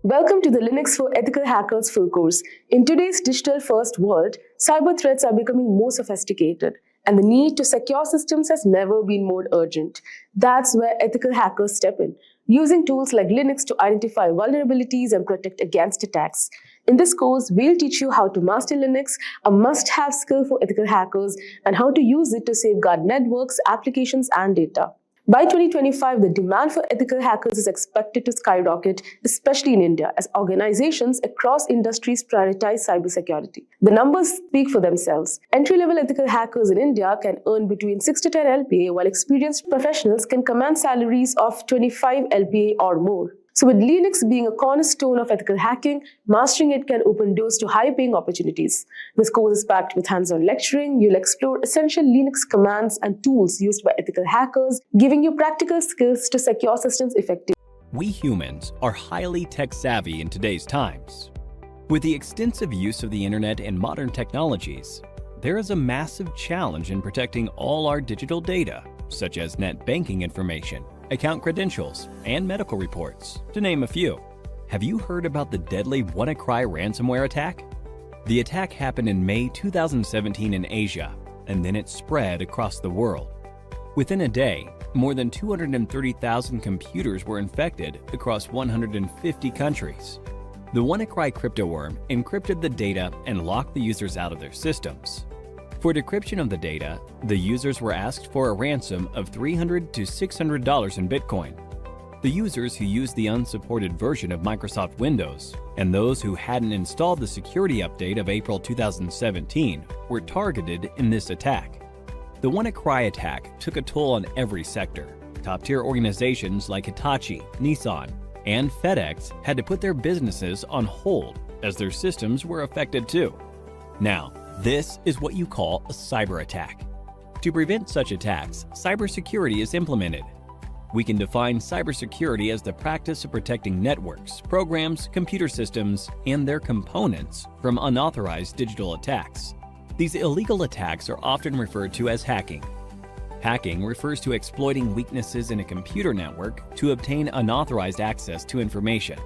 Welcome to the Linux for Ethical Hackers full course. In today's digital-first world, cyber threats are becoming more sophisticated, and the need to secure systems has never been more urgent. That's where ethical hackers step in, using tools like Linux to identify vulnerabilities and protect against attacks. In this course, we'll teach you how to master Linux, a must-have skill for ethical hackers, and how to use it to safeguard networks, applications, and data. By 2025, the demand for ethical hackers is expected to skyrocket, especially in India, as organizations across industries prioritize cybersecurity. The numbers speak for themselves. Entry-level ethical hackers in India can earn between 6 to 10 LPA, while experienced professionals can command salaries of 25 LPA or more. So with Linux being a cornerstone of ethical hacking, mastering it can open doors to high-paying opportunities. This course is packed with hands-on lecturing. You'll explore essential Linux commands and tools used by ethical hackers, giving you practical skills to secure systems effectively. We humans are highly tech-savvy in today's times. With the extensive use of the internet and modern technologies, there is a massive challenge in protecting all our digital data, such as net banking information, account credentials, and medical reports, to name a few. Have you heard about the deadly WannaCry ransomware attack? The attack happened in May 2017 in Asia, and then it spread across the world. Within a day, more than 230,000 computers were infected across 150 countries. The WannaCry cryptoworm encrypted the data and locked the users out of their systems. For decryption of the data, the users were asked for a ransom of $300 to $600 in Bitcoin. The users who used the unsupported version of Microsoft Windows and those who hadn't installed the security update of April 2017 were targeted in this attack. The WannaCry attack took a toll on every sector. Top-tier organizations like Hitachi, Nissan, and FedEx had to put their businesses on hold as their systems were affected too. Now, this is what you call a cyber attack. To prevent such attacks, cybersecurity is implemented. We can define cybersecurity as the practice of protecting networks, programs, computer systems, and their components from unauthorized digital attacks. These illegal attacks are often referred to as hacking. Hacking refers to exploiting weaknesses in a computer network to obtain unauthorized access to information.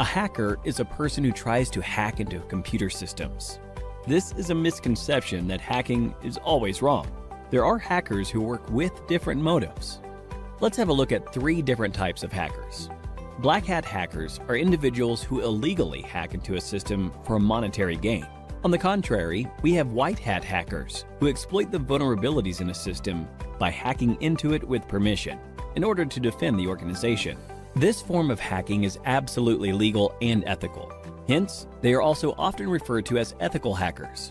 A hacker is a person who tries to hack into computer systems. This is a misconception that hacking is always wrong. There are hackers who work with different motives. Let's have a look at 3 different types of hackers. Black hat hackers are individuals who illegally hack into a system for monetary gain. On the contrary, we have white hat hackers who exploit the vulnerabilities in a system by hacking into it with permission in order to defend the organization. This form of hacking is absolutely legal and ethical. Hence, they are also often referred to as ethical hackers.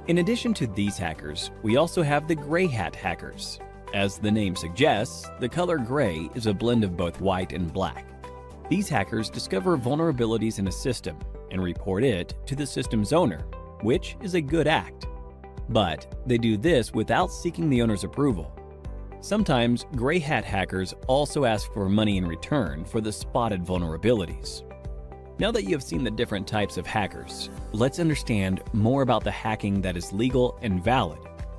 In addition to these hackers, we also have the gray hat hackers. As the name suggests, the color gray is a blend of both white and black. These hackers discover vulnerabilities in a system and report it to the system's owner, which is a good act. But they do this without seeking the owner's approval. Sometimes gray hat hackers also ask for money in return for the spotted vulnerabilities. Now that you have seen the different types of hackers, let's understand more about the hacking that is legal and valid,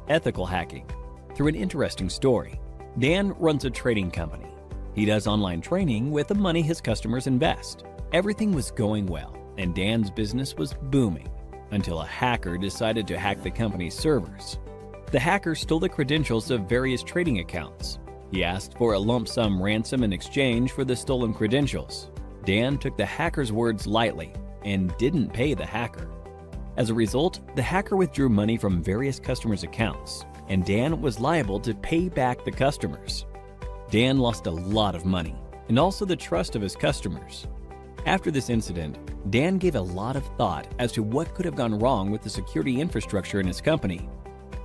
ethical hacking, through an interesting story. Dan runs a trading company. He does online training with the money his customers invest. Everything was going well, and Dan's business was booming, until a hacker decided to hack the company's servers. The hacker stole the credentials of various trading accounts. He asked for a lump sum ransom in exchange for the stolen credentials. Dan took the hacker's words lightly and didn't pay the hacker. As a result, the hacker withdrew money from various customers' accounts, and Dan was liable to pay back the customers. Dan lost a lot of money, and also the trust of his customers. After this incident, Dan gave a lot of thought as to what could have gone wrong with the security infrastructure in his company.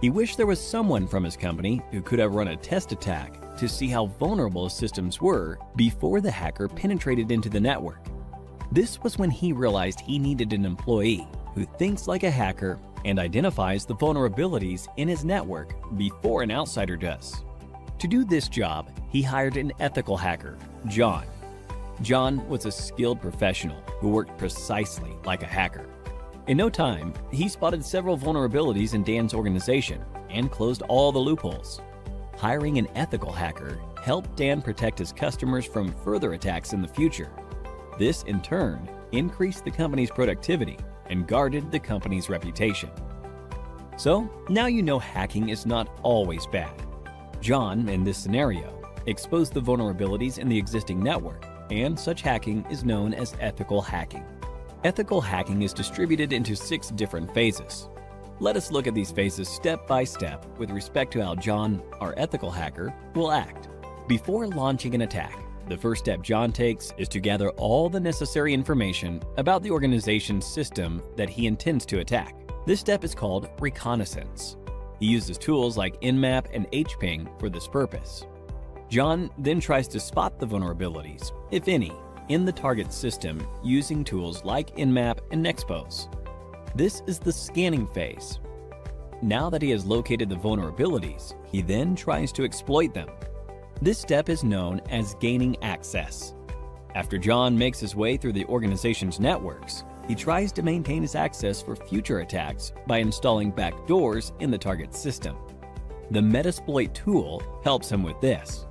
He wished there was someone from his company who could have run a test attack to see how vulnerable his systems were before the hacker penetrated into the network. This was when he realized he needed an employee who thinks like a hacker and identifies the vulnerabilities in his network before an outsider does. To do this job, he hired an ethical hacker, John. John was a skilled professional who worked precisely like a hacker. In no time, he spotted several vulnerabilities in Dan's organization and closed all the loopholes. Hiring an ethical hacker helped Dan protect his customers from further attacks in the future. This, in turn, increased the company's productivity, and guarded the company's reputation. So, now you know hacking is not always bad. John, in this scenario, exposed the vulnerabilities in the existing network, and such hacking is known as ethical hacking. Ethical hacking is distributed into 6 different phases. Let us look at these phases step by step with respect to how John, our ethical hacker, will act. Before launching an attack, the first step John takes is to gather all the necessary information about the organization's system that he intends to attack. This step is called reconnaissance. He uses tools like Nmap and hping for this purpose. John then tries to spot the vulnerabilities, if any, in the target system using tools like Nmap and Nexpose. This is the scanning phase. Now that he has located the vulnerabilities, he then tries to exploit them. This step is known as gaining access. After John makes his way through the organization's networks, he tries to maintain his access for future attacks by installing backdoors in the target system. The Metasploit tool helps him with this.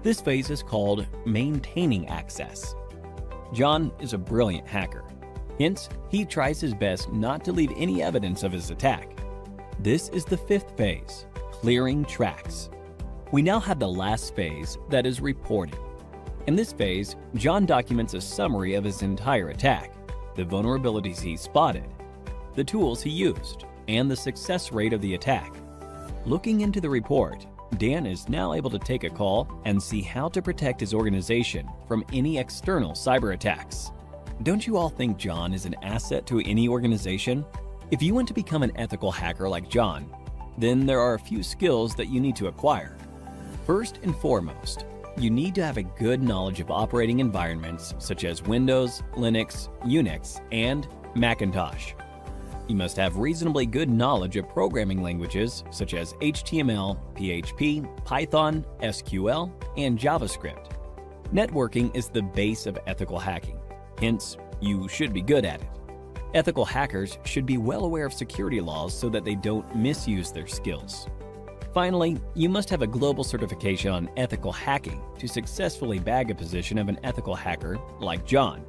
This phase is called maintaining access. John is a brilliant hacker. Hence, he tries his best not to leave any evidence of his attack. This is the 5th phase, clearing tracks. We now have the last phase, that is reporting. In this phase, John documents a summary of his entire attack, the vulnerabilities he spotted, the tools he used, and the success rate of the attack. Looking into the report, Dan is now able to take a call and see how to protect his organization from any external cyber attacks. Don't you all think John is an asset to any organization? If you want to become an ethical hacker like John, then there are a few skills that you need to acquire. First and foremost, you need to have a good knowledge of operating environments such as Windows, Linux, Unix, and Macintosh. You must have reasonably good knowledge of programming languages such as HTML, PHP, Python, SQL, and JavaScript. Networking is the base of ethical hacking, hence, you should be good at it. Ethical hackers should be well aware of security laws so that they don't misuse their skills. Finally, you must have a global certification on ethical hacking to successfully bag a position of an ethical hacker like John.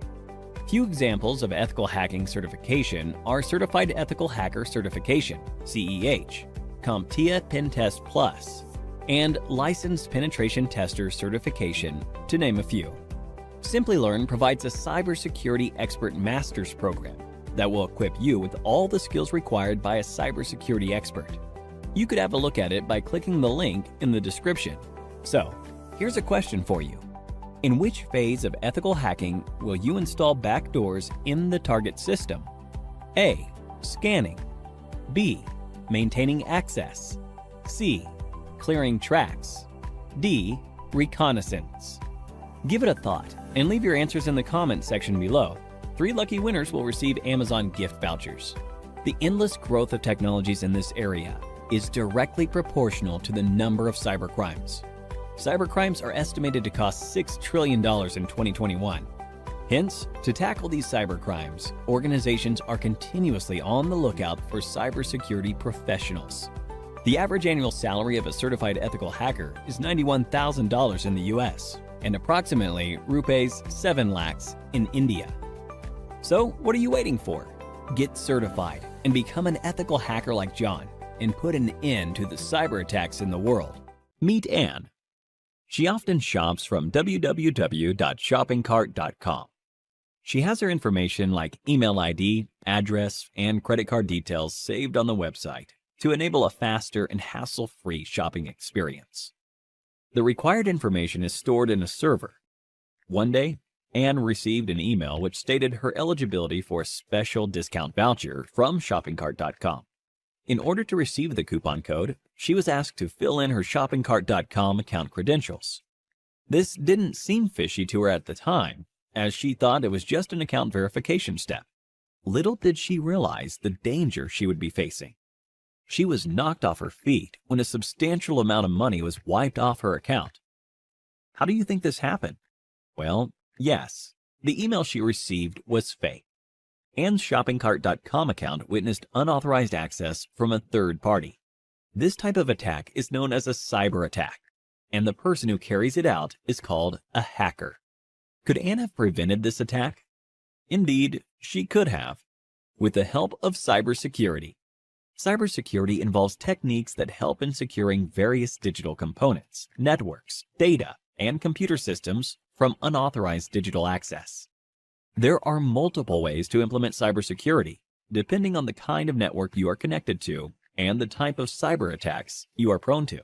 Few examples of ethical hacking certification are Certified Ethical Hacker Certification, CEH, CompTIA Pentest Plus, and Licensed Penetration Tester Certification, to name a few. Simplilearn provides a cybersecurity expert master's program that will equip you with all the skills required by a cybersecurity expert. You could have a look at it by clicking the link in the description. So, here's a question for you. In which phase of ethical hacking will you install backdoors in the target system? A. Scanning. B. Maintaining access. C. Clearing tracks. D. Reconnaissance. Give it a thought and leave your answers in the comments section below. 3 lucky winners will receive Amazon gift vouchers. The endless growth of technologies in this area is directly proportional to the number of cybercrimes. Cybercrimes are estimated to cost $6 trillion in 2021. Hence, to tackle these cybercrimes, organizations are continuously on the lookout for cybersecurity professionals. The average annual salary of a certified ethical hacker is $91,000 in the US and approximately rupees 7 lakhs in India. So, what are you waiting for? Get certified and become an ethical hacker like John and put an end to the cyber attacks in the world. Meet Anne. She often shops from www.shoppingcart.com. She has her information like email ID, address, and credit card details saved on the website to enable a faster and hassle-free shopping experience. The required information is stored in a server. One day, Anne received an email which stated her eligibility for a special discount voucher from shoppingcart.com. In order to receive the coupon code, she was asked to fill in her shoppingcart.com account credentials. This didn't seem fishy to her at the time, as she thought it was just an account verification step. Little did she realize the danger she would be facing. She was knocked off her feet when a substantial amount of money was wiped off her account. How do you think this happened? Well, yes, the email she received was fake. Anne's shoppingcart.com account witnessed unauthorized access from a third party. This type of attack is known as a cyber attack, and the person who carries it out is called a hacker. Could Anne have prevented this attack? Indeed, she could have. With the help of cybersecurity. Cybersecurity involves techniques that help in securing various digital components, networks, data, and computer systems from unauthorized digital access. There are multiple ways to implement cybersecurity, depending on the kind of network you are connected to and the type of cyber attacks you are prone to.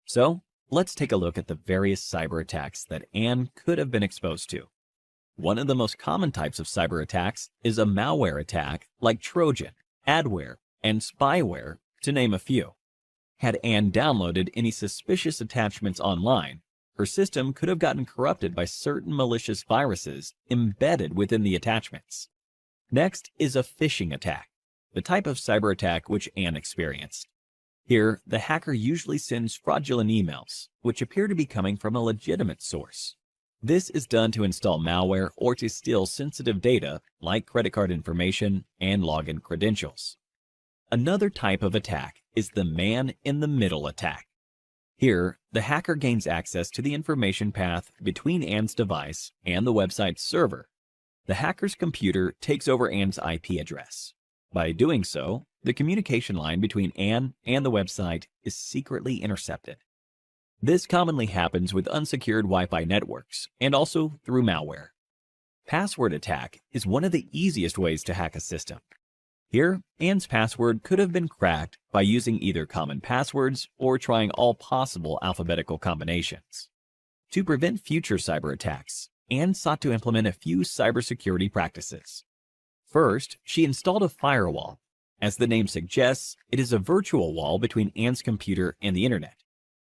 So, let's take a look at the various cyber attacks that Anne could have been exposed to. One of the most common types of cyber attacks is a malware attack like Trojan, adware, and spyware, to name a few. Had Anne downloaded any suspicious attachments online, her system could have gotten corrupted by certain malicious viruses embedded within the attachments. Next is a phishing attack, the type of cyber attack which Anne experienced. Here, the hacker usually sends fraudulent emails, which appear to be coming from a legitimate source. This is done to install malware or to steal sensitive data like credit card information and login credentials. Another type of attack is the man-in-the-middle attack. Here, the hacker gains access to the information path between Anne's device and the website's server. The hacker's computer takes over Anne's IP address. By doing so, the communication line between Anne and the website is secretly intercepted. This commonly happens with unsecured Wi-Fi networks and also through malware. Password attack is one of the easiest ways to hack a system. Here, Anne's password could have been cracked by using either common passwords or trying all possible alphabetical combinations. To prevent future cyber attacks, Anne sought to implement a few cybersecurity practices. First, she installed a firewall. As the name suggests, it is a virtual wall between Anne's computer and the internet.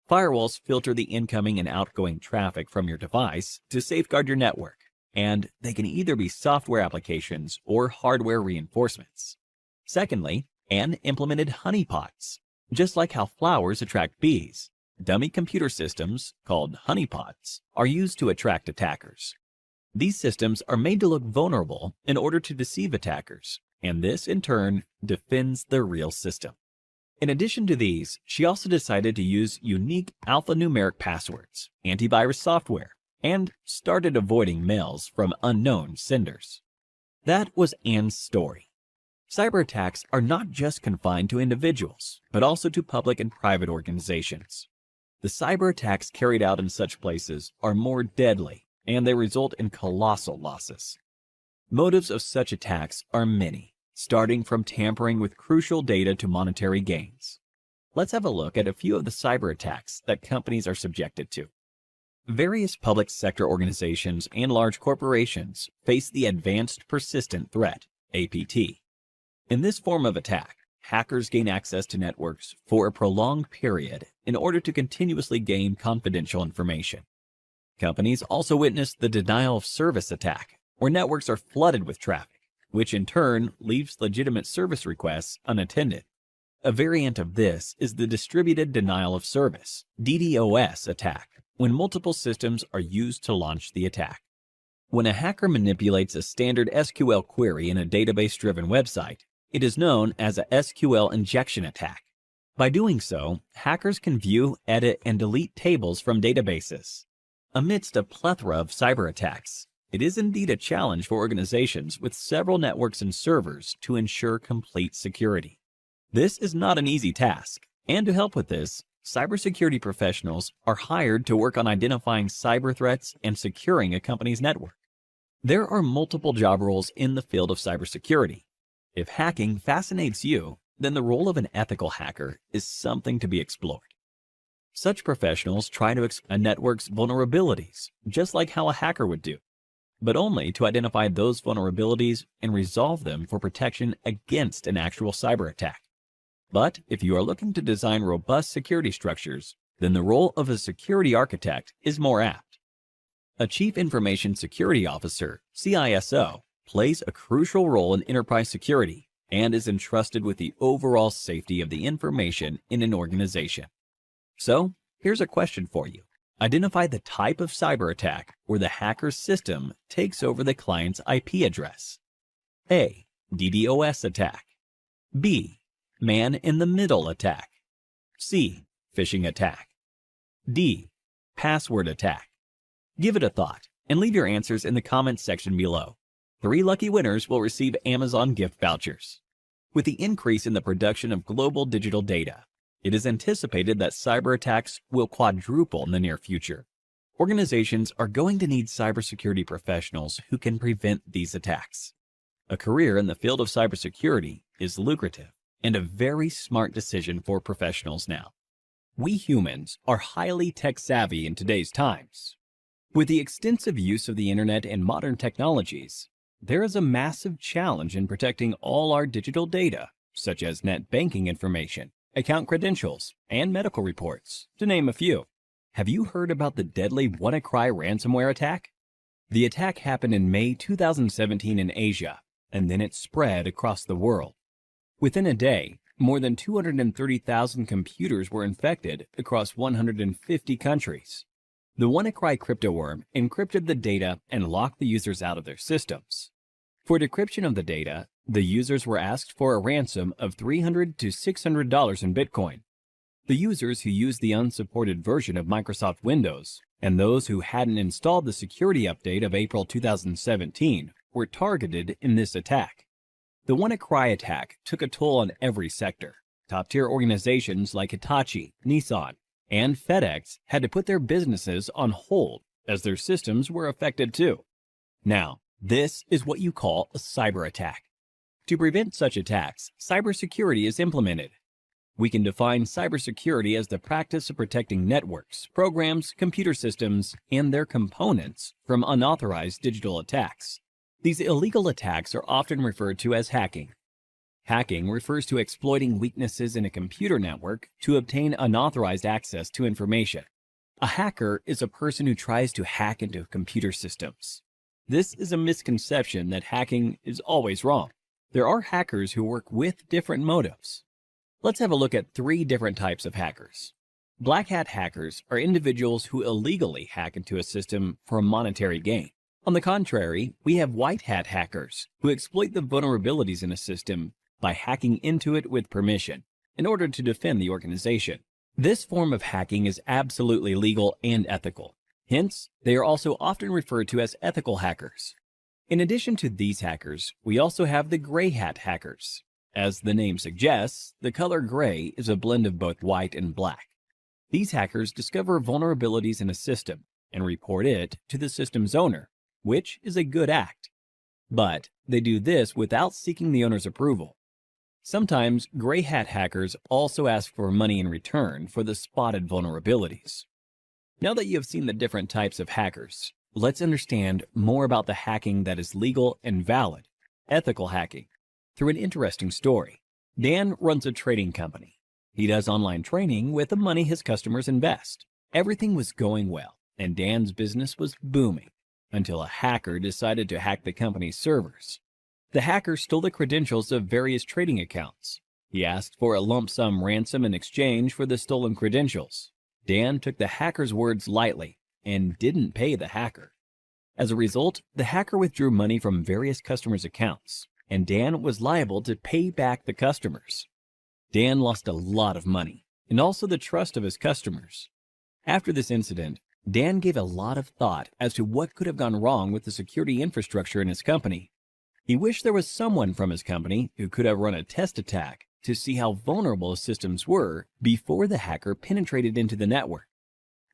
Firewalls filter the incoming and outgoing traffic from your device to safeguard your network, and they can either be software applications or hardware reinforcements. Secondly, Anne implemented honeypots. Just like how flowers attract bees, dummy computer systems, called honeypots, are used to attract attackers. These systems are made to look vulnerable in order to deceive attackers, and this, in turn, defends the real system. In addition to these, she also decided to use unique alphanumeric passwords, antivirus software, and started avoiding mails from unknown senders. That was Anne's story. Cyber attacks are not just confined to individuals, but also to public and private organizations. The cyber attacks carried out in such places are more deadly, and they result in colossal losses. Motives of such attacks are many, starting from tampering with crucial data to monetary gains. Let's have a look at a few of the cyber attacks that companies are subjected to. Various public sector organizations and large corporations face the Advanced Persistent Threat, APT. In this form of attack, hackers gain access to networks for a prolonged period in order to continuously gain confidential information. Companies also witness the denial of service attack, where networks are flooded with traffic, which in turn leaves legitimate service requests unattended. A variant of this is the distributed denial of service, DDoS attack, when multiple systems are used to launch the attack. When a hacker manipulates a standard SQL query in a database-driven website, it is known as a SQL injection attack. By doing so, hackers can view, edit, and delete tables from databases. Amidst a plethora of cyber attacks, it is indeed a challenge for organizations with several networks and servers to ensure complete security. This is not an easy task, and to help with this, cybersecurity professionals are hired to work on identifying cyber threats and securing a company's network. There are multiple job roles in the field of cybersecurity. If hacking fascinates you, then the role of an ethical hacker is something to be explored. Such professionals try to exploit a network's vulnerabilities, just like how a hacker would do, but only to identify those vulnerabilities and resolve them for protection against an actual cyber attack. But if you are looking to design robust security structures, then the role of a security architect is more apt. A Chief Information Security Officer, CISO, plays a crucial role in enterprise security and is entrusted with the overall safety of the information in an organization. So, here's a question for you. Identify the type of cyber attack where the hacker's system takes over the client's IP address. A. DDoS attack. B. Man-in-the-middle attack. C. Phishing attack. D. Password attack. Give it a thought and leave your answers in the comments section below. 3 lucky winners will receive Amazon gift vouchers. With the increase in the production of global digital data, it is anticipated that cyber attacks will quadruple in the near future. Organizations are going to need cybersecurity professionals who can prevent these attacks. A career in the field of cybersecurity is lucrative and a very smart decision for professionals now. We humans are highly tech-savvy in today's times. With the extensive use of the internet and modern technologies, there is a massive challenge in protecting all our digital data, such as net banking information, account credentials, and medical reports, to name a few. Have you heard about the deadly WannaCry ransomware attack? The attack happened in May 2017 in Asia, and then it spread across the world. Within a day, more than 230,000 computers were infected across 150 countries. The WannaCry cryptoworm encrypted the data and locked the users out of their systems. For decryption of the data, the users were asked for a ransom of $300 to $600 in Bitcoin. The users who used the unsupported version of Microsoft Windows and those who hadn't installed the security update of April 2017 were targeted in this attack. The WannaCry attack took a toll on every sector. Top-tier organizations like Hitachi, Nissan, and FedEx had to put their businesses on hold as their systems were affected too. Now, this is what you call a cyber attack. To prevent such attacks, cybersecurity is implemented. We can define cybersecurity as the practice of protecting networks, programs, computer systems, and their components from unauthorized digital attacks. These illegal attacks are often referred to as hacking. Hacking refers to exploiting weaknesses in a computer network to obtain unauthorized access to information. A hacker is a person who tries to hack into computer systems. This is a misconception that hacking is always wrong. There are hackers who work with different motives. Let's have a look at 3 different types of hackers. Black hat hackers are individuals who illegally hack into a system for monetary gain. On the contrary, we have white hat hackers who exploit the vulnerabilities in a system by hacking into it with permission in order to defend the organization. This form of hacking is absolutely legal and ethical. Hence, they are also often referred to as ethical hackers. In addition to these hackers, we also have the gray hat hackers. As the name suggests, the color gray is a blend of both white and black. These hackers discover vulnerabilities in a system and report it to the system's owner, which is a good act. But they do this without seeking the owner's approval. Sometimes gray hat hackers also ask for money in return for the spotted vulnerabilities. Now that you have seen the different types of hackers, let's understand more about the hacking that is legal and valid, ethical hacking, through an interesting story. Dan runs a trading company. He does online training with the money his customers invest. Everything was going well, and Dan's business was booming, until a hacker decided to hack the company's servers. The hacker stole the credentials of various trading accounts. He asked for a lump sum ransom in exchange for the stolen credentials. Dan took the hacker's words lightly and didn't pay the hacker. As a result, the hacker withdrew money from various customers' accounts, and Dan was liable to pay back the customers. Dan lost a lot of money, and also the trust of his customers. After this incident, Dan gave a lot of thought as to what could have gone wrong with the security infrastructure in his company. He wished there was someone from his company who could have run a test attack to see how vulnerable his systems were before the hacker penetrated into the network.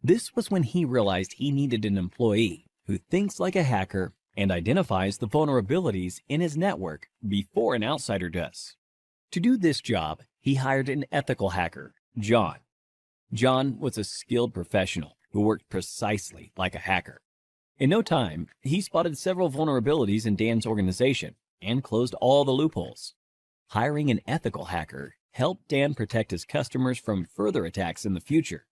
This was when he realized he needed an employee who thinks like a hacker and identifies the vulnerabilities in his network before an outsider does. To do this job, he hired an ethical hacker, John. John was a skilled professional who worked precisely like a hacker. In no time, he spotted several vulnerabilities in Dan's organization and closed all the loopholes. Hiring an ethical hacker helped Dan protect his customers from further attacks in the future.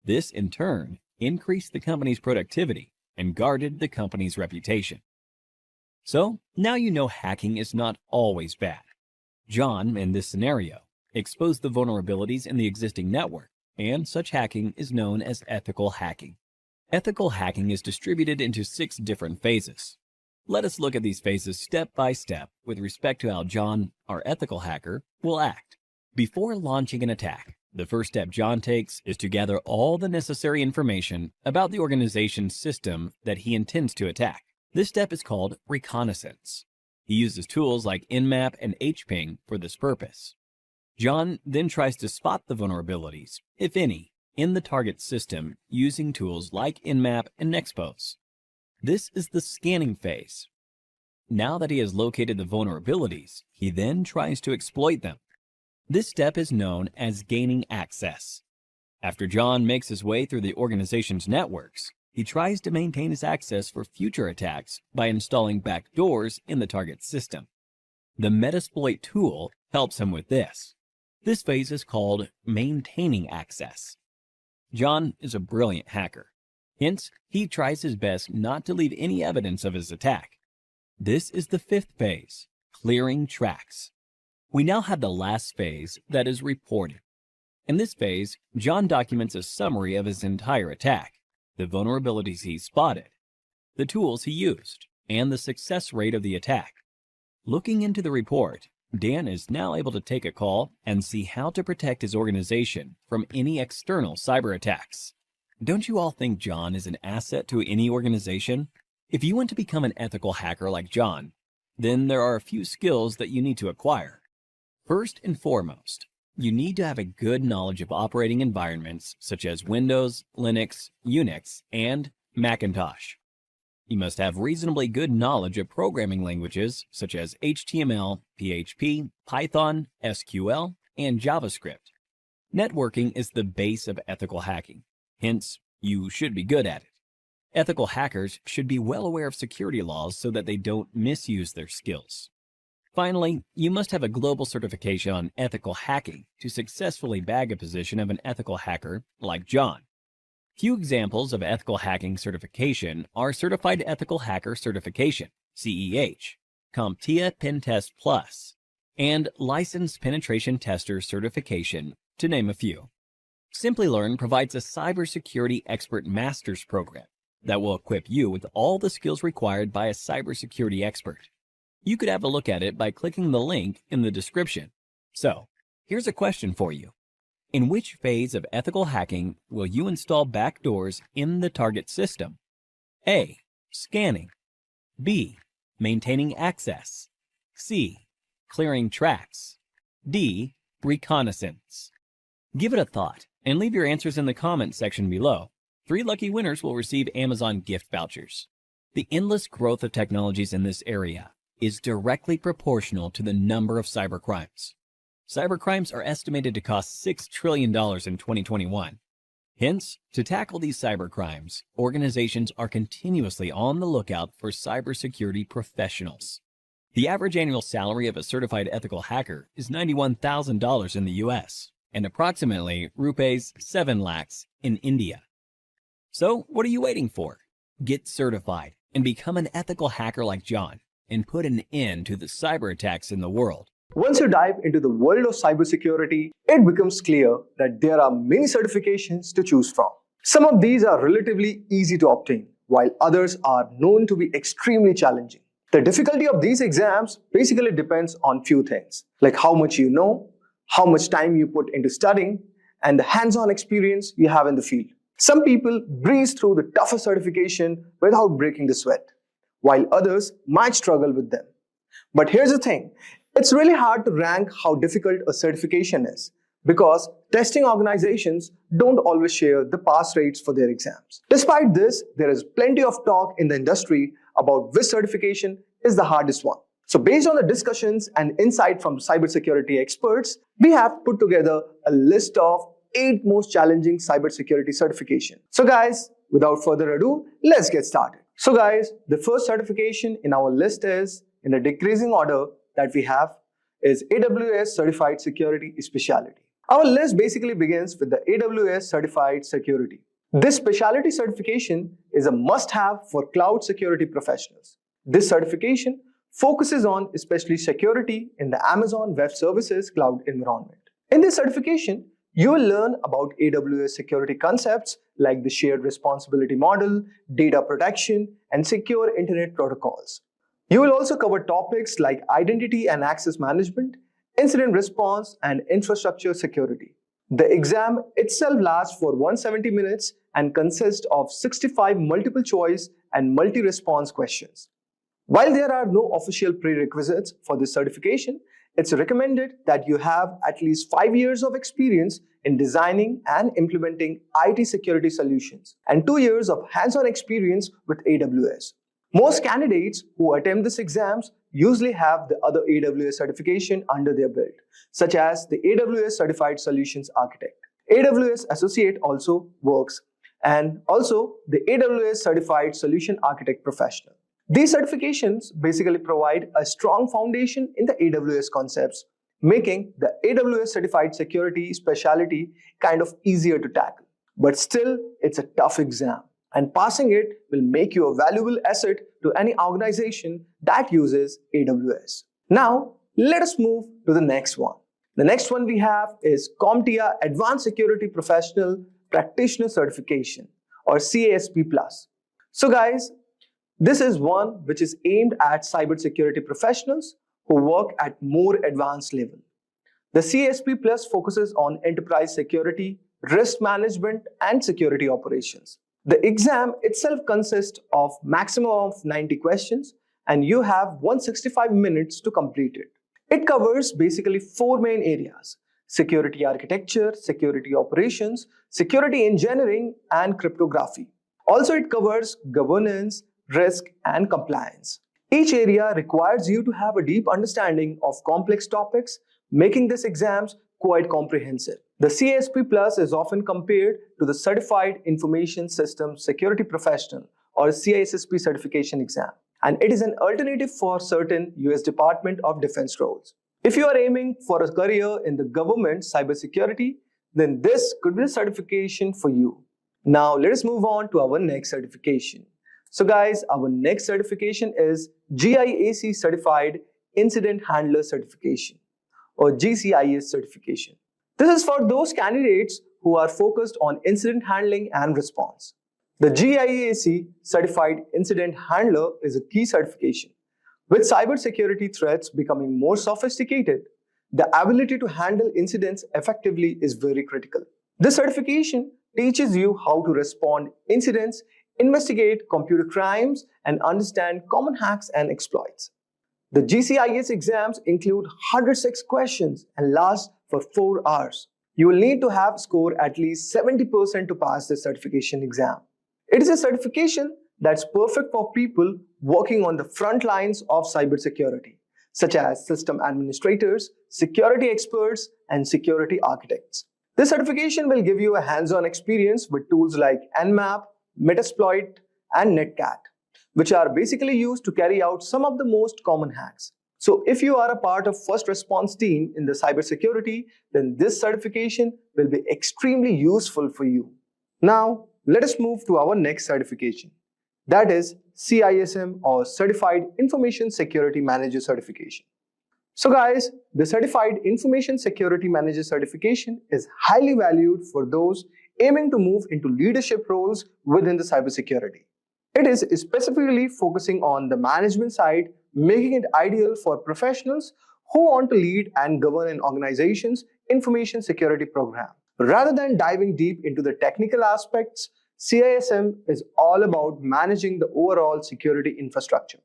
This, in turn, increased the company's productivity and guarded the company's reputation. So, now you know hacking is not always bad. John, in this scenario, exposed the vulnerabilities in the existing network, and such hacking is known as ethical hacking. Ethical hacking is distributed into 6 different phases. Let us look at these phases step by step with respect to how John, our ethical hacker, will act. Before launching an attack, the first step John takes is to gather all the necessary information about the organization's system that he intends to attack. This step is called reconnaissance. He uses tools like Nmap and hping for this purpose. John then tries to spot the vulnerabilities, if any, in the target system using tools like Nmap and Nexpose. This is the scanning phase. Now that he has located the vulnerabilities, he then tries to exploit them. This step is known as gaining access. After John makes his way through the organization's networks, he tries to maintain his access for future attacks by installing backdoors in the target system. The Metasploit tool helps him with this. This phase is called maintaining access. John is a brilliant hacker. Hence, he tries his best not to leave any evidence of his attack. This is the fifth phase, clearing tracks. We now have the last phase, that is reporting. In this phase, John documents a summary of his entire attack, the vulnerabilities he spotted, the tools he used, and the success rate of the attack. Looking into the report, Dan is now able to take a call and see how to protect his organization from any external cyber attacks. Don't you all think John is an asset to any organization? If you want to become an ethical hacker like John, then there are a few skills that you need to acquire. First and foremost, you need to have a good knowledge of operating environments such as Windows, Linux, Unix, and Macintosh. You must have reasonably good knowledge of programming languages such as HTML, PHP, Python, SQL, and JavaScript. Networking is the base of ethical hacking. Hence, you should be good at it. Ethical hackers should be well aware of security laws so that they don't misuse their skills. Finally, you must have a global certification on ethical hacking to successfully bag a position of an ethical hacker like John. Few examples of ethical hacking certification are Certified Ethical Hacker Certification, CEH, CompTIA Pentest Plus, and Licensed Penetration Tester Certification, to name a few. Simplilearn provides a cybersecurity expert master's program that will equip you with all the skills required by a cybersecurity expert. You could have a look at it by clicking the link in the description. So, here's a question for you. In which phase of ethical hacking will you install backdoors in the target system? A. Scanning. B. Maintaining access. C. Clearing tracks. D. Reconnaissance. Give it a thought and leave your answers in the comments section below. 3 lucky winners will receive Amazon gift vouchers. The endless growth of technologies in this area is directly proportional to the number of cybercrimes. Cybercrimes are estimated to cost $6 trillion in 2021. Hence, to tackle these cybercrimes, organizations are continuously on the lookout for cybersecurity professionals. The average annual salary of a certified ethical hacker is $91,000 in the US and approximately rupees 7 lakhs in India. So, what are you waiting for? Get certified and become an ethical hacker like John and put an end to the cyber attacks in the world. Once you dive into the world of cybersecurity, it becomes clear that there are many certifications to choose from. Some of these are relatively easy to obtain, while others are known to be extremely challenging. The difficulty of these exams basically depends on few things, like how much you know, how much time you put into studying, and the hands-on experience you have in the field. Some people breeze through the toughest certification without breaking the sweat, while others might struggle with them. But here's the thing, it's really hard to rank how difficult a certification is because testing organizations don't always share the pass rates for their exams. Despite this, there is plenty of talk in the industry about which certification is the hardest one. So based on the discussions and insight from cybersecurity experts, we have put together a list of 8 most challenging cybersecurity certifications. So guys, without further ado, let's get started. So guys, the first certification in our list is, in the decreasing order that we have, is AWS Certified Security Specialty. Our list basically begins with the AWS Certified Security. This specialty certification is a must-have for cloud security professionals. This certification focuses on especially security in the Amazon Web Services cloud environment. In this certification, you will learn about AWS security concepts like the shared responsibility model, data protection, and secure internet protocols. You will also cover topics like identity and access management, incident response, and infrastructure security. The exam itself lasts for 170 minutes and consists of 65 multiple choice and multi-response questions. While there are no official prerequisites for this certification, it's recommended that you have at least 5 years of experience in designing and implementing IT security solutions and 2 years of hands-on experience with AWS. Most candidates who attempt these exams usually have the other AWS certification under their belt, such as the AWS Certified Solutions Architect. AWS Associate also works, and also the AWS Certified Solution Architect Professional. These certifications basically provide a strong foundation in the AWS concepts, making the AWS Certified Security specialty kind of easier to tackle. But still, it's a tough exam, and passing it will make you a valuable asset to any organization that uses AWS. Now, let us move to the next one. The next one we have is CompTIA Advanced Security Professional Practitioner Certification, or CASP+. So guys, this is one which is aimed at cybersecurity professionals who work at more advanced level. The CASP+ focuses on enterprise security, risk management, and security operations. The exam itself consists of maximum of 90 questions, and you have 165 minutes to complete it. It covers basically 4 main areas: security architecture, security operations, security engineering, and cryptography. Also, it covers governance, risk, and compliance. Each area requires you to have a deep understanding of complex topics, making these exams quite comprehensive. The CASP Plus is often compared to the Certified Information Systems Security Professional, or CISSP certification exam, and it is an alternative for certain US Department of Defense roles. If you are aiming for a career in the government cybersecurity, then this could be a certification for you. Now let us move on to our next certification. So guys, our next certification is GIAC Certified Incident Handler Certification, or GCIS certification. This is for those candidates who are focused on incident handling and response. The GIAC Certified Incident Handler is a key certification. With cybersecurity threats becoming more sophisticated, the ability to handle incidents effectively is very critical. This certification teaches you how to respond to incidents, investigate computer crimes, and understand common hacks and exploits. The GCIS exams include 106 questions and last for 4 hours. You will need to have scored at least 70% to pass this certification exam. It is a certification that's perfect for people working on the front lines of cybersecurity, such as system administrators, security experts, and security architects. This certification will give you a hands-on experience with tools like Nmap, Metasploit, and Netcat, which are basically used to carry out some of the most common hacks. So if you are a part of first response team in the cybersecurity, then this certification will be extremely useful for you. Now, let us move to our next certification. That is CISM, or Certified Information Security Manager certification. So guys, the Certified Information Security Manager certification is highly valued for those aiming to move into leadership roles within the cybersecurity. It is specifically focusing on the management side, making it ideal for professionals who want to lead and govern an organization's information security program. Rather than diving deep into the technical aspects, CISM is all about managing the overall security infrastructure,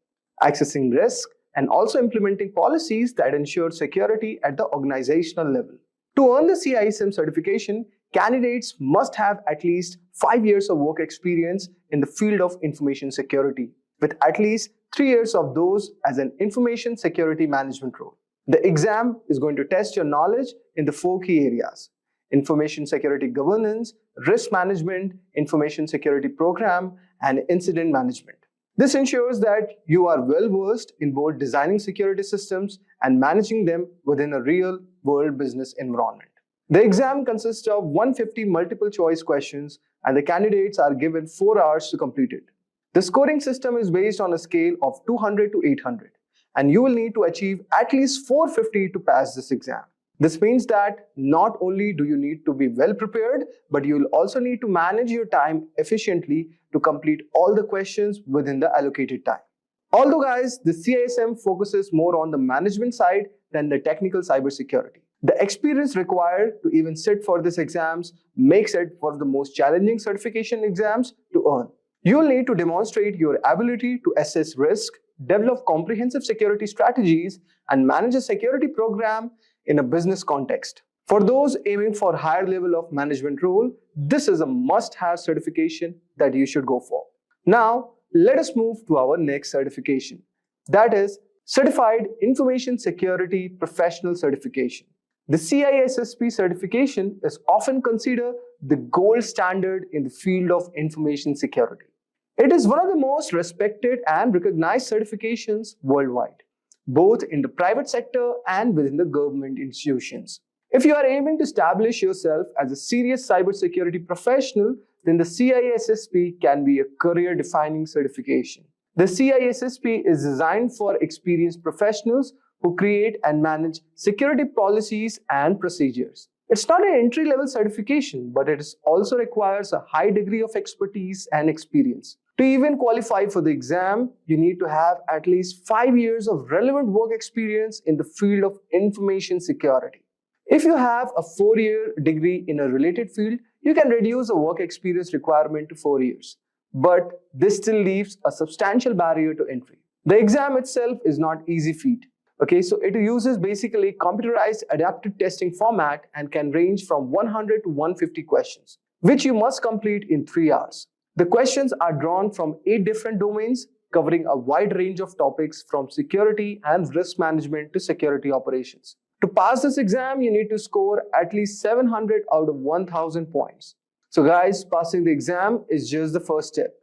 accessing risk, and also implementing policies that ensure security at the organizational level. To earn the CISM certification, candidates must have at least 5 years of work experience in the field of information security, with at least 3 years of those as an information security management role. The exam is going to test your knowledge in the 4 key areas: information security governance, risk management, information security program, and incident management. This ensures that you are well versed in both designing security systems and managing them within a real-world business environment. The exam consists of 150 multiple choice questions, and the candidates are given 4 hours to complete it. The scoring system is based on a scale of 200 to 800, and you will need to achieve at least 450 to pass this exam. This means that not only do you need to be well prepared, but you will also need to manage your time efficiently to complete all the questions within the allocated time. Although guys, the CISM focuses more on the management side than the technical cybersecurity. The experience required to even sit for these exams makes it one of the most challenging certification exams to earn. You'll need to demonstrate your ability to assess risk, develop comprehensive security strategies, and manage a security program in a business context. For those aiming for a higher level of management role, this is a must-have certification that you should go for. Now, let us move to our next certification. That is Certified Information Security Professional Certification. The CISSP certification is often considered the gold standard in the field of information security. It is one of the most respected and recognized certifications worldwide, both in the private sector and within the government institutions. If you are aiming to establish yourself as a serious cybersecurity professional, then the CISSP can be a career-defining certification. The CISSP is designed for experienced professionals who create and manage security policies and procedures. It's not an entry-level certification, but it also requires a high degree of expertise and experience. To even qualify for the exam, you need to have at least 5 years of relevant work experience in the field of information security. If you have a 4-year degree in a related field, you can reduce the work experience requirement to 4 years. But this still leaves a substantial barrier to entry. The exam itself is not easy feat. So it uses basically computerized adaptive testing format and can range from 100 to 150 questions, which you must complete in 3 hours. The questions are drawn from 8 different domains, covering a wide range of topics from security and risk management to security operations. To pass this exam, you need to score at least 700 out of 1000 points. So guys, passing the exam is just the first step.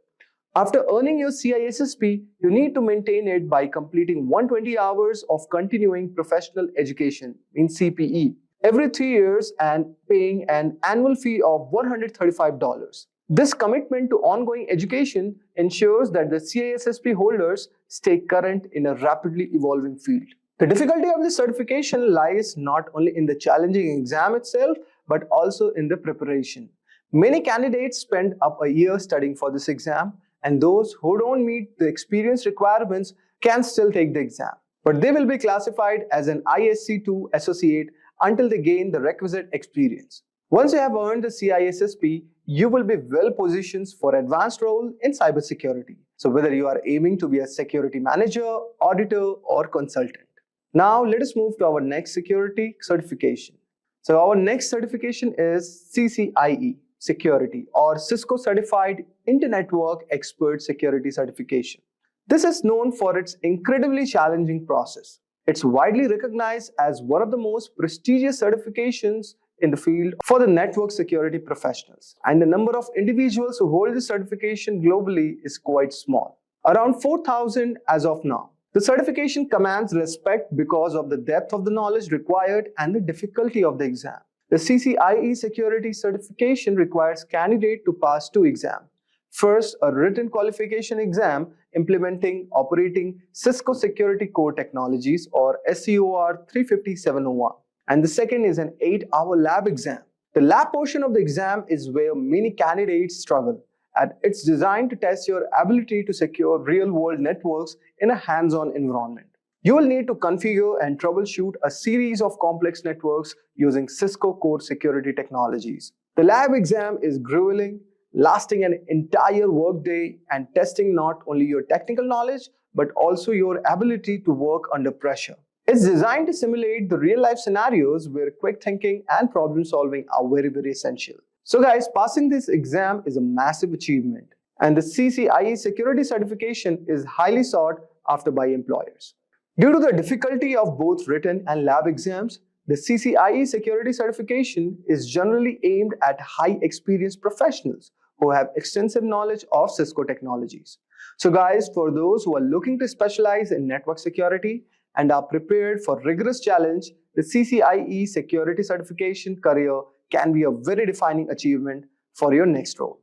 After earning your CISSP, you need to maintain it by completing 120 hours of continuing professional education in CPE every 3 years and paying an annual fee of $135. This commitment to ongoing education ensures that the CISSP holders stay current in a rapidly evolving field. The difficulty of this certification lies not only in the challenging exam itself, but also in the preparation. Many candidates spend up a year studying for this exam, and those who don't meet the experience requirements can still take the exam. But they will be classified as an ISC2 associate until they gain the requisite experience. Once you have earned the CISSP, you will be well positioned for advanced role in cybersecurity. So whether you are aiming to be a security manager, auditor, or consultant. Now let us move to our next security certification. So our next certification is CCIE Security or Cisco Certified Inter-Network Expert Security Certification. This is known for its incredibly challenging process. It's widely recognized as one of the most prestigious certifications in the field for the network security professionals, and the number of individuals who hold this certification globally is quite small, around 4,000 as of now. The certification commands respect because of the depth of the knowledge required and the difficulty of the exam. The CCIE Security Certification requires candidate to pass 2 exams. First, a written qualification exam implementing operating Cisco Security Core Technologies or SCOR 35701. And the second is an 8-hour lab exam. The lab portion of the exam is where many candidates struggle, and it's designed to test your ability to secure real-world networks in a hands-on environment. You will need to configure and troubleshoot a series of complex networks using Cisco Core Security Technologies. The lab exam is grueling, lasting an entire workday and testing not only your technical knowledge, but also your ability to work under pressure. It's designed to simulate the real-life scenarios where quick thinking and problem-solving are very essential. So guys, passing this exam is a massive achievement, and the CCIE Security Certification is highly sought after by employers. Due to the difficulty of both written and lab exams, the CCIE Security Certification is generally aimed at high-experienced professionals who have extensive knowledge of Cisco technologies. So guys, for those who are looking to specialize in network security and are prepared for rigorous challenge, the CCIE Security Certification career can be a very defining achievement for your next role.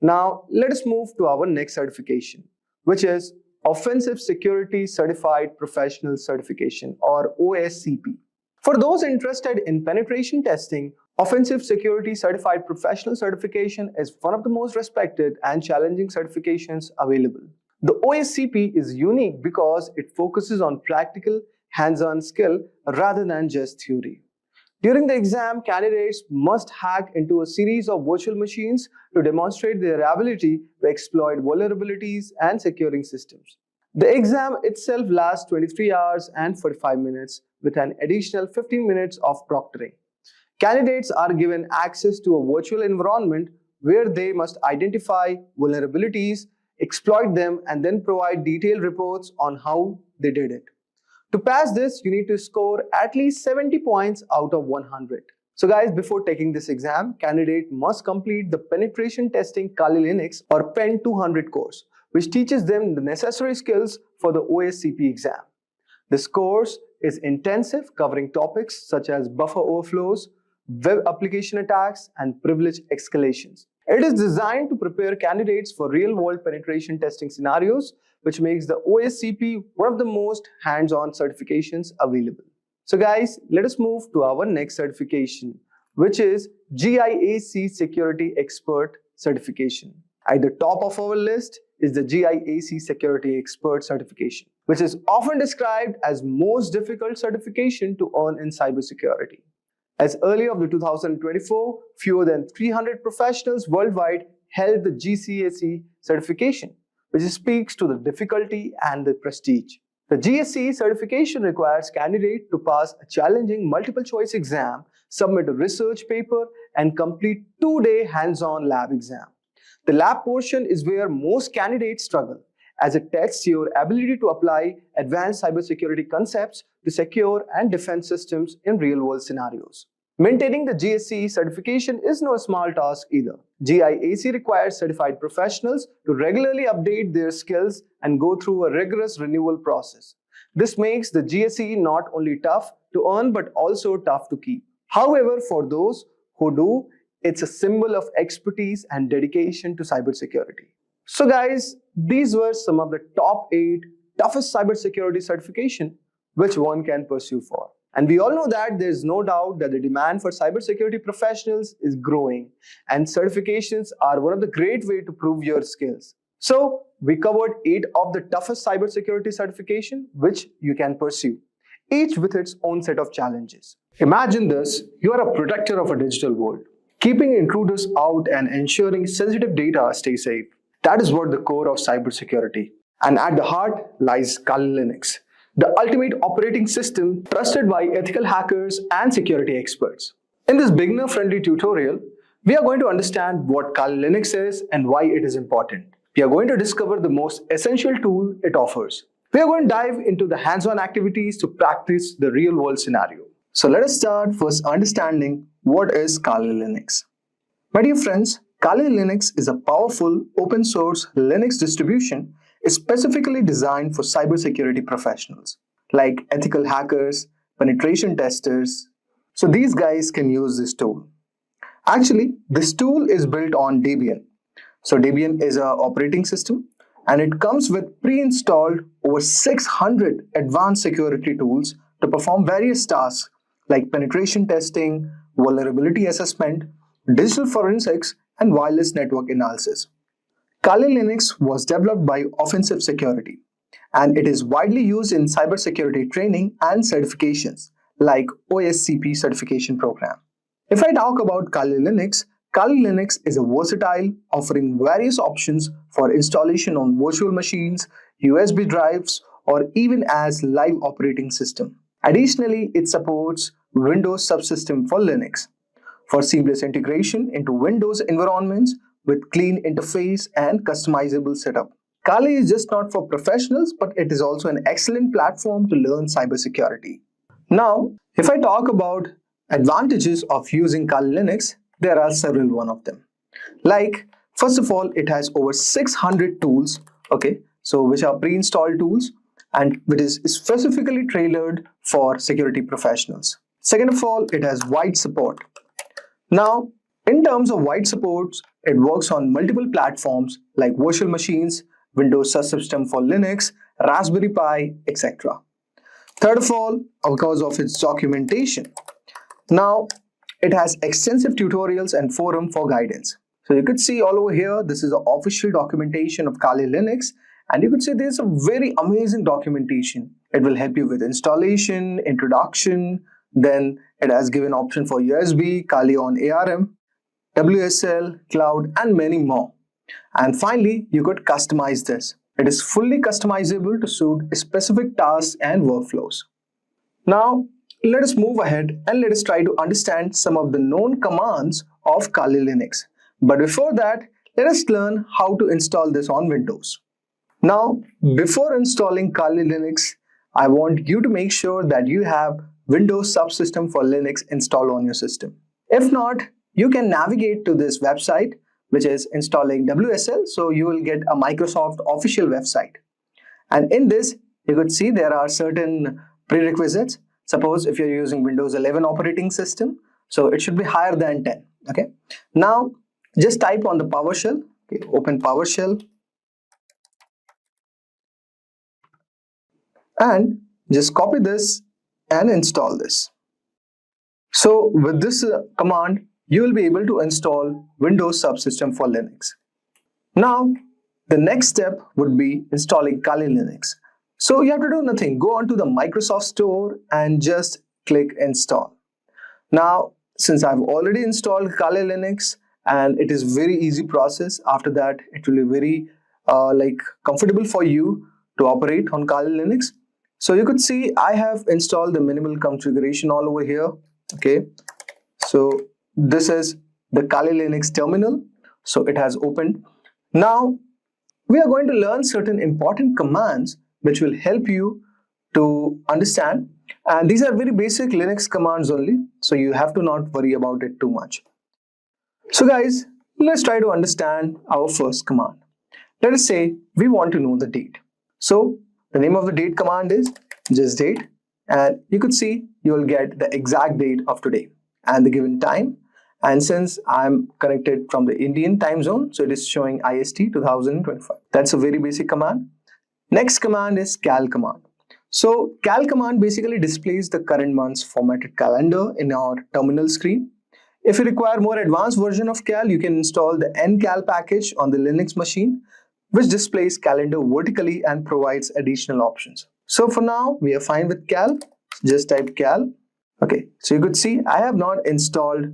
Now, let us move to our next certification, which is Offensive Security Certified Professional Certification or OSCP. For those interested in penetration testing, Offensive Security Certified Professional Certification is one of the most respected and challenging certifications available. The OSCP is unique because it focuses on practical, hands-on skill rather than just theory. During the exam, candidates must hack into a series of virtual machines to demonstrate their ability to exploit vulnerabilities and securing systems. The exam itself lasts 23 hours and 45 minutes with an additional 15 minutes of proctoring. Candidates are given access to a virtual environment where they must identify vulnerabilities, exploit them, and then provide detailed reports on how they did it. To pass this, you need to score at least 70 points out of 100. So guys, before taking this exam, candidate must complete the Penetration Testing Kali Linux or PEN 200 course, which teaches them the necessary skills for the OSCP exam. This course is intensive, covering topics such as buffer overflows, web application attacks, and privilege escalations. It is designed to prepare candidates for real-world penetration testing scenarios, which makes the OSCP one of the most hands-on certifications available. So guys, let us move to our next certification, which is GIAC Security Expert Certification. At the top of our list is the GIAC Security Expert Certification, which is often described as most difficult certification to earn in cybersecurity. As early of the 2024, fewer than 300 professionals worldwide held the GCAC certification, which speaks to the difficulty and the prestige. The GSC certification requires candidates to pass a challenging multiple-choice exam, submit a research paper, and complete 2-day hands-on lab exam. The lab portion is where most candidates struggle, as it tests your ability to apply advanced cybersecurity concepts to secure and defend systems in real-world scenarios. Maintaining the GSC certification is no small task either. GIAC requires certified professionals to regularly update their skills and go through a rigorous renewal process. This makes the GSC not only tough to earn but also tough to keep. However, for those who do, it's a symbol of expertise and dedication to cybersecurity. So guys, these were some of the top 8 toughest cybersecurity certification which one can pursue for. And we all know that there's no doubt that the demand for cybersecurity professionals is growing, and certifications are one of the great ways to prove your skills. So we covered 8 of the toughest cybersecurity certification which you can pursue, each with its own set of challenges. Imagine this: you are a protector of a digital world, keeping intruders out and ensuring sensitive data stay safe. That is what the core of cybersecurity. And at the heart lies Kali Linux, the ultimate operating system trusted by ethical hackers and security experts. In this beginner-friendly tutorial, we are going to understand what Kali Linux is and why it is important. We are going to discover the most essential tool it offers. We are going to dive into the hands-on activities to practice the real-world scenario. So let us start first understanding what is Kali Linux. My dear friends, Kali Linux is a powerful open-source Linux distribution specifically designed for cybersecurity professionals like ethical hackers, penetration testers. So these guys can use this tool. Actually, this tool is built on Debian. So Debian is an operating system, and it comes with pre-installed over 600 advanced security tools to perform various tasks like penetration testing, vulnerability assessment, digital forensics, and wireless network analysis. Kali Linux was developed by Offensive Security, and it is widely used in cybersecurity training and certifications like OSCP certification program. If I talk about Kali Linux is a versatile, offering various options for installation on virtual machines, USB drives, or even as live operating system. Additionally, it supports Windows subsystem for Linux for seamless integration into Windows environments with clean interface and customizable setup. Kali is just not for professionals, but it is also an excellent platform to learn cybersecurity. Now, if I talk about advantages of using Kali Linux, there are several one of them. Like, first of all, it has over 600 tools, which are pre-installed tools and which is specifically tailored for security professionals. Second of all, it has wide support. Now, in terms of wide support, it works on multiple platforms like virtual machines, Windows subsystem for Linux, Raspberry Pi, etc. Third of all, because of its documentation. Now, it has extensive tutorials and forum for guidance. So you could see all over here, this is the official documentation of Kali Linux, and you could see there's a very amazing documentation. It will help you with installation, introduction, Then it has given option for USB, Kali on ARM, WSL, cloud, and many more. And finally, you could customize this. It is fully customizable to suit specific tasks and workflows. Now, let us move ahead and let us try to understand some of the known commands of Kali Linux. But before that, let us learn how to install this on Windows. Now, before installing Kali Linux, I want you to make sure that you have Windows Subsystem for Linux installed on your system. If not, you can navigate to this website, which is installing WSL, so you will get a Microsoft official website. And in this, you could see there are certain prerequisites. Suppose if you're using Windows 11 operating system, so it should be higher than 10. Okay. Now, just type on the PowerShell. Okay, open PowerShell. And just copy this and install this. So with this command, you will be able to install Windows Subsystem for Linux. Now, the next step would be installing Kali Linux. So you have to do nothing. Go onto the Microsoft Store and just click install. Now, since I've already installed Kali Linux and it is very easy process, after that it will be very comfortable for you to operate on Kali Linux. So you could see I have installed the minimal configuration all over here. Okay, so this is the Kali Linux terminal. So it has opened. Now we are going to learn certain important commands which will help you to understand. And these are very basic Linux commands only. So you have to not worry about it too much. So guys, let's try to understand our first command. Let us say we want to know the date. So the name of the date command is just date, and you could see you will get the exact date of today and the given time. And since I'm connected from the Indian time zone, so it is showing IST 2025. That's a very basic command. Next command is cal command. So cal command basically displays the current month's formatted calendar in our terminal screen. If you require more advanced version of cal, you can install the ncal package on the Linux machine, which displays calendar vertically and provides additional options. So for now, we are fine with cal. Just type cal. Okay, so you could see I have not installed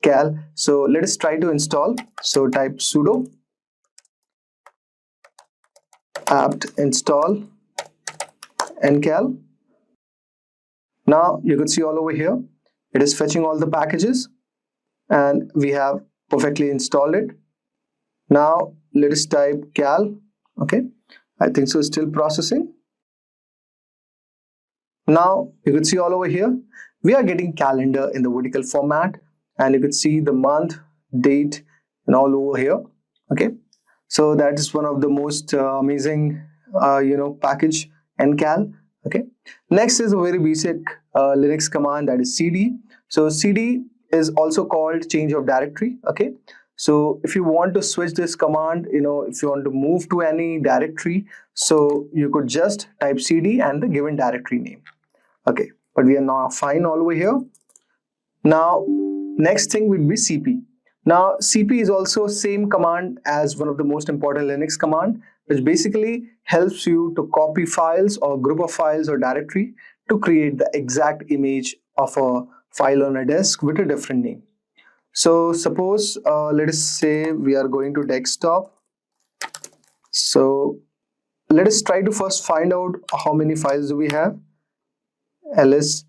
cal. So let us try to install. So type sudo apt install ncal. Now you could see all over here, it is fetching all the packages and we have perfectly installed it. Now let us type cal. Okay, I think so, still processing. Now you could see all over here, we are getting calendar in the vertical format, and you could see the month, date, and all over here. Okay, so that is one of the most amazing package ncal. Okay, next is a very basic Linux command, that is cd. So cd is also called change of directory. Okay, so if you want to switch this command, if you want to move to any directory, so you could just type cd and the given directory name. Okay, but we are now fine all over here. Now next thing would be cp. Now cp is also same command as one of the most important Linux command, which basically helps you to copy files or group of files or directory to create the exact image of a file on a disk with a different name. So suppose let us say we are going to desktop. So let us try to first find out how many files do we have. ls.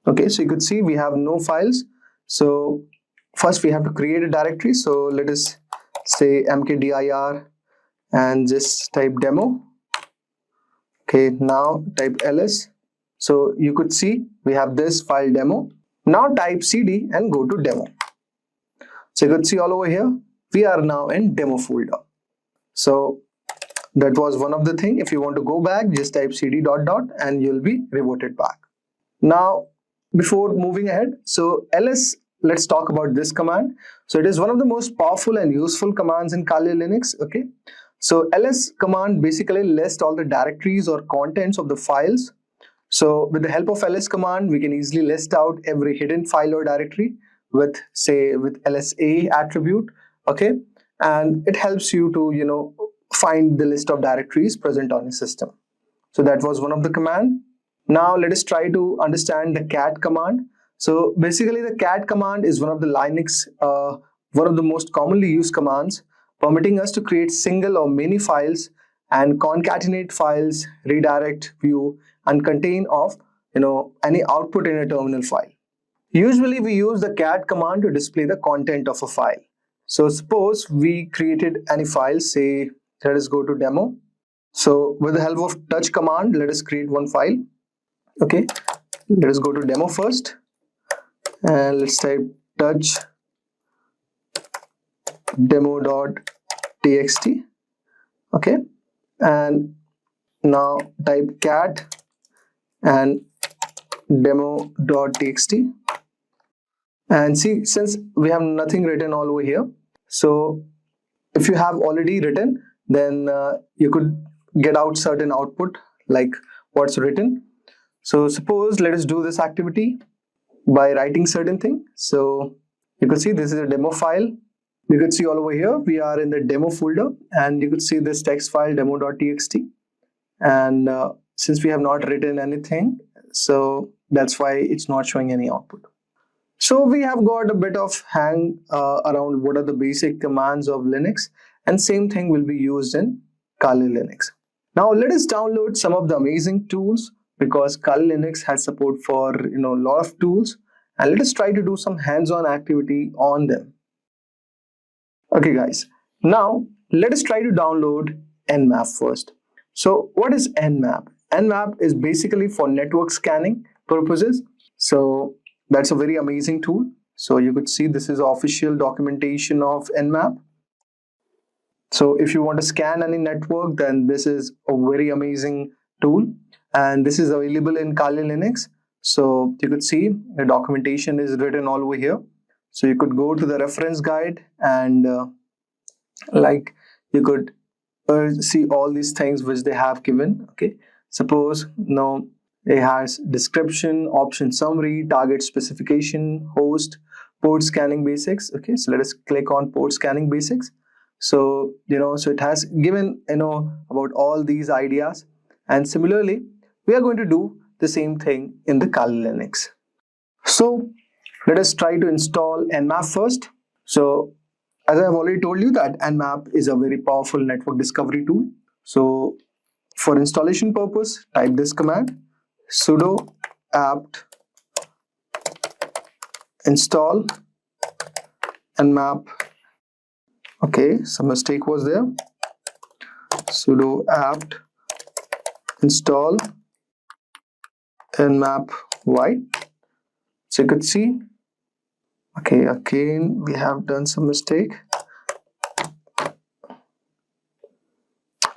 Okay, so you could see we have no files. So first we have to create a directory. So let us say mkdir and just type demo. Okay, now type ls. So you could see we have this file demo. Now type cd and go to demo. So you could see all over here, we are now in demo folder. So that was one of the thing. If you want to go back, just type cd ... and you'll be reverted back. Now, before moving ahead, so ls, let's talk about this command. So it is one of the most powerful and useful commands in Kali Linux. Okay, so ls command basically lists all the directories or contents of the files. So with the help of ls command, we can easily list out every hidden file or directory with lsa attribute. Okay, and it helps you to find the list of directories present on your system. So that was one of the command. Now let us try to understand the cat command. So basically the cat command is one of the Linux, one of the most commonly used commands, permitting us to create single or many files and concatenate files, redirect, view, and contain of any output in a terminal file. Usually we use the cat command to display the content of a file. So suppose we created any file, say let us go to demo. So with the help of touch command, let us create one file. Okay, let us go to demo first and let's type touch demo.txt. Okay, and now type cat and demo.txt, and see, since we have nothing written all over here, so if you have already written, then you could get out certain output like what's written. So suppose let us do this activity by writing certain thing. So you could see this is a demo file. You could see all over here we are in the demo folder, and you could see this text file demo.txt, and since we have not written anything, so that's why it's not showing any output. So we have got a bit of hang around what are the basic commands of Linux, and same thing will be used in Kali Linux. Now let us download some of the amazing tools, because Kali Linux has support for a lot of tools, and let us try to do some hands-on activity on them. Okay guys, now let us try to download Nmap first. So what is Nmap? Nmap is basically for network scanning purposes. So that's a very amazing tool. So you could see this is official documentation of Nmap. So if you want to scan any network, then this is a very amazing tool, and this is available in Kali Linux. So you could see the documentation is written all over here. So you could go to the reference guide, and you could see all these things which they have given. Okay, suppose now it has description, option summary, target specification, host, port scanning basics. Okay, so let us click on port scanning basics. So so it has given about all these ideas, and similarly we are going to do the same thing in the Kali Linux. So let us try to install Nmap first. So as I have already told you that Nmap is a very powerful network discovery tool. So for installation purpose, type this command sudo apt install Nmap. Okay, some mistake was there. Sudo apt install Nmap y. So you could see, okay, again we have done some mistake.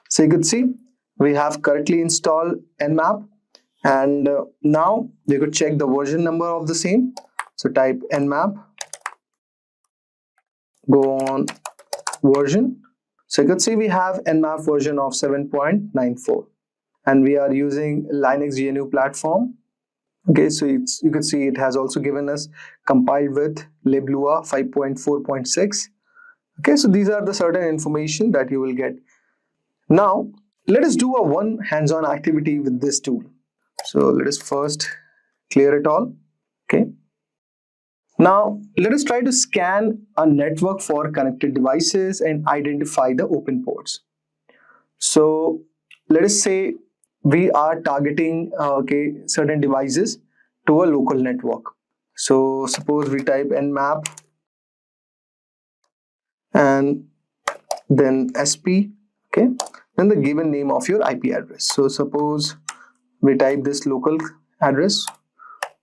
So you could see we have correctly installed Nmap, and now you could check the version number of the same. So type Nmap, go on version. So you could see we have Nmap version of 7.94, and we are using Linux GNU platform. Okay, so you could see it has also given us compiled with liblua 5.4.6. Okay, so these are the certain information that you will get. Now let us do a one hands-on activity with this tool. So let us first clear it all. Okay, now let us try to scan a network for connected devices and identify the open ports. So let us say we are targeting certain devices to a local network. So suppose we type nmap and then sp, okay, then the given name of your IP address. So suppose we type this local address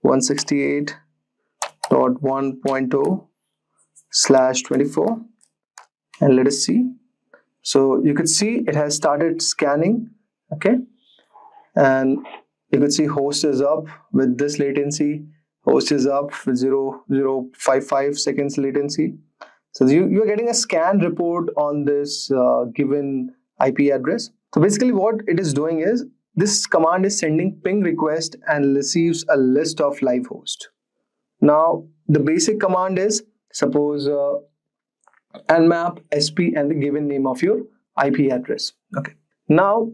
168.1.0/24, and let us see. So you could see it has started scanning. Okay, and you could see host is up with this latency, host is up with 0.055 seconds latency. So you're getting a scan report on this given IP address. So basically what it is doing is this command is sending ping request and receives a list of live hosts. Now the basic command is suppose nmap sp and the given name of your IP address. Okay, now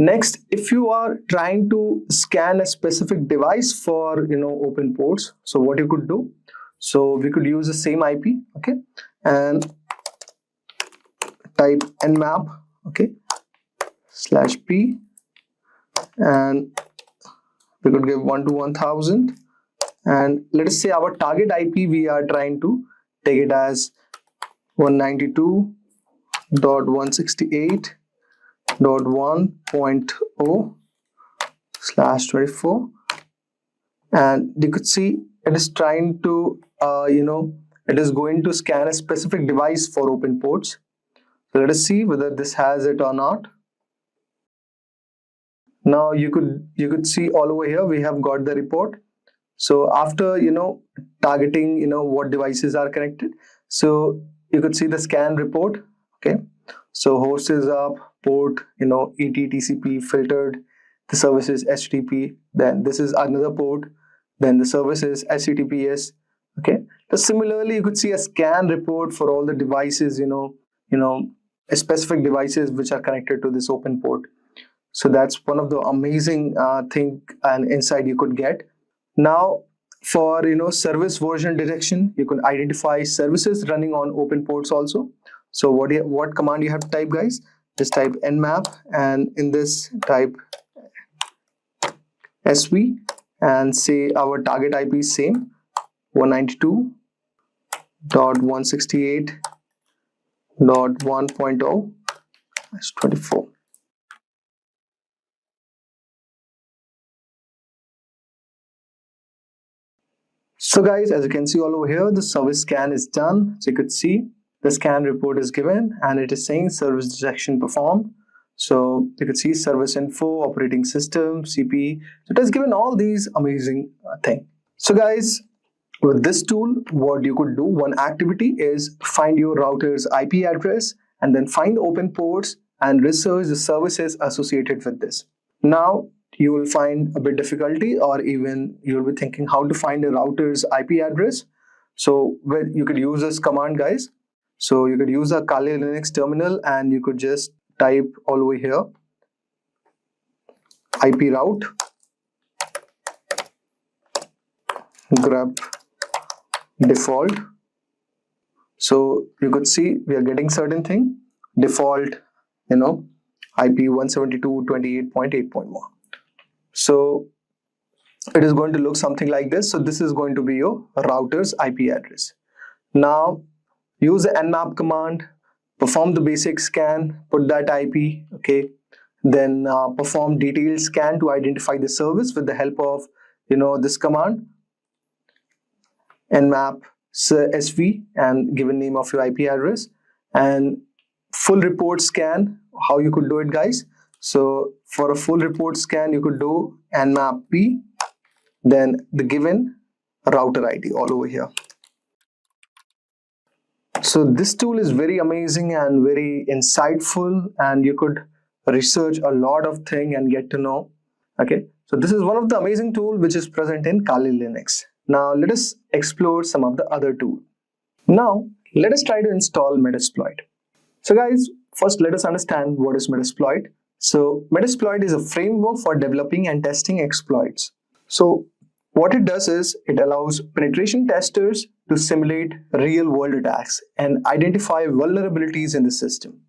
Next, if you are trying to scan a specific device for open ports, so what you could do, so we could use the same IP, okay, and type nmap, okay, /p, and we could give 1 to 1000, and let us say our target IP, we are trying to take it as 192.168.1.0/24, and you could see it is trying to it is going to scan a specific device for open ports. So let us see whether this has it or not. Now you could see all over here we have got the report. So after targeting what devices are connected, so you could see the scan report, okay. So host is up, port ET TCP filtered, the service is HTTP, then this is another port, then the service is HTTPS, okay. So similarly you could see a scan report for all the devices, specific devices which are connected to this open port. So that's one of the amazing thing and insight you could get. Now for service version detection, you can identify services running on open ports also. So what command you have to type, guys? Just type nmap, and in this type sv, and say our target IP is same, 192.168.1.0/24. So guys, as you can see all over here, the service scan is done. So you could see the scan report is given and it is saying service detection performed. So you could see service info, operating system, CP. So it has given all these amazing things. So guys, with this tool, what you could do, one activity is find your router's IP address and then find the open ports and research the services associated with this. Now, you will find a bit difficulty, or even you'll be thinking how to find a router's IP address. So you could use this command, guys. So you could use a Kali Linux terminal and you could just type all over here IP route grep default. So you could see we are getting certain thing, default IP 172.28.8.1. So it is going to look something like this. So this is going to be your router's IP address. Now use the nmap command, perform the basic scan, put that IP, okay. Then perform detailed scan to identify the service with the help of this command, nmap sv, and given name of your IP address, and full report scan. How you could do it, guys? So for a full report scan, you could do nmap p, then the given router ID all over here. So this tool is very amazing and very insightful, and you could research a lot of things and get to know. Okay, so this is one of the amazing tools which is present in Kali Linux. Now let us explore some of the other tools. Now let us try to install Metasploit. So guys, first let us understand what is Metasploit. So Metasploit is a framework for developing and testing exploits. So what it does is it allows penetration testers to simulate real-world attacks and identify vulnerabilities in the system.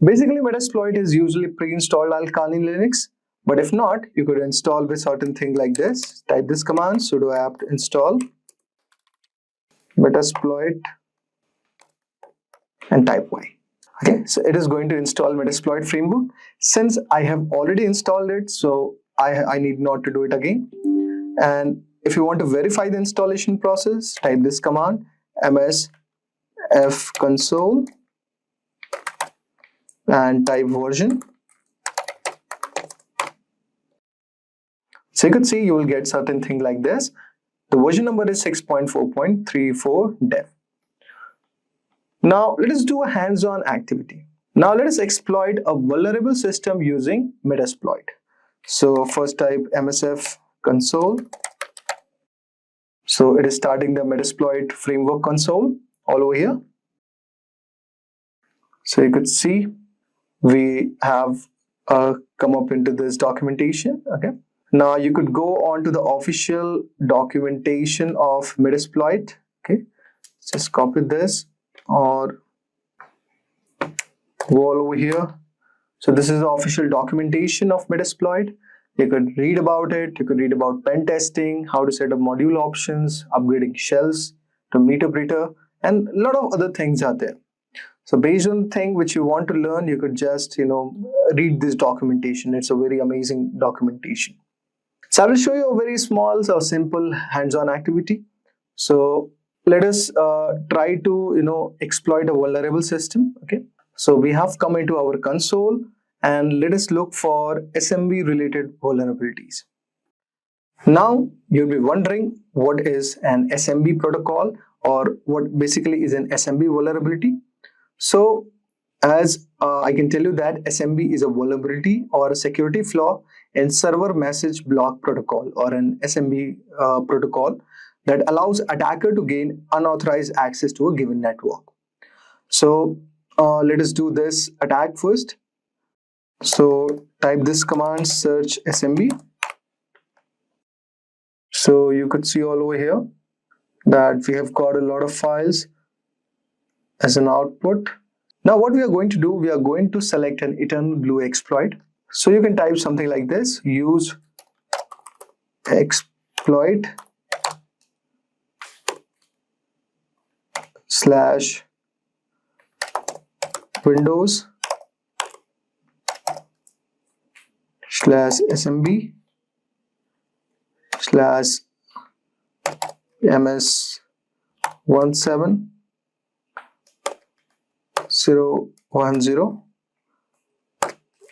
Basically, Metasploit is usually pre-installed on Kali Linux, but if not, you could install with certain thing like this. Type this command, sudo apt install Metasploit and type Y. Okay, so it is going to install Metasploit framework. Since I have already installed it, so I need not to do it again. And if you want to verify the installation process, type this command, ms fconsole, and type version. So you could see you will get certain thing like this. The version number is 6.4.34 dev. Now let us do a hands-on activity. Now let us exploit a vulnerable system using Metasploit. So first type msf console. So it is starting the Metasploit framework console all over here. So you could see we have a come up into this documentation. Okay. Now you could go on to the official documentation of Metasploit. Okay. Just copy this or go all over here. So this is the official documentation of Metasploit. You could read about it. You could read about pen testing, how to set up module options, upgrading shells to Meterpreter, and a lot of other things are there. So based on the thing which you want to learn, you could just, read this documentation. It's a very amazing documentation. So I will show you a very small, simple hands-on activity. So let us try to, exploit a vulnerable system. Okay. So we have come into our console and let us look for SMB related vulnerabilities. Now you'll be wondering what is an SMB protocol or what basically is an SMB vulnerability. So as I can tell you that SMB is a vulnerability or a security flaw in server message block protocol or an SMB protocol that allows attacker to gain unauthorized access to a given network. So let us do this attack first. So type this command, search SMB. So you could see all over here that we have got a lot of files as an output. Now what we are going to do, we are going to select an eternal blue exploit. So you can type something like this, use exploit /Windows /SMB /MS17010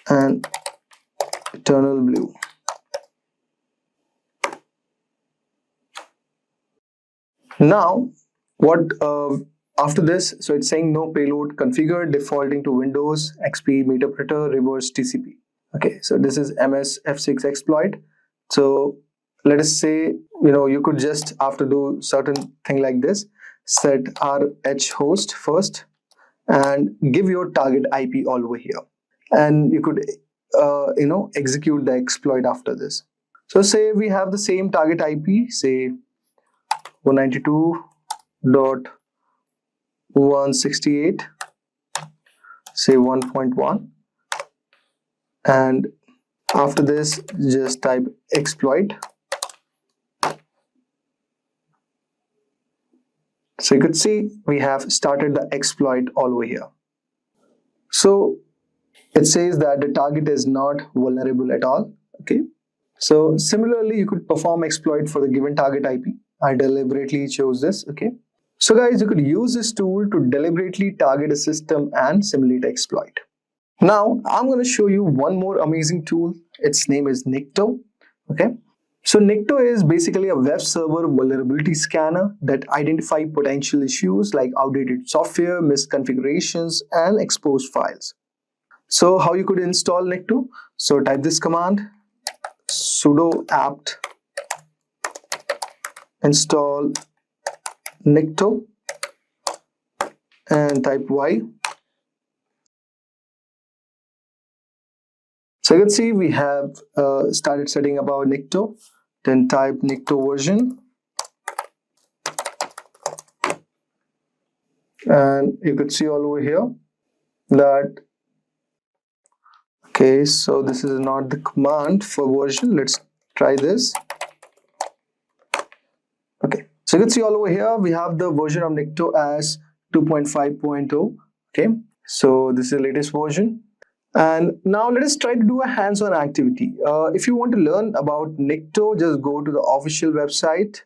and eternal blue. Now what after this, so it's saying no payload configured, defaulting to Windows XP Meterpreter reverse TCP. Okay, so this is MS-F6 exploit. So let us say, you could just, after do certain thing like this, set RH host first and give your target IP all over here. And you could, execute the exploit after this. So say we have the same target IP, say 192.168, say 1.1. And after this, just type exploit. So you could see we have started the exploit all over here. So it says that the target is not vulnerable at all. Okay. So similarly, you could perform exploit for the given target IP. I deliberately chose this. Okay. So guys, you could use this tool to deliberately target a system and simulate exploit. Now I'm going to show you one more amazing tool. Its name is Nikto. Okay. So Nikto is basically a web server vulnerability scanner that identifies potential issues like outdated software, misconfigurations, and exposed files. So how you could install Nikto? So type this command, sudo apt install Nikto and type Y. So you can see we have started setting up our Nikto. Then type Nikto version. And you could see all over here that, okay, so this is not the command for version. Let's try this. Okay, so you can see all over here, we have the version of Nikto as 2.5.0. Okay, so this is the latest version. And now let us try to do a hands-on activity. If you want to learn about Nikto, just go to the official website.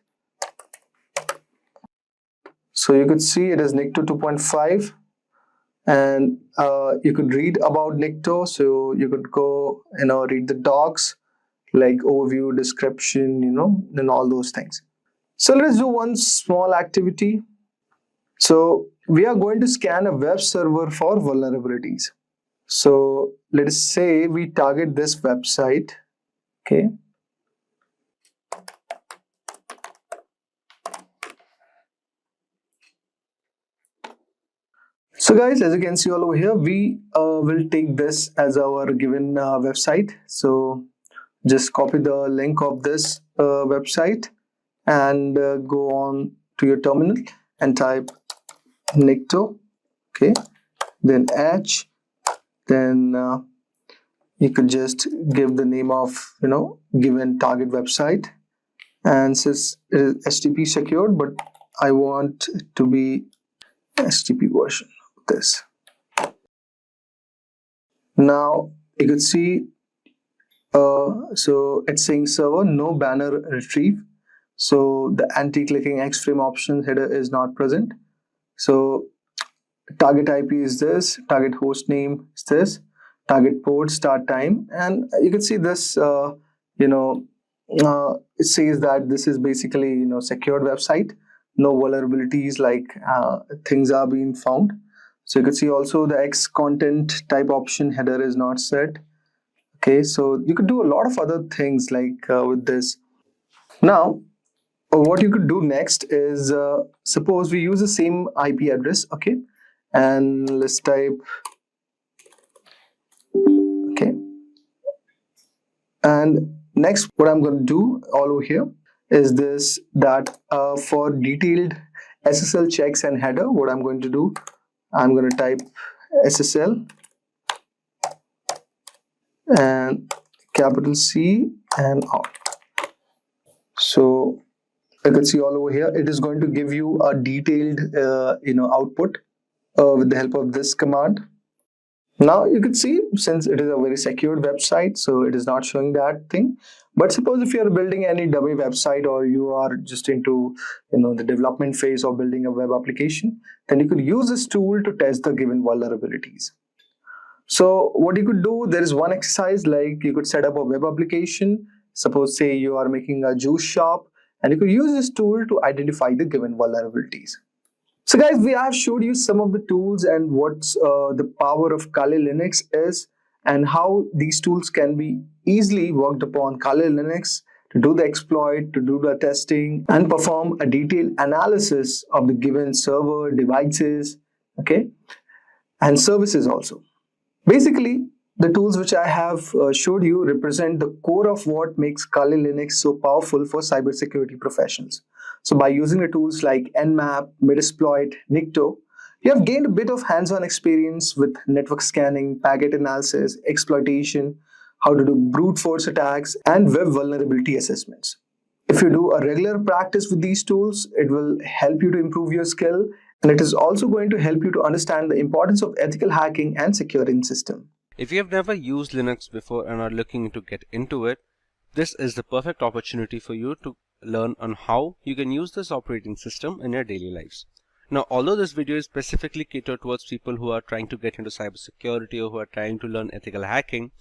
So you could see it is Nikto 2.5 and you could read about Nikto. So you could go, read the docs like overview, description, and all those things. So let us do one small activity. So we are going to scan a web server for vulnerabilities. So let us say we target this website. Okay. So guys, as you can see all over here, we will take this as our given website. So just copy the link of this website and go on to your terminal and type Nicto, okay, then H, then you could just give the name of given target website, and since it is HTTP secured, but I want it to be HTTP version of this. Now you could see so it's saying server no banner retrieve, so the anti-clicking X-frame option header is not present. So target IP is this, target host name is this, target port, start time, and you can see this it says that this is basically secured website, no vulnerabilities like things are being found. So you can see also the X content type option header is not set. Okay, so you could do a lot of other things like with this. Now what you could do next is suppose we use the same IP address, okay, and let's type, okay, and next what I'm going to do all over here is this, that for detailed SSL checks and header, what I'm going to do, I'm going to type SSL and capital C and out. So you can see all over here, it is going to give you a detailed output with the help of this command. Now you can see, since it is a very secured website, so it is not showing that thing. But suppose if you are building any dummy website, or you are just into the development phase of building a web application, then you could use this tool to test the given vulnerabilities. So what you could do, there is one exercise, like you could set up a web application. Suppose say you are making a juice shop, and you could use this tool to identify the given vulnerabilities. So guys, we have showed you some of the tools and what's the power of Kali Linux is, and how these tools can be easily worked upon Kali Linux to do the exploit, to do the testing, and perform a detailed analysis of the given server, devices, okay, and services also. Basically, the tools which I have showed you represent the core of what makes Kali Linux so powerful for cybersecurity professionals. So by using the tools like Nmap, Metasploit, Nicto, you have gained a bit of hands-on experience with network scanning, packet analysis, exploitation, how to do brute force attacks, and web vulnerability assessments. If you do a regular practice with these tools, it will help you to improve your skill, and it is also going to help you to understand the importance of ethical hacking and securing system. If you have never used Linux before and are looking to get into it, this is the perfect opportunity for you to learn on how you can use this operating system in your daily lives. Now, although this video is specifically catered towards people who are trying to get into cybersecurity or who are trying to learn ethical hacking,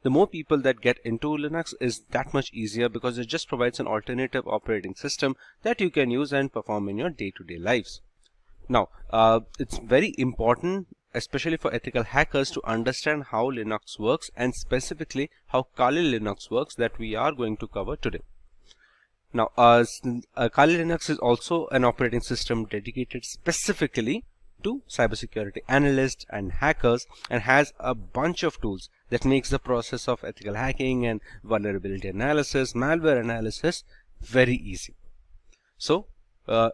the more people that get into Linux is that much easier, because it just provides an alternative operating system that you can use and perform in your day-to-day lives. Now, it's very important, especially for ethical hackers, to understand how Linux works, and specifically how Kali Linux works, that we are going to cover today. Now, Kali Linux is also an operating system dedicated specifically to cybersecurity analysts and hackers, and has a bunch of tools that makes the process of ethical hacking and vulnerability analysis, malware analysis very easy. So,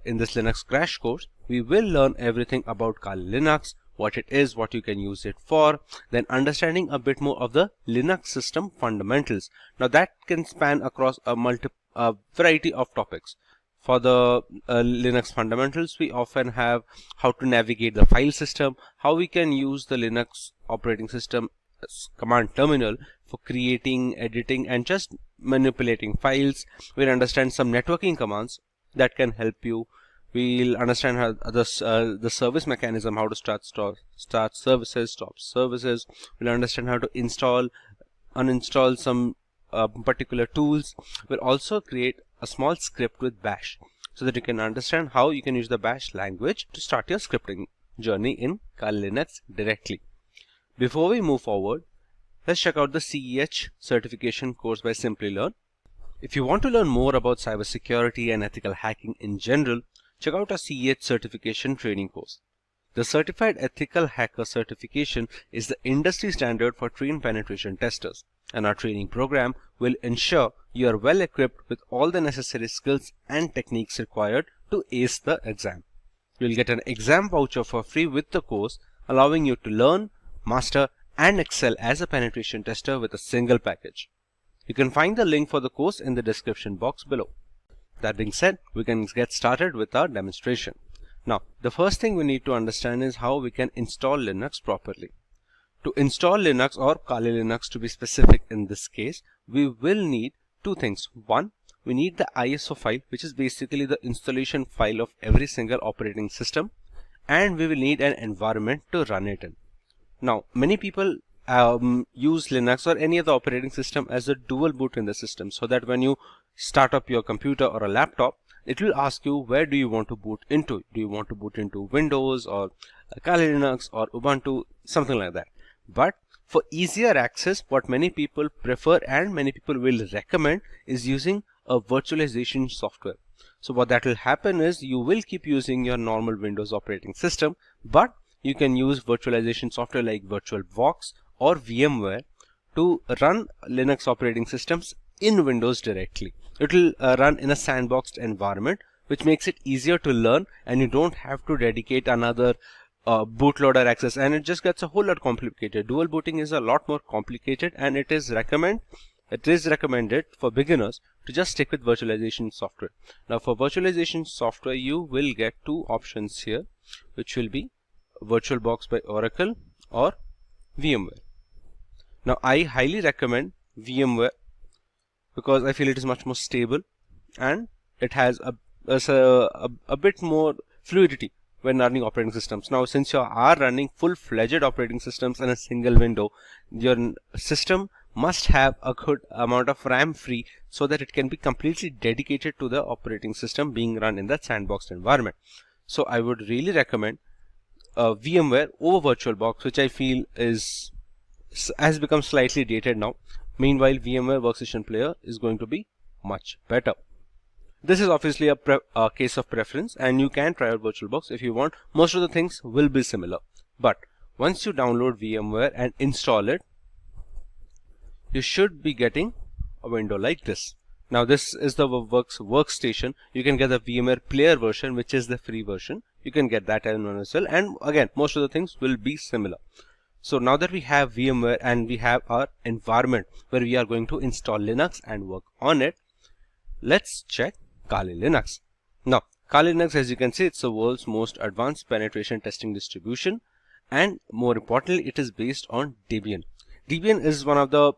in this Linux crash course, we will learn everything about Kali Linux, what it is, what you can use it for, then understanding a bit more of the Linux system fundamentals. Now that can span across a variety of topics. For the Linux fundamentals, we often have how to navigate the file system, how we can use the Linux operating system command terminal for creating, editing, and just manipulating files. We'll understand some networking commands that can help you. We'll understand how the service mechanism, how to start services, stop services. We'll understand how to install, uninstall some particular tools. We'll also create a small script with Bash, so that you can understand how you can use the Bash language to start your scripting journey in Kali Linux directly. Before we move forward, let's check out the CEH certification course by Simplilearn. If you want to learn more about cybersecurity and ethical hacking in general, check out our CEH certification training course. The Certified Ethical Hacker Certification is the industry standard for trained penetration testers, and our training program will ensure you are well equipped with all the necessary skills and techniques required to ace the exam. You will get an exam voucher for free with the course, allowing you to learn, master, and excel as a penetration tester with a single package. You can find the link for the course in the description box below. That being said, we can get started with our demonstration. Now, the first thing we need to understand is how we can install Linux properly. To install Linux, or Kali Linux to be specific in this case, we will need two things. One, we need the ISO file, which is basically the installation file of every single operating system, and we will need an environment to run it in. Now, many people use Linux or any other operating system as a dual boot in the system, so that when you start up your computer or a laptop, it will ask you where do you want to boot into. Do you want to boot into Windows or Kali Linux or Ubuntu, something like that. But for easier access, what many people prefer and many people will recommend is using a virtualization software. So what that will happen is you will keep using your normal Windows operating system, but you can use virtualization software like VirtualBox or VMware to run Linux operating systems in Windows directly. It will run in a sandboxed environment, which makes it easier to learn, and you don't have to dedicate another bootloader access, and it just gets a whole lot complicated. Dual booting is a lot more complicated, and it is recommended for beginners to just stick with virtualization software. Now, for virtualization software, you will get two options here, which will be VirtualBox by Oracle or VMware. Now, I highly recommend VMware because I feel it is much more stable and it has a bit more fluidity when running operating systems. Now, since you are running full-fledged operating systems in a single window, your system must have a good amount of RAM free so that it can be completely dedicated to the operating system being run in that sandboxed environment. So I would really recommend VMware over VirtualBox, which I feel has become slightly dated now. Meanwhile, VMware Workstation Player is going to be much better. This is obviously a case of preference, and you can try out VirtualBox if you want. Most of the things will be similar. But once you download VMware and install it, you should be getting a window like this. Now, this is the workstation. You can get the VMware Player version, which is the free version. You can get that as well. And again, most of the things will be similar. So now that we have VMware and we have our environment where we are going to install Linux and work on it, let's check Kali Linux. Now, Kali Linux, as you can see, it's the world's most advanced penetration testing distribution, and more importantly, it is based on Debian. Debian is one of the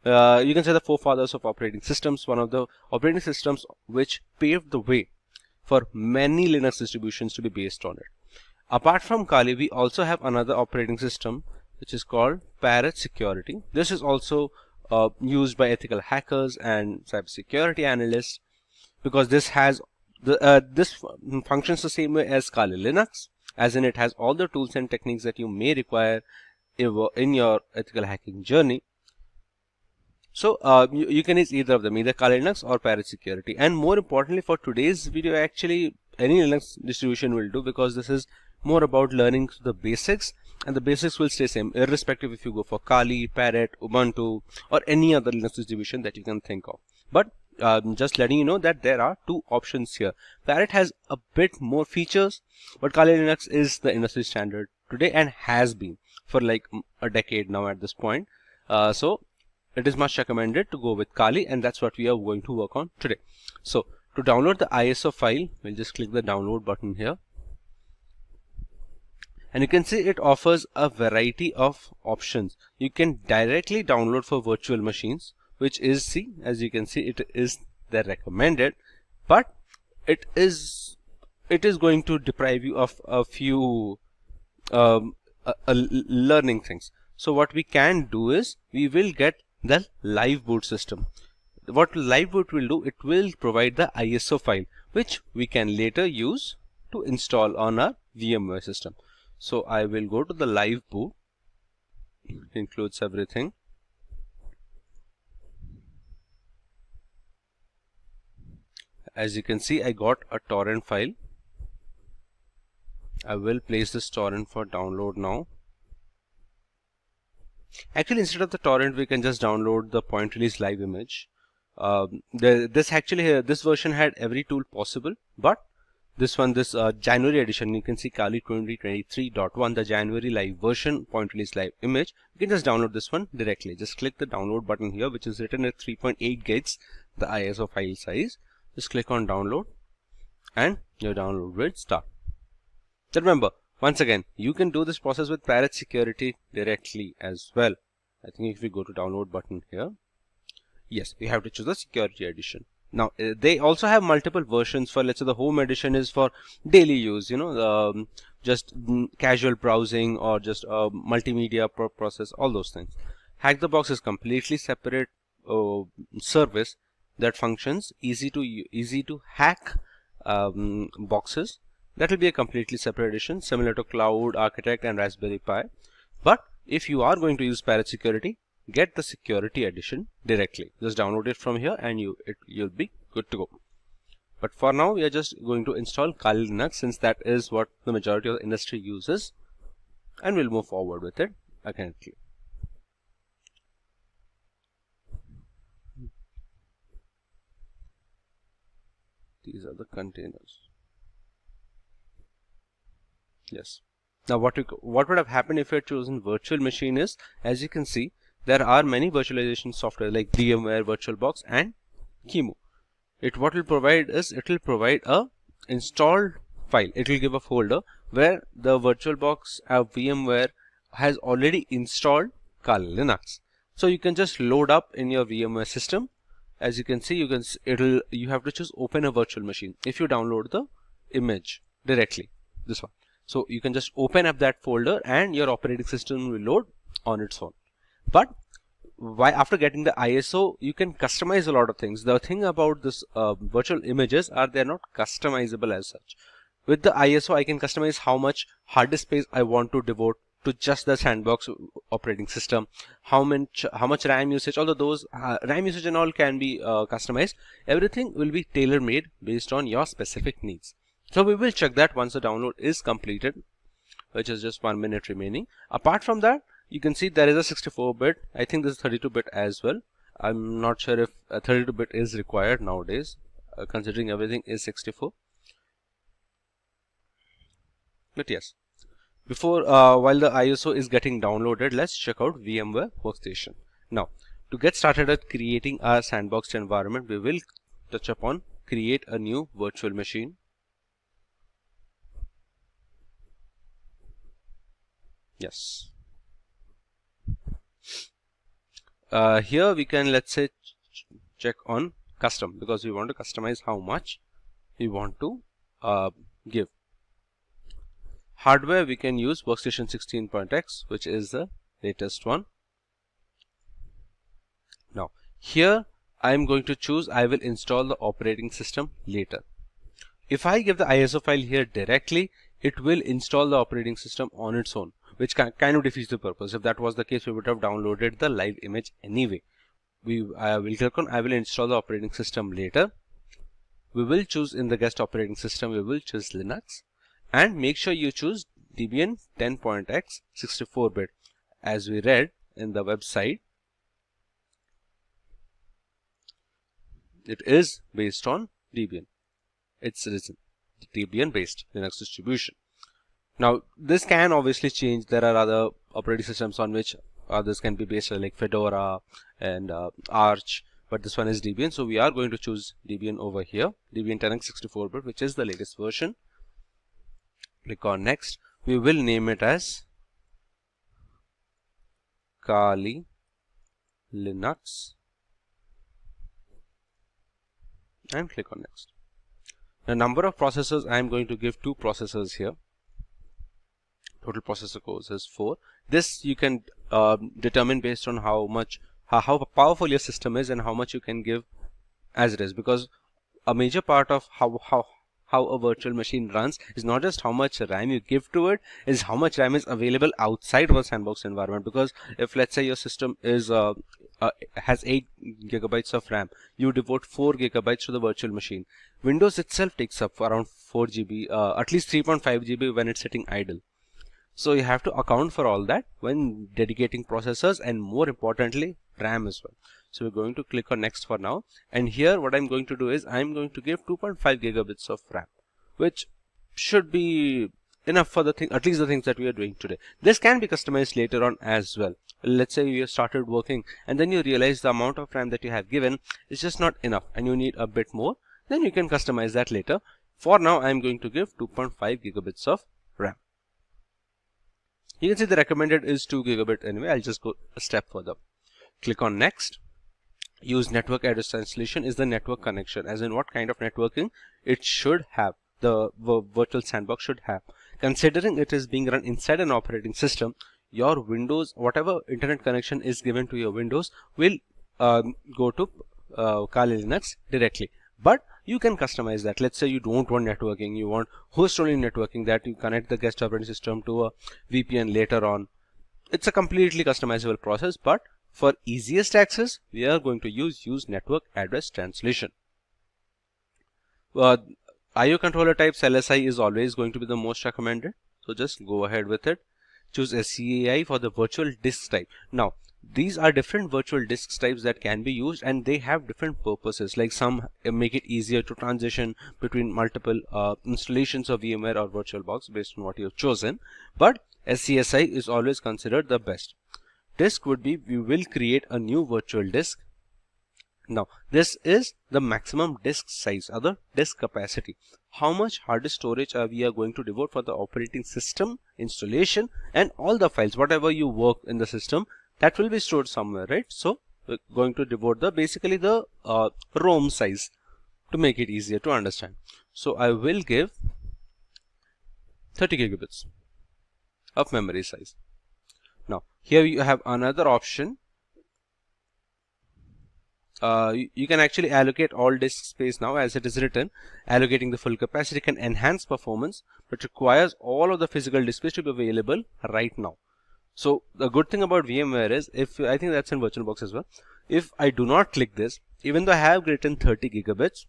you can say the forefathers of operating systems, one of the operating systems which paved the way for many Linux distributions to be based on it. Apart from Kali, we also have another operating system which is called Parrot Security. This is also used by ethical hackers and cybersecurity analysts because this has this functions the same way as Kali Linux, as in it has all the tools and techniques that you may require in your ethical hacking journey. So you can use either of them, either Kali Linux or Parrot Security. And more importantly, for today's video, actually any Linux distribution will do, because this is more about learning the basics, and the basics will stay same irrespective if you go for Kali, Parrot, Ubuntu, or any other Linux distribution that you can think of. But just letting you know that there are two options here. Parrot has a bit more features, but Kali Linux is the industry standard today and has been for like a decade now at this point. So it is much recommended to go with Kali, and that's what we are going to work on today. So to download the ISO file, we'll just click the download button here. And you can see it offers a variety of options. You can directly download for virtual machines, which is, as you can see, it is the recommended, but it is going to deprive you of a few learning things. So what we can do is we will get the live boot system. What live boot will do, it will provide the ISO file, which we can later use to install on our VMware system. So I will go to the live boot. It includes everything. As you can see, I got a torrent file. I will place this torrent for download now. Actually, instead of the torrent, we can just download the point release live image. This version had every tool possible, but this one, this January edition, you can see Kali 2023.1, the January live version, point release live image. You can just download this one directly. Just click the download button here, which is written at 3.8 gigs, the ISO file size. Just click on download and your download will start. Then remember, once again, you can do this process with Parrot Security directly as well. I think if we go to download button here, yes, we have to choose the security edition. Now, they also have multiple versions for, let's say the home edition is for daily use, just casual browsing or just multimedia process, all those things. Hack the Box is completely separate service that functions easy to hack boxes. That will be a completely separate edition, similar to Cloud, Architect and Raspberry Pi. But if you are going to use Parrot Security, get the security edition directly. Just download it from here and you'll be good to go. But for now, we are just going to install Kali Linux, since that is what the majority of the industry uses, and we'll move forward with it organically. These are the containers. Yes. Now what would have happened if you had chosen virtual machine is, as you can see, there are many virtualization software like VMware, VirtualBox and QEMU. What will provide is, it will provide a installed file. It will give a folder where the VirtualBox VMware has already installed Kali Linux. So you can just load up in your VMware system. As you can see, you have to choose open a virtual machine if you download the image directly, this one. So you can just open up that folder and your operating system will load on its own. But after getting the ISO, you can customize a lot of things. The thing about this virtual images are they're not customizable as such. With the ISO, I can customize how much hard disk space I want to devote to just the sandbox operating system, how much RAM usage, all of those RAM usage and all can be customized. Everything will be tailor-made based on your specific needs. So we will check that once the download is completed, which is just 1 minute remaining. Apart from that, you can see there is a 64-bit. I think this is 32-bit as well. I'm not sure if 32-bit is required nowadays, considering everything is 64. But yes, before while the ISO is getting downloaded, let's check out VMware Workstation. Now, to get started at creating our sandboxed environment, we will touch upon create a new virtual machine. Yes. Here we can, let's say, check on custom, because we want to customize how much we want to give. Hardware, we can use Workstation 16.x, which is the latest one. Now, here I am going to choose, I will install the operating system later. If I give the ISO file here directly, it will install the operating system on its own, which kind of defeats the purpose. If that was the case, we would have downloaded the live image anyway. I will click on I will install the operating system later. We will choose in the guest operating system, we will choose Linux, and make sure you choose Debian 10.x 64-bit. As we read in the website, it is based on Debian. It's Debian based Linux distribution. Now, this can obviously change. There are other operating systems on which this can be based, like Fedora and Arch, but this one is Debian. So we are going to choose Debian over here, Debian 10x 64-bit, which is the latest version. Click on next. We will name it as Kali Linux and click on next. The number of processors, I am going to give 2 processors here. Total processor cores is 4. This you can determine based on how powerful your system is and how much you can give as it is, because a major part of how a virtual machine runs is not just how much RAM you give to it, is how much RAM is available outside of a sandbox environment. Because if, let's say, your system is has 8 gigabytes of RAM, you devote 4 gigabytes to the virtual machine. Windows itself takes up around 4 GB, at least 3.5 GB when it's sitting idle. So you have to account for all that when dedicating processors, and more importantly RAM as well. So we're going to click on next for now, and here what I'm going to do is I'm going to give 2.5 gigabits of RAM, which should be enough for the thing, at least the things that we are doing today. This can be customized later on as well. Let's say you started working and then you realize the amount of RAM that you have given is just not enough and you need a bit more, then you can customize that later. For now I'm going to give 2.5 gigabits of RAM. You can see the recommended is 2 gigabit anyway. I'll just go a step further. Click on next. Use network address translation is the network connection, as in what kind of networking it should have, the virtual sandbox should have. Considering it is being run inside an operating system, your Windows, whatever internet connection is given to your Windows will go to Kali Linux directly. But you can customize that. Let's say you don't want networking, you want host only networking, that you connect the guest operating system to a VPN later on. It's a completely customizable process, but for easiest access, we are going to use network address translation. IO controller types LSI is always going to be the most recommended. So just go ahead with it. Choose SCAI for the virtual disk type. Now, these are different virtual disk types that can be used, and they have different purposes. Like some make it easier to transition between multiple installations of VMware or VirtualBox based on what you have chosen. But SCSI is always considered the best. Disk would be, we will create a new virtual disk. Now, this is the maximum disk size, or the disk capacity. How much hard disk storage we are going to devote for the operating system, installation, and all the files, whatever you work in the system, that will be stored somewhere, right? So we're going to devote the basically the ROM size to make it easier to understand. So I will give 30 gigabits of memory size. Now here you have another option. You can actually allocate all disk space now, as it is written. Allocating the full capacity can enhance performance, but requires all of the physical disk space to be available right now. So the good thing about VMware is, if I think that's in VirtualBox as well, if I do not click this, even though I have written 30 gigabits,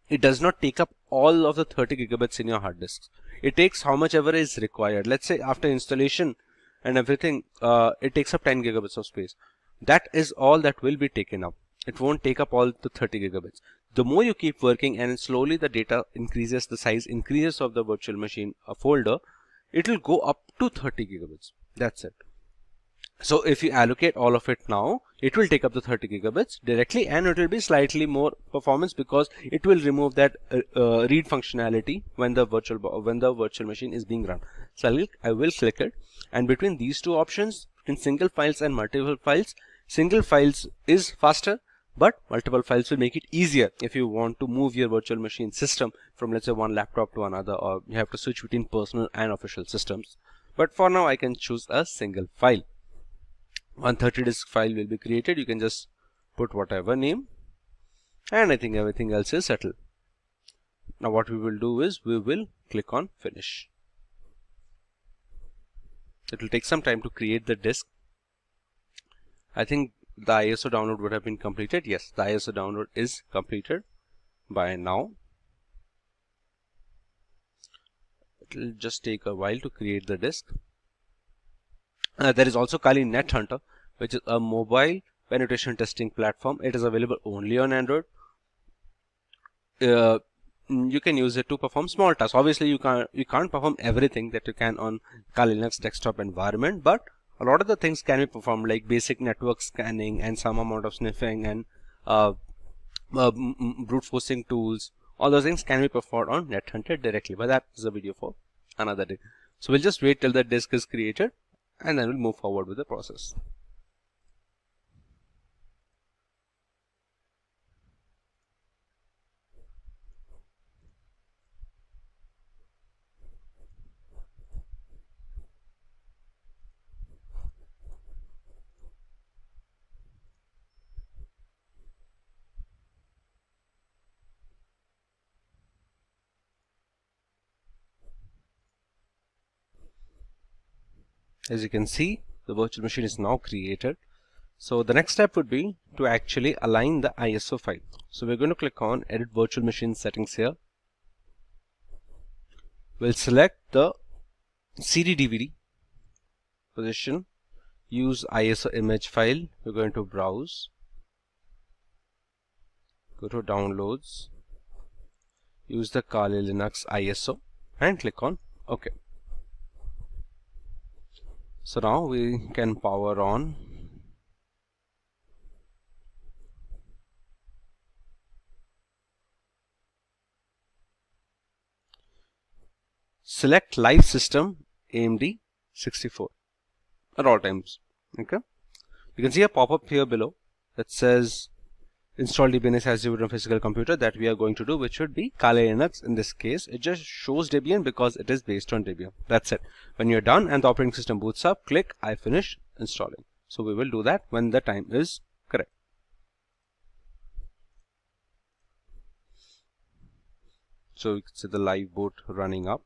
it does not take up all of the 30 gigabits in your hard disks. It takes how much ever is required. Let's say after installation and everything, it takes up 10 gigabits of space. That is all that will be taken up. It won't take up all the 30 gigabits. The more you keep working and slowly the data increases, the size increases of the virtual machine folder, it will go up to 30 gigabits. That's it. So if you allocate all of it now, it will take up the 30 gigabits directly, and it will be slightly more performance because it will remove that read functionality when the virtual machine is being run. So I will click it, and between these two options, between single files and multiple files, single files is faster, but multiple files will make it easier if you want to move your virtual machine system from, let's say, one laptop to another, or you have to switch between personal and official systems. But for now, I can choose a single file. 130 disk file will be created. You can just put whatever name, and I think everything else is settled. Now what we will do is we will click on finish. It will take some time to create the disk. I think the ISO download would have been completed. Yes, the ISO download is completed by now. It will just take a while to create the disk. There is also Kali Net Hunter, which is a mobile penetration testing platform. It is available only on Android. You can use it to perform small tasks. Obviously, you can't perform everything that you can on Kali Linux desktop environment, but a lot of the things can be performed, like basic network scanning and some amount of sniffing and brute forcing tools. All those things can be performed on NetHunter directly, but that is a video for another day. So we'll just wait till the disk is created, and then we'll move forward with the process. As you can see, the virtual machine is now created. So the next step would be to actually align the ISO file. So we're going to click on Edit Virtual Machine Settings here. We'll select the CD/DVD position, use ISO image file. We're going to browse, go to Downloads, use the Kali Linux ISO and click on OK. So now we can power on. Select Live System AMD 64 at all times. Okay. You can see a pop-up here below that says install Debian as you would on a physical computer, that we are going to do, which should be Kali Linux. In this case, it just shows Debian because it is based on Debian. That's it. When you're done and the operating system boots up, click I finish installing. So we will do that when the time is correct. So you can see the live boot running up.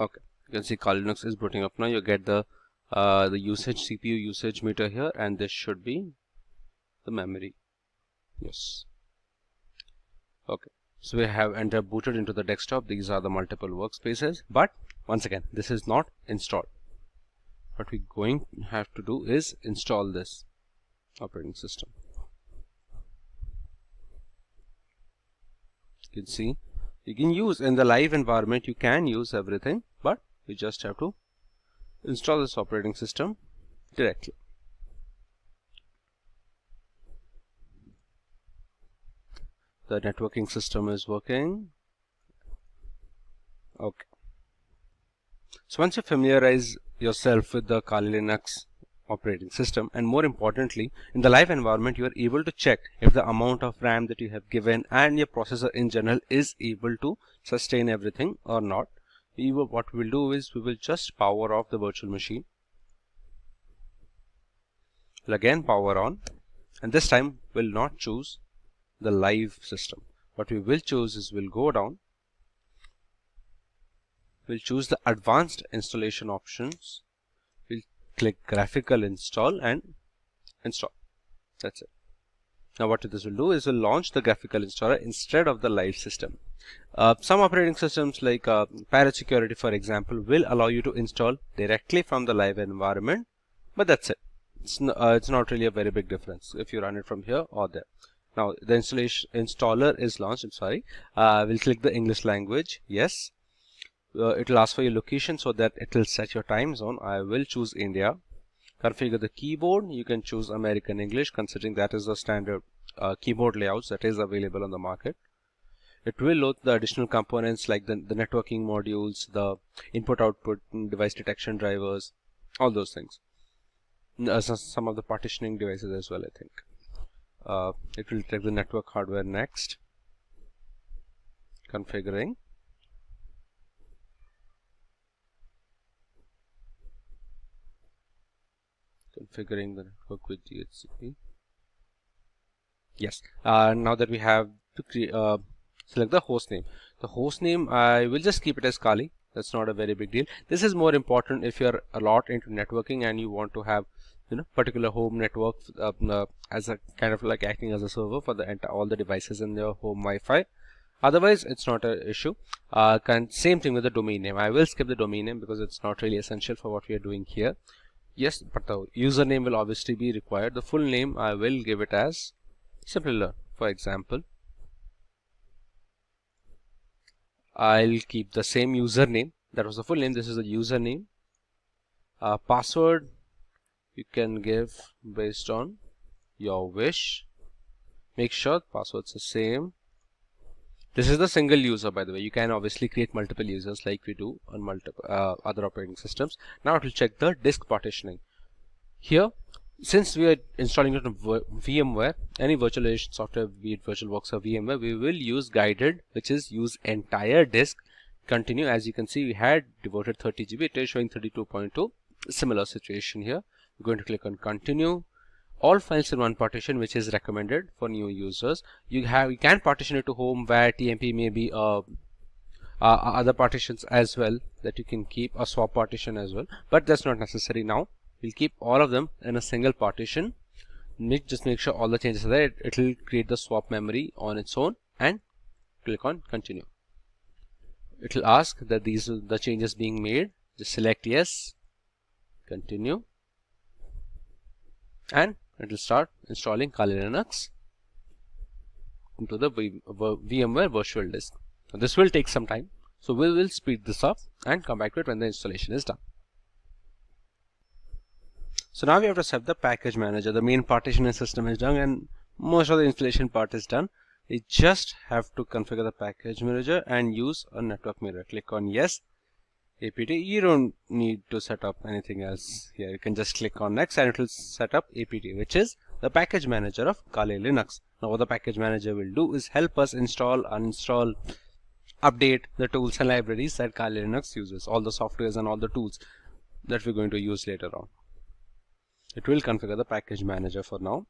Okay, you can see Kali Linux is booting up now. You get the usage, CPU usage meter here, and this should be the memory. Yes. Okay, so we have entered booted into the desktop. These are the multiple workspaces, but once again, this is not installed. What we're going to have to do is install this operating system. You can see you can use in the live environment, you can use everything, but we just have to install this operating system directly. The networking system is working. Okay. So once you familiarize yourself with the Kali Linux operating system, and more importantly, in the live environment, you are able to check if the amount of RAM that you have given and your processor in general is able to sustain everything or not. What we will do is we will just power off the virtual machine. We'll again power on, and this time we'll not choose the live system. What we will choose is we'll go down, we'll choose the advanced installation options, we'll click graphical install and install. That's it. Now what this will do is we'll launch the graphical installer instead of the live system. Some operating systems like Parrot Security, for example, will allow you to install directly from the live environment, but that's it. It's not really a very big difference if you run it from here or there. Now the installer is launched. I'm sorry. We'll click the English language. Yes. It will ask for your location so that it will set your time zone. I will choose India. Configure the keyboard. You can choose American English, considering that is the standard keyboard layouts that is available on the market. It will load the additional components like the networking modules, the input-output device detection drivers, all those things. Some of the partitioning devices as well, I think. It will take the network hardware next. Configuring. Configuring the network with DHCP. Yes. Now that we have to select the host name. The host name, I will just keep it as Kali. That's not a very big deal. This is more important if you're a lot into networking and you want to have, particular home network as a kind of like acting as a server for all the devices in your home Wi-Fi. Otherwise, it's not an issue. Same thing with the domain name. I will skip the domain name because it's not really essential for what we are doing here. Yes, but the username will obviously be required. The full name, I will give it as Simplilearn, for example. I'll keep the same username. That was the full name. This is the username. Password, you can give based on your wish. Make sure the password's the same. This is the single user, by the way. You can obviously create multiple users like we do on multiple other operating systems. Now it will check the disk partitioning. Here, since we are installing it on VMware, any virtualization software, be it VirtualBox or VMware, we will use guided, which is use entire disk. Continue. As you can see, we had devoted 30 GB. It is showing 32.2. Similar situation here. We're going to click on continue. All files in one partition, which is recommended for new users. You can partition it to home, where TMP, maybe other partitions as well that you can keep, a swap partition as well, but that's not necessary now. We'll keep all of them in a single partition. Just make sure all the changes are there. It will create the swap memory on its own, and click on continue. It will ask that these are the changes being made. Just select yes, continue, and it will start installing Kali Linux into the VMware virtual disk. Now, this will take some time, so we will speed this up and come back to it when the installation is done. So now we have to set the package manager. The main partitioning system is done and most of the installation part is done. You just have to configure the package manager and use a network mirror. Click on yes, APT. You don't need to set up anything else here. You can just click on next and it will set up APT, which is the package manager of Kali Linux. Now what the package manager will do is help us install, uninstall, update the tools and libraries that Kali Linux uses, all the softwares and all the tools that we're going to use later on. It will configure the package manager for now.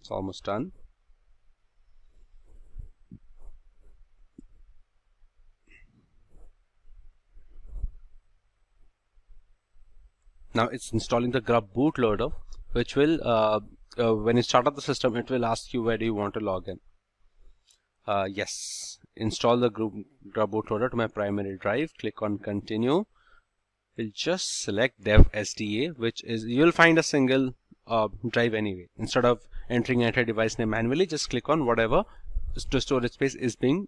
It's almost done. Now it's installing the grub bootloader, which will, when you start up the system, it will ask you where do you want to log in. Yes, install the grub bootloader to my primary drive. Click on continue. We'll just select dev SDA, which is, you'll find a single drive anyway. Instead of entering entire device name manually, just click on whatever storage space is being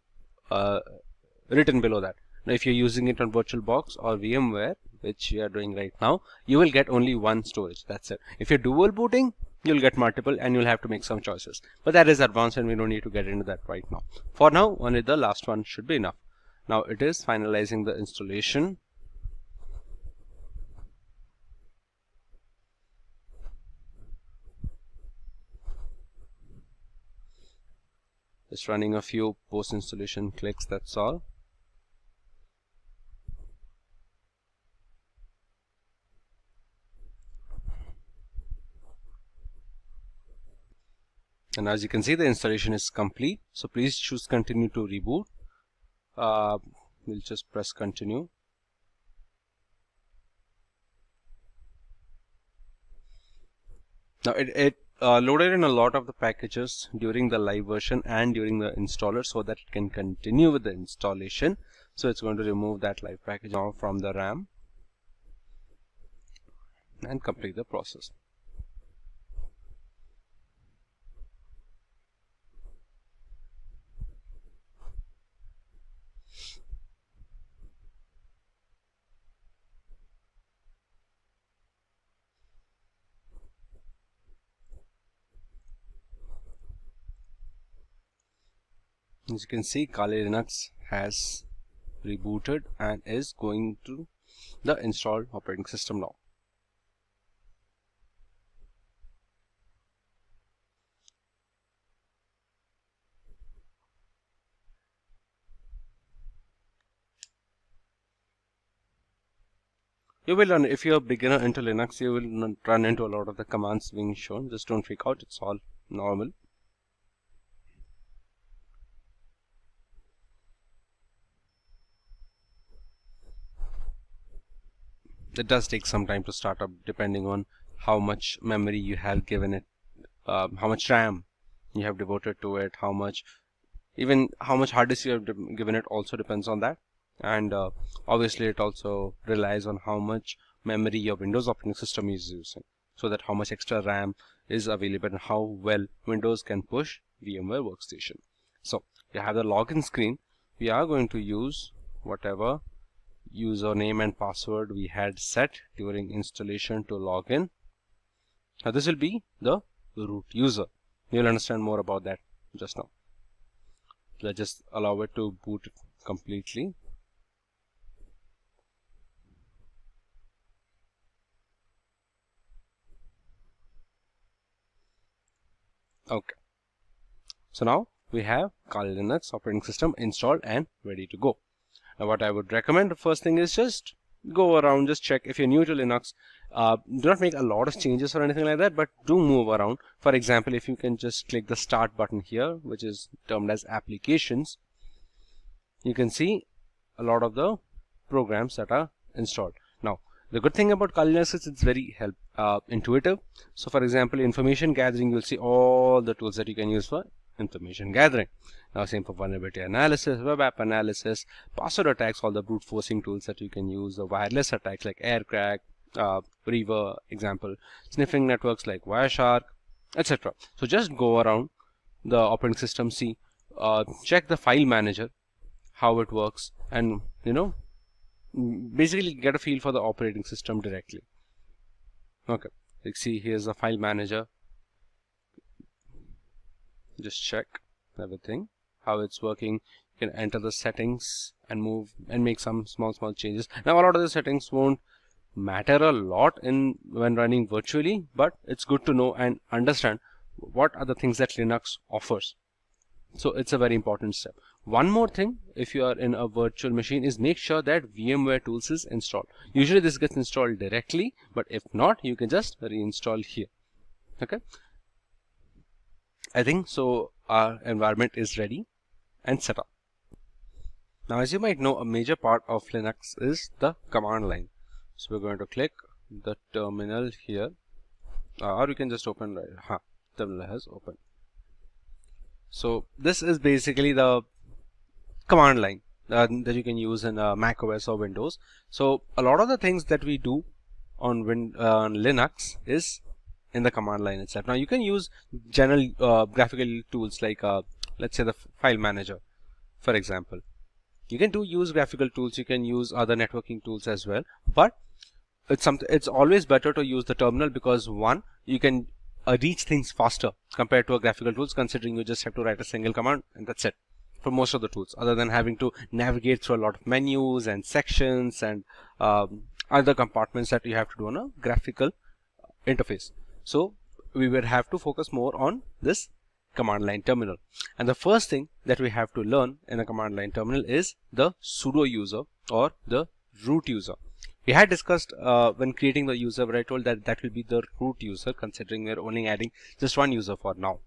written below that. Now if you're using it on VirtualBox or VMware, which we are doing right now, you will get only one storage. That's it. If you're dual booting, you'll get multiple and you'll have to make some choices. But that is advanced and we don't need to get into that right now. For now, only the last one should be enough. Now it is finalizing the installation. Just running a few post-installation clicks, that's all. And as you can see, the installation is complete. So please choose continue to reboot. We'll just press continue. Now it loaded in a lot of the packages during the live version and during the installer so that it can continue with the installation. So it's going to remove that live package now from the RAM and complete the process. As you can see, Kali Linux has rebooted and is going to the installed operating system now. You will learn, if you're a beginner into Linux, you will run into a lot of the commands being shown. Just don't freak out, it's all normal. It does take some time to start up depending on how much memory you have given it, how much RAM you have devoted to it, how much hard disk you have given it also depends on that. And obviously it also relies on how much memory your Windows operating system is using, so that how much extra RAM is available and how well Windows can push VMware Workstation. So you have the login screen. We are going to use whatever username and password we had set during installation to log in. Now this will be the root user. You'll understand more about that just now. Let's just allow it to boot completely. Okay. So now we have Kali Linux operating system installed and ready to go. Now what I would recommend, the first thing is just go around, just check if you're new to Linux. Do not make a lot of changes or anything like that, but do move around. For example, if you can just click the start button here, which is termed as applications, you can see a lot of the programs that are installed. Now the good thing about Kali Linux is it's very intuitive. So for example, information gathering, you'll see all the tools that you can use for information gathering. Now same for vulnerability analysis, web app analysis, password attacks, all the brute forcing tools that you can use, the wireless attacks like aircrack, Reaver example, sniffing networks like Wireshark, etc. So just go around the operating system, see, check the file manager, how it works, and basically get a feel for the operating system directly. Okay, like see, here's the file manager. Just check everything, how it's working. You can enter the settings and move and make some small changes. Now a lot of the settings won't matter a lot when running virtually, but it's good to know and understand what are the things that Linux offers. So it's a very important step. One more thing, if you are in a virtual machine, is make sure that VMware tools is installed. Usually this gets installed directly, but if not, you can just reinstall here. Okay, I think so. Our environment is ready and set up. Now as you might know, a major part of Linux is the command line. So we're going to click the terminal here, or you can just open terminal has opened. So this is basically the command line that you can use in Mac OS or Windows. So a lot of the things that we do on Linux is in the command line itself. Now you can use general graphical tools like let's say the file manager, for example. You can use graphical tools, you can use other networking tools as well, but it's always better to use the terminal, because one, you can reach things faster compared to a graphical tools, considering you just have to write a single command and that's it for most of the tools, other than having to navigate through a lot of menus and sections and other compartments that you have to do on a graphical interface. So we will have to focus more on this command line terminal. And the first thing that we have to learn in a command line terminal is the sudo user or the root user. We had discussed when creating the user, where I told that will be the root user, considering we're only adding just one user for now.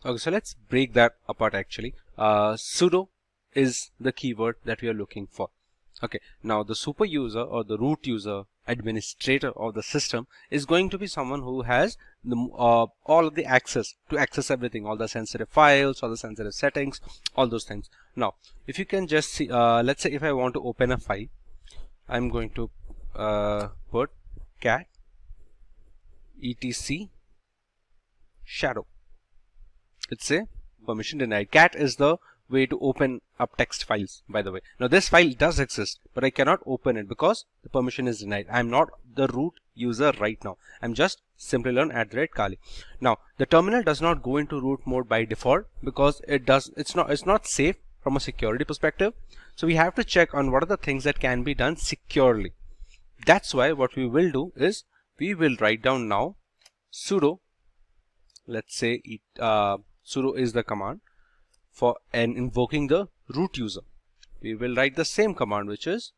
Okay, so let's break that apart actually. Sudo is the keyword that we are looking for. Okay, now the super user or the root user, administrator of the system, is going to be someone who has the, all of the access to access everything, all the sensitive files, all the sensitive settings, all those things. Now if you can just see, let's say if I want to open a file, I'm going to put cat etc shadow. It's a permission denied. Cat is the way to open up text files, by the way. Now this file does exist, but I cannot open it because the permission is denied. I'm not the root user right now. I'm just Simplilearn @Kali. Now the terminal does not go into root mode by default because it's not safe from a security perspective. So we have to check on what are the things that can be done securely. That's why what we will do is we will write down now sudo. Let's say sudo is the command for invoking the root user. We will write the same command, which is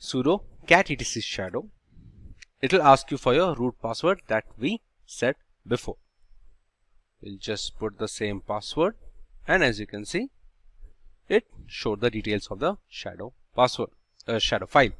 sudo cat etc shadow. It will ask you for your root password that we set before. We'll just put the same password, and as you can see, it showed the details of the shadow password, shadow file.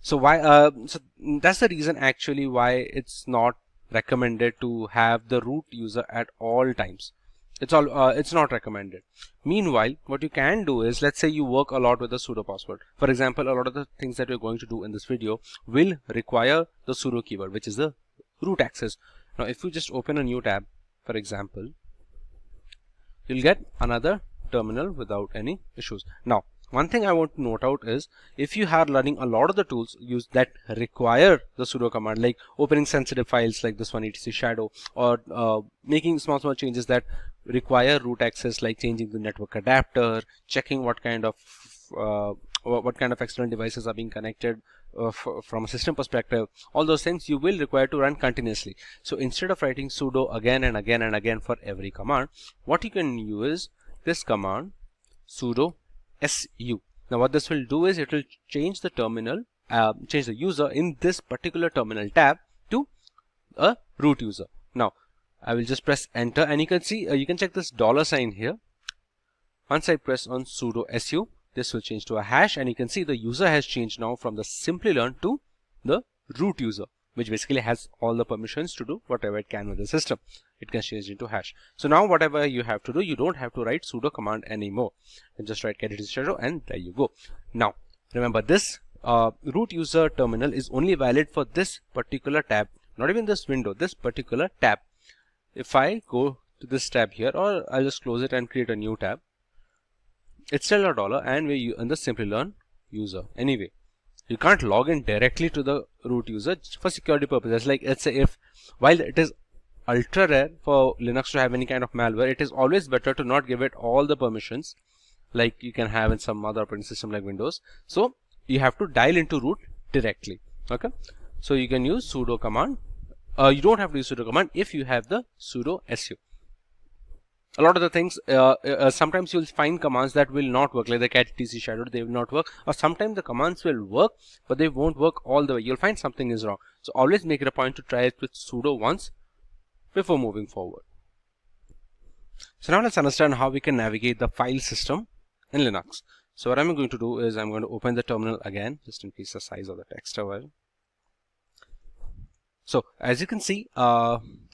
So why? So that's the reason actually why it's not recommended to have the root user at all times. It's not recommended. Meanwhile, what you can do is, let's say you work a lot with the sudo password. For example, a lot of the things that we're going to do in this video will require the sudo keyword, which is the root access. Now if you just open a new tab, for example, you'll get another terminal without any issues. Now one thing I want to note out is if you are learning a lot of the tools use that require the sudo command, like opening sensitive files like this one etc shadow, or making small changes that require root access, like changing the network adapter, checking what kind of external devices are being connected from a system perspective, all those things you will require to run continuously. So instead of writing sudo again and again and again for every command, what you can use is this command sudo su. Now what this will do is it will change the terminal, change the user in this particular terminal tab to a root user. Now I will just press enter, and you can see you can check this $sign here. Once I press on sudo su, this will change to a hash, and you can see the user has changed now from the Simplilearn to the root user, which basically has all the permissions to do whatever it can with the system. It can change into hash. So now whatever you have to do, you don't have to write sudo command anymore. You just write curated shadow, and there you go. Now remember, this root user terminal is only valid for this particular tab, not even this window, this particular tab. If I go to this tab here, or I'll just close it and create a new tab, it's still $, and we're in the Simplilearn user. Anyway, you can't log in directly to the root user for security purposes. Like let's say if, while it is ultra rare for Linux to have any kind of malware, it is always better to not give it all the permissions like you can have in some other operating system like Windows. So you have to dial into root directly. Okay, so you can use sudo command. You don't have to use sudo command if you have the sudo su. A lot of the things, sometimes you'll find commands that will not work, like the cat etc shadow, they will not work, or sometimes the commands will work but they won't work all the way. You'll find something is wrong. So always make it a point to try it with sudo once before moving forward. So now let's understand how we can navigate the file system in Linux. So what I'm going to do is I'm going to open the terminal again, just increase the size of the text a while. So as you can see,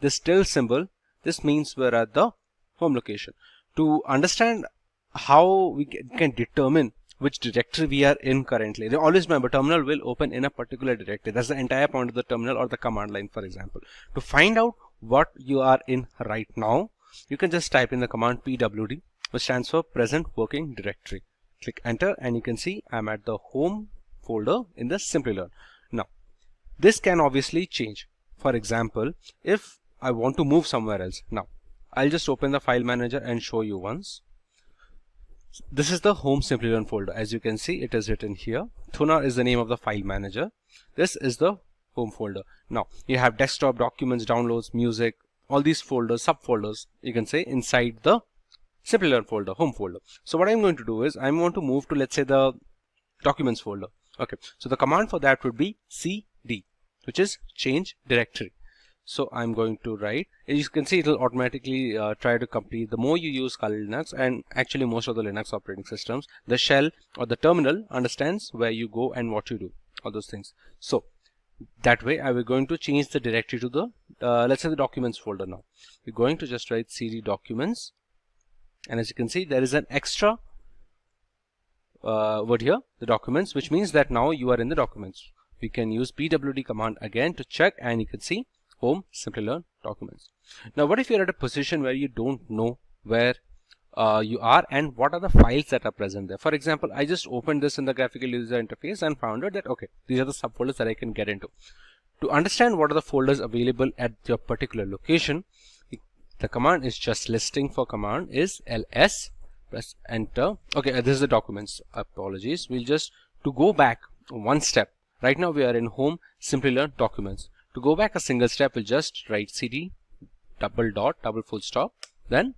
this tilde symbol, this means we're at the home location. To understand how we can determine which directory we are in currently, always remember terminal will open in a particular directory. That's the entire point of the terminal or the command line, for example. To find out what you are in right now, you can just type in the command pwd, which stands for present working directory. Click enter, and you can see I'm at the home folder in the Simplilearn. Now this can obviously change. For example, if I want to move somewhere else, now I'll just open the file manager and show you once. This is the home Simplilearn folder. As you can see, it is written here. Thuna is the name of the file manager. This is the home folder. Now you have desktop, documents, downloads, music, all these folders, subfolders, you can say, inside the Simplilearn folder, home folder. So what I'm going to do is I'm going to move to, let's say, the documents folder. Okay, so the command for that would be cd, which is change directory. So I'm going to write, as you can see, it will automatically try to complete. The more you use Kali Linux, and actually most of the Linux operating systems, the shell or the terminal understands where you go and what you do, all those things. So that way I will going to change the directory to the let's say the documents folder. Now we're going to just write cd documents, and as you can see, there is an extra word here, the documents, which means that now you are in the documents. We can use pwd command again to check, and you can see home Simplilearn documents. Now what if you're at a position where you don't know where you are and what are the files that are present there? For example, I just opened this in the graphical user interface and found out that okay, these are the subfolders that I can get into. To understand what are the folders available at your particular location, the command is just listing for command is ls, press enter. Okay, this is the documents. Apologies, we'll just, to go back one step, right now we are in home Simplilearn documents. To go back a single step, we'll just write cd double dot double full stop. Then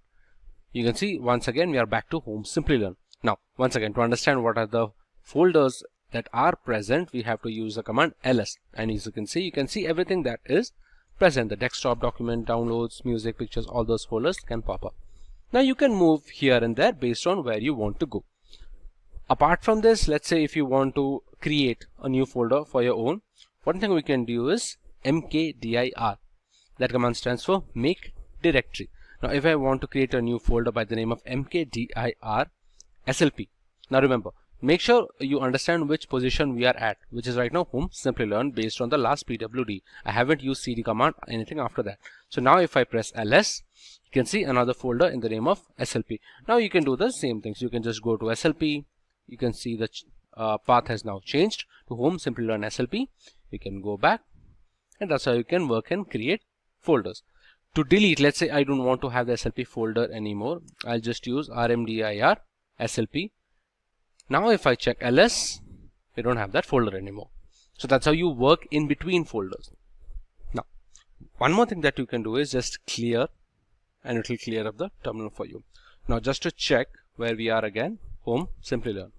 you can see once again we are back to home Simplilearn. Now once again, to understand what are the folders that are present, we have to use the command ls, and as you can see everything that is present. The desktop, document, downloads, music, pictures, all those folders can pop up. Now you can move here and there based on where you want to go. Apart from this, let's say if you want to create a new folder for your own, one thing we can do is mkdir. That command stands for make directory. Now if I want to create a new folder by the name of mkdir slp, now remember, make sure you understand which position we are at, which is right now home Simplilearn based on the last pwd. I haven't used cd command, anything after that. So now if I press ls, you can see another folder in the name of slp. Now you can do the same things. You can just go to slp, you can see the path has now changed to home Simplilearn SLP. You can go back, and that's how you can work and create folders. To delete, let's say I don't want to have the SLP folder anymore, I'll just use rmdir SLP. Now if I check ls, we don't have that folder anymore. So that's how you work in between folders. Now, one more thing that you can do is just clear, and it will clear up the terminal for you. Now just to check where we are again, home Simplilearn.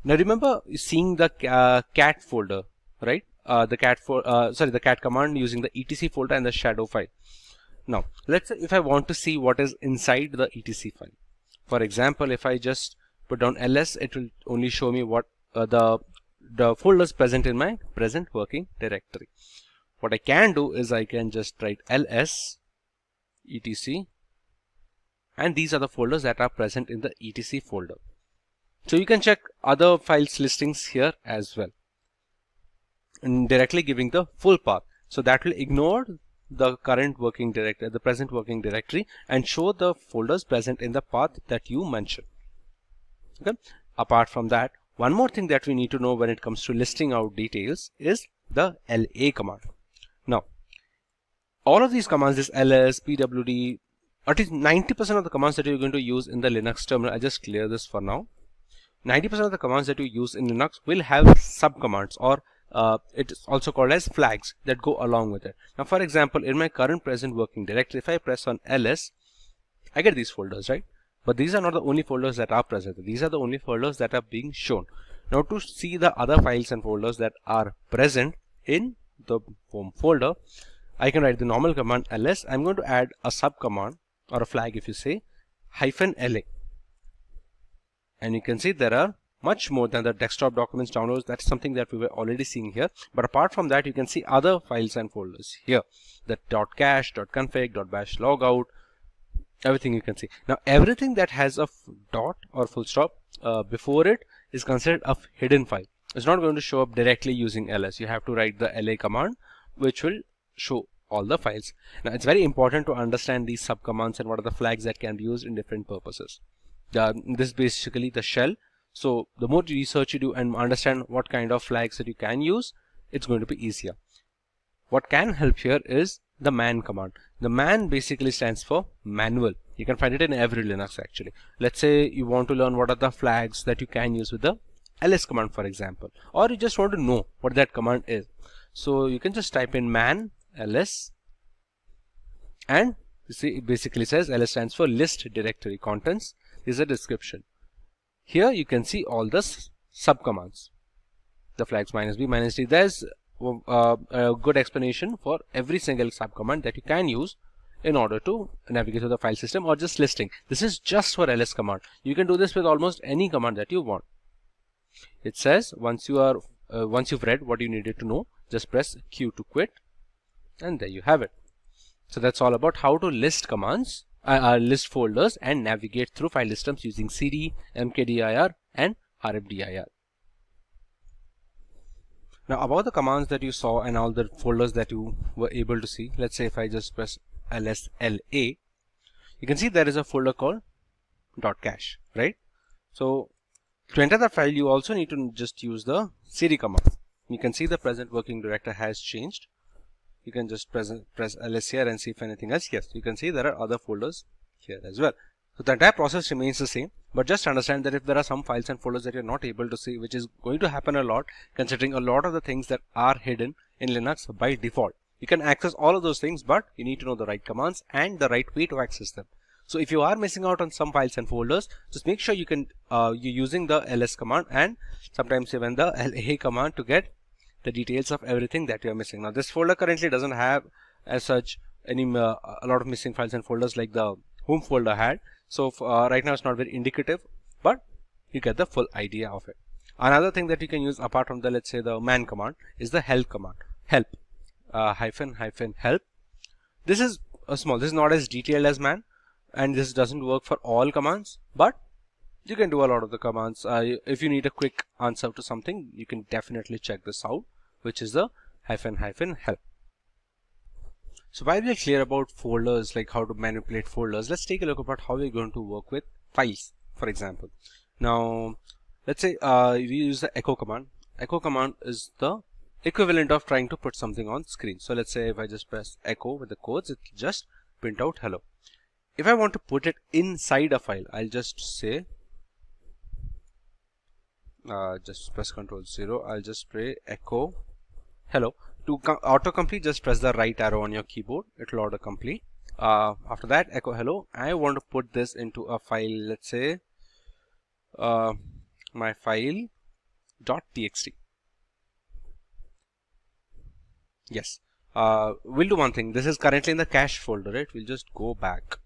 Now remember seeing the cat folder, right? The cat command using the etc folder and the shadow file. Now let's say if I want to see what is inside the etc file. For example, if I just put down ls, it will only show me what the folders present in my present working directory. What I can do is I can just write ls etc, and these are the folders that are present in the etc folder. So you can check other files listings here as well, and directly giving the full path. So that will ignore the current working directory, the present working directory, and show the folders present in the path that you mentioned. Okay. Apart from that, one more thing that we need to know when it comes to listing out details is the LA command. Now, all of these commands, this ls, pwd, at least 90% of the commands that you're going to use in the Linux terminal, I just clear this for now. 90% of the commands that you use in Linux will have subcommands, or it is also called as flags, that go along with it. Now for example, in my current present working directory, if I press on ls, I get these folders, right? But these are not the only folders that are present. These are the only folders that are being shown. Now to see the other files and folders that are present in the home folder, I can write the normal command ls. I'm going to add a subcommand, or a flag if you say, -la. And you can see there are much more than the desktop documents downloads. That's something that we were already seeing here. But apart from that, you can see other files and folders here. The .cache, .config, .bash logout, everything you can see. Now everything that has a dot or full stop before it is considered a hidden file. It's not going to show up directly using ls. You have to write the la command, which will show all the files. Now it's very important to understand these subcommands and what are the flags that can be used in different purposes. This is basically the shell. So the more research you do and understand what kind of flags that you can use, it's going to be easier. What can help here is the man command. The man basically stands for manual. You can find it in every Linux actually. Let's say you want to learn what are the flags that you can use with the ls command, for example, or you just want to know what that command is. So you can just type in man ls, and you see it basically says ls stands for list directory contents. This is a description. Here you can see all the subcommands, the flags -b, -d. There's a good explanation for every single subcommand that you can use in order to navigate through the file system, or just listing. This is just for ls command. You can do this with almost any command that you want. It says once you've read what you needed to know, just press Q to quit, and there you have it. So that's all about how to list commands, list folders, and navigate through file systems using cd, mkdir, and rmdir. Now about the commands that you saw and all the folders that you were able to see, let's say if I just press ls-la, you can see there is a folder called .cache, right? So to enter that file, you also need to just use the cd command. You can see the present working directory has changed. You can just press ls here and see if anything else. Yes, you can see there are other folders here as well. So the entire process remains the same, but just understand that if there are some files and folders that you're not able to see, which is going to happen a lot, considering a lot of the things that are hidden in Linux by default. You can access all of those things, but you need to know the right commands and the right way to access them. So if you are missing out on some files and folders, just make sure you're using the ls command and sometimes even the la command to get the details of everything that you are missing. Now this folder currently doesn't have as such any a lot of missing files and folders like the home folder had. So right now it's not very indicative, but you get the full idea of it. Another thing that you can use apart from the, let's say, the man command is the help command. Help -help. This is small. This is not as detailed as man, and this doesn't work for all commands, but you can do a lot of the commands. If you need a quick answer to something, you can definitely check this out, which is the -help. So while we're clear about folders, like how to manipulate folders, let's take a look about how we're going to work with files, for example. Now, let's say we use the echo command. Echo command is the equivalent of trying to put something on screen. So let's say if I just press echo with the codes, it will just print out hello. If I want to put it inside a file, I'll just say, just press Ctrl+0. I'll just say echo hello. To autocomplete, just press the right arrow on your keyboard. It will autocomplete. After that, echo hello. I want to put this into a file. Let's say my file .txt. Yes. We'll do one thing. This is currently in the cache folder, right? We'll just go back.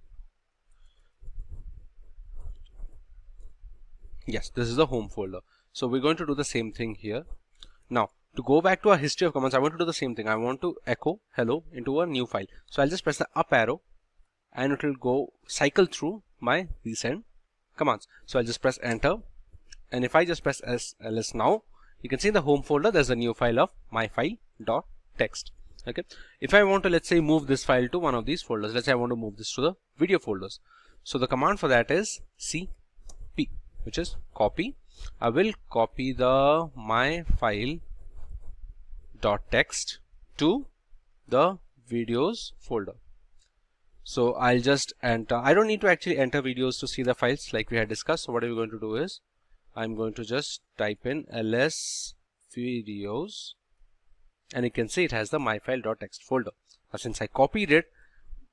Yes, this is the home folder. So we're going to do the same thing here. Now, to go back to our history of commands, I want to do the same thing. I want to echo hello into a new file. So I'll just press the up arrow and it will go cycle through my recent commands. So I'll just press enter. And if I just press ls now, you can see in the home folder, there's a new file of myfile.txt. Okay. If I want to, let's say, move this file to one of these folders, let's say I want to move this to the video folders. So the command for that is cp, which is copy. I will copy the myfile.txt to the videos folder. So I'll just enter. I don't need to actually enter videos to see the files like we had discussed. So what are we going to do is I'm going to just type in ls videos and you can see it has the myfile.txt folder. Now since I copied it,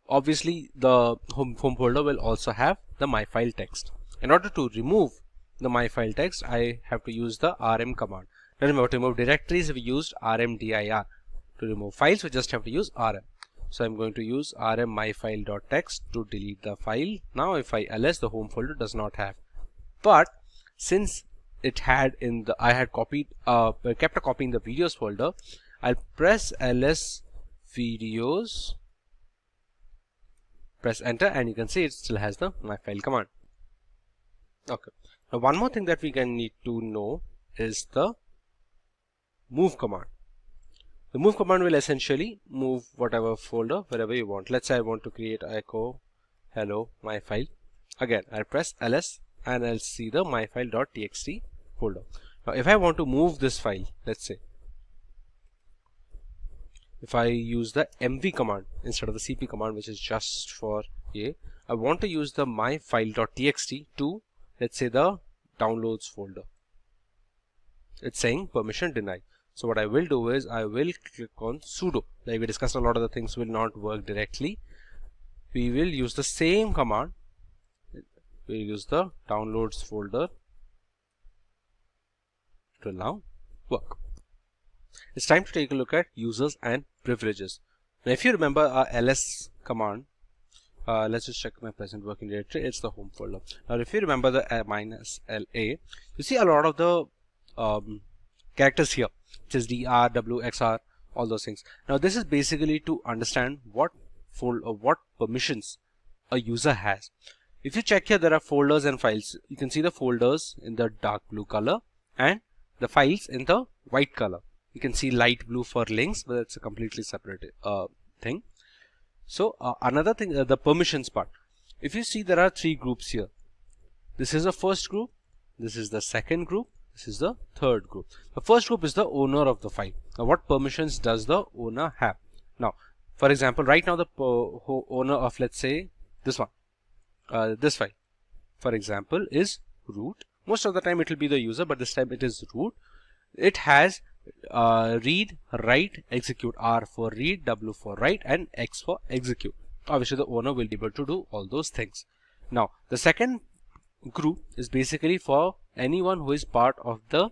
obviously the home folder will also have the myfile text. In order to remove the myfile text, I have to use the rm command. Now remember, to remove directories we used rmdir. To remove files we just have to use rm. So I'm going to use rm myfile.txt to delete the file. Now if I ls, the home folder does not have. But since it had in the I had copied kept a copy in the videos folder, I'll press ls videos, press enter, and you can see it still has the myfile command. Okay. Now one more thing that we can need to know is the move command. The move command will essentially move whatever folder wherever you want. Let's say I want to create echo hello myfile. Again, I'll press ls and I'll see the myfile.txt folder. Now if I want to move this file, let's say if I use the mv command instead of the cp command, which is just for a, I want to use the myfile.txt to, let's say, the downloads folder. It's saying permission denied. So what I will do is I will click on sudo. Like we discussed, a lot of the things will not work directly. We will use the same command. We'll use the downloads folder. It will now work. It's time to take a look at users and privileges. Now if you remember our ls command, let's just check my present working directory. It's the home folder. Now if you remember the -la, you see a lot of the characters here, which is dr, w, xr, all those things. Now this is basically to understand what permissions a user has. If you check here, there are folders and files. You can see the folders in the dark blue color and the files in the white color. You can see light blue for links, but it's a completely separate thing. So another thing, the permissions part. If you see, there are three groups here. This is the first group, this is the second group, this is the third group. The first group is the owner of the file. Now what permissions does the owner have? Now for example, right now the owner of, let's say, this one, this file, for example, is root. Most of the time it will be the user, but this time it is root. It has read, write, execute, R for read, W for write, and X for execute. Obviously the owner will be able to do all those things. Now the second group is basically for anyone who is part of the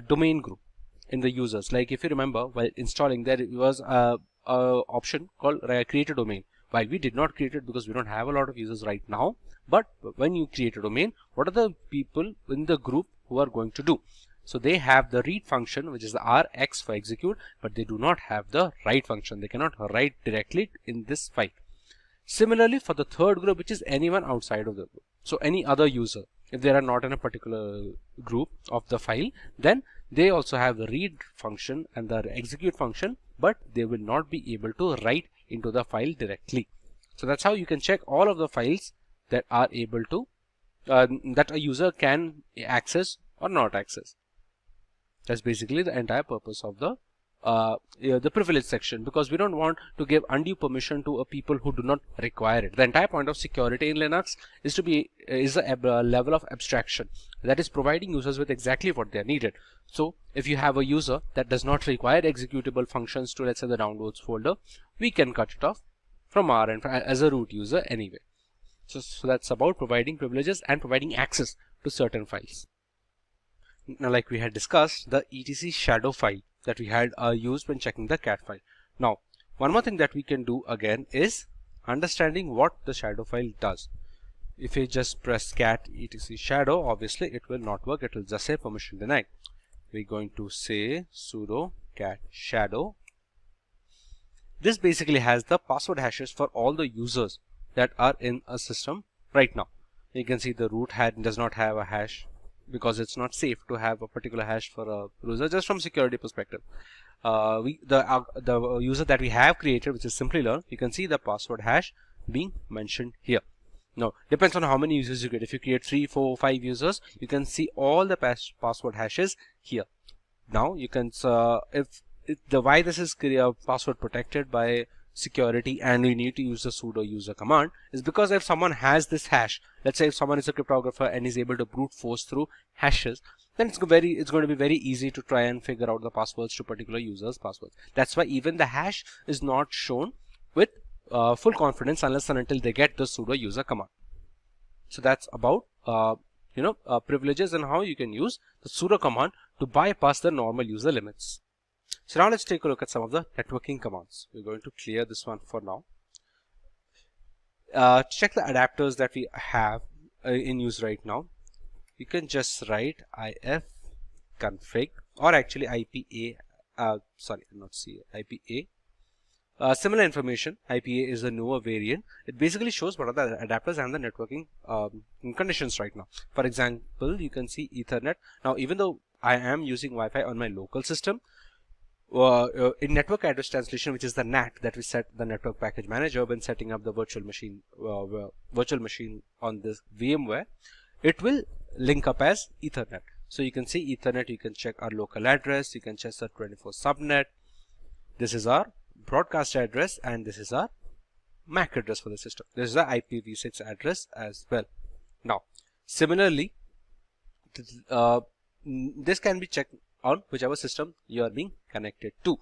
domain group in the users. Like if you remember, while installing, there was a option called create a domain. While we did not create it because we don't have a lot of users right now, but when you create a domain, what are the people in the group who are going to do? So they have the read function, which is the RX for execute, but they do not have the write function. They cannot write directly in this file. Similarly, for the third group, which is anyone outside of the group, so any other user, if they are not in a particular group of the file, then they also have the read function and the execute function, but they will not be able to write into the file directly. So that's how you can check all of the files that are able to that a user can access or not access. That's basically the entire purpose of the privilege section, because we don't want to give undue permission to a people who do not require it. The entire point of security in Linux is a level of abstraction that is providing users with exactly what they are needed. So if you have a user that does not require executable functions to, let's say, the downloads folder, we can cut it off from our end as a root user anyway. So that's about providing privileges and providing access to certain files. Now, like we had discussed, the etc shadow file that we had used when checking the cat file. Now, one more thing that we can do again is understanding what the shadow file does. If you just press cat etc shadow, obviously it will not work. It will just say permission denied. We're going to say sudo cat shadow. This basically has the password hashes for all the users that are in a system right now. You can see the root does not have a hash, because it's not safe to have a particular hash for a user, just from security perspective. The user that we have created, which is Simplilearn, you can see the password hash being mentioned here. Now, depends on how many users you get. If you create 3, 4, 5 users, you can see all the password hashes here. Now, you can why this is password protected by security and we need to use the sudo user command is because if someone has this hash, let's say if someone is a cryptographer and is able to brute force through hashes, then it's going to be very easy to try and figure out the passwords to particular users' passwords. That's why even the hash is not shown with full confidence unless and until they get the sudo user command. So that's about privileges and how you can use the sudo command to bypass the normal user limits. So now let's take a look at some of the networking commands. We're going to clear this one for now. Check the adapters that we have in use right now. You can just write ifconfig or actually IPA, IPA. Similar information, IPA is a newer variant. It basically shows what are the adapters and the networking conditions right now. For example, you can see Ethernet. Now, even though I am using Wi-Fi on my local system, in network address translation, which is the NAT that we set the network package manager when setting up the virtual machine on this VMware, it will link up as Ethernet. So you can see Ethernet, you can check our local address, you can check the 24 subnet. This is our broadcast address and this is our MAC address for the system. This is the IPv6 address as well. Now, similarly, this can be checked on whichever system you are being connected to.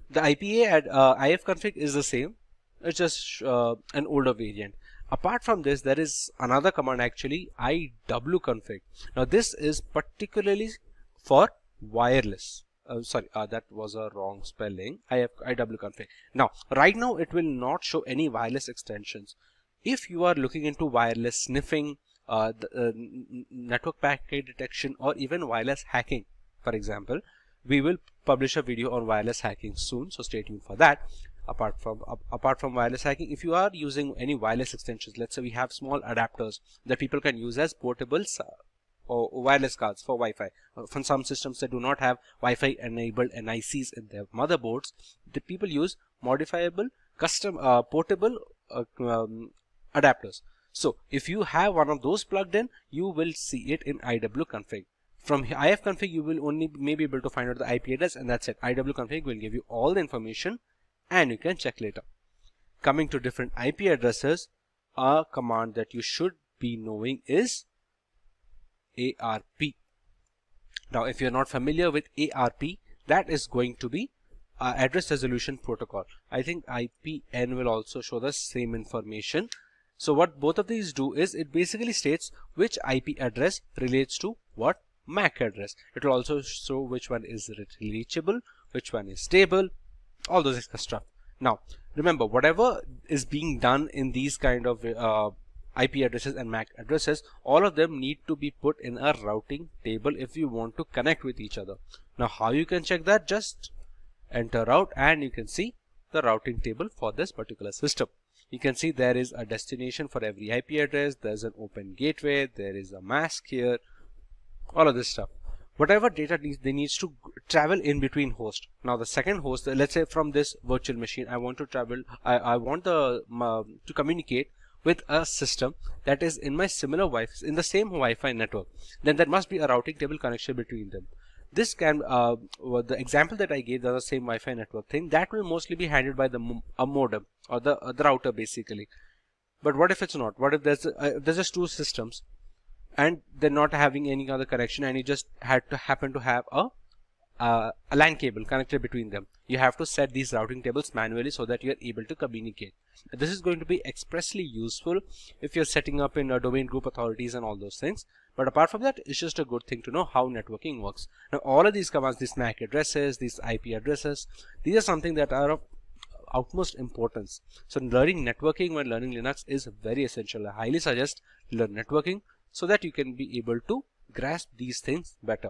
The IPA ifconfig is the same. It's just an older variant. Apart from this, there is another command actually, iwconfig. Now this is particularly for wireless. That was a wrong spelling. iwconfig. Now, right now it will not show any wireless extensions. If you are looking into wireless sniffing, network packet detection, or even wireless hacking, for example, we will publish a video on wireless hacking soon, so stay tuned for that. Apart from wireless hacking, if you are using any wireless extensions, let's say we have small adapters that people can use as portables or wireless cards for Wi-Fi. For some systems that do not have Wi-Fi enabled NICs in their motherboards, the people use modifiable custom portable adapters. So if you have one of those plugged in, you will see it in iwconfig. From ifconfig, you will only maybe able to find out the IP address, and that's it. iwconfig will give you all the information and you can check later. Coming to different IP addresses, a command that you should be knowing is ARP. Now, if you're not familiar with ARP, that is going to be address resolution protocol. I think IPN will also show the same information. So what both of these do is it basically states which IP address relates to what MAC address. It will also show which one is reachable, which one is stable, all those extra stuff. Now, remember, whatever is being done in these kind of IP addresses and MAC addresses, all of them need to be put in a routing table if you want to connect with each other. Now, how you can check that? Just enter route and you can see the routing table for this particular system. You can see there is a destination for every IP address. There's an open gateway. There is a mask here. All of this stuff. Whatever data needs to travel in between hosts. Now the second host, let's say from this virtual machine, I want to travel. I want to communicate with a system that is in my similar Wi-Fi, in the same Wi-Fi network, then there must be a routing table connection between them. This can, the example that I gave, the same Wi-Fi network thing, that will mostly be handled by a modem or the router basically. But what if it's not? What if there's just two systems and they're not having any other connection, and you just happen to have a LAN cable connected between them? You have to set these routing tables manually so that you are able to communicate. This is going to be expressly useful if you're setting up in domain group authorities and all those things. But apart from that, it's just a good thing to know how networking works. Now, all of these commands, these MAC addresses, these IP addresses, these are something that are of utmost importance. So learning networking when learning Linux is very essential. I highly suggest learn networking so that you can be able to grasp these things better.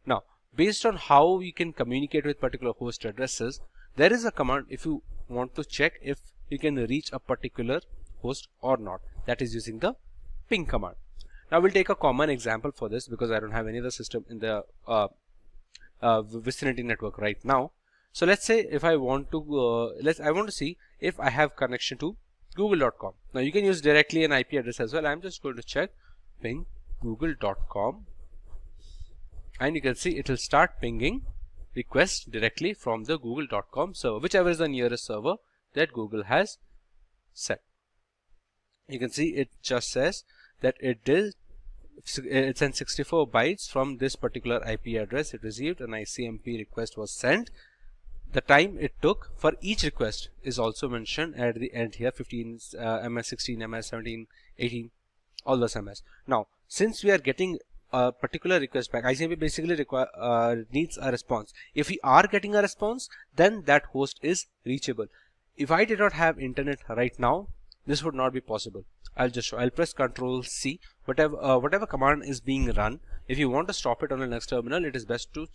Now, based on how you can communicate with particular host addresses, there is a command if you want to check if you can reach a particular host or not. That is using the ping command. Now we'll take a common example for this because I don't have any other system in the vicinity network right now. So let's say if I want to I want to see if I have connection to google.com. Now you can use directly an IP address as well. I'm just going to check ping google.com, and you can see it will start pinging requests directly from the google.com server, whichever is the nearest server that Google has set. You can see it just says that it sent 64 bytes from this particular IP address it received. An ICMP request was sent. The time it took for each request is also mentioned at the end here: 15 ms, 16 ms, 17, 18, all those ms. Now, since we are getting a particular request back, ICMP basically needs a response. If we are getting a response, then that host is reachable. If I did not have internet right now, this would not be possible. I'll just show. I'll press Ctrl C. Whatever command is being run, if you want to stop it on the next terminal, it is best to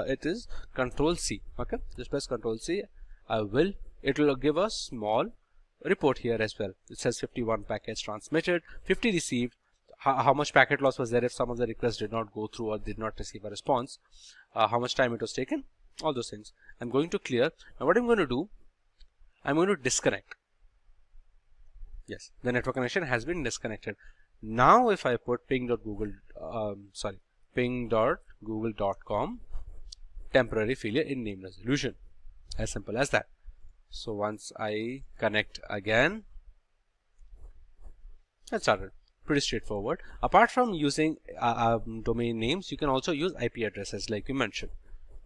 it is Ctrl C. Okay, just press Ctrl C. It will give a small report here as well. It says 51 packets transmitted, 50 received. How much packet loss was there if some of the requests did not go through or did not receive a response? How much time it was taken? All those things. I'm going to clear. Now what I'm going to do, I'm going to disconnect. Yes, the network connection has been disconnected. Now if I put ping.google.com temporary failure in name resolution, as simple as that. So once I connect again, that started. Pretty straightforward. Apart from using domain names, you can also use IP addresses like we mentioned.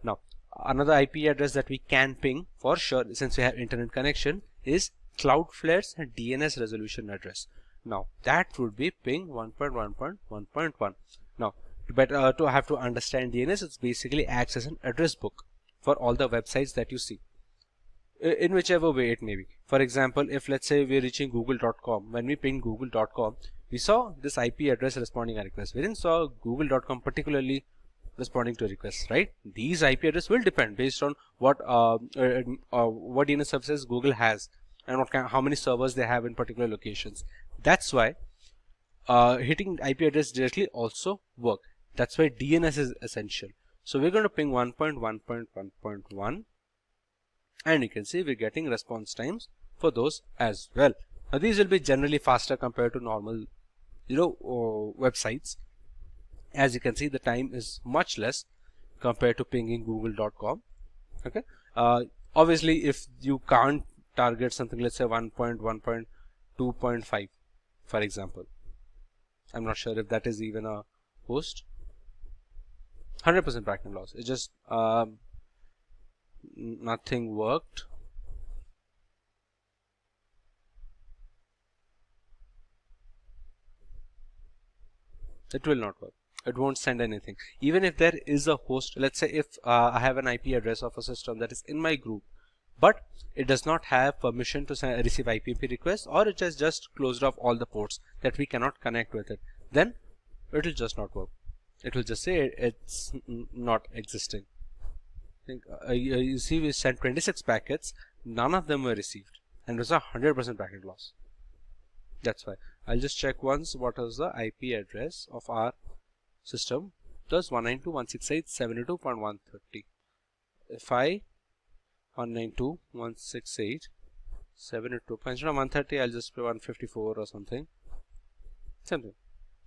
Now another IP address that we can ping for sure, since we have internet connection, is Cloudflare's DNS resolution address. Now that would be ping 1.1.1.1. Now to have to understand DNS, it basically acts as an address book for all the websites that you see, in whichever way it may be. For example, if let's say we're reaching google.com, when we ping google.com, we saw this IP address responding a request. We didn't saw google.com particularly responding to requests, right? These IP address will depend based on what DNS services Google has and how many servers they have in particular locations. That's why hitting IP address directly also work. That's why DNS is essential. So we're going to ping 1.1.1.1, and you can see we're getting response times for those as well. Now these will be generally faster compared to normal websites. As you can see, the time is much less compared to pinging google.com. Okay, obviously if you can't target something, let's say 1.1.2.5 for example, I'm not sure if that is even a host. 100% packet loss. It just nothing worked. It will not work. It won't send anything. Even if there is a host, let's say if I have an IP address of a system that is in my group, but it does not have permission to receive IPP requests, or it has just closed off all the ports that we cannot connect with it, then it will just not work. It will just say it's not existing. You see, we sent 26 packets, none of them were received, and it was 100% packet loss. That's why. I'll just check once what is the IP address of our system. It was 192.168.72.130. If I 192.168 702. Instead of 130, I'll just pay 154 or something. Something.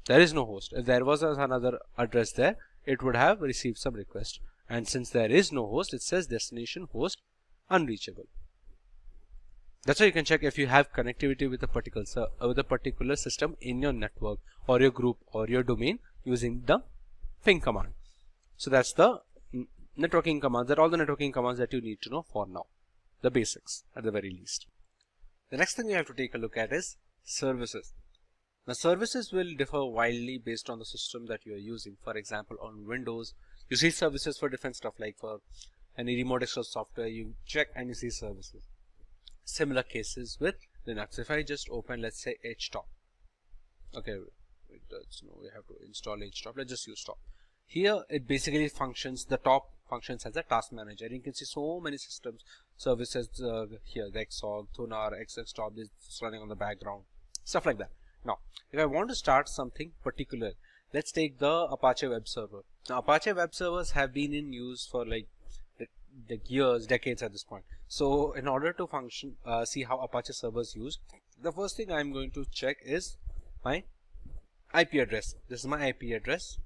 There is no host. If there was another address there, it would have received some request. And since there is no host, it says destination host unreachable. That's why you can check if you have connectivity with a particular system in your network or your group or your domain using the ping command. So that's the networking commands. That are all the networking commands that you need to know for now. The basics at the very least. The next thing you have to take a look at is services. Now services will differ wildly based on the system that you are using. For example, on Windows, you see services for different stuff, like for any remote extra software, you check and you see services. Similar cases with Linux. If I just open, let's say htop. Okay, we have to install htop. Let's just use top. Here it basically functions, the top functions as a task manager. You can see so many systems, services here, the xorg, thunar, xxtop is running on the background, stuff like that. Now, if I want to start something particular, let's take the Apache web server. Now, Apache web servers have been in use for like years, decades at this point. So, in order to function, see how Apache servers use, the first thing I'm going to check is my IP address. This is my IP address.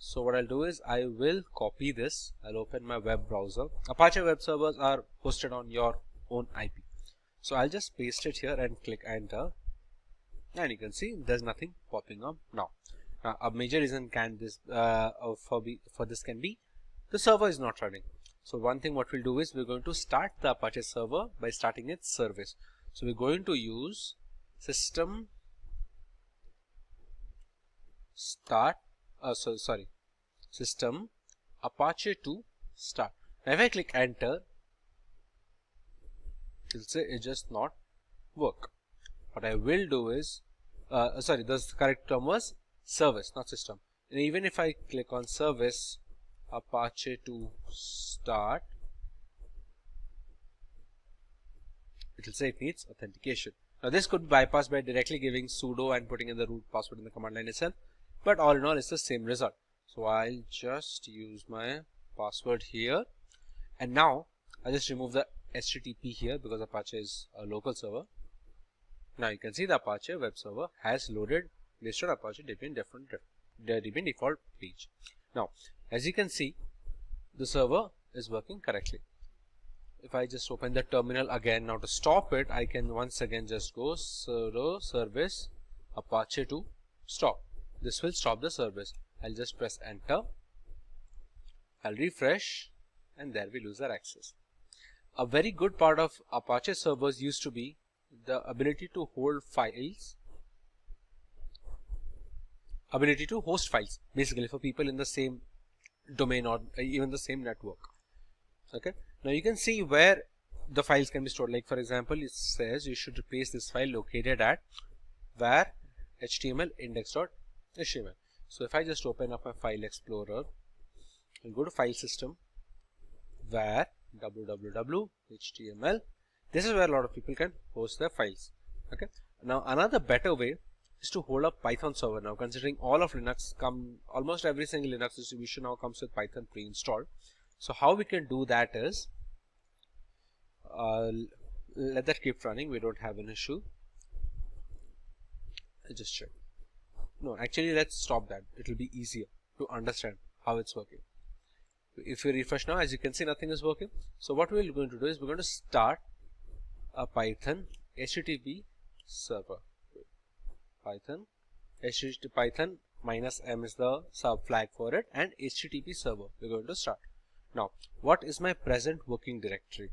So what I'll do is I will copy this. I'll open my web browser. Apache web servers are hosted on your own IP. So I'll just paste it here and click enter. And you can see there's nothing popping up now. Now a major reason for this can be the server is not running. So one thing what we'll do is we're going to start the Apache server by starting its service. So we're going to use system start. System Apache to start. Now if I click enter, it'll say it just not work. What I will do is, the correct term was service, not system. And even if I click on service Apache to start, it will say it needs authentication. Now this could be bypassed by directly giving sudo and putting in the root password in the command line itself. But all in all, it's the same result. So I'll just use my password here. And now I'll just remove the HTTP here because Apache is a local server. Now you can see the Apache web server has loaded based on Apache Debian default page. Now, as you can see, the server is working correctly. If I just open the terminal again, now to stop it, I can once again just go sudo service Apache to stop. This will stop the service. I'll just press enter. I'll refresh and there we lose our access. A very good part of Apache servers used to be the ability to hold files, ability to host files, basically for people in the same domain or even the same network. Okay. Now you can see where the files can be stored. Like for example, it says you should replace this file located at var html index.html. So if I just open up my file explorer and go to file system, var www.html, this is where a lot of people can host their files. Okay. Now another better way is to hold a Python server. Now considering all of Linux almost every single Linux distribution now comes with Python pre-installed. So how we can do that is let that keep running. We don't have an issue. I just check. No, actually let's stop that. It will be easier to understand how it's working. If we refresh now, as you can see, nothing is working. So what we're going to do is we're going to start a Python HTTP server. Python -m is the sub flag for it, and HTTP server we're going to start. Now, what is my present working directory?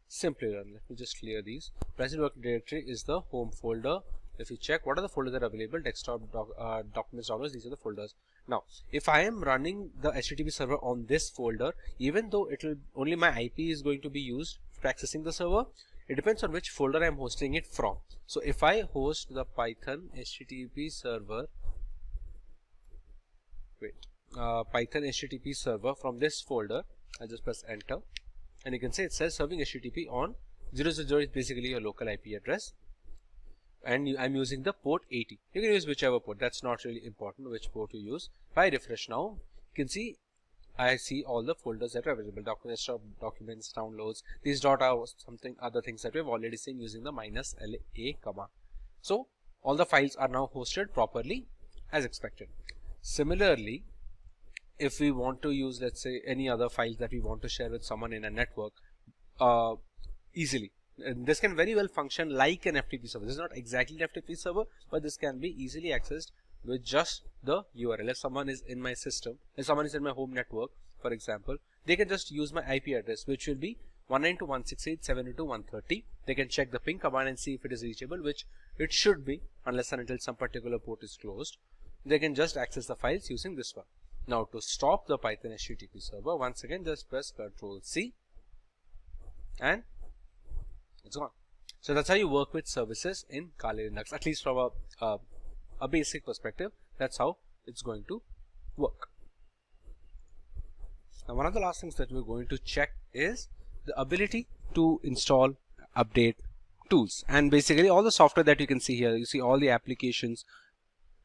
Simplilearn. Let me just clear these. Present working directory is the home folder. If you check what are the folders that are available, desktop, documents, downloads, these are the folders. Now, if I am running the HTTP server on this folder, even though it will only my IP is going to be used for accessing the server, it depends on which folder I am hosting it from. So if I host the Python HTTP server, Python HTTP server from this folder, I just press enter, and you can see it says serving HTTP on 000 is basically your local IP address, and I'm using the port 80. You can use whichever port, that's not really important which port you use. If I refresh now, you can see I see all the folders that are available, documents, downloads. These dot are something other things that we've already seen using the -la command. So all the files are now hosted properly as expected. Similarly, if we want to use, let's say, any other files that we want to share with someone in a network easily, and this can very well function like an FTP server. This is not exactly an FTP server, but this can be easily accessed with just the URL. If someone is in my system, if someone is in my home network, for example, they can just use my IP address, which will be 192.168.702.130. They can check the ping command and see if it is reachable, which it should be, unless and until some particular port is closed. They can just access the files using this one. Now to stop the Python HTTP server, once again just press Ctrl+C and it's gone. So that's how you work with services in Kali Linux, at least from a basic perspective. That's how it's going to work. Now one of the last things that we're going to check is the ability to install, update tools, and basically all the software that you can see here. You see all the applications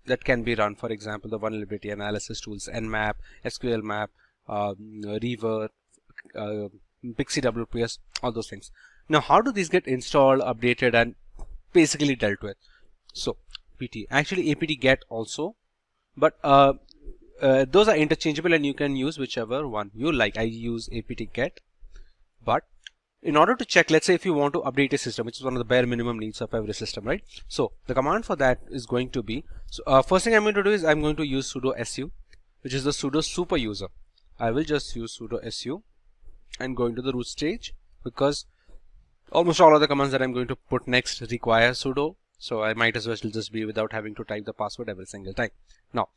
that can be run, for example, the vulnerability analysis tools, Nmap, SQL Map, Reaver, Pixie WPS, all those things. Now how do these get installed, updated, and basically dealt with? So PT, actually apt get also, but those are interchangeable and you can use whichever one you like. I use apt get, but in order to check, let's say if you want to update a system, which is one of the bare minimum needs of every system, right? So the command for that is going to be, so first thing I'm going to do is I'm going to use sudo su, which is the sudo super user. I will just use sudo su and go into the root stage, because almost all of the commands that I'm going to put next require sudo, so I might as well just be without having to type the password every single time. Now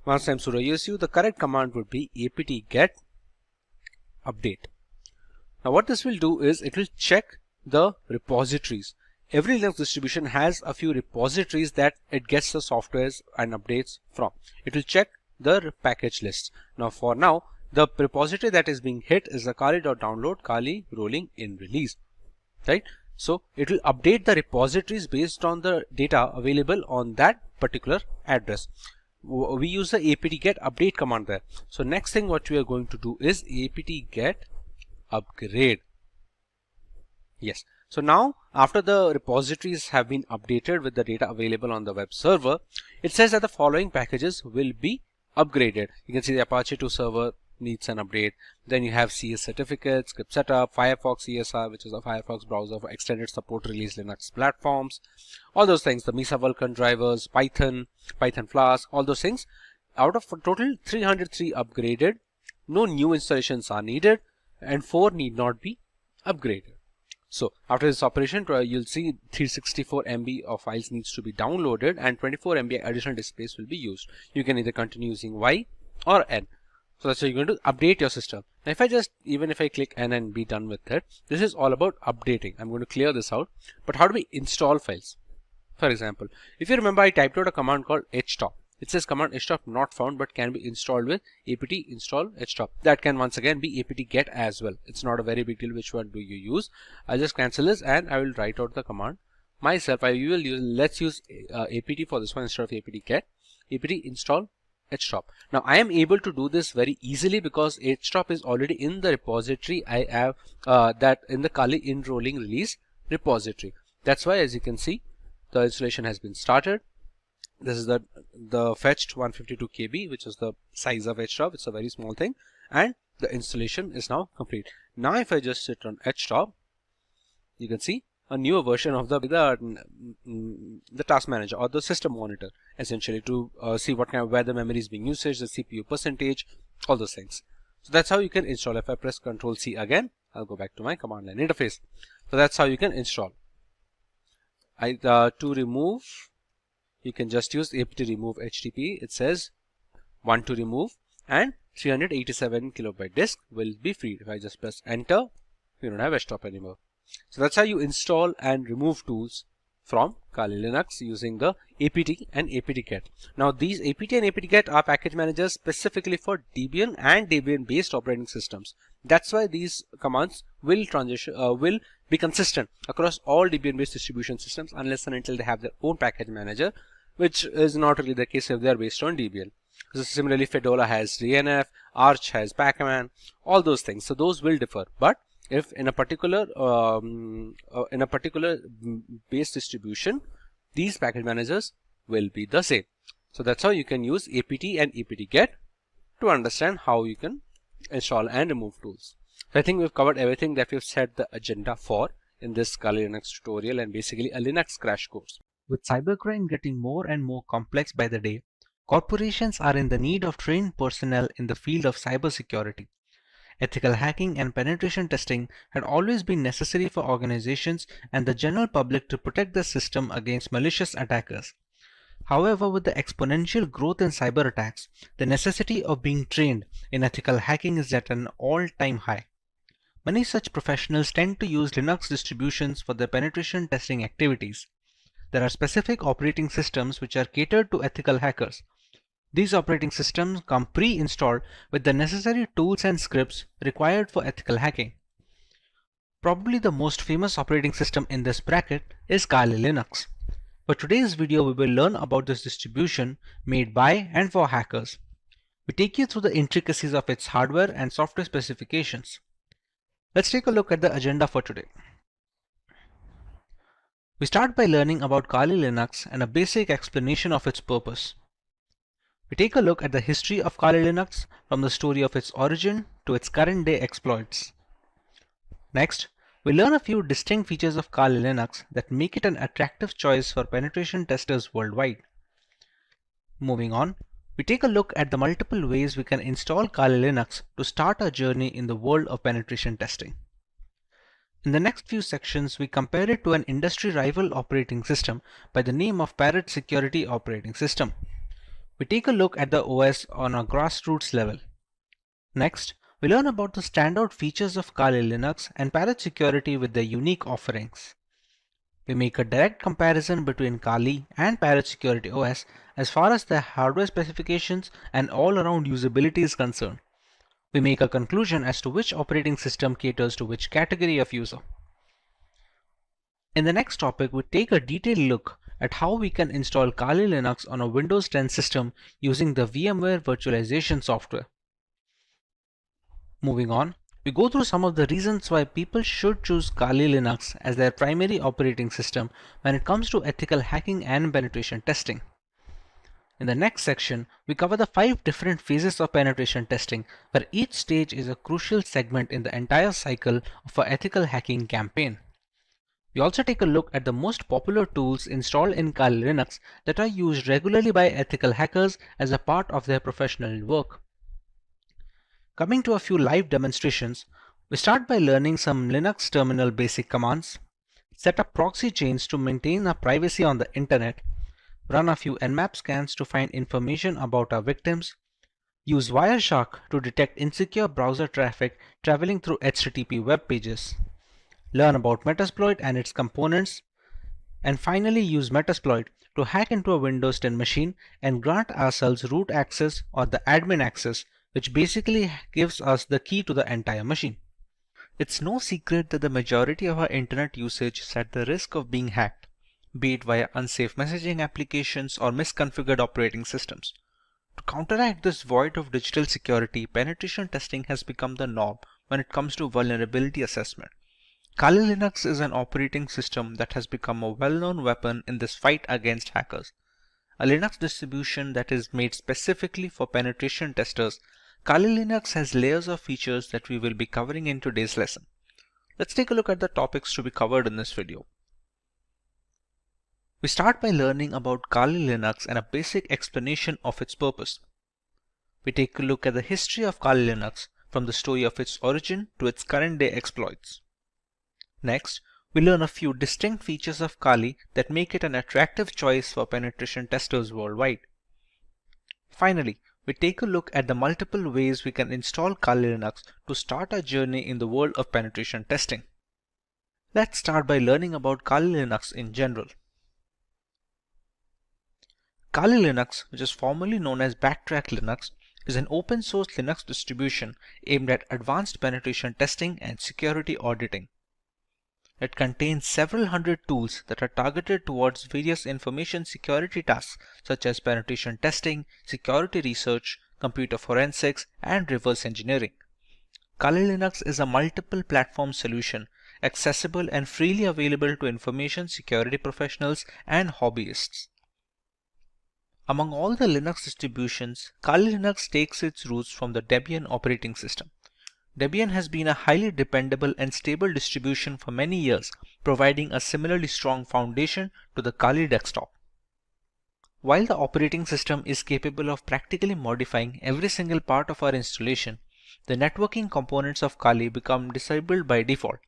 once I'm sudo su, the correct command would be apt get update. Now what this will do is it will check the repositories. Every Linux distribution has a few repositories that it gets the softwares and updates from. It will check the package lists. Now for now, the repository that is being hit is the kali.download kali rolling in release, right? So it will update the repositories based on the data available on that particular address. We use the apt get update command there. So next thing what we are going to do is apt get upgrade. Yes. So now after the repositories have been updated with the data available on the web server, it says that the following packages will be upgraded. You can see the Apache 2 server needs an update. Then you have CS certificates, script setup, Firefox ESR, which is a Firefox browser for extended support release Linux platforms, all those things, the Mesa Vulkan drivers, Python Flask, all those things. Out of total 303 upgraded, no new installations are needed, and 4 need not be upgraded. So after this operation, you'll see 364 MB of files needs to be downloaded and 24 MB additional disk space will be used. You can either continue using Y or N. So that's how you're going to update your system. Now if I just, even if I click N and be done with it, this is all about updating. I'm going to clear this out. But how do we install files? For example, if you remember, I typed out a command called htop. It says command htop not found but can be installed with apt install htop. That can once again be apt get as well. It's not a very big deal which one do you use. I'll just cancel this and I will write out the command myself. I will use, let's use apt for this one instead of apt get. Apt install htop. Now I am able to do this very easily because htop is already in the repository. I have that in the Kali in rolling release repository. That's why, as you can see, the installation has been started. This is the fetched 152 KB, which is the size of htop. It's a very small thing, and the installation is now complete. Now if I just hit on htop, you can see a newer version of the task manager or the system monitor, essentially to see what kind of, where the memory is being used, the CPU percentage, all those things. So that's how you can install. If I press Ctrl+C again, I'll go back to my command line interface. So that's how you can install. To remove, you can just use apt remove HTTP. It says 1 to remove and 387 kilobyte disk will be freed. If I just press enter, we don't have htop anymore. So that's how you install and remove tools from Kali Linux using the apt and apt get. Now these apt and apt get are package managers specifically for Debian and Debian based operating systems. That's why these commands will be consistent across all Debian based distribution systems unless and until they have their own package manager, which is not really the case if they are based on Debian. So similarly, Fedora has DNF, Arch has Pac-Man, all those things. So those will differ. But if in a particular base distribution, these package managers will be the same. So that's how you can use apt and apt-get to understand how you can install and remove tools. So I think we've covered everything that we've set the agenda for in this Kali Linux tutorial and basically a Linux crash course. With cybercrime getting more and more complex by the day, corporations are in the need of trained personnel in the field of cybersecurity. Ethical hacking and penetration testing had always been necessary for organizations and the general public to protect the system against malicious attackers. However, with the exponential growth in cyber attacks, the necessity of being trained in ethical hacking is at an all-time high. Many such professionals tend to use Linux distributions for their penetration testing activities. There are specific operating systems which are catered to ethical hackers. These operating systems come pre-installed with the necessary tools and scripts required for ethical hacking. Probably the most famous operating system in this bracket is Kali Linux. For today's video, we will learn about this distribution made by and for hackers. We take you through the intricacies of its hardware and software specifications. Let's take a look at the agenda for today. We start by learning about Kali Linux and a basic explanation of its purpose. We take a look at the history of Kali Linux from the story of its origin to its current day exploits. Next, we learn a few distinct features of Kali Linux that make it an attractive choice for penetration testers worldwide. Moving on, we take a look at the multiple ways we can install Kali Linux to start our journey in the world of penetration testing. In the next few sections, we compare it to an industry rival operating system by the name of Parrot Security Operating System. We take a look at the OS on a grassroots level. Next, we learn about the standout features of Kali Linux and Parrot Security with their unique offerings. We make a direct comparison between Kali and Parrot Security OS as far as their hardware specifications and all-around usability is concerned. We make a conclusion as to which operating system caters to which category of user. In the next topic, we take a detailed look at how we can install Kali Linux on a Windows 10 system using the VMware virtualization software. Moving on, we go through some of the reasons why people should choose Kali Linux as their primary operating system when it comes to ethical hacking and penetration testing. In the next section, we cover the 5 different phases of penetration testing, where each stage is a crucial segment in the entire cycle of an ethical hacking campaign. We also take a look at the most popular tools installed in Kali Linux that are used regularly by ethical hackers as a part of their professional work. Coming to a few live demonstrations, we start by learning some Linux terminal basic commands, set up proxy chains to maintain our privacy on the internet, run a few Nmap scans to find information about our victims, use Wireshark to detect insecure browser traffic traveling through HTTP web pages, learn about Metasploit and its components, and finally use Metasploit to hack into a Windows 10 machine and grant ourselves root access or the admin access, which basically gives us the key to the entire machine. It's no secret that the majority of our internet usage is at the risk of being hacked, be it via unsafe messaging applications or misconfigured operating systems. To counteract this void of digital security, penetration testing has become the norm when it comes to vulnerability assessment. Kali Linux is an operating system that has become a well-known weapon in this fight against hackers. A Linux distribution that is made specifically for penetration testers, Kali Linux has layers of features that we will be covering in today's lesson. Let's take a look at the topics to be covered in this video. We start by learning about Kali Linux and a basic explanation of its purpose. We take a look at the history of Kali Linux from the story of its origin to its current day exploits. Next, we learn a few distinct features of Kali that make it an attractive choice for penetration testers worldwide. Finally, we take a look at the multiple ways we can install Kali Linux to start our journey in the world of penetration testing. Let's start by learning about Kali Linux in general. Kali Linux, which is formerly known as Backtrack Linux, is an open source Linux distribution aimed at advanced penetration testing and security auditing. It contains several hundred tools that are targeted towards various information security tasks such as penetration testing, security research, computer forensics, and reverse engineering. Kali Linux is a multiple platform solution, accessible and freely available to information security professionals and hobbyists. Among all the Linux distributions, Kali Linux takes its roots from the Debian operating system. Debian has been a highly dependable and stable distribution for many years, providing a similarly strong foundation to the Kali desktop. While the operating system is capable of practically modifying every single part of our installation, the networking components of Kali become disabled by default.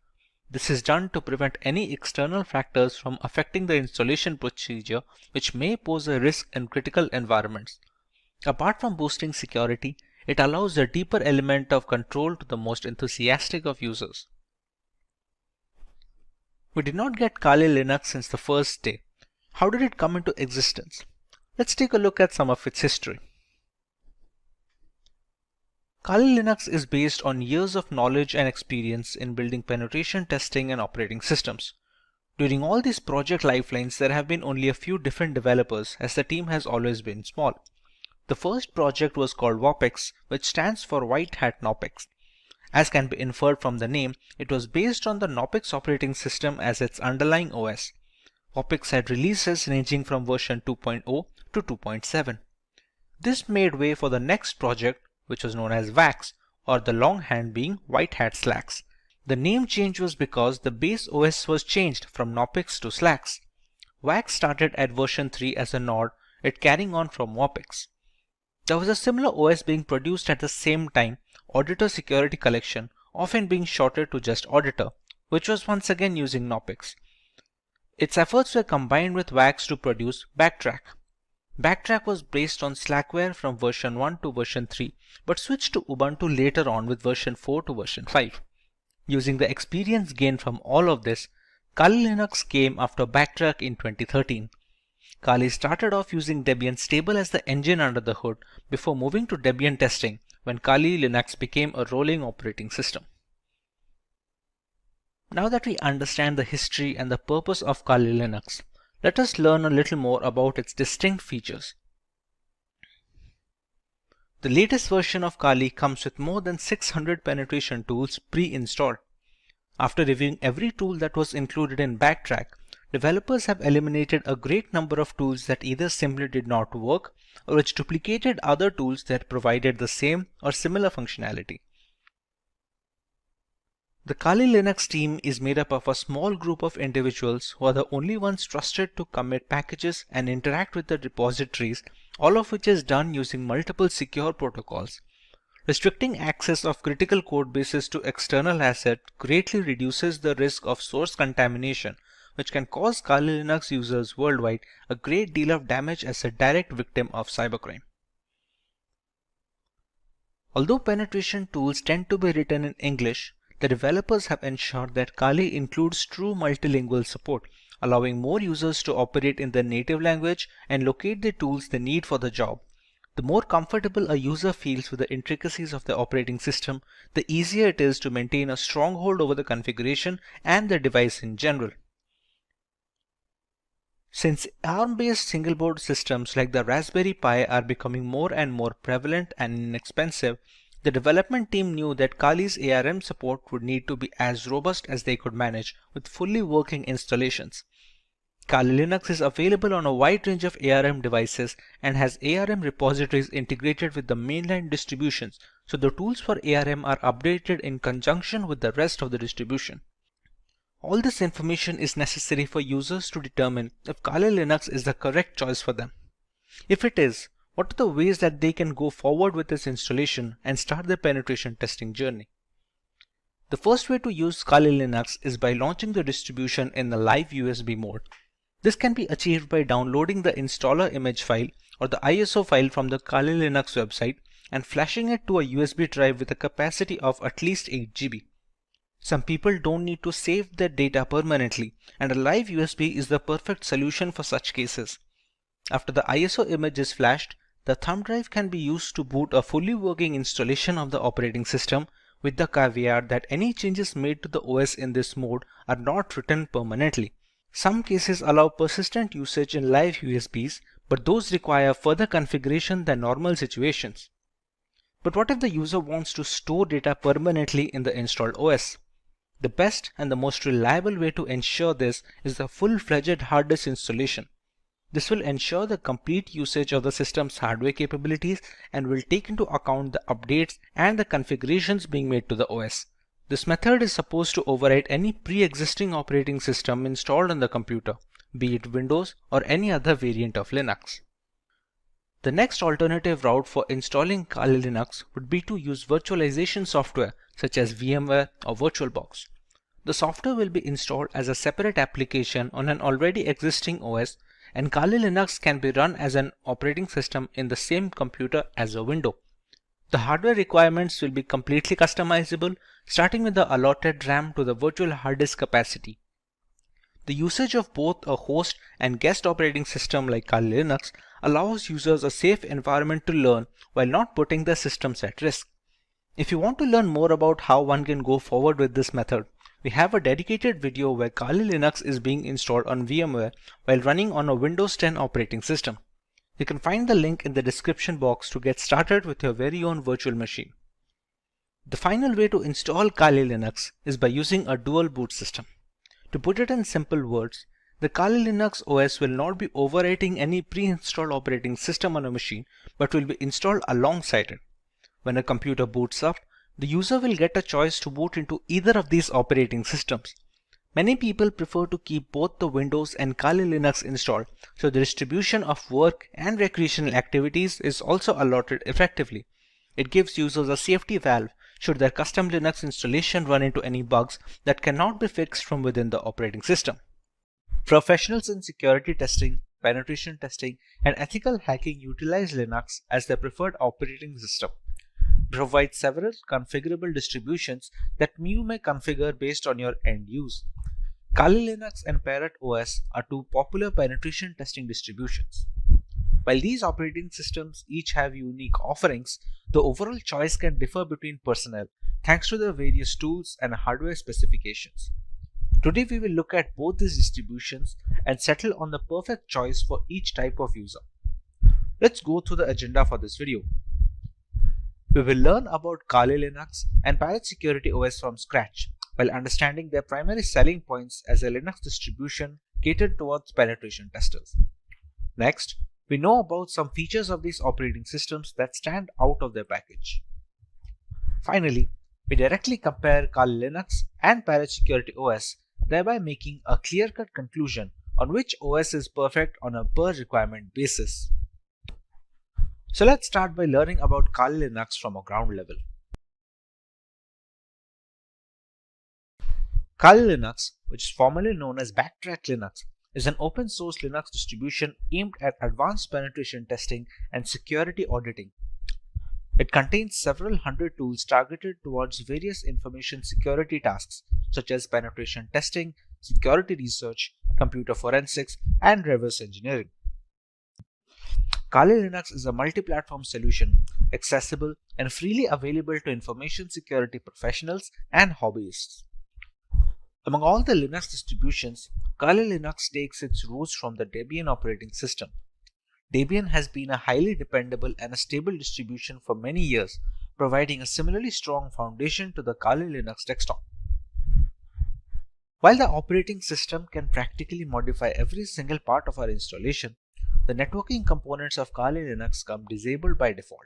This is done to prevent any external factors from affecting the installation procedure, which may pose a risk in critical environments. Apart from boosting security, it allows a deeper element of control to the most enthusiastic of users. We did not get Kali Linux since the first day. How did it come into existence? Let's take a look at some of its history. Kali Linux is based on years of knowledge and experience in building penetration testing and operating systems. During all these project lifelines, there have been only a few different developers, as the team has always been small. The first project was called WOPEX, which stands for White Hat Knopex. As can be inferred from the name, it was based on the Knopex operating system as its underlying OS. WOPEX had releases ranging from version 2.0 to 2.7. This made way for the next project, which was known as WAX, or the longhand being White Hat Slacks. The name change was because the base OS was changed from Knopex to Slacks. WAX started at version 3 as a nod, it carrying on from WOPEX. There was a similar OS being produced at the same time, Auditor Security Collection, often being shortened to just Auditor, which was once again using Knopex. Its efforts were combined with WAX to produce Backtrack. Backtrack was based on Slackware from version 1 to version 3, but switched to Ubuntu later on with version 4 to version 5. Using the experience gained from all of this, Kali Linux came after Backtrack in 2013. Kali started off using Debian stable as the engine under the hood before moving to Debian testing when Kali Linux became a rolling operating system. Now that we understand the history and the purpose of Kali Linux, let us learn a little more about its distinct features. The latest version of Kali comes with more than 600 penetration tools pre-installed. After reviewing every tool that was included in Backtrack, developers have eliminated a great number of tools that either simply did not work or which duplicated other tools that provided the same or similar functionality. The Kali Linux team is made up of a small group of individuals who are the only ones trusted to commit packages and interact with the repositories, all of which is done using multiple secure protocols. Restricting access of critical code bases to external assets greatly reduces the risk of source contamination, which can cause Kali Linux users worldwide a great deal of damage as a direct victim of cybercrime. Although penetration tools tend to be written in English, the developers have ensured that Kali includes true multilingual support, allowing more users to operate in their native language and locate the tools they need for the job. The more comfortable a user feels with the intricacies of the operating system, the easier it is to maintain a stronghold over the configuration and the device in general. Since ARM-based single-board systems like the Raspberry Pi are becoming more and more prevalent and inexpensive, the development team knew that Kali's ARM support would need to be as robust as they could manage with fully working installations. Kali Linux is available on a wide range of ARM devices and has ARM repositories integrated with the mainline distributions, so the tools for ARM are updated in conjunction with the rest of the distribution. All this information is necessary for users to determine if Kali Linux is the correct choice for them. If it is, what are the ways that they can go forward with this installation and start their penetration testing journey? The first way to use Kali Linux is by launching the distribution in the live USB mode. This can be achieved by downloading the installer image file or the ISO file from the Kali Linux website and flashing it to a USB drive with a capacity of at least 8 GB. Some people don't need to save their data permanently, and a live USB is the perfect solution for such cases. After the ISO image is flashed, the thumb drive can be used to boot a fully working installation of the operating system, with the caveat that any changes made to the OS in this mode are not written permanently. Some cases allow persistent usage in live USBs, but those require further configuration than normal situations. But what if the user wants to store data permanently in the installed OS? The best and the most reliable way to ensure this is the full-fledged hard disk installation. This will ensure the complete usage of the system's hardware capabilities and will take into account the updates and the configurations being made to the OS. This method is supposed to override any pre-existing operating system installed on the computer, be it Windows or any other variant of Linux. The next alternative route for installing Kali Linux would be to use virtualization software such as VMware or VirtualBox. The software will be installed as a separate application on an already existing OS, and Kali Linux can be run as an operating system in the same computer as a window. The hardware requirements will be completely customizable, starting with the allotted RAM to the virtual hard disk capacity. The usage of both a host and guest operating system like Kali Linux allows users a safe environment to learn while not putting their systems at risk. If you want to learn more about how one can go forward with this method, we have a dedicated video where Kali Linux is being installed on VMware while running on a Windows 10 operating system. You can find the link in the description box to get started with your very own virtual machine. The final way to install Kali Linux is by using a dual boot system. To put it in simple words, the Kali Linux OS will not be overwriting any pre-installed operating system on a machine, but will be installed alongside it. When a computer boots up, the user will get a choice to boot into either of these operating systems. Many people prefer to keep both the Windows and Kali Linux installed, so the distribution of work and recreational activities is also allotted effectively. It gives users a safety valve should their custom Linux installation run into any bugs that cannot be fixed from within the operating system. Professionals in security testing, penetration testing, and ethical hacking utilize Linux as their preferred operating system. Provide several configurable distributions that you may configure based on your end use. Kali Linux and Parrot OS are two popular penetration testing distributions. While these operating systems each have unique offerings, the overall choice can differ between personnel thanks to their various tools and hardware specifications. Today we will look at both these distributions and settle on the perfect choice for each type of user. Let's go through the agenda for this video. We will learn about Kali Linux and Parrot Security OS from scratch, while understanding their primary selling points as a Linux distribution catered towards penetration testers. Next, we know about some features of these operating systems that stand out of their package. Finally, we directly compare Kali Linux and Parrot Security OS, thereby making a clear-cut conclusion on which OS is perfect on a per-requirement basis. So let's start by learning about Kali Linux from a ground level. Kali Linux, which is formerly known as Backtrack Linux, is an open source Linux distribution aimed at advanced penetration testing and security auditing. It contains several hundred tools targeted towards various information security tasks such as penetration testing, security research, computer forensics, and reverse engineering. Kali Linux is a multi-platform solution, accessible and freely available to information security professionals and hobbyists. Among all the Linux distributions, Kali Linux takes its roots from the Debian operating system. Debian has been a highly dependable and a stable distribution for many years, providing a similarly strong foundation to the Kali Linux desktop. While the operating system can practically modify every single part of our installation, the networking components of Kali Linux come disabled by default.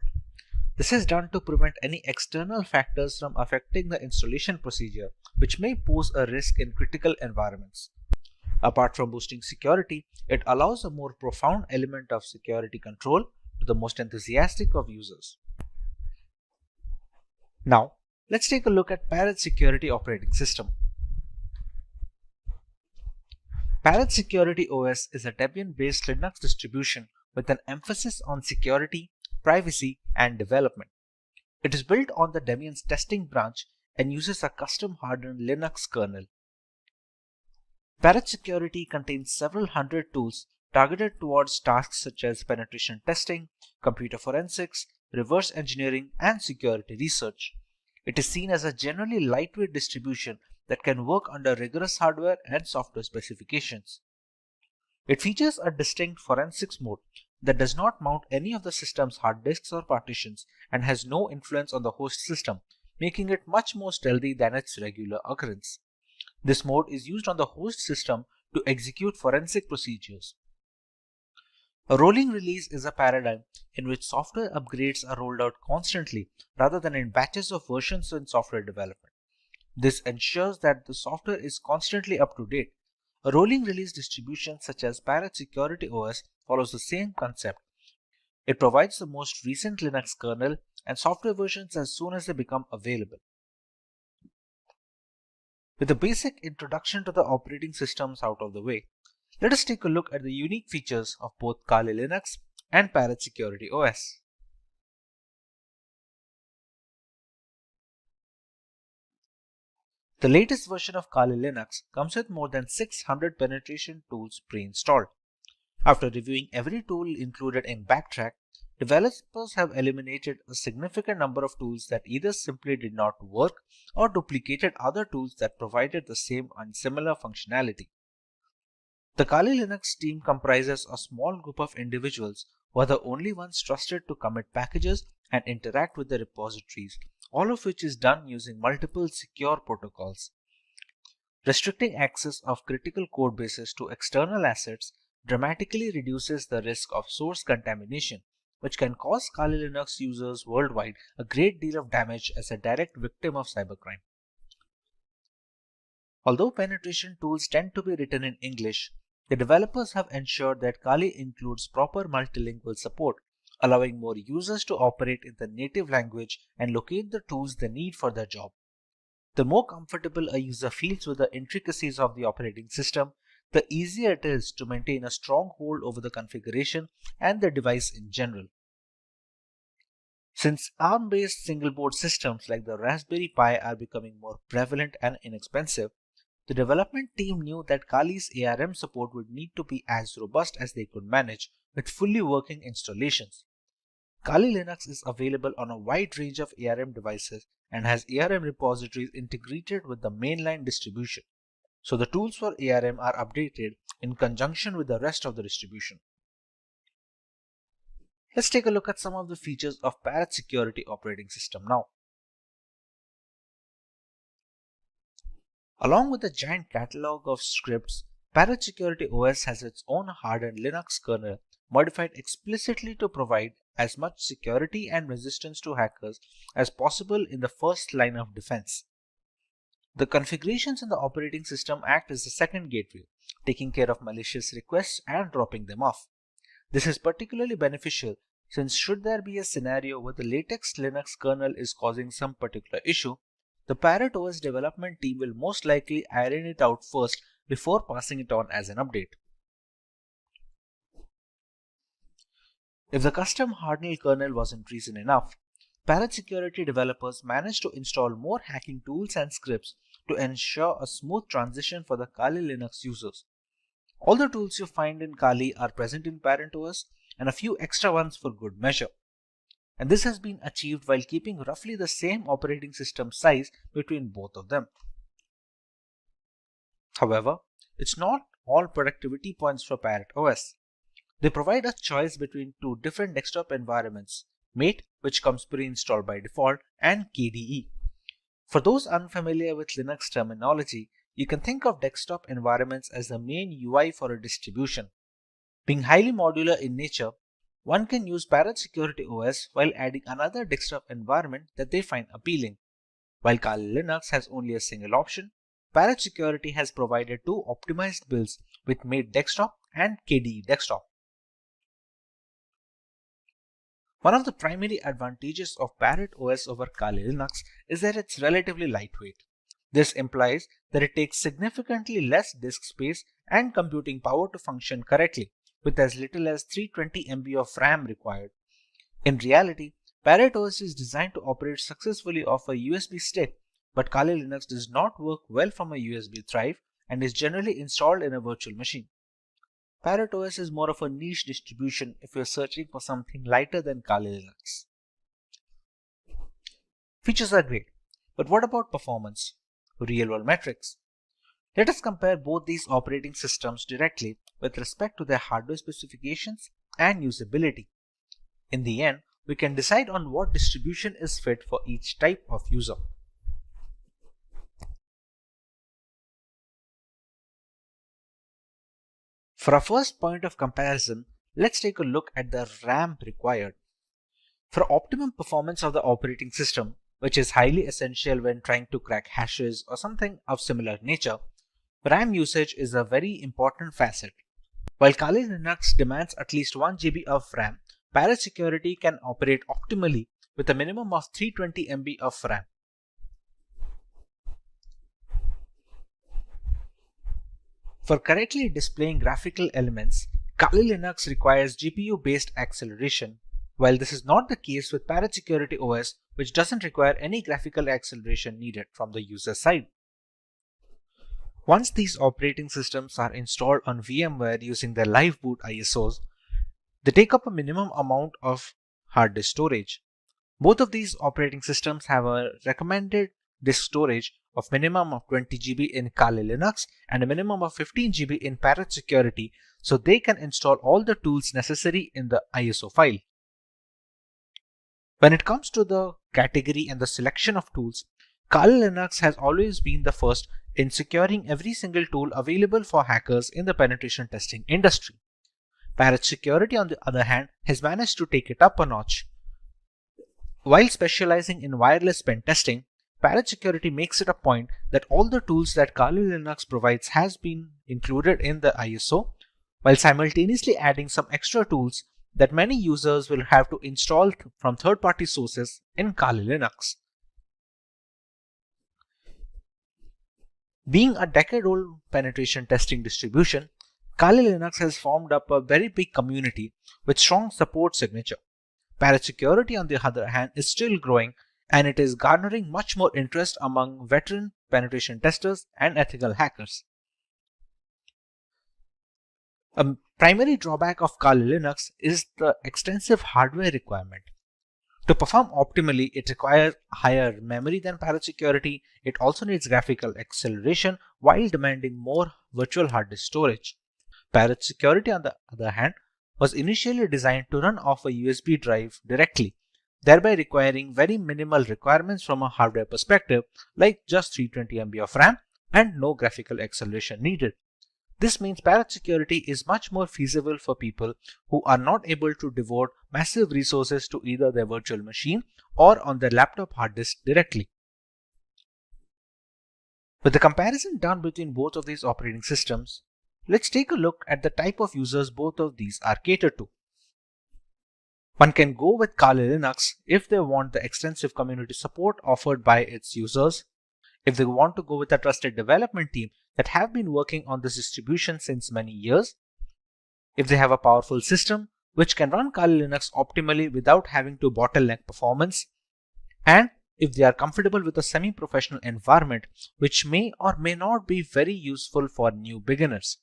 This is done to prevent any external factors from affecting the installation procedure, which may pose a risk in critical environments. Apart from boosting security, it allows a more profound element of security control to the most enthusiastic of users. Now, let's take a look at Parrot Security Operating System. Parrot Security OS is a Debian-based Linux distribution with an emphasis on security, privacy, and development. It is built on the Debian's testing branch and uses a custom hardened Linux kernel. Parrot Security contains several hundred tools targeted towards tasks such as penetration testing, computer forensics, reverse engineering, and security research. It is seen as a generally lightweight distribution that can work under rigorous hardware and software specifications. It features a distinct forensics mode, that does not mount any of the system's hard disks or partitions and has no influence on the host system, making it much more stealthy than its regular occurrence. This mode is used on the host system to execute forensic procedures. A rolling release is a paradigm in which software upgrades are rolled out constantly rather than in batches of versions in software development. This ensures that the software is constantly up to date. A rolling release distribution such as Parrot Security OS follows the same concept. It provides the most recent Linux kernel and software versions as soon as they become available. With a basic introduction to the operating systems out of the way, let us take a look at the unique features of both Kali Linux and Parrot Security OS. The latest version of Kali Linux comes with more than 600 penetration tools pre-installed. After reviewing every tool included in Backtrack, developers have eliminated a significant number of tools that either simply did not work or duplicated other tools that provided the same and similar functionality. The Kali Linux team comprises a small group of individuals who are the only ones trusted to commit packages and interact with the repositories, all of which is done using multiple secure protocols. Restricting access of critical code bases to external assets dramatically reduces the risk of source contamination, which can cause Kali Linux users worldwide a great deal of damage as a direct victim of cybercrime. Although penetration tools tend to be written in English, the developers have ensured that Kali includes proper multilingual support, allowing more users to operate in the native language and locate the tools they need for their job. The more comfortable a user feels with the intricacies of the operating system, the easier it is to maintain a strong hold over the configuration and the device in general. Since ARM-based single-board systems like the Raspberry Pi are becoming more prevalent and inexpensive, the development team knew that Kali's ARM support would need to be as robust as they could manage with fully working installations. Kali Linux is available on a wide range of ARM devices and has ARM repositories integrated with the mainline distribution, so the tools for ARM are updated in conjunction with the rest of the distribution. Let's take a look at some of the features of Parrot Security operating system now. Along with a giant catalog of scripts, Parrot Security OS has its own hardened Linux kernel modified explicitly to provide as much security and resistance to hackers as possible in the first line of defense. The configurations in the operating system act as the second gateway, taking care of malicious requests and dropping them off. This is particularly beneficial since should there be a scenario where the latest Linux kernel is causing some particular issue, the Parrot OS development team will most likely iron it out first before passing it on as an update. If the custom hardened kernel wasn't reason enough, Parrot Security developers managed to install more hacking tools and scripts to ensure a smooth transition for the Kali Linux users. All the tools you find in Kali are present in Parrot OS and a few extra ones for good measure. And this has been achieved while keeping roughly the same operating system size between both of them. However, it's not all productivity points for Parrot OS. They provide a choice between two different desktop environments, Mate, which comes pre-installed by default, and KDE. For those unfamiliar with Linux terminology, you can think of desktop environments as the main UI for a distribution. Being highly modular in nature, one can use Parrot Security OS while adding another desktop environment that they find appealing. While Kali Linux has only a single option, Parrot Security has provided two optimized builds with Mate Desktop and KDE Desktop. One of the primary advantages of Parrot OS over Kali Linux is that it's relatively lightweight. This implies that it takes significantly less disk space and computing power to function correctly, with as little as 320 MB of RAM required. In reality, Parrot OS is designed to operate successfully off a USB stick, but Kali Linux does not work well from a USB drive and is generally installed in a virtual machine. Parrot OS is more of a niche distribution if you're searching for something lighter than Kali Linux. Features are great, but what about performance? Real-world metrics. Let us compare both these operating systems directly with respect to their hardware specifications and usability. In the end, we can decide on what distribution is fit for each type of user. For our first point of comparison, let's take a look at the RAM required. For optimum performance of the operating system, which is highly essential when trying to crack hashes or something of similar nature, RAM usage is a very important facet. While Kali Linux demands at least 1 GB of RAM, Parrot Security can operate optimally with a minimum of 320 MB of RAM. For correctly displaying graphical elements, Kali Linux requires GPU-based acceleration, while this is not the case with Parrot Security OS, which doesn't require any graphical acceleration needed from the user side. Once these operating systems are installed on VMware using their live boot ISOs, they take up a minimum amount of hard disk storage. Both of these operating systems have a recommended disk storage of minimum of 20 GB in Kali Linux and a minimum of 15 GB in Parrot Security, so they can install all the tools necessary in the ISO file. When it comes to the category and the selection of tools, Kali Linux has always been the first in securing every single tool available for hackers in the penetration testing industry. Parrot Security, on the other hand, has managed to take it up a notch. While specializing in wireless pen testing, Parrot Security makes it a point that all the tools that Kali Linux provides has been included in the ISO, while simultaneously adding some extra tools that many users will have to install from third-party sources in Kali Linux. Being a decade-old penetration testing distribution, Kali Linux has formed up a very big community with strong support signature. Parrot Security, on the other hand, is still growing, and it is garnering much more interest among veteran penetration testers and ethical hackers. A primary drawback of Kali Linux is the extensive hardware requirement. To perform optimally, it requires higher memory than Parrot Security. It also needs graphical acceleration while demanding more virtual hard disk storage. Parrot Security, on the other hand, was initially designed to run off a USB drive directly, thereby requiring very minimal requirements from a hardware perspective, like just 320 MB of RAM and no graphical acceleration needed. This means Parrot Security is much more feasible for people who are not able to devote massive resources to either their virtual machine or on their laptop hard disk directly. With the comparison done between both of these operating systems, let's take a look at the type of users both of these are catered to. One can go with Kali Linux if they want the extensive community support offered by its users, if they want to go with a trusted development team that have been working on this distribution since many years, if they have a powerful system which can run Kali Linux optimally without having to bottleneck performance, and if they are comfortable with a semi-professional environment which may or may not be very useful for new beginners.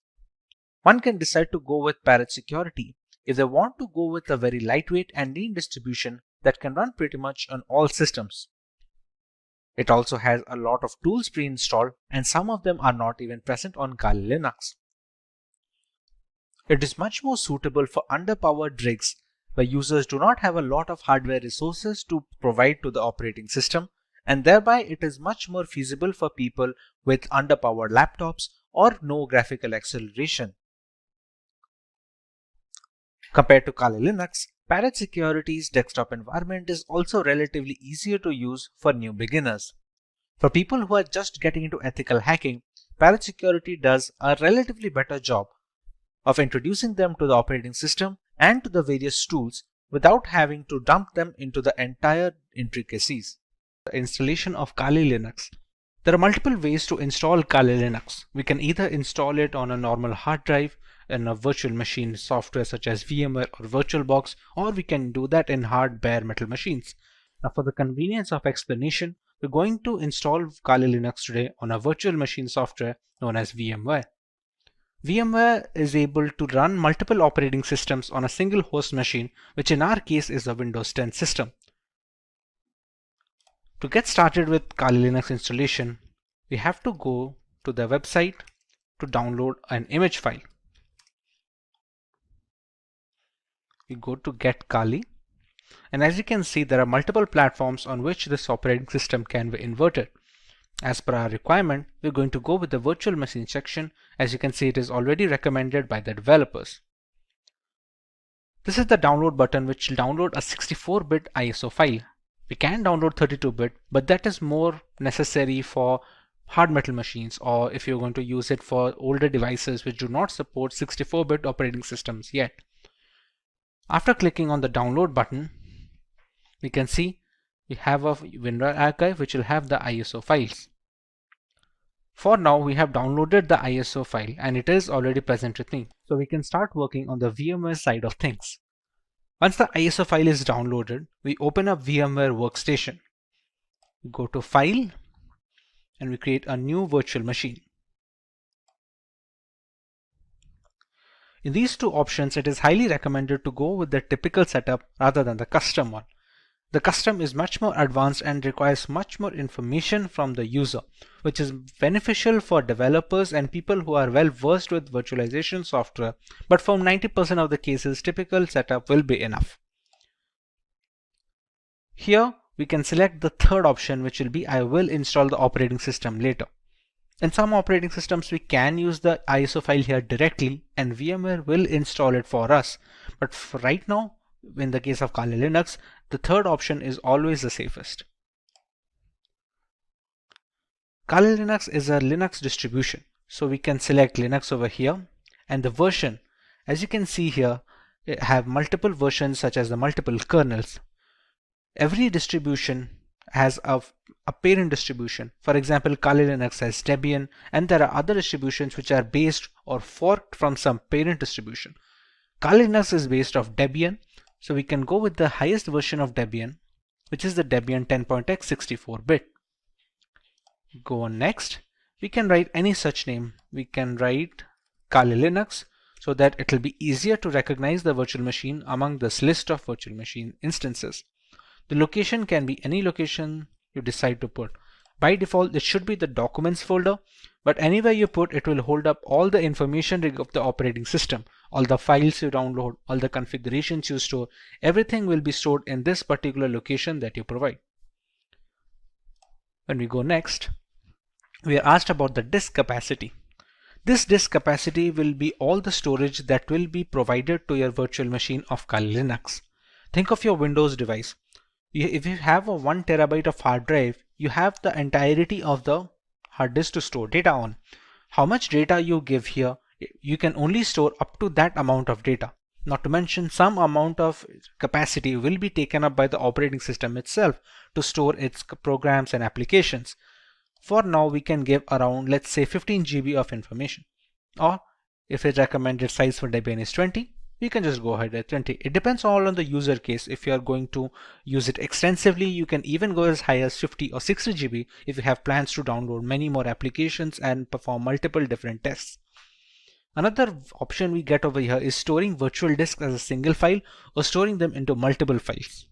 One can decide to go with Parrot Security if they want to go with a very lightweight and lean distribution that can run pretty much on all systems. It also has a lot of tools pre-installed, and some of them are not even present on Kali Linux. It is much more suitable for underpowered rigs where users do not have a lot of hardware resources to provide to the operating system, and thereby it is much more feasible for people with underpowered laptops or no graphical acceleration. Compared to Kali Linux, Parrot Security's desktop environment is also relatively easier to use for new beginners. For people who are just getting into ethical hacking, Parrot Security does a relatively better job of introducing them to the operating system and to the various tools without having to dump them into the entire intricacies. The installation of Kali Linux. There are multiple ways to install Kali Linux. We can either install it on a normal hard drive in a virtual machine software such as VMware or VirtualBox, or we can do that in hard bare metal machines. Now, for the convenience of explanation, we're going to install Kali Linux today on a virtual machine software known as VMware. VMware is able to run multiple operating systems on a single host machine, which in our case is a Windows 10 system. To get started with Kali Linux installation, we have to go to the website to download an image file. we go to Get Kali. And as you can see, there are multiple platforms on which this operating system can be inverted. As per our requirement, we're going to go with the virtual machine section. As you can see, it is already recommended by the developers. This is the download button, which will download a 64-bit ISO file. We can download 32-bit, but that is more necessary for hard metal machines, or if you're going to use it for older devices which do not support 64-bit operating systems yet. After clicking on the download button, we can see we have a WinRAR archive which will have the ISO files. For now, we have downloaded the ISO file and it is already present with me. So we can start working on the VMware side of things. Once the ISO file is downloaded, we open up VMware Workstation. We go to File and we create a new virtual machine. In these two options, it is highly recommended to go with the typical setup rather than the custom one. The custom is much more advanced and requires much more information from the user, which is beneficial for developers and people who are well versed with virtualization software, but for 90% of the cases, typical setup will be enough. Here, we can select the third option, which will be I will install the operating system later. In some operating systems, we can use the ISO file here directly and VMware will install it for us. But for right now, in the case of Kali Linux, the third option is always the safest. Kali Linux is a Linux distribution, so we can select Linux over here, and the version, as you can see here, have multiple versions such as the multiple kernels. Every distribution has a parent distribution. For example, Kali Linux has Debian, and there are other distributions which are based or forked from some parent distribution. Kali Linux is based off Debian, so we can go with the highest version of Debian, which is the Debian 10.x 64-bit. Go on next. We can write any such name. We can write Kali Linux so that it will be easier to recognize the virtual machine among this list of virtual machine instances. The location can be any location you decide to put. By default, it should be the documents folder, but anywhere you put, it will hold up all the information of the operating system, all the files you download, all the configurations you store, everything will be stored in this particular location that you provide. When we go next, we are asked about the disk capacity. This disk capacity will be all the storage that will be provided to your virtual machine of Kali Linux. Think of your Windows device. If you have a 1 terabyte of hard drive, you have the entirety of the hard disk to store data on. How much data you give here, you can only store up to that amount of data. Not to mention, some amount of capacity will be taken up by the operating system itself to store its programs and applications. For now, we can give around, let's say, 15 GB of information. Or if its recommended size for Debian is 20, we can just go ahead at 20. It depends all on the user case. If you are going to use it extensively, you can even go as high as 50 or 60 GB if you have plans to download many more applications and perform multiple different tests. Another option we get over here is storing virtual disks as a single file or storing them into multiple files.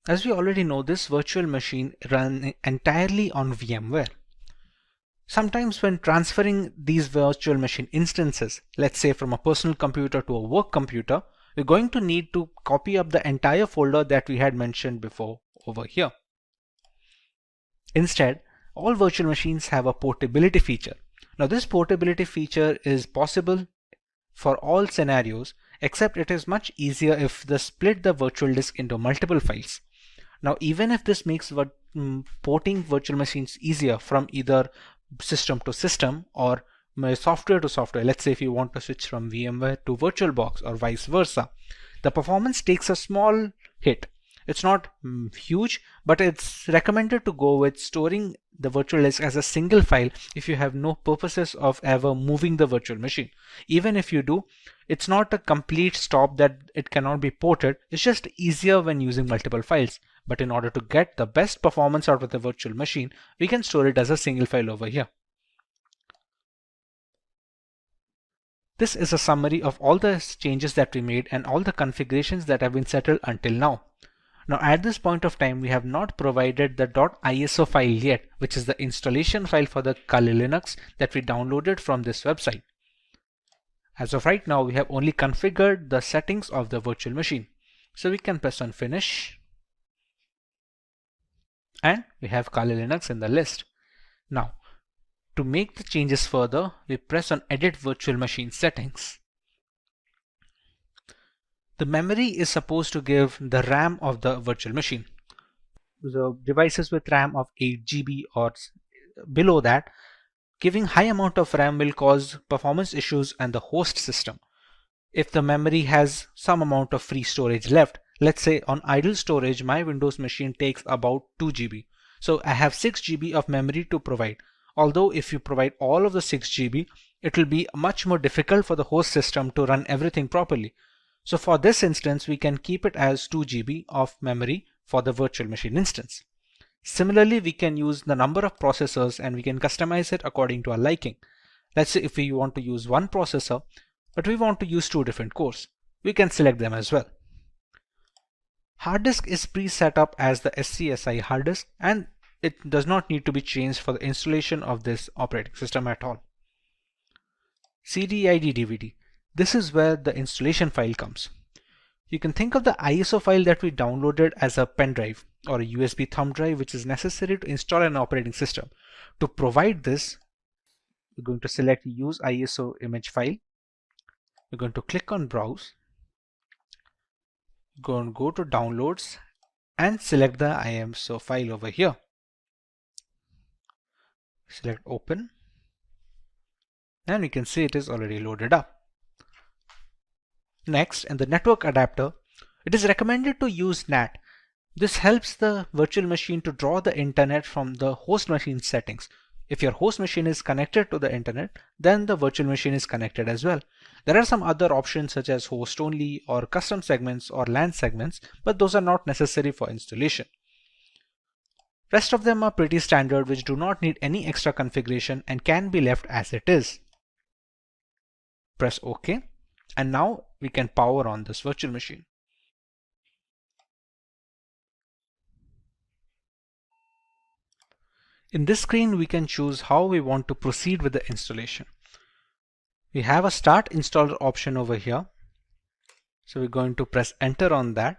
As we already know, this virtual machine runs entirely on VMware. Sometimes when transferring these virtual machine instances, let's say from a personal computer to a work computer, we're going to need to copy up the entire folder that we had mentioned before over here. Instead, all virtual machines have a portability feature. Now this portability feature is possible for all scenarios, except it is much easier if they split the virtual disk into multiple files. Now even if this makes porting virtual machines easier from either system to system or software to software, let's say if you want to switch from VMware to VirtualBox or vice versa, the performance takes a small hit. It's not huge, but it's recommended to go with storing the virtual disk as a single file if you have no purposes of ever moving the virtual machine. Even if you do, it's not a complete stop that it cannot be ported. It's just easier when using multiple files. But in order to get the best performance out of the virtual machine, we can store it as a single file over here. This is a summary of all the changes that we made and all the configurations that have been settled until now. Now at this point of time, we have not provided the .iso file yet, which is the installation file for the Kali Linux that we downloaded from this website. As of right now, we have only configured the settings of the virtual machine. So we can press on Finish. And we have Kali Linux in the list. Now, to make the changes further, we press on Edit Virtual Machine Settings. The memory is supposed to give the RAM of the virtual machine. The devices with RAM of 8 GB or below that, giving high amount of RAM will cause performance issues on the host system. If the memory has some amount of free storage left, let's say on idle storage, my Windows machine takes about 2 GB. So I have 6 GB of memory to provide. Although if you provide all of the 6 GB, it will be much more difficult for the host system to run everything properly. So for this instance, we can keep it as 2 GB of memory for the virtual machine instance. Similarly, we can use the number of processors and we can customize it according to our liking. Let's say if we want to use one processor, but we want to use 2 different cores, we can select them as well. Hard disk is pre-set up as the SCSI hard disk, and it does not need to be changed for the installation of this operating system at all. CD-ID DVD. This is where the installation file comes. You can think of the ISO file that we downloaded as a pen drive or a USB thumb drive, which is necessary to install an operating system. To provide this, we're going to select Use ISO image file. We're going to click on Browse. Go to Downloads and select the ISO file over here. Select Open, and we can see it is already loaded up. Next, in the network adapter, it is recommended to use NAT. This helps the virtual machine to draw the internet from the host machine settings. If your host machine is connected to the internet, then the virtual machine is connected as well. There are some other options such as host only or custom segments or LAN segments, but those are not necessary for installation. Rest of them are pretty standard, which do not need any extra configuration and can be left as it is. Press OK, and now we can power on this virtual machine. In this screen, we can choose how we want to proceed with the installation. We have a Start Installer option over here. So we're going to press Enter on that.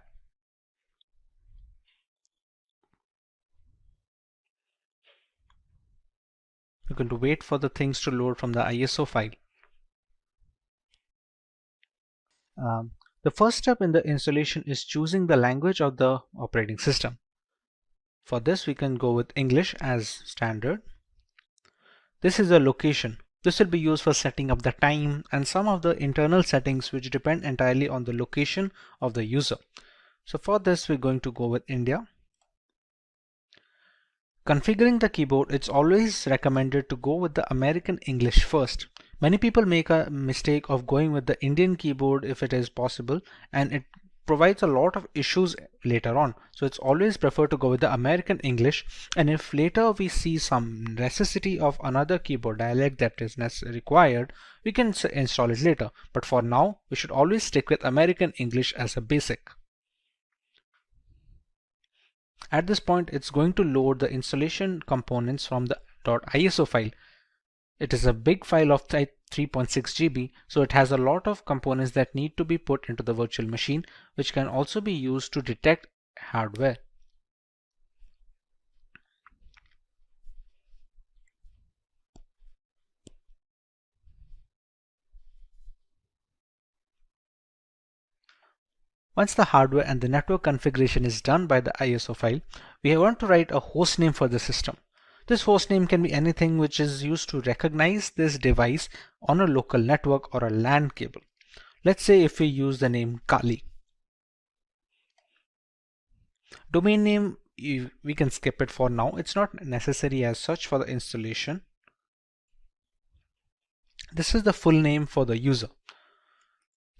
We're going to wait for the things to load from the ISO file. The first step in the installation is choosing the language of the operating system. For this, we can go with English as standard. This is a location. This will be used for setting up the time and some of the internal settings which depend entirely on the location of the user. So for this, we're going to go with India. Configuring the keyboard, it's always recommended to go with the American English first. Many people make a mistake of going with the Indian keyboard if it is possible, and it provides a lot of issues later on. So it's always preferred to go with the American English, and if later we see some necessity of another keyboard dialect that is required, we can install it later. But for now, we should always stick with American English as a basic. At this point, it's going to load the installation components from the .iso file. It is a big file of 3.6 GB, so it has a lot of components that need to be put into the virtual machine, which can also be used to detect hardware. Once the hardware and the network configuration is done by the ISO file, we want to write a host name for the system. This host name can be anything which is used to recognize this device on a local network or a LAN cable. Let's say if we use the name Kali. Domain name, we can skip it for now. It's not necessary as such for the installation. This is the full name for the user.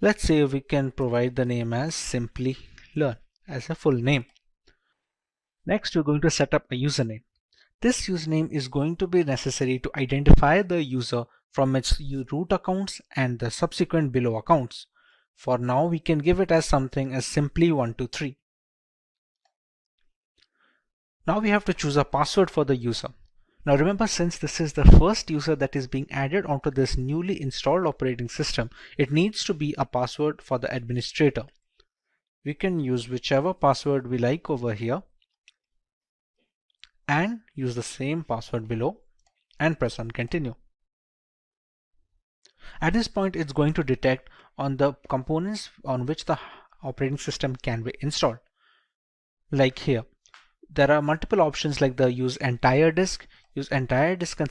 Let's say we can provide the name as Simplilearn as a full name. Next, we're going to set up a username. This username is going to be necessary to identify the user from its root accounts and the subsequent below accounts. For now, we can give it as something as simply123. Now we have to choose a password for the user. Now remember, since this is the first user that is being added onto this newly installed operating system, it needs to be a password for the administrator. We can use whichever password we like over here and use the same password below and press on continue. At this point, it's going to detect on the components on which the operating system can be installed. Like here, there are multiple options like the use entire disk and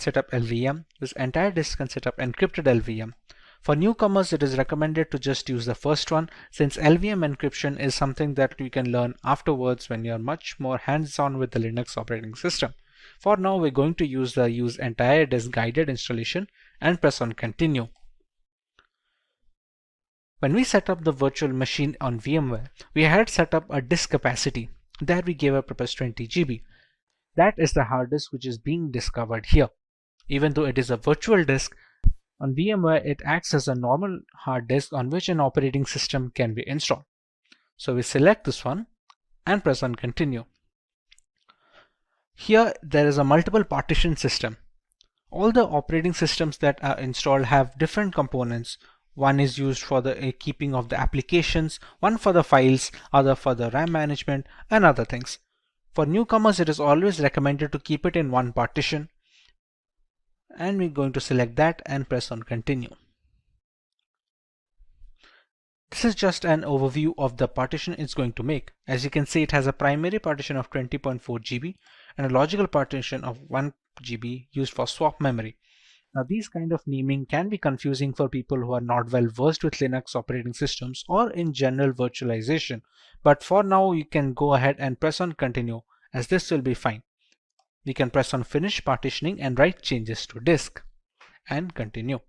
set up LVM, use entire disk and set up encrypted LVM. For newcomers, it is recommended to just use the first one, since LVM encryption is something that you can learn afterwards when you're much more hands-on with the Linux operating system. For now, we're going to use the use entire disk guided installation and press on continue. When we set up the virtual machine on VMware, we had set up a disk capacity. There we gave a purpose 20 GB. That is the hard disk which is being discovered here. Even though it is a virtual disk, on VMware it acts as a normal hard disk on which an operating system can be installed. So we select this one and press on continue. Here there is a multiple partition system. All the operating systems that are installed have different components. One is used for the keeping of the applications, one for the files, other for the RAM management and other things. For newcomers, it is always recommended to keep it in one partition. And we're going to select that and press on continue. This is just an overview of the partition it's going to make. As you can see, it has a primary partition of 20.4 GB and a logical partition of 1 GB used for swap memory. Now these kind of naming can be confusing for people who are not well versed with Linux operating systems or in general virtualization. But for now, you can go ahead and press on continue, as this will be fine. We can press on finish partitioning and write changes to disk and continue.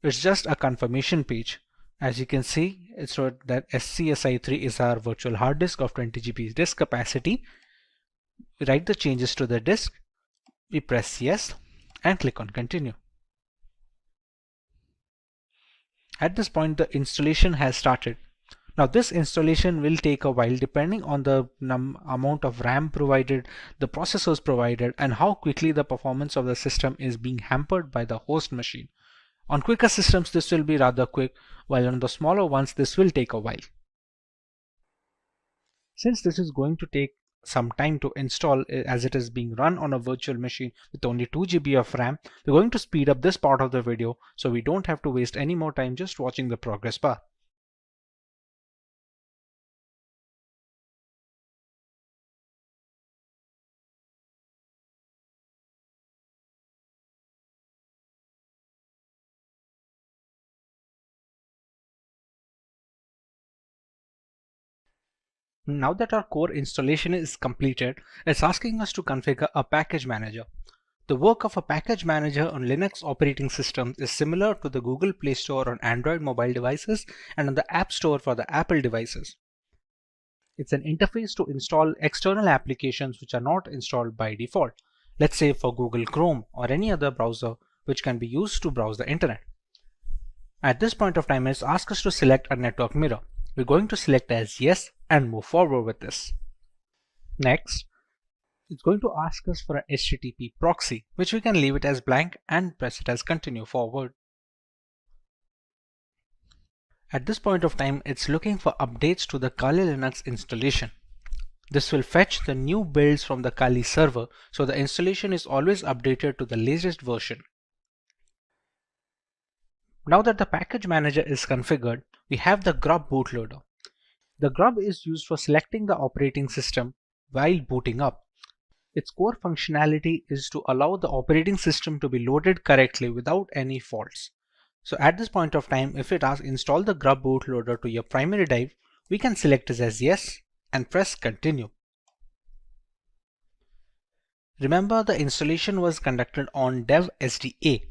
It's just a confirmation page. As you can see, it's wrote that SCSI3 is our virtual hard disk of 20 GB disk capacity. We write the changes to the disk. We press yes and click on continue. At this point, the installation has started. Now this installation will take a while depending on the amount of RAM provided, the processors provided, and how quickly the performance of the system is being hampered by the host machine. On quicker systems, this will be rather quick, while on the smaller ones, this will take a while. Since this is going to take some time to install, as it is being run on a virtual machine with only 2 GB of RAM, we're going to speed up this part of the video so we don't have to waste any more time just watching the progress bar. Now that our core installation is completed, it's asking us to configure a package manager. The work of a package manager on Linux operating systems is similar to the Google Play Store on Android mobile devices and on the App Store for the Apple devices. It's an interface to install external applications which are not installed by default. Let's say for Google Chrome or any other browser which can be used to browse the internet. At this point of time, it's asked us to select a network mirror. We're going to select as yes and move forward with this. Next, it's going to ask us for an HTTP proxy, which we can leave it as blank and press it as continue forward. At this point of time, it's looking for updates to the Kali Linux installation. This will fetch the new builds from the Kali server, so the installation is always updated to the latest version. Now that the package manager is configured, we have the grub bootloader. The grub is used for selecting the operating system while booting up. Its core functionality is to allow the operating system to be loaded correctly without any faults. So at this point of time, if it asks install the grub bootloader to your primary drive, we can select it as yes and press continue. Remember, the installation was conducted on dev SDA.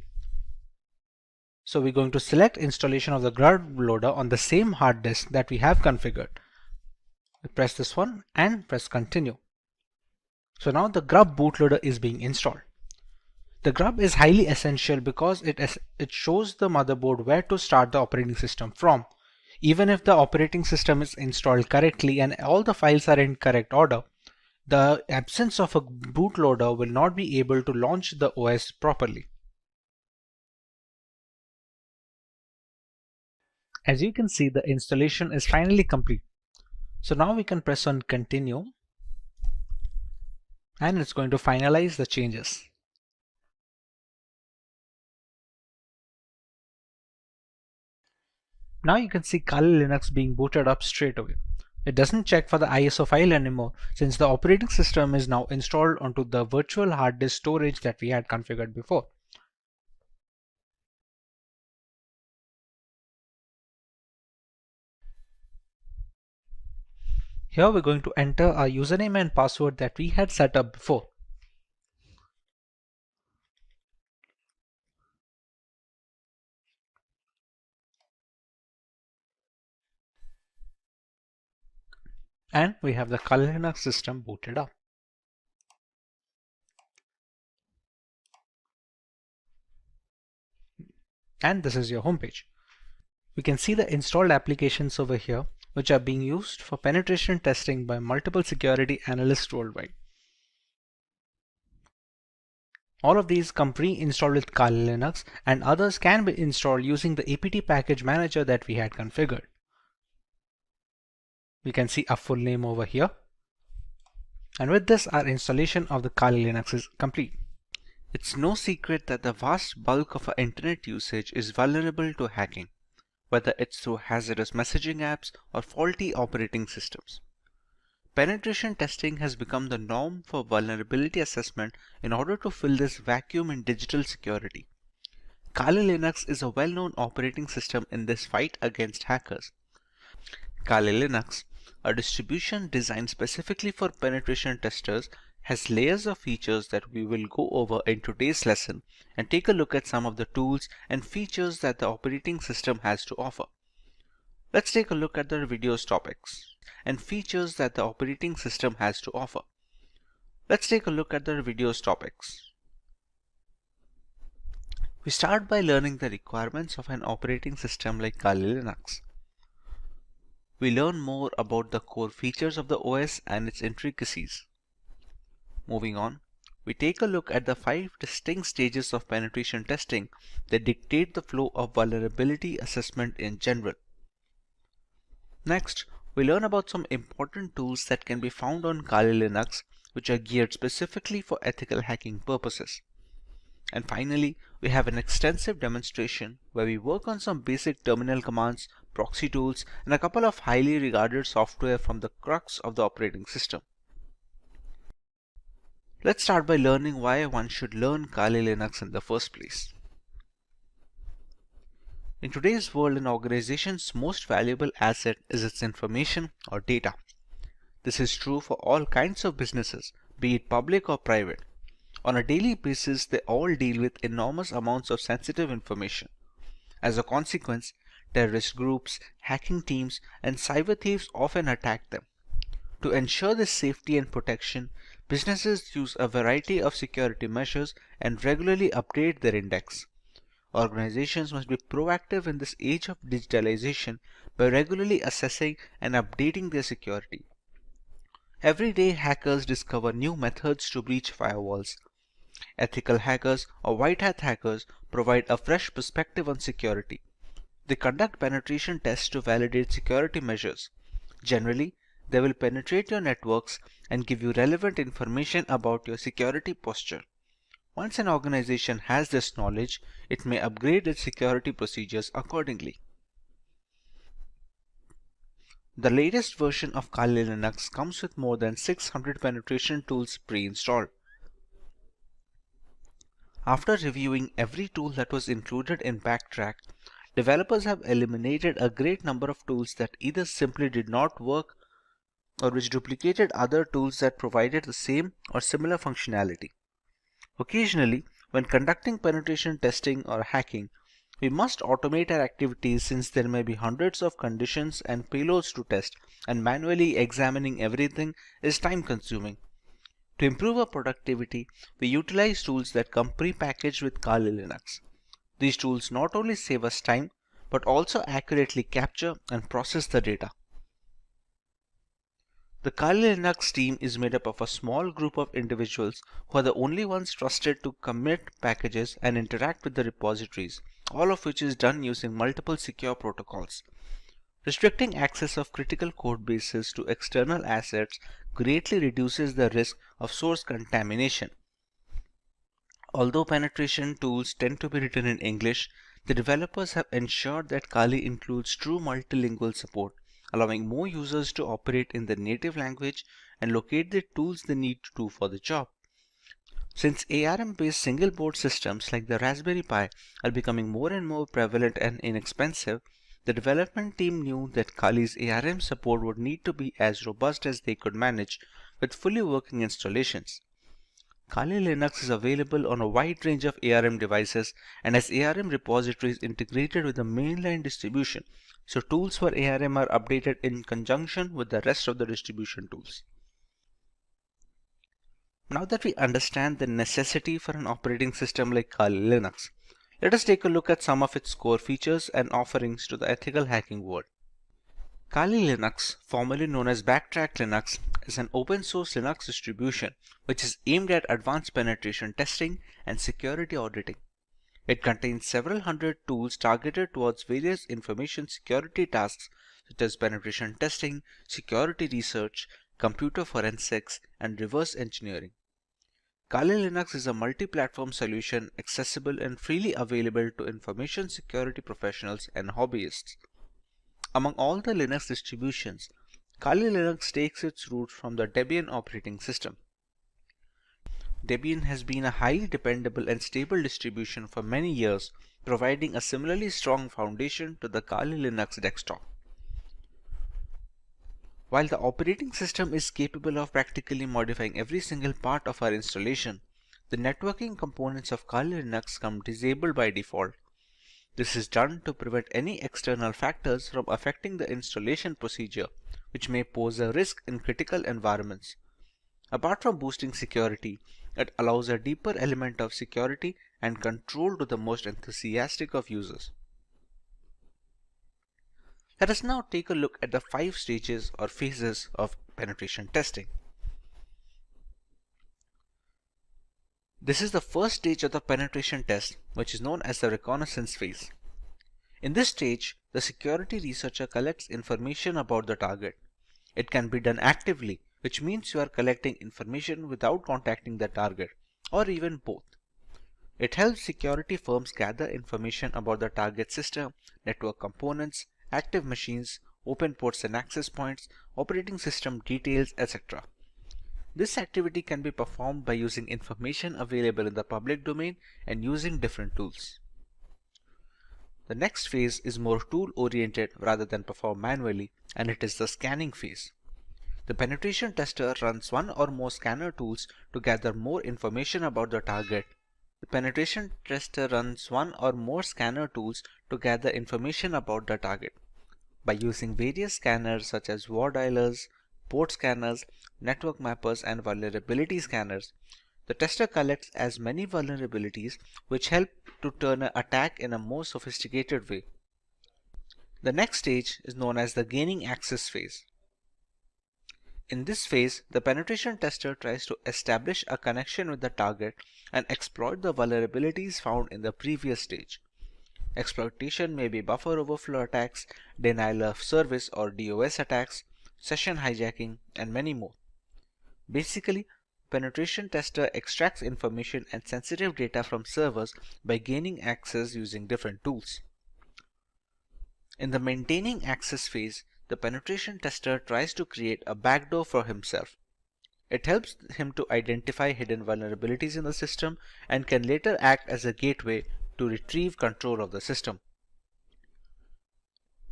So we're going to select installation of the grub loader on the same hard disk that we have configured. We press this one and press continue. So now the grub bootloader is being installed. The grub is highly essential because it shows the motherboard where to start the operating system from. Even if the operating system is installed correctly and all the files are in correct order, the absence of a bootloader will not be able to launch the OS properly. As you can see, the installation is finally complete. So now we can press on continue and it's going to finalize the changes. Now you can see Kali Linux being booted up straight away. It doesn't check for the ISO file anymore since the operating system is now installed onto the virtual hard disk storage that we had configured before. Here we're going to enter our username and password that we had set up before. And we have the Kali Linux system booted up. And this is your homepage. We can see the installed applications over here, which are being used for penetration testing by multiple security analysts worldwide. All of these come pre-installed with Kali Linux, and others can be installed using the apt package manager that we had configured. We can see our full name over here. And with this, our installation of the Kali Linux is complete. It's no secret that the vast bulk of our internet usage is vulnerable to hacking, whether it's through hazardous messaging apps or faulty operating systems. Penetration testing has become the norm for vulnerability assessment in order to fill this vacuum in digital security. Kali Linux is a well-known operating system in this fight against hackers. Kali Linux, a distribution designed specifically for penetration testers, has layers of features that we will go over in today's lesson and take a look at some of the tools and features that the operating system has to offer. Let's take a look at the video's topics and features that the operating system has to offer. Let's take a look at the video's topics. We start by learning the requirements of an operating system like Kali Linux. We learn more about the core features of the OS and its intricacies. Moving on, we take a look at the 5 distinct stages of penetration testing that dictate the flow of vulnerability assessment in general. Next, we learn about some important tools that can be found on Kali Linux, which are geared specifically for ethical hacking purposes. And finally, we have an extensive demonstration where we work on some basic terminal commands, proxy tools, and a couple of highly regarded software from the crux of the operating system. Let's start by learning why one should learn Kali Linux in the first place. In today's world, an organization's most valuable asset is its information or data. This is true for all kinds of businesses, be it public or private. On a daily basis, they all deal with enormous amounts of sensitive information. As a consequence, terrorist groups, hacking teams, and cyber thieves often attack them. To ensure this safety and protection, businesses use a variety of security measures and regularly update their index. Organizations must be proactive in this age of digitalization by regularly assessing and updating their security. Every day, hackers discover new methods to breach firewalls. Ethical hackers or white hat hackers provide a fresh perspective on security. They conduct penetration tests to validate security measures. Generally, they will penetrate your networks and give you relevant information about your security posture. Once an organization has this knowledge, it may upgrade its security procedures accordingly. The latest version of Kali Linux comes with more than 600 penetration tools pre-installed. After reviewing every tool that was included in Backtrack, developers have eliminated a great number of tools that either simply did not work or which duplicated other tools that provided the same or similar functionality. Occasionally, when conducting penetration testing or hacking, we must automate our activities since there may be hundreds of conditions and payloads to test, and manually examining everything is time-consuming. To improve our productivity, we utilize tools that come pre-packaged with Kali Linux. These tools not only save us time, but also accurately capture and process the data. The Kali Linux team is made up of a small group of individuals who are the only ones trusted to commit packages and interact with the repositories, all of which is done using multiple secure protocols. Restricting access of critical code bases to external assets greatly reduces the risk of source contamination. Although penetration tools tend to be written in English, the developers have ensured that Kali includes true multilingual support, allowing more users to operate in their native language and locate the tools they need to do for the job. Since ARM-based single board systems like the Raspberry Pi are becoming more and more prevalent and inexpensive, the development team knew that Kali's ARM support would need to be as robust as they could manage with fully working installations. Kali Linux is available on a wide range of ARM devices and has ARM repositories integrated with the mainline distribution, so tools for ARM are updated in conjunction with the rest of the distribution tools. Now that we understand the necessity for an operating system like Kali Linux, let us take a look at some of its core features and offerings to the ethical hacking world. Kali Linux, formerly known as Backtrack Linux, is an open source Linux distribution which is aimed at advanced penetration testing and security auditing. It contains several hundred tools targeted towards various information security tasks such as penetration testing, security research, computer forensics, and reverse engineering. Kali Linux is a multi-platform solution accessible and freely available to information security professionals and hobbyists. Among all the Linux distributions, Kali Linux takes its roots from the Debian operating system. Debian has been a highly dependable and stable distribution for many years, providing a similarly strong foundation to the Kali Linux desktop. While the operating system is capable of practically modifying every single part of our installation, the networking components of Kali Linux come disabled by default. This is done to prevent any external factors from affecting the installation procedure, which may pose a risk in critical environments. Apart from boosting security, it allows a deeper element of security and control to the most enthusiastic of users. Let us now take a look at the 5 stages or phases of penetration testing. This is the first stage of the penetration test, which is known as the reconnaissance phase. In this stage, the security researcher collects information about the target. It can be done actively, which means you are collecting information without contacting the target, or even both. It helps security firms gather information about the target system, network components, active machines, open ports and access points, operating system details, etc. This activity can be performed by using information available in the public domain and using different tools. The next phase is more tool-oriented rather than performed manually, and it is the scanning phase. The penetration tester runs one or more scanner tools to gather more information about the target. The penetration tester runs one or more scanner tools to gather information about the target. By using various scanners such as war dialers, port scanners, network mappers, and vulnerability scanners, the tester collects as many vulnerabilities which help to turn an attack in a more sophisticated way. The next stage is known as the gaining access phase. In this phase, the penetration tester tries to establish a connection with the target and exploit the vulnerabilities found in the previous stage. Exploitation may be buffer overflow attacks, denial of service or DOS attacks, session hijacking, and many more. Basically, penetration tester extracts information and sensitive data from servers by gaining access using different tools. In the maintaining access phase, the penetration tester tries to create a backdoor for himself. It helps him to identify hidden vulnerabilities in the system and can later act as a gateway to retrieve control of the system.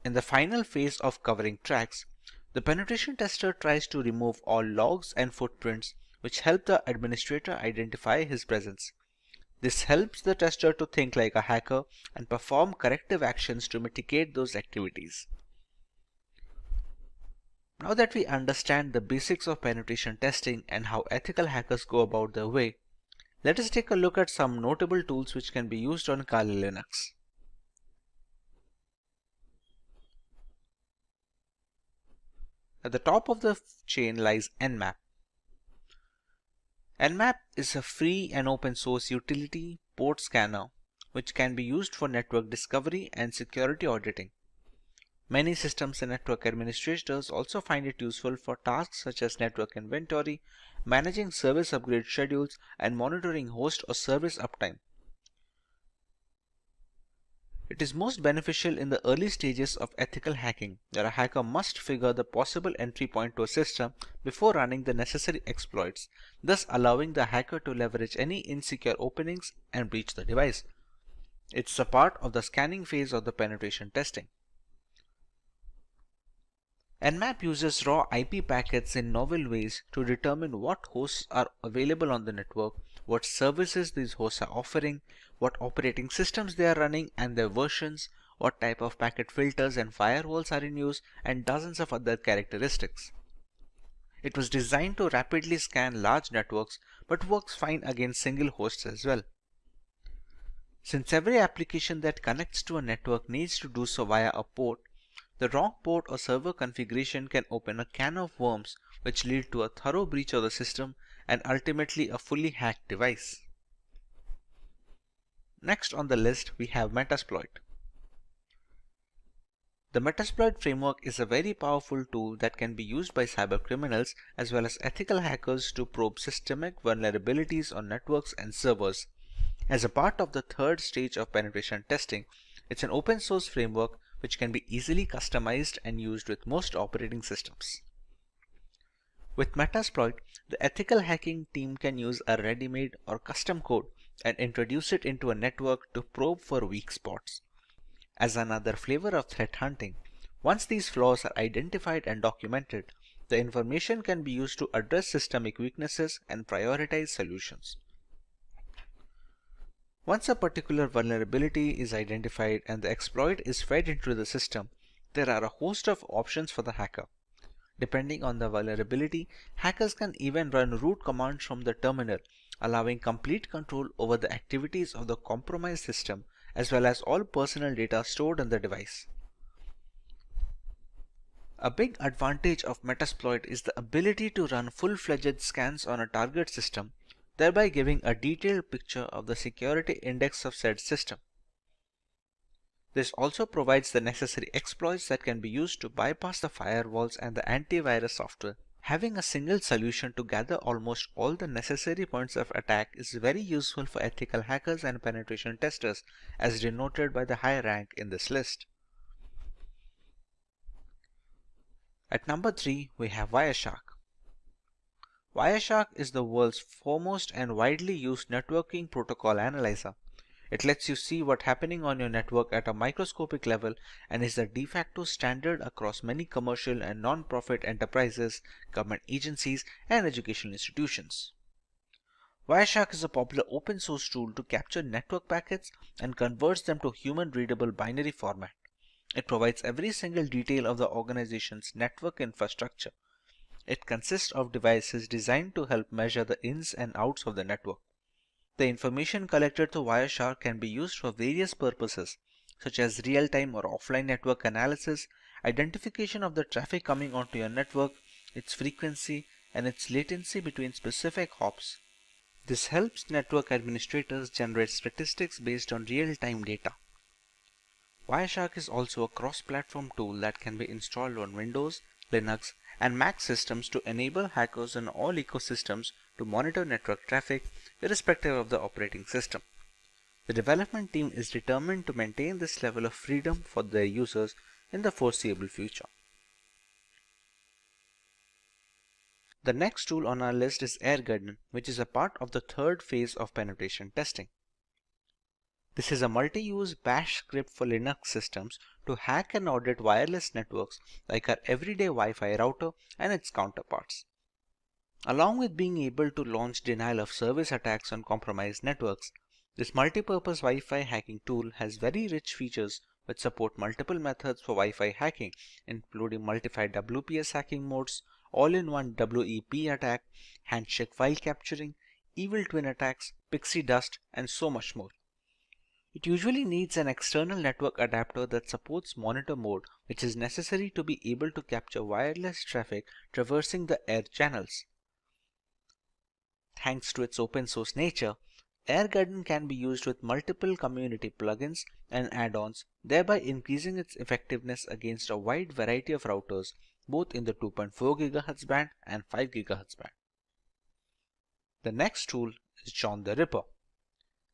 In the final phase of covering tracks, the penetration tester tries to remove all logs and footprints which help the administrator identify his presence. This helps the tester to think like a hacker and perform corrective actions to mitigate those activities. Now that we understand the basics of penetration testing and how ethical hackers go about their way, let us take a look at some notable tools which can be used on Kali Linux. At the top of the chain lies Nmap. Nmap is a free and open source utility port scanner which can be used for network discovery and security auditing. Many systems and network administrators also find it useful for tasks such as network inventory, managing service upgrade schedules, and monitoring host or service uptime. It is most beneficial in the early stages of ethical hacking, where a hacker must figure the possible entry point to a system before running the necessary exploits, thus allowing the hacker to leverage any insecure openings and breach the device. It's a part of the scanning phase of the penetration testing. Nmap uses raw IP packets in novel ways to determine what hosts are available on the network, what services these hosts are offering, what operating systems they are running and their versions, what type of packet filters and firewalls are in use, and dozens of other characteristics. It was designed to rapidly scan large networks but works fine against single hosts as well. Since every application that connects to a network needs to do so via a port, the wrong port or server configuration can open a can of worms which lead to a thorough breach of the system and ultimately a fully hacked device. Next on the list we have Metasploit. The Metasploit framework is a very powerful tool that can be used by cybercriminals as well as ethical hackers to probe systemic vulnerabilities on networks and servers. As a part of the third stage of penetration testing, it's an open source framework which can be easily customized and used with most operating systems. With Metasploit, the ethical hacking team can use a ready-made or custom code and introduce it into a network to probe for weak spots. As another flavor of threat hunting, once these flaws are identified and documented, the information can be used to address systemic weaknesses and prioritize solutions. Once a particular vulnerability is identified and the exploit is fed into the system, there are a host of options for the hacker. Depending on the vulnerability, hackers can even run root commands from the terminal, allowing complete control over the activities of the compromised system as well as all personal data stored on the device. A big advantage of Metasploit is the ability to run full-fledged scans on a target system, thereby giving a detailed picture of the security index of said system. This also provides the necessary exploits that can be used to bypass the firewalls and the antivirus software. Having a single solution to gather almost all the necessary points of attack is very useful for ethical hackers and penetration testers, as denoted by the high rank in this list. At number 3, we have Wireshark. Wireshark is the world's foremost and widely used networking protocol analyzer. It lets you see what's happening on your network at a microscopic level and is the de facto standard across many commercial and non-profit enterprises, government agencies, and educational institutions. Wireshark is a popular open source tool to capture network packets and converts them to human-readable binary format. It provides every single detail of the organization's network infrastructure. It consists of devices designed to help measure the ins and outs of the network. The information collected through Wireshark can be used for various purposes, such as real-time or offline network analysis, identification of the traffic coming onto your network, its frequency, and its latency between specific hops. This helps network administrators generate statistics based on real-time data. Wireshark is also a cross-platform tool that can be installed on Windows, Linux, and Mac systems to enable hackers in all ecosystems to monitor network traffic irrespective of the operating system. The development team is determined to maintain this level of freedom for their users in the foreseeable future. The next tool on our list is AirGarden, which is a part of the third phase of penetration testing. This is a multi-use bash script for Linux systems to hack and audit wireless networks like our everyday Wi-Fi router and its counterparts. Along with being able to launch denial of service attacks on compromised networks, this multipurpose Wi-Fi hacking tool has very rich features which support multiple methods for Wi-Fi hacking, including multi-fi WPS hacking modes, all-in-one WEP attack, handshake file capturing, evil twin attacks, pixie dust, and so much more. It usually needs an external network adapter that supports monitor mode, which is necessary to be able to capture wireless traffic traversing the air channels. Thanks to its open source nature, AirGarden can be used with multiple community plugins and add-ons, thereby increasing its effectiveness against a wide variety of routers, both in the 2.4 GHz band and 5 GHz band. The next tool is John the Ripper.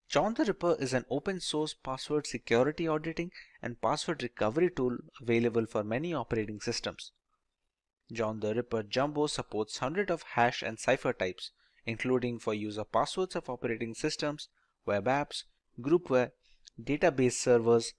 John the Ripper is an open source password security auditing and password recovery tool available for many operating systems. John the Ripper Jumbo supports hundreds of hash and cipher types, including for user passwords of operating systems, web apps, groupware, database servers,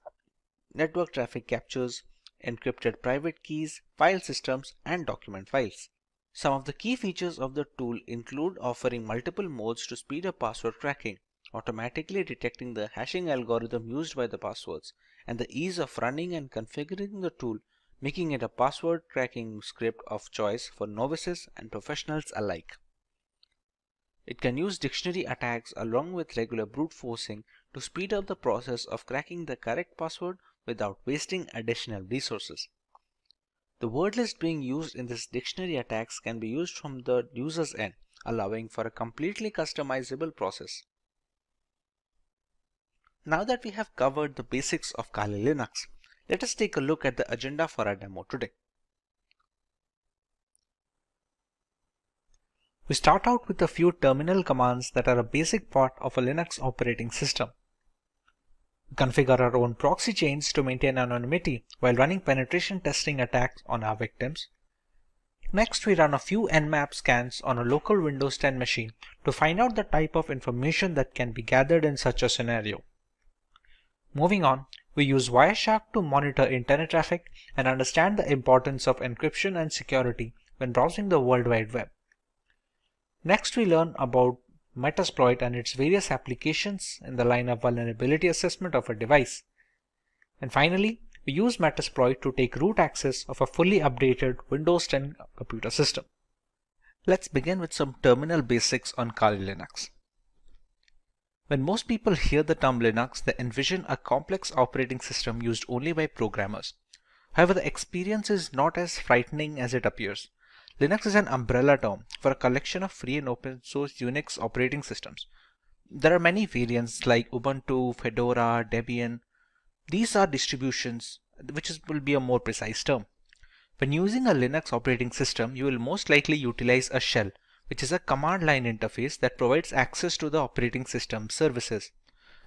network traffic captures, encrypted private keys, file systems, and document files. Some of the key features of the tool include offering multiple modes to speed up password cracking, automatically detecting the hashing algorithm used by the passwords, and the ease of running and configuring the tool, making it a password cracking script of choice for novices and professionals alike. It can use dictionary attacks along with regular brute forcing to speed up the process of cracking the correct password without wasting additional resources. The word list being used in this dictionary attacks can be used from the user's end, allowing for a completely customizable process. Now that we have covered the basics of Kali Linux, let us take a look at the agenda for our demo today. We start out with a few terminal commands that are a basic part of a Linux operating system. We configure our own proxy chains to maintain anonymity while running penetration testing attacks on our victims. Next, we run a few Nmap scans on a local Windows 10 machine to find out the type of information that can be gathered in such a scenario. Moving on, we use Wireshark to monitor internet traffic and understand the importance of encryption and security when browsing the World Wide Web. Next, we learn about Metasploit and its various applications in the line of vulnerability assessment of a device. And finally, we use Metasploit to take root access of a fully updated Windows 10 computer system. Let's begin with some terminal basics on Kali Linux. When most people hear the term Linux, they envision a complex operating system used only by programmers. However, the experience is not as frightening as it appears. Linux is an umbrella term for a collection of free and open source Unix operating systems. There are many variants like Ubuntu, Fedora, Debian. These are distributions, will be a more precise term. When using a Linux operating system, you will most likely utilize a shell, which is a command line interface that provides access to the operating system services.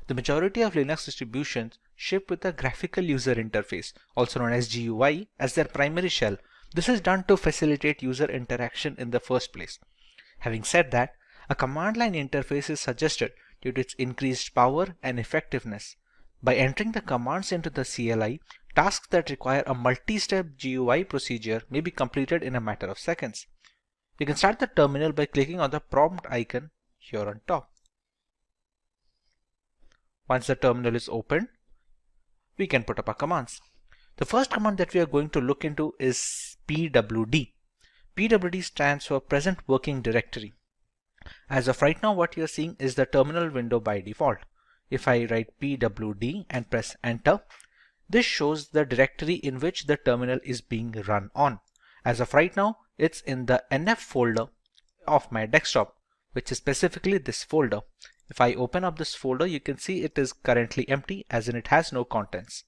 The majority of Linux distributions ship with a graphical user interface, also known as GUI, as their primary shell. This is done to facilitate user interaction in the first place. Having said that, a command line interface is suggested due to its increased power and effectiveness. By entering the commands into the CLI, tasks that require a multi-step GUI procedure may be completed in a matter of seconds. You can start the terminal by clicking on the prompt icon here on top. Once the terminal is opened, we can put up our commands. The first command that we are going to look into is pwd. pwd stands for present working directory. As of right now, what you are seeing is the terminal window by default. If I write pwd and press enter, this shows the directory in which the terminal is being run on. As of right now, it's in the nf folder of my desktop, which is specifically this folder. If I open up this folder, you can see it is currently empty, as in it has no contents.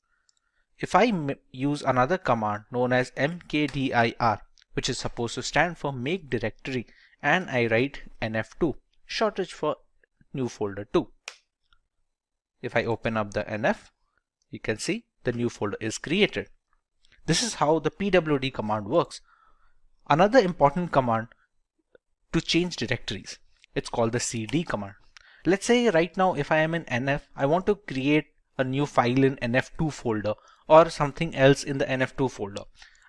If I use another command known as mkdir, which is supposed to stand for make directory, and I write nf2, shortage for new folder 2. If I open up the nf, you can see the new folder is created. This is how the pwd command works. Another important command to change directories, it's called the cd command. Let's say right now if I am in nf, I want to create a new file in nf2 folder or something else in the nf2 folder.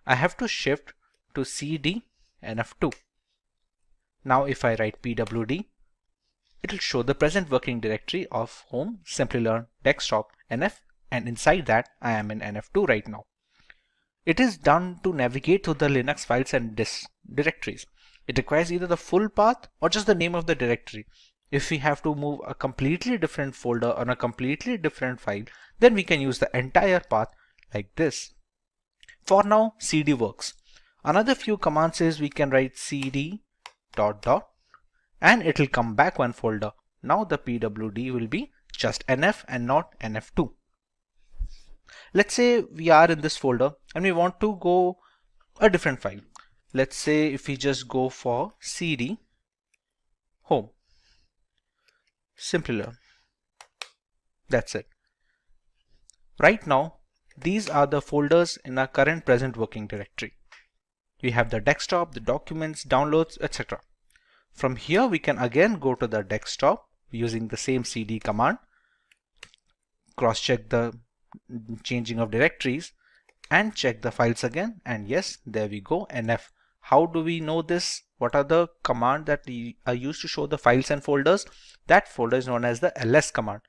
I have to shift to cd nf2. Now if I write pwd, it will show the present working directory of home, Simplilearn, desktop, nf, and inside that I am in nf2 right now. It is done to navigate through the Linux files and directories. It requires either the full path or just the name of the directory. If we have to move a completely different folder on a completely different file, then we can use the entire path like this. For now, cd works. Another few commands is we can write cd ... and it will come back one folder. Now the pwd will be just nf and not nf2. Let's say we are in this folder and we want to go a different file. Let's say if we just go for cd home, Simplilearn. That's it. Right now, these are the folders in our current present working directory. We have the desktop, the documents, downloads, etc. From here, we can again go to the desktop using the same cd command, cross-check the changing of directories, and check the files again. And yes, there we go, nf. How do we know this? What are the commands that are used to show the files and folders? That folder is known as the ls command.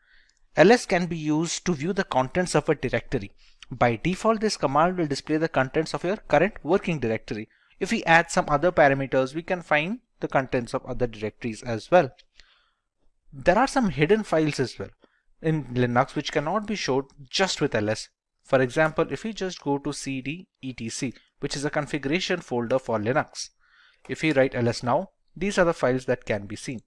ls can be used to view the contents of a directory. By default, this command will display the contents of your current working directory. If we add some other parameters, we can find the contents of other directories as well. There are some hidden files as well in Linux which cannot be showed just with ls. For example, if we just go to cd etc, which is a configuration folder for Linux, if we write ls now, these are the files that can be seen.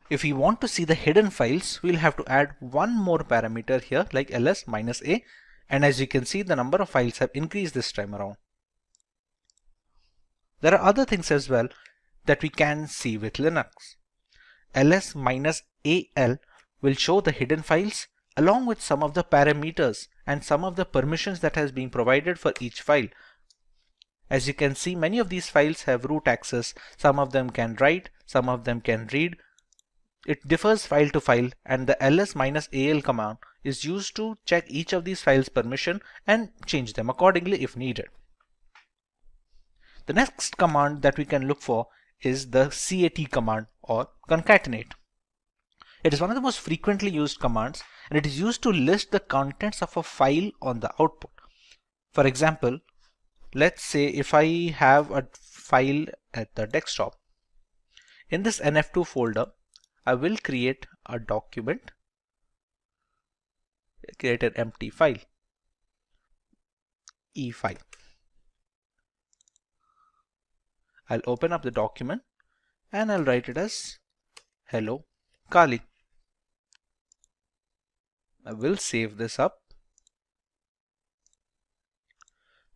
If we want to see the hidden files, we'll have to add one more parameter here like ls-a, and as you can see, the number of files have increased this time around. There are other things as well that we can see with Linux. ls-al will show the hidden files along with some of the parameters and some of the permissions that has been provided for each file. As you can see, many of these files have root access. Some of them can write, some of them can read. It differs file to file, and the ls-al command is used to check each of these files' permission and change them accordingly if needed. The next command that we can look for is the cat command or concatenate. It is one of the most frequently used commands, and it is used to list the contents of a file on the output. For example, let's say if I have a file at the desktop. In this nf2 folder, I will create a document, create an empty file, e5. I'll open up the document and I'll write it as hello Kali. I will save this up.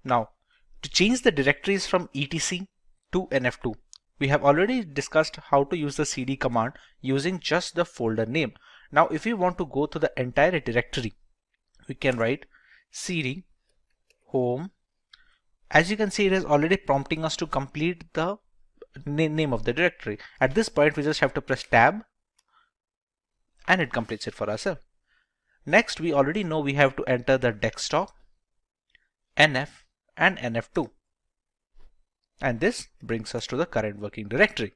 Now, to change the directories from etc to nf2, we have already discussed how to use the cd command using just the folder name. Now, if we want to go to the entire directory, we can write cd home. As you can see, it is already prompting us to complete the name of the directory. At this point, we just have to press tab and it completes it for ourselves. Next, we already know we have to enter the desktop, nf and nf2. And this brings us to the current working directory.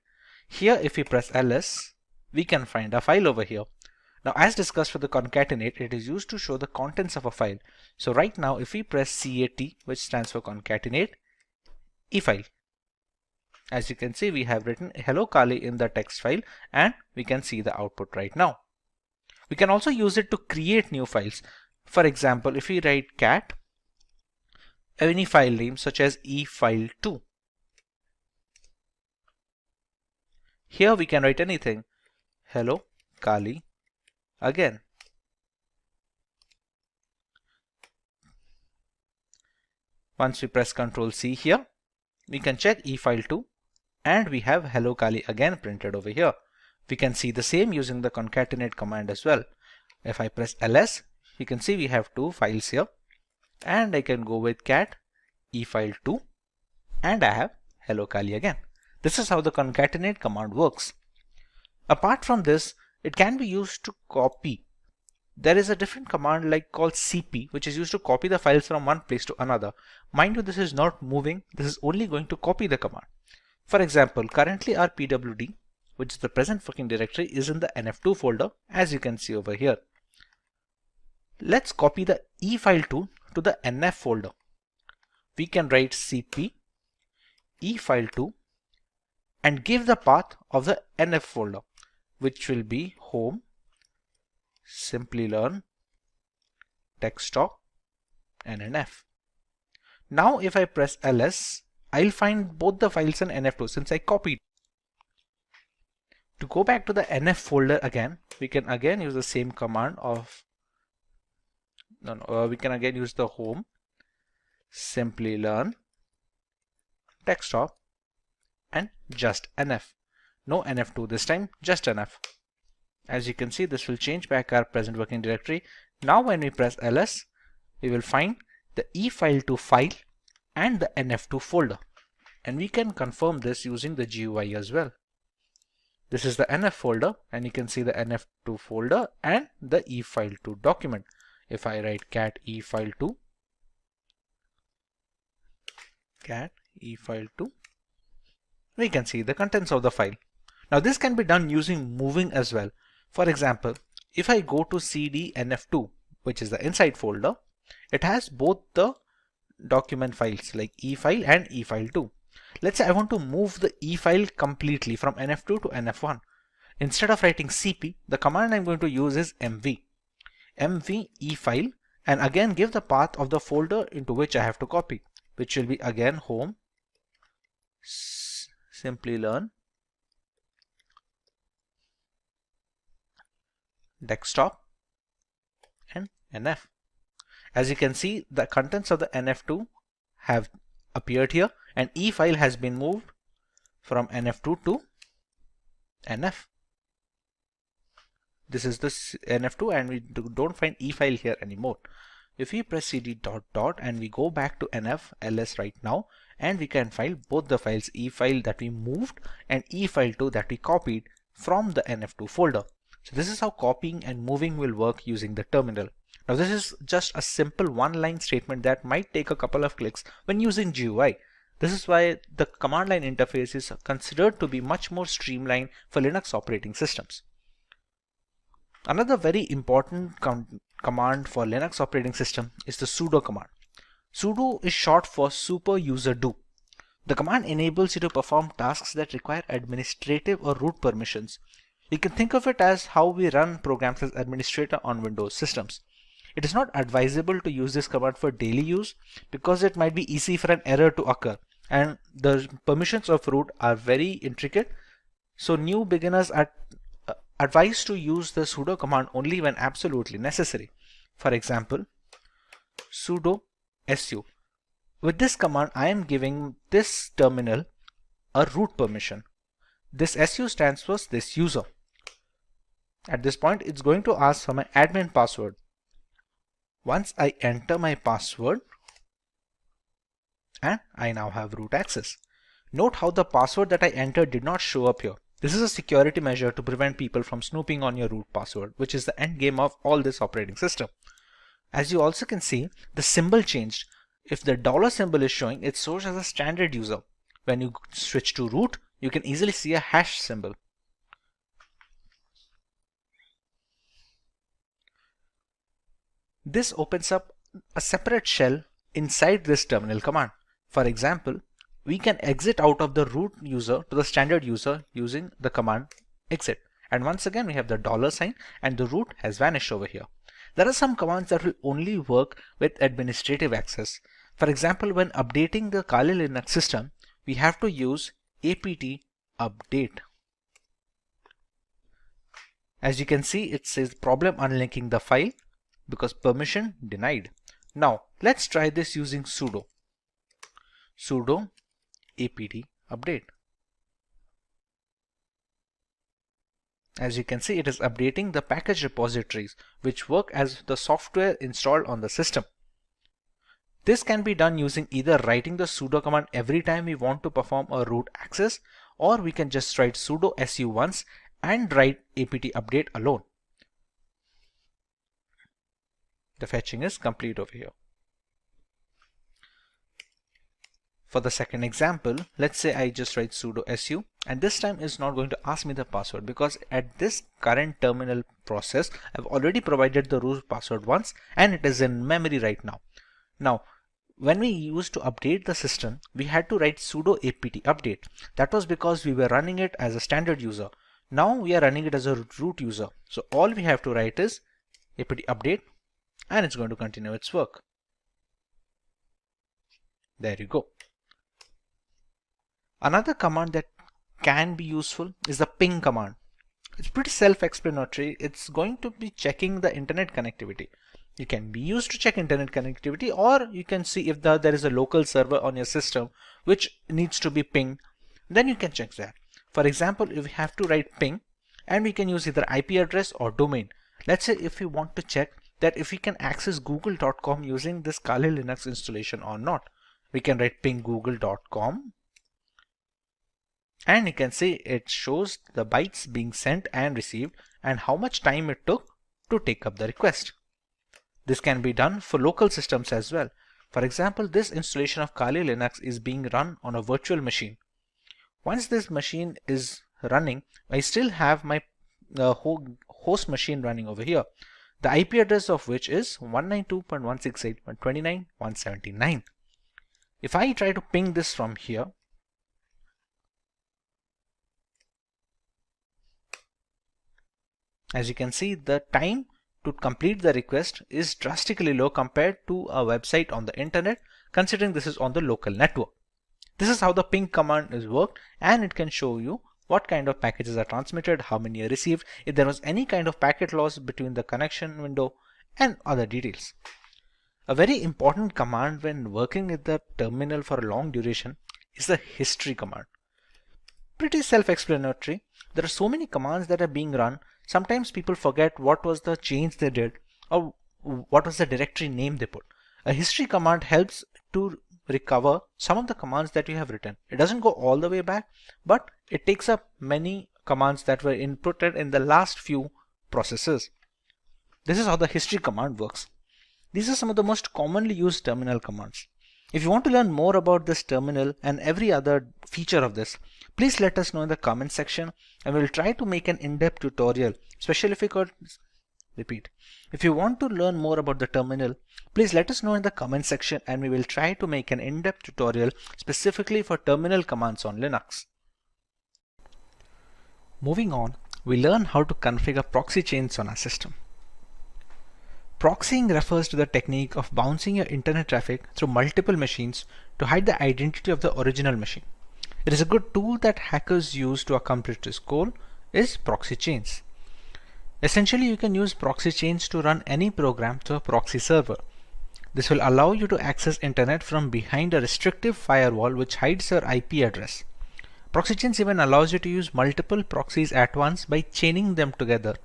Here, if we press ls, we can find a file over here. Now, as discussed for the concatenate, it is used to show the contents of a file. So right now, if we press cat, which stands for concatenate, efile, as you can see, we have written hello Kali in the text file, and we can see the output right now. We can also use it to create new files. For example, if we write cat, any file name such as efile2. Here we can write anything, hello Kali again. Once we press Ctrl C here, we can check efile2 and we have hello Kali again printed over here. We can see the same using the concatenate command as well. If I press ls, you can see we have two files here, and I can go with cat efile2 and I have hello Kali again. This is how the concatenate command works. Apart from this, it can be used to copy. There is a different command like called cp, which is used to copy the files from one place to another. Mind you, this is not moving. This is only going to copy the command. For example, currently our pwd, which is the present working directory, is in the nf2 folder, as you can see over here. Let's copy the efile2 to the nf folder. We can write cp efile2 and give the path of the NF folder, which will be home, Simplilearn, desktop, and NF. Now if I press ls, I'll find both the files in NF2 since I copied. To go back to the NF folder again, we can again use the same command of we can again use the home, Simplilearn, desktop, and just NF. No NF2 this time, just NF. As you can see, this will change back our present working directory. Now when we press ls, we will find the efile2 file and the NF2 folder. And we can confirm this using the GUI as well. This is the NF folder, and you can see the NF2 folder and the efile2 document. If I write cat efile2, we can see the contents of the file. Now this can be done using moving as well. For example, if I go to cd NF2, which is the inside folder, it has both the document files like efile and efile2. Let's say I want to move the efile completely from NF2 to NF1. Instead of writing cp, the command I'm going to use is mv efile, and again give the path of the folder into which I have to copy, which will be again home, Simplilearn, desktop, and NF. As you can see, the contents of the NF2 have appeared here, and efile has been moved from NF2 to NF. This is the NF2, and we don't find efile here anymore. If we press cd ... and we go back to NF ls right now, and we can find both the files, efile that we moved and efile2 that we copied from the NF2 folder. So this is how copying and moving will work using the terminal. Now this is just a simple one-line statement that might take a couple of clicks when using GUI. This is why the command line interface is considered to be much more streamlined for Linux operating systems. Another very important command for Linux operating system is the sudo command. Sudo is short for super user do. The command enables you to perform tasks that require administrative or root permissions. You can think of it as how we run programs as administrator on Windows systems. It is not advisable to use this command for daily use because it might be easy for an error to occur, and the permissions of root are very intricate. So new beginners are advised to use the sudo command only when absolutely necessary. For example, sudo su. With this command, I am giving this terminal a root permission. This su stands for this user. At this point, it's going to ask for my admin password. Once I enter my password, and I now have root access. Note how the password that I entered did not show up here. This is a security measure to prevent people from snooping on your root password, which is the end game of all this operating system. As you also can see, the symbol changed. If the dollar symbol is showing, it shows as a standard user. When you switch to root, you can easily see a hash symbol. This opens up a separate shell inside this terminal command. For example, we can exit out of the root user to the standard user using the command exit. And once again, we have the dollar sign and the root has vanished over here. There are some commands that will only work with administrative access. For example, when updating the Kali Linux system, we have to use apt update. As you can see, it says problem unlinking the file because permission denied. Now let's try this using sudo apt update. As you can see, it is updating the package repositories which work as the software installed on the system. This can be done using either writing the sudo command every time we want to perform a root access, or we can just write sudo su once and write apt update alone. The fetching is complete over here. For the second example, let's say I just write sudo su, and this time it's not going to ask me the password because at this current terminal process, I've already provided the root password once and it is in memory right now. Now, when we used to update the system, we had to write sudo apt update. That was because we were running it as a standard user. Now we are running it as a root user. So all we have to write is apt update, and it's going to continue its work. There you go. Another command that can be useful is the ping command. It's pretty self-explanatory. It's going to be checking the internet connectivity. It can be used to check internet connectivity, or you can see if there is a local server on your system which needs to be pinged. Then you can check that. For example, if we have to write ping, and we can use either IP address or domain. Let's say if we want to check that if we can access google.com using this Kali Linux installation or not, we can write ping google.com. And you can see it shows the bytes being sent and received and how much time it took to take up the request. This can be done for local systems as well. For example, this installation of Kali Linux is being run on a virtual machine. Once this machine is running, I still have my host machine running over here, the IP address of which is 192.168.29.179. If I try to ping this from here, as you can see, the time to complete the request is drastically low compared to a website on the internet, considering this is on the local network. This is how the ping command is worked, and it can show you what kind of packages are transmitted, how many are received, if there was any kind of packet loss between the connection window, and other details. A very important command when working with the terminal for a long duration is the history command. Pretty self-explanatory. There are so many commands that are being run. Sometimes people forget what was the change they did or what was the directory name they put. A history command helps to recover some of the commands that you have written. It doesn't go all the way back, but it takes up many commands that were inputted in the last few processes. This is how the history command works. These are some of the most commonly used terminal commands. If you want to learn more about this terminal and every other feature of this, please let us know in the comment section, and we'll try to make an in-depth tutorial, especially if you could repeat. If you want to learn more about the terminal, please let us know in the comment section, and we will try to make an in-depth tutorial specifically for terminal commands on Linux. Moving on, we learn how to configure proxy chains on our system. Proxying refers to the technique of bouncing your internet traffic through multiple machines to hide the identity of the original machine. It is a good tool that hackers use to accomplish this goal is proxy chains. Essentially, you can use proxy chains to run any program to a proxy server. This will allow you to access internet from behind a restrictive firewall which hides your IP address. Proxy chains even allows you to use multiple proxies at once by chaining them together.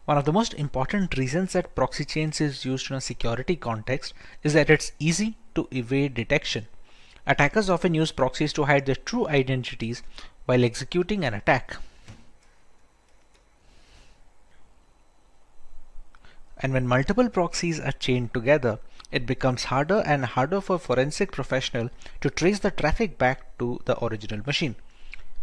One of the most important reasons that proxy chains is used in a security context is that it's easy to evade detection. Attackers often use proxies to hide their true identities while executing an attack. And when multiple proxies are chained together, it becomes harder and harder for a forensic professional to trace the traffic back to the original machine.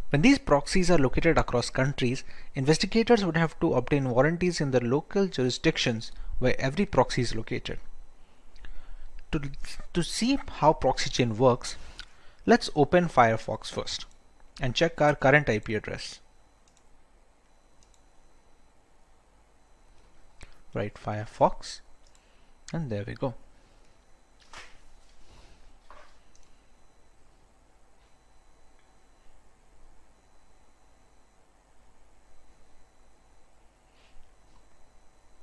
When these proxies are located across countries, investigators would have to obtain warranties in the local jurisdictions where every proxy is located. To see how proxy chain works, let's open Firefox first and check our current IP address. Write Firefox, and there we go.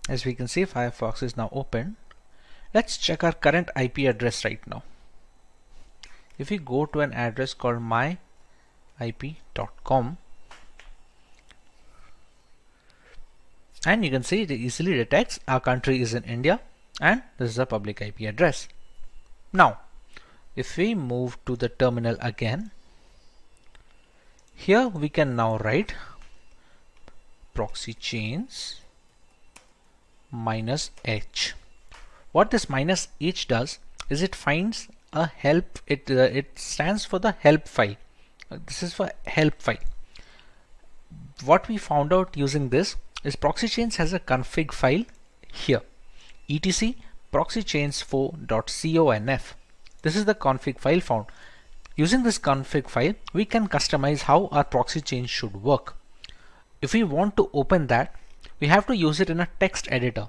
As we can see, Firefox is now open. Let's check our current IP address right now. If we go to an address called myip.com, and you can see it easily detects our country is in India, and this is a public IP address. Now, if we move to the terminal again, here we can now write proxy chains -h. What this -h does is it finds a help. It stands for the help file. This is for help file. What we found out using this is proxy chains has a config file here, etc proxychains4.conf. This is the config file found. Using this config file, we can customize how our proxy chain should work. If we want to open that, we have to use it in a text editor.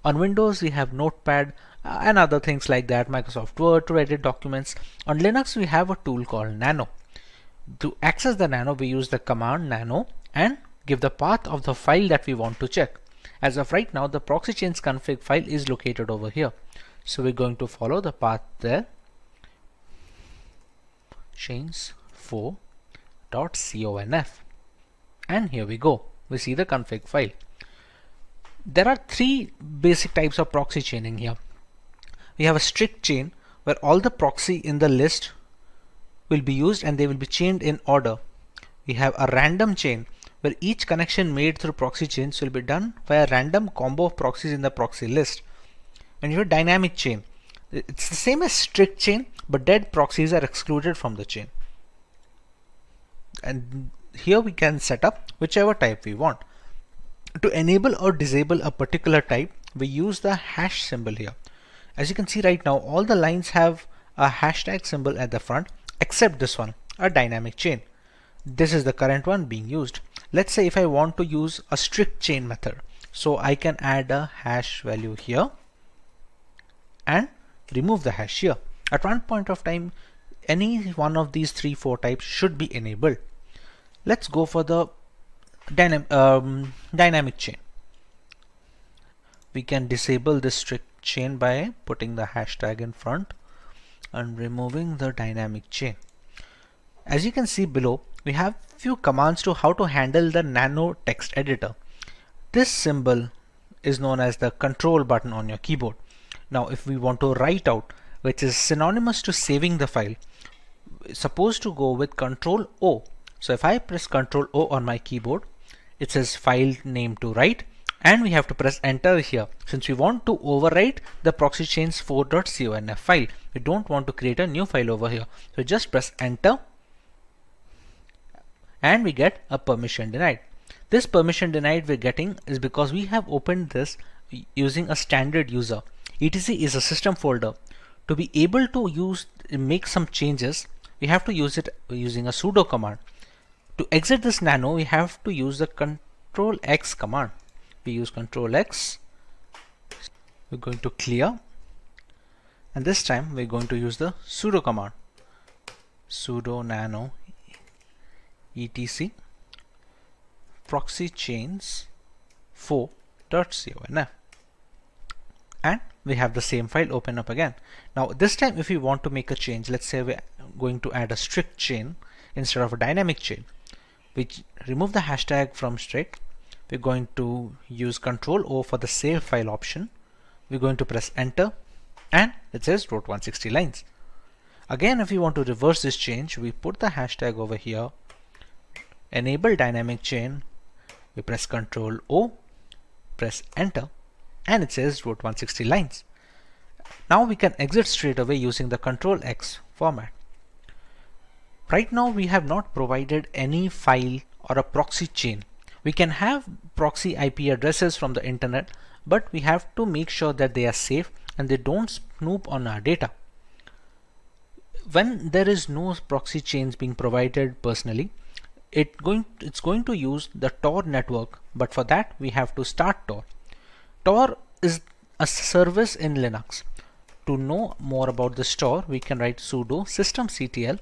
On Windows, we have Notepad and other things like that, Microsoft Word to edit documents. On Linux, we have a tool called Nano. To access the Nano, we use the command nano and give the path of the file that we want to check. As of right now, the proxy chains config file is located over here. So we're going to follow the path there. chains4.conf. And here we go. We see the config file. There are three basic types of proxy chaining here. We have a strict chain where all the proxy in the list will be used and they will be chained in order. We have a random chain where each connection made through proxy chains will be done by a random combo of proxies in the proxy list. And you have dynamic chain. It's the same as strict chain, but dead proxies are excluded from the chain. And here we can set up whichever type we want. To enable or disable a particular type, we use the hash symbol here. As you can see right now, all the lines have a hashtag symbol at the front, except this one, a dynamic chain. This is the current one being used. Let's say if I want to use a strict chain method, so I can add a hash value here and remove the hash here. At one point of time, any one of these 3-4 types should be enabled. Let's go for the dynamic chain. We can disable this strict chain by putting the hashtag in front and removing the dynamic chain. As you can see below, we have few commands to how to handle the nano text editor. This symbol is known as the control button on your keyboard. Now if we want to write out, which is synonymous to saving the file, it's supposed to go with Control O. So if I press Control O on my keyboard, it says file name to write, and we have to press enter here since we want to overwrite the proxy chains 4.conf file. We don't want to create a new file over here. So just press enter and we get a permission denied. This permission denied we're getting is because we have opened this using a standard user. etc is a system folder. To be able to make some changes, we have to use it using a sudo command. To exit this nano, we have to use the Control X command. We use Control X. We're going to clear, and this time we're going to use the sudo command. Sudo nano etc proxy chains 4.conf, and we have the same file open up again. Now this time if we want to make a change, let's say we're going to add a strict chain instead of a dynamic chain. We remove the hashtag from strict. We're going to use Control O for the save file option. We're going to press enter and it says wrote 160 lines. Again, if we want to reverse this change, we put the hashtag over here, enable dynamic chain, we press Control O, press enter, and it says wrote 160 lines. Now we can exit straight away using the Control X format. Right now we have not provided any file or a proxy chain. We can have proxy IP addresses from the internet, but we have to make sure that they are safe and they don't snoop on our data. When there is no proxy chains being provided personally, it's going to use the Tor network, but for that we have to start Tor. Tor is a service in Linux. To know more about this Tor, we can write sudo systemctl,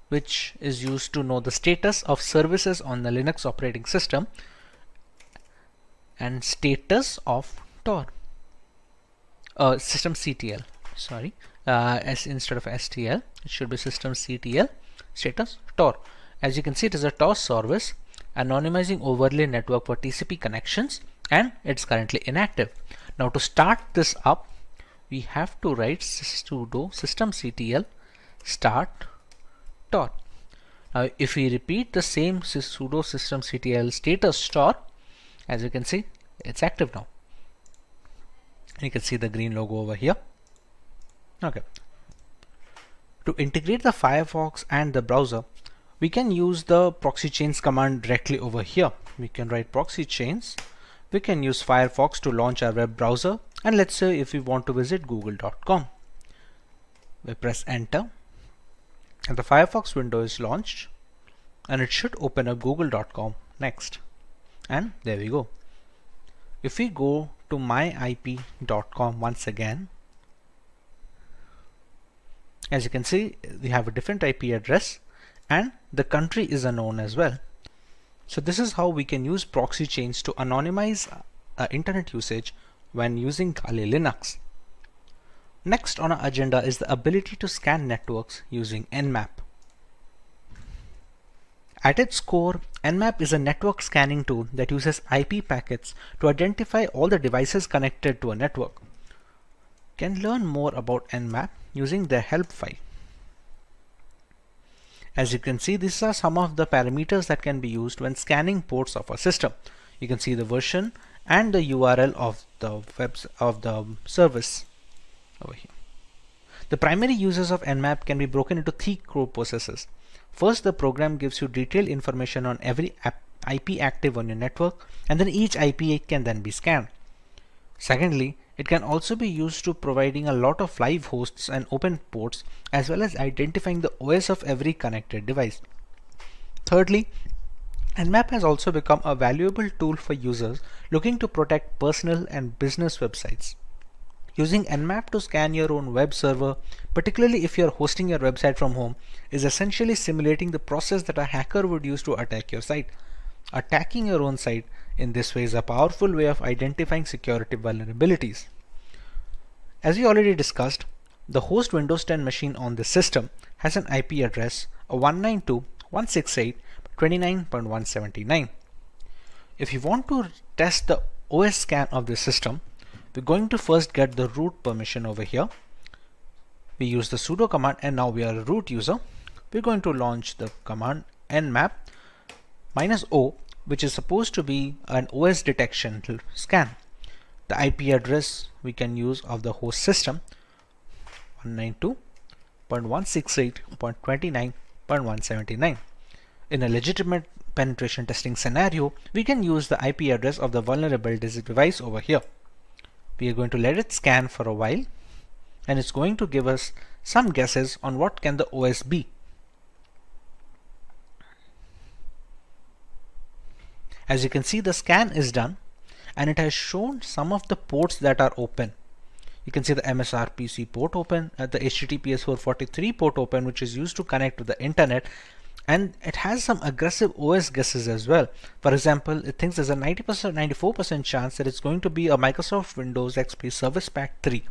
which is used to know the status of services on the Linux operating system, and status of Tor. Systemctl, sorry, instead of stl, it should be systemctl status Tor. As you can see, it is a Tor service, anonymizing overlay network for TCP connections, and it's currently inactive. Now to start this up, we have to write sudo systemctl start Tor. Now if we repeat the same sudo systemctl status Tor, as you can see, it's active now. You can see the green logo over here. Okay. To integrate the Firefox and the browser, we can use the proxy chains command directly over here. We can write proxy chains. We can use Firefox to launch our web browser, And let's say if we want to visit google.com, we press enter and the Firefox window is launched and it should open up google.com next. And there we go. If we go to myip.com once again, as you can see, we have a different IP address and the country is unknown as well. So this is how we can use proxy chains to anonymize internet usage when using Kali Linux. Next on our agenda is the ability to scan networks using Nmap. At its core, Nmap is a network scanning tool that uses IP packets to identify all the devices connected to a network. You can learn more about Nmap using their help file. As you can see, these are some of the parameters that can be used when scanning ports of a system. You can see the version and the URL of the service over here. The primary uses of Nmap can be broken into 3 core processes. First, the program gives you detailed information on every IP active on your network, and then each IP can then be scanned. Secondly, it can also be used to providing a lot of live hosts and open ports, as well as identifying the OS of every connected device. Thirdly, Nmap has also become a valuable tool for users looking to protect personal and business websites. Using Nmap to scan your own web server, particularly if you're hosting your website from home, is essentially simulating the process that a hacker would use to attack your site. Attacking your own site in this way is a powerful way of identifying security vulnerabilities. As we already discussed, the host Windows 10 machine on this system has an IP address of 192.168.29.179. If you want to test the OS scan of this system, we're going to first get the root permission over here. We use the sudo command and now we are a root user. We're going to launch the command nmap -o, which is supposed to be an OS detection scan. The IP address we can use of the host system 192.168.29.179. In a legitimate penetration testing scenario, we can use the IP address of the vulnerable device over here. We are going to let it scan for a while, and it's going to give us some guesses on what can the OS be. As you can see, the scan is done and it has shown some of the ports that are open. You can see the MSRPC port open, the HTTPS 443 port open, which is used to connect to the internet, and it has some aggressive OS guesses as well. For example, it thinks there's a 94% chance that it's going to be a Microsoft Windows XP Service Pack 3.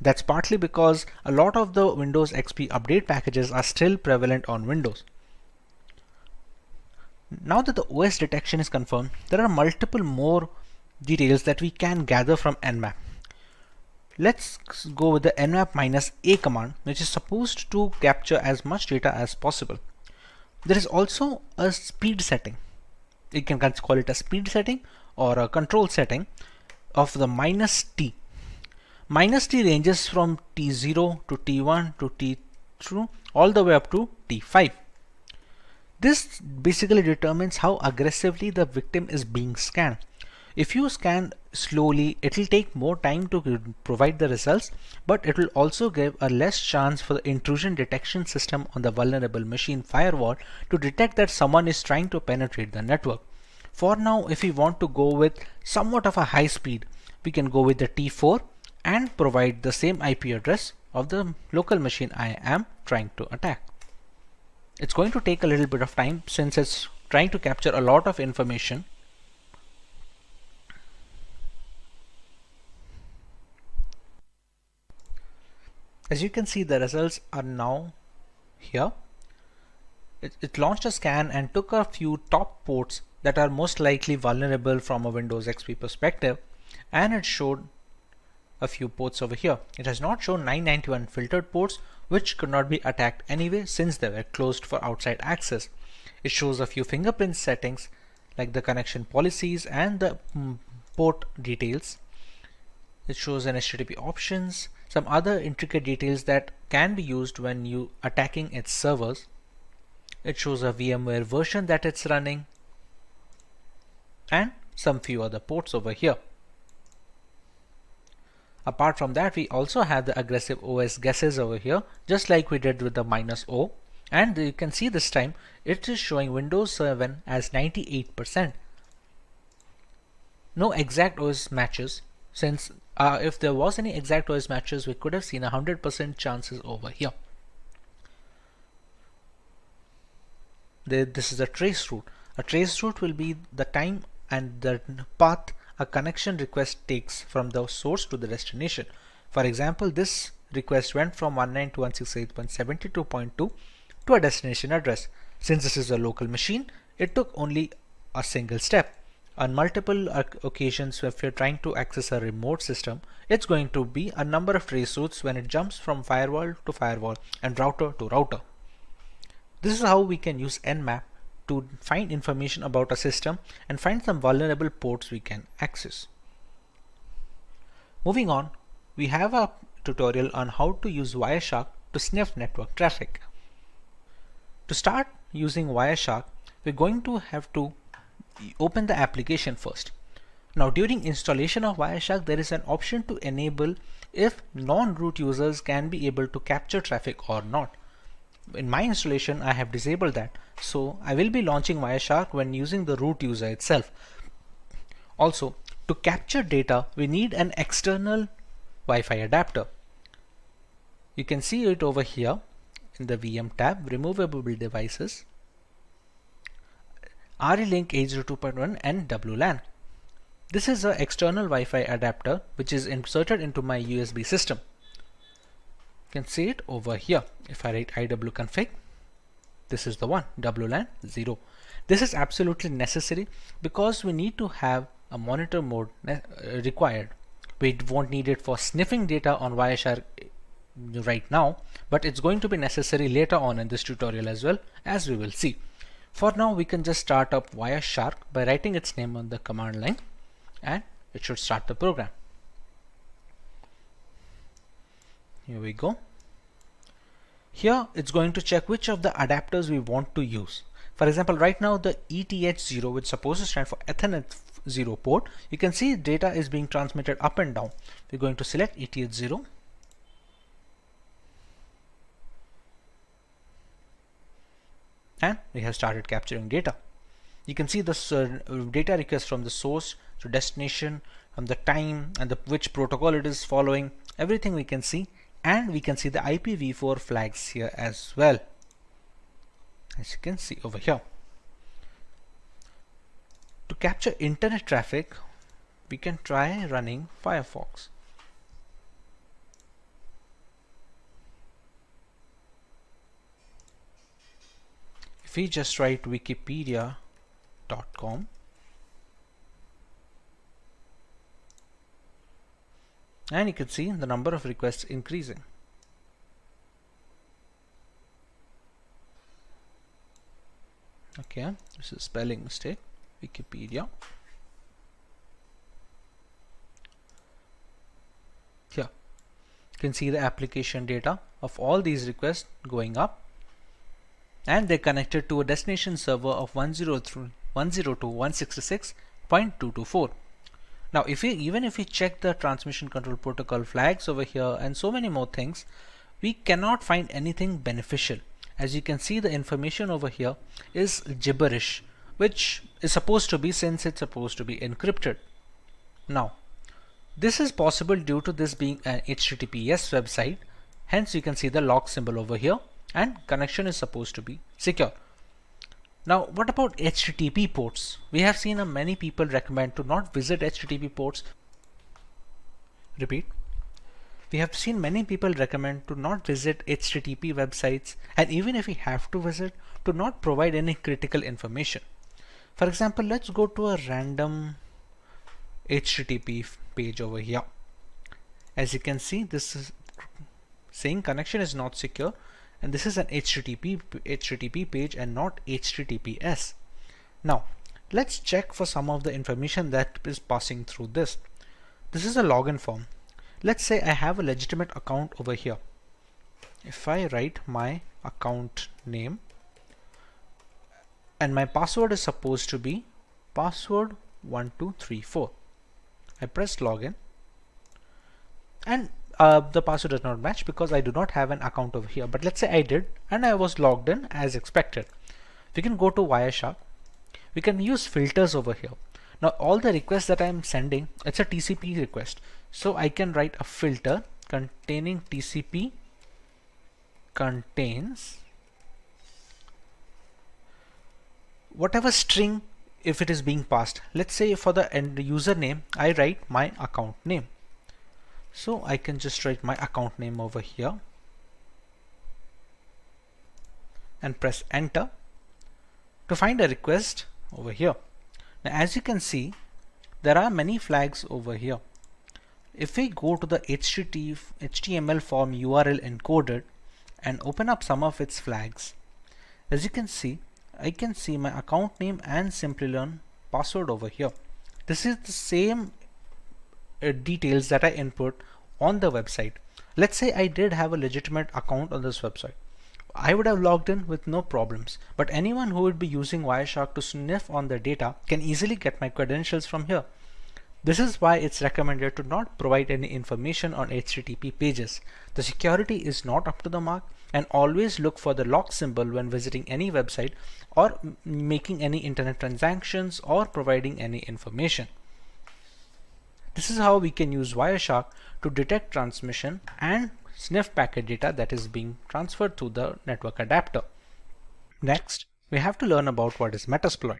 That's partly because a lot of the Windows XP update packages are still prevalent on Windows. Now that the OS detection is confirmed, there are multiple more details that we can gather from Nmap. Let's go with the nmap -a command, which is supposed to capture as much data as possible. There is also a speed setting. You can call it a speed setting or a control setting of the -t. -t ranges from T0 to T1 to T2 all the way up to T5. This basically determines how aggressively the victim is being scanned. If you scan slowly, it will take more time to provide the results, but it will also give a less chance for the intrusion detection system on the vulnerable machine firewall to detect that someone is trying to penetrate the network. For now, if we want to go with somewhat of a high speed, we can go with the T4 and provide the same IP address of the local machine I am trying to attack. It's going to take a little bit of time since it's trying to capture a lot of information. As you can see, the results are now here. It launched a scan and took a few top ports that are most likely vulnerable from a Windows XP perspective, and it showed a few ports over here. It has not shown 991 filtered ports, which could not be attacked anyway since they were closed for outside access. It shows a few fingerprint settings like the connection policies and the port details. It shows an HTTP options, some other intricate details that can be used when you attacking its servers. It shows a VMware version that it's running and some few other ports over here. Apart from that, we also have the aggressive OS guesses over here, just like we did with the -O. And you can see this time it is showing Windows 7 as 98%. No exact OS matches, since if there was any exact OS matches, we could have seen 100% chances over here. This is a trace route. A trace route will be the time and the path a connection request takes from the source to the destination. For example, this request went from 192.168.72.2 to a destination address. Since this is a local machine, it took only a single step. On multiple occasions, if you're trying to access a remote system, it's going to be a number of trace routes when it jumps from firewall to firewall and router to router. This is how we can use Nmap to find information about a system and find some vulnerable ports we can access. Moving on, we have a tutorial on how to use Wireshark to sniff network traffic. To start using Wireshark, we're going to have to open the application first. Now, during installation of Wireshark, there is an option to enable if non-root users can be able to capture traffic or not. In my installation, I have disabled that, so I will be launching Wireshark when using the root user itself. Also, to capture data, we need an external Wi-Fi adapter. You can see it over here in the VM tab, Removable Devices, RE-Link 802.1 and WLAN. This is an external Wi-Fi adapter which is inserted into my USB system. You can see it over here. If I write iwconfig, this is the one, WLAN 0. This is absolutely necessary because we need to have a monitor mode required. We won't need it for sniffing data on Wireshark right now, but it's going to be necessary later on in this tutorial as well, as we will see. For now, we can just start up Wireshark by writing its name on the command line, and it should start the program. Here we go. Here it's going to check which of the adapters we want to use. For example, right now the ETH0, which is supposed to stand for Ethernet 0 port, you can see data is being transmitted up and down. We're going to select ETH0. And we have started capturing data. You can see the data request from the source to destination, from the time and which protocol it is following, everything we can see. And we can see the IPv4 flags here as well, as you can see over here. To capture internet traffic, we can try running Firefox. If we just write wikipedia.com, and you can see the number of requests increasing. Okay, this is a spelling mistake. Wikipedia. Here, you can see the application data of all these requests going up, and they're connected to a destination server of 102.166.224. Now, even if we check the transmission control protocol flags over here and so many more things, we cannot find anything beneficial. As you can see, the information over here is gibberish, which is supposed to be, since it's supposed to be encrypted. Now, this is possible due to this being an HTTPS website. Hence, you can see the log symbol over here, and connection is supposed to be secure. Now, what about HTTP ports? We have seen many people recommend to not visit HTTP ports. Repeat. We have seen many people recommend to not visit HTTP websites, and even if we have to visit, to not provide any critical information. For example, let's go to a random HTTP page over here. As you can see, this is saying connection is not secure, and this is an HTTP page and not HTTPS. Now, let's check for some of the information that is passing through this. This is a login form. Let's say I have a legitimate account over here. If I write my account name, and my password is supposed to be password 1234. I press login, and the password does not match because I do not have an account over here. But let's say I did and I was logged in as expected. We can go to Wireshark. We can use filters over here. Now all the requests that I am sending, it's a TCP request. So I can write a filter containing TCP contains whatever string if it is being passed. Let's say for the end username, I write my account name. So I can just write my account name over here and press enter to find a request over here. Now as you can see, there are many flags over here. If we go to the HTML form URL encoded and open up some of its flags, as you can see, I can see my account name and Simplilearn password over here. This is the same details that I input on the website. Let's say I did have a legitimate account on this website. I would have logged in with no problems, but anyone who would be using Wireshark to sniff on the data can easily get my credentials from here. This is why it's recommended to not provide any information on HTTP pages. The security is not up to the mark, and always look for the lock symbol when visiting any website or making any internet transactions or providing any information. This is how we can use Wireshark to detect transmission and sniff packet data that is being transferred through the network adapter. Next, we have to learn about what is Metasploit.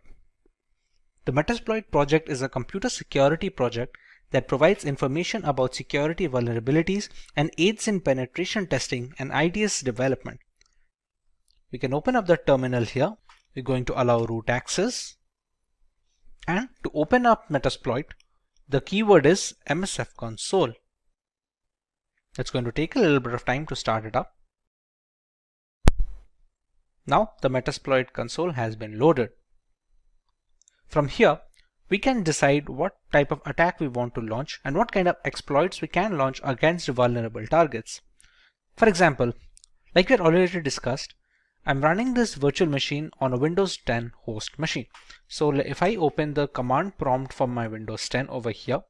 The Metasploit project is a computer security project that provides information about security vulnerabilities and aids in penetration testing and IDS development. We can open up the terminal here. We're going to allow root access. And to open up Metasploit, the keyword is MSF console. It's going to take a little bit of time to start it up. Now the Metasploit console has been loaded. From here, we can decide what type of attack we want to launch and what kind of exploits we can launch against vulnerable targets. For example, like we had already discussed, I'm running this virtual machine on a Windows 10 host machine. So if I open the command prompt from my Windows 10 over here,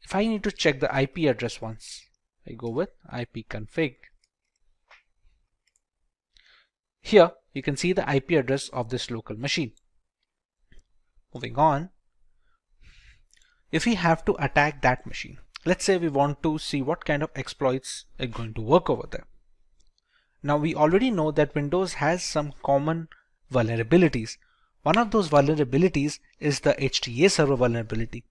if I need to check the IP address once, I go with ipconfig. Here you can see the IP address of this local machine. Moving on, if we have to attack that machine, let's say we want to see what kind of exploits are going to work over there. Now we already know that Windows has some common vulnerabilities. One of those vulnerabilities is the HTA server vulnerability.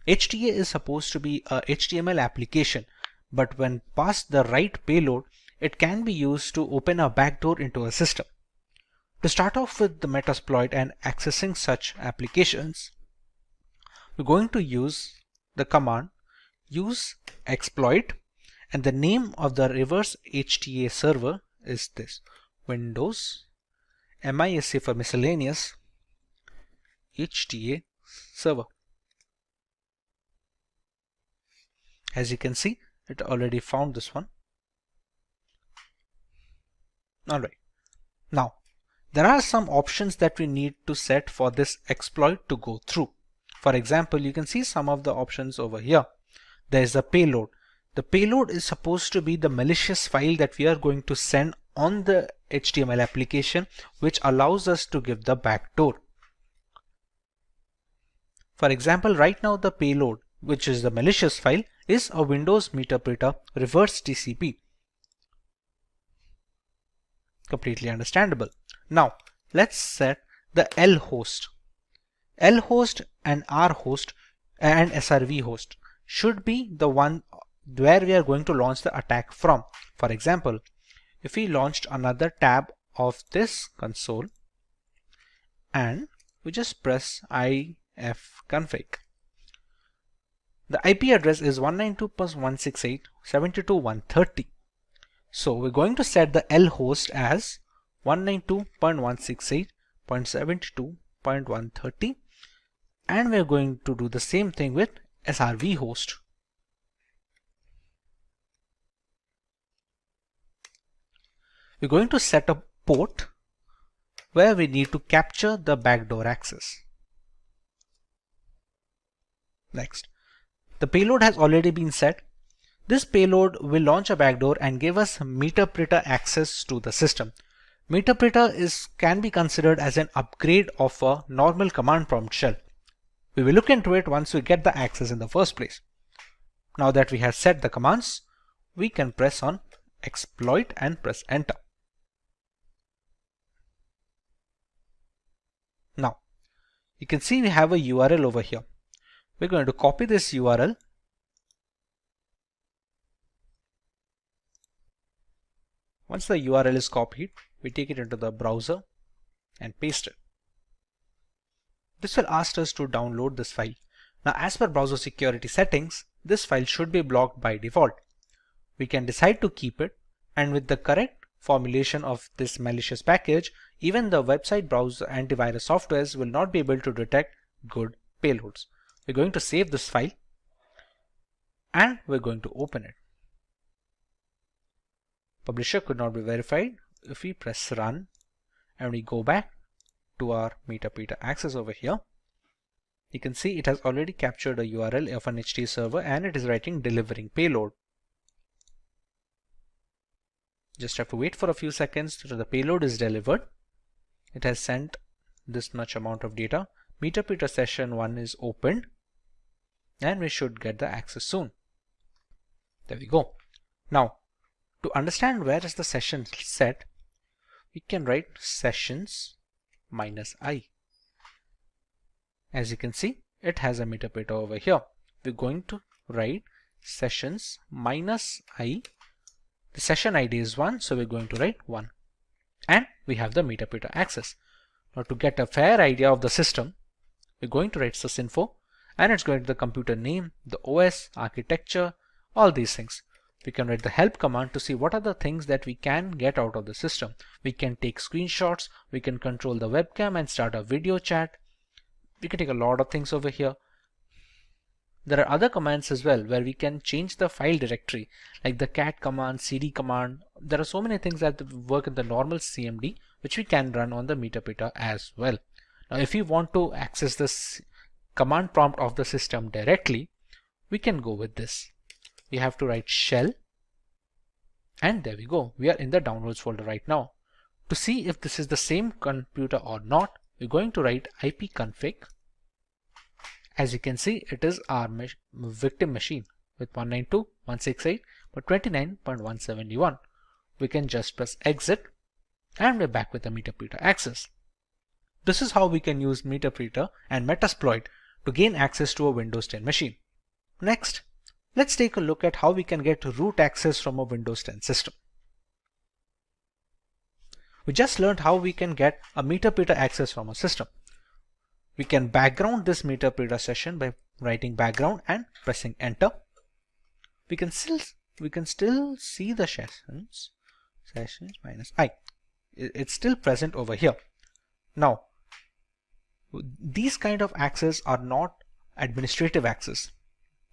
HTA is supposed to be a HTML application, but when passed the right payload, it can be used to open a backdoor into a system. To start off with the Metasploit and accessing such applications, we're going to use the command use exploit, and the name of the reverse HTA server is this: Windows MISC for miscellaneous HTA server. As you can see, it already found this one. Alright, now there are some options that we need to set for this exploit to go through. For example, you can see some of the options over here. There is the payload. The payload is supposed to be the malicious file that we are going to send on the HTML application, which allows us to give the backdoor. For example, right now the payload, which is the malicious file, is a Windows Meterpreter reverse TCP. Completely understandable. Now let's set the L host. L host and R host and SRV host should be the one where we are going to launch the attack from. For example, if we launched another tab of this console and we just press ifconfig, the IP address is 192.168.72.130. So we're going to set the L host as 192.168.72.130, and we're going to do the same thing with SRV host. We're going to set a port where we need to capture the backdoor access. Next, the payload has already been set. This payload will launch a backdoor and give us meterpreter access to the system. Meterpreter can be considered as an upgrade of a normal command prompt shell. We will look into it once we get the access in the first place. Now that we have set the commands, we can press on exploit and press enter. Now, you can see we have a URL over here. We're going to copy this URL Once the URL is copied, we take it into the browser and paste it. This will ask us to download this file. Now, as per browser security settings, this file should be blocked by default. We can decide to keep it, and with the correct formulation of this malicious package, even the website browser antivirus softwares will not be able to detect good payloads. We're going to save this file and we're going to open it. Publisher could not be verified. If we press run and we go back to our meterpreter access over here, you can see it has already captured a URL of an HT server and it is writing delivering payload. Just have to wait for a few seconds till the payload is delivered. It has sent this much amount of data. Meterpreter session 1 is opened and we should get the access soon. There we go. Now, to understand where is the session set, we can write sessions -i. As you can see, it has a meterpreter over here. We're going to write sessions -i. The session ID is 1, so we're going to write 1. And we have the meterpreter access. Now, to get a fair idea of the system, we're going to write sysinfo, and it's going to the computer name, the OS, architecture, all these things. We can write the help command to see what are the things that we can get out of the system. We can take screenshots, we can control the webcam and start a video chat. We can take a lot of things over here. There are other commands as well where we can change the file directory, like the cat command, cd command. There are so many things that work in the normal CMD which we can run on the meterpreter as well. Now, if we want to access this command prompt of the system directly, we can go with this. We have to write shell, and there we go. We are in the downloads folder right now. To see if this is the same computer or not, we're going to write ipconfig. As you can see, it is our victim machine with 192.168.29.171. We can just press exit and we're back with the meterpreter access. This is how we can use meterpreter and metasploit to gain access to a Windows 10 machine. Next, let's take a look at how we can get root access from a Windows 10 system. We just learned how we can get a meterpreter access from a system. We can background this meterpreter session by writing background and pressing enter. We can still see the sessions -i. It's still present over here. Now, these kind of access are not administrative access.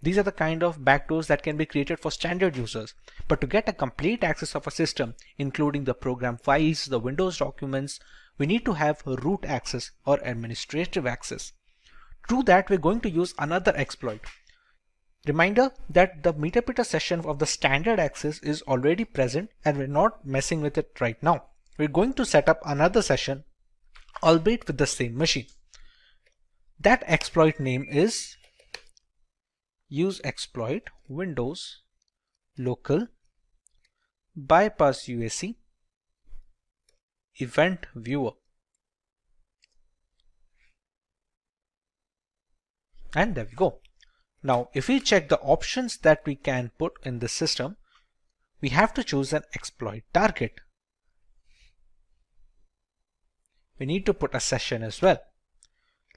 These are the kind of backdoors that can be created for standard users. But to get a complete access of a system, including the program files, the Windows documents, we need to have root access or administrative access. To do that, we're going to use another exploit. Reminder that the meterpreter session of the standard access is already present and we're not messing with it right now. We're going to set up another session, albeit with the same machine. That exploit name is use exploit Windows local bypass UAC event viewer. And there we go. Now, if we check the options that we can put in the system, we have to choose an exploit target. We need to put a session as well.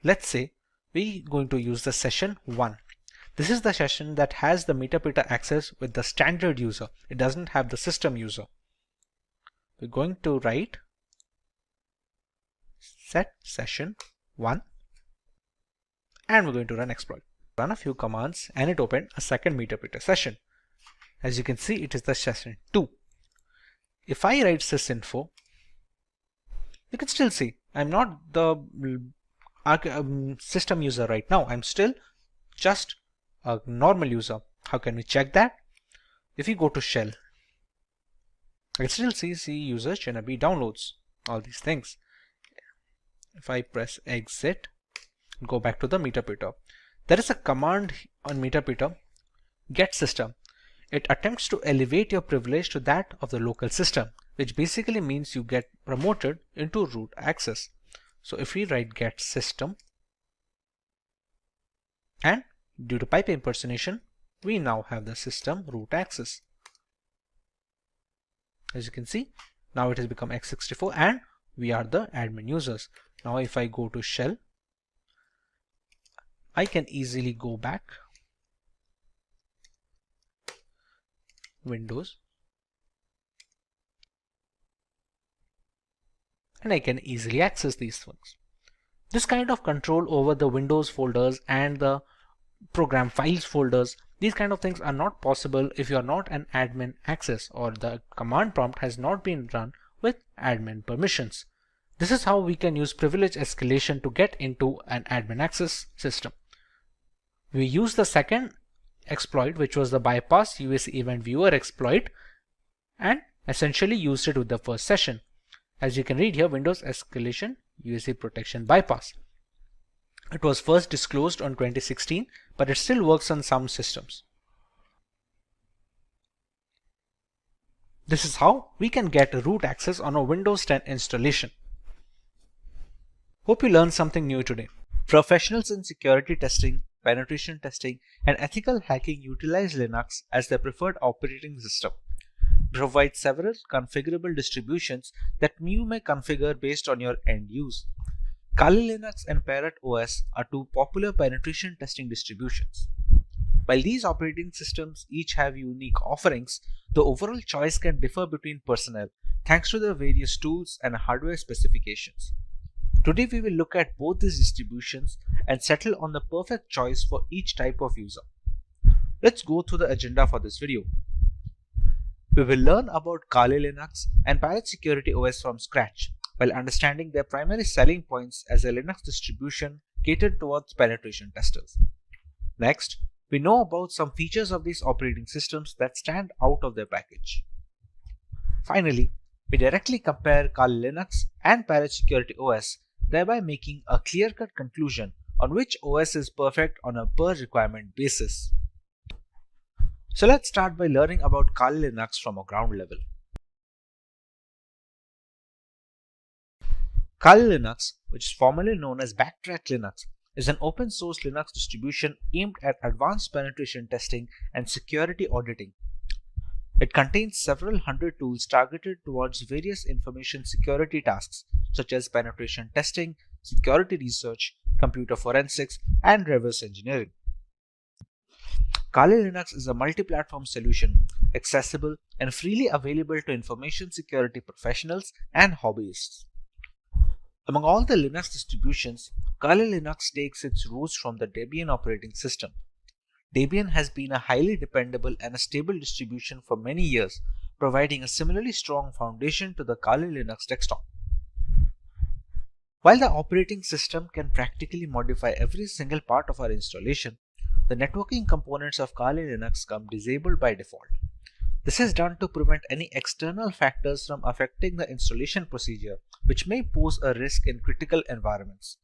Let's say we're going to use the session 1. This is the session that has the meterpreter access with the standard user. It doesn't have the system user. We're going to write set session 1 and we're going to run exploit. Run a few commands and it opened a second meterpreter session. As you can see, it is the session 2. If I write sysinfo, you can still see I'm not the system user right now. I'm still just a normal user. How can we check that? If you go to shell, I still see C user Shinabi downloads, all these things. If I press exit, go back to the meterpreter, there is a command on meterpreter, get system. It attempts to elevate your privilege to that of the local system, which basically means you get promoted into root access. So if we write get system, and due to pipe impersonation, we now have the system root access. As you can see, now it has become x64 and we are the admin users. Now if I go to shell, I can easily go back, Windows, and I can easily access these things. This kind of control over the Windows folders and the program files folders, these kind of things are not possible if you are not an admin access or the command prompt has not been run with admin permissions. This is how we can use privilege escalation to get into an admin access system. We use the second exploit, which was the bypass UAC event viewer exploit, and essentially used it with the first session. As you can read here, Windows escalation UAC protection bypass. It was first disclosed on 2016, but it still works on some systems. This is how we can get root access on a Windows 10 installation. Hope you learned something new today. Professionals in security testing, penetration testing, and ethical hacking utilize Linux as their preferred operating system. Provide several configurable distributions that you may configure based on your end use. Kali Linux and Parrot OS are two popular penetration testing distributions. While these operating systems each have unique offerings, the overall choice can differ between personnel thanks to their various tools and hardware specifications. Today we will look at both these distributions and settle on the perfect choice for each type of user. Let's go through the agenda for this video. We will learn about Kali Linux and Parrot Security OS from scratch, while understanding their primary selling points as a Linux distribution catered towards penetration testers. Next, we know about some features of these operating systems that stand out of their package. Finally, we directly compare Kali Linux and Parrot Security OS, thereby making a clear-cut conclusion on which OS is perfect on a per-requirement basis. So let's start by learning about Kali Linux from a ground level. Kali Linux, which is formerly known as Backtrack Linux, is an open source Linux distribution aimed at advanced penetration testing and security auditing. It contains several hundred tools targeted towards various information security tasks such as penetration testing, security research, computer forensics, and reverse engineering. Kali Linux is a multi-platform solution, accessible and freely available to information security professionals and hobbyists. Among all the Linux distributions, Kali Linux takes its roots from the Debian operating system. Debian has been a highly dependable and a stable distribution for many years, providing a similarly strong foundation to the Kali Linux desktop. While the operating system can practically modify every single part of our installation, the networking components of Kali Linux come disabled by default. This is done to prevent any external factors from affecting the installation procedure, which may pose a risk in critical environments.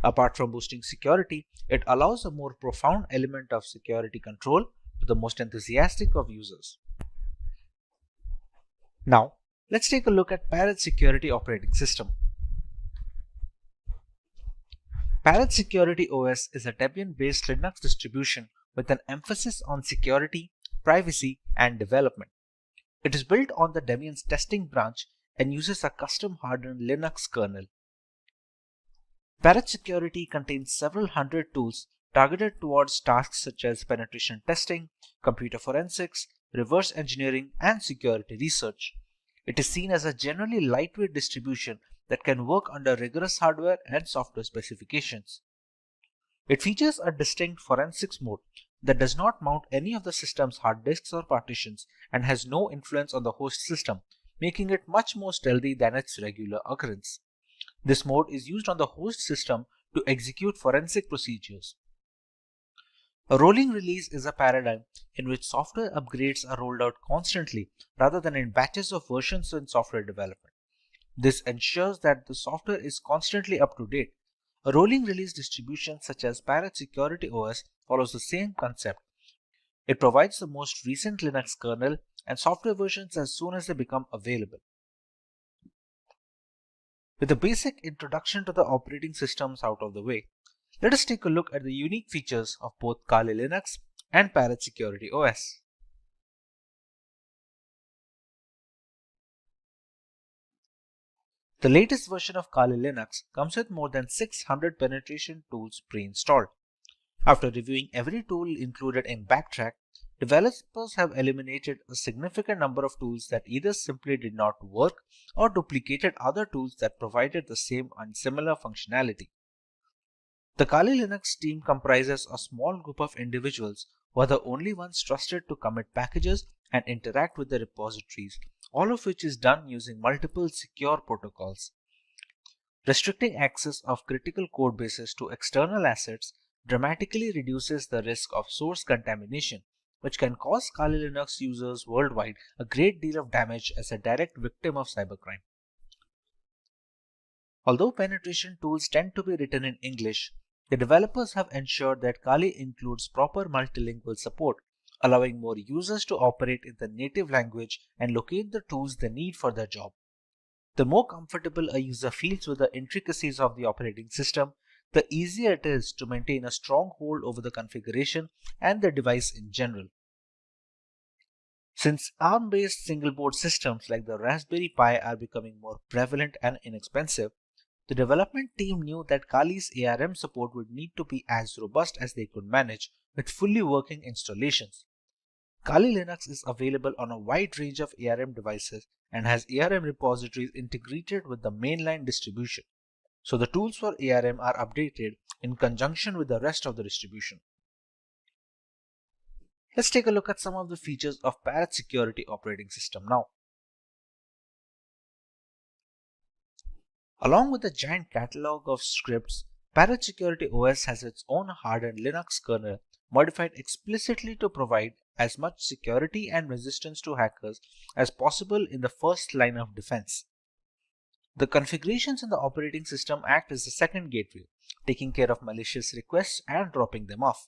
Apart from boosting security, it allows a more profound element of security control to the most enthusiastic of users. Now, let's take a look at Parrot Security Operating System. Parrot Security OS is a Debian-based Linux distribution with an emphasis on security, privacy, and development. It is built on the Debian's testing branch and uses a custom-hardened Linux kernel. Parrot Security contains several hundred tools targeted towards tasks such as penetration testing, computer forensics, reverse engineering, and security research. It is seen as a generally lightweight distribution that can work under rigorous hardware and software specifications. It features a distinct forensics mode that does not mount any of the system's hard disks or partitions and has no influence on the host system, making it much more stealthy than its regular occurrence. This mode is used on the host system to execute forensic procedures. A rolling release is a paradigm in which software upgrades are rolled out constantly rather than in batches of versions in software development. This ensures that the software is constantly up to date. A rolling release distribution such as Parrot Security OS follows the same concept. It provides the most recent Linux kernel and software versions as soon as they become available. With the basic introduction to the operating systems out of the way, let us take a look at the unique features of both Kali Linux and Parrot Security OS. The latest version of Kali Linux comes with more than 600 penetration tools pre-installed. After reviewing every tool included in Backtrack, developers have eliminated a significant number of tools that either simply did not work or duplicated other tools that provided the same and similar functionality. The Kali Linux team comprises a small group of individuals who are the only ones trusted to commit packages and interact with the repositories, all of which is done using multiple secure protocols. Restricting access of critical code bases to external assets dramatically reduces the risk of source contamination, which can cause Kali Linux users worldwide a great deal of damage as a direct victim of cybercrime. Although penetration tools tend to be written in English, the developers have ensured that Kali includes proper multilingual support, allowing more users to operate in the native language and locate the tools they need for their job. The more comfortable a user feels with the intricacies of the operating system, the easier it is to maintain a strong hold over the configuration and the device in general. Since ARM-based single-board systems like the Raspberry Pi are becoming more prevalent and inexpensive, the development team knew that Kali's ARM support would need to be as robust as they could manage with fully working installations. Kali Linux is available on a wide range of ARM devices and has ARM repositories integrated with the mainline distribution, so the tools for ARM are updated in conjunction with the rest of the distribution. Let's take a look at some of the features of Parrot Security operating system now. Along with a giant catalog of scripts, Parrot Security OS has its own hardened Linux kernel modified explicitly to provide as much security and resistance to hackers as possible in the first line of defense. The configurations in the operating system act as the second gateway, taking care of malicious requests and dropping them off.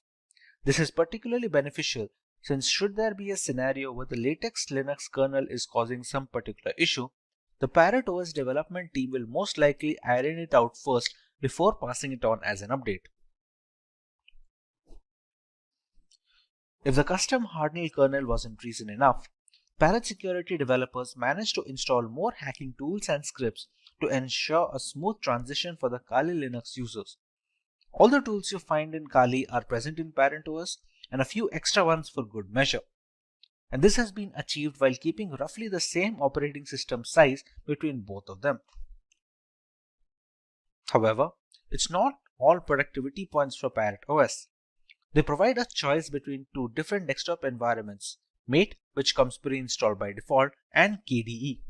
This is particularly beneficial since should there be a scenario where the latest Linux kernel is causing some particular issue, the Parrot OS development team will most likely iron it out first before passing it on as an update. If the custom hardened kernel wasn't reason enough, Parrot Security developers managed to install more hacking tools and scripts to ensure a smooth transition for the Kali Linux users. All the tools you find in Kali are present in Parrot OS and a few extra ones for good measure. And this has been achieved while keeping roughly the same operating system size between both of them. However, it's not all productivity points for Parrot OS. They provide a choice between two different desktop environments, Mate, which comes pre-installed by default, and KDE.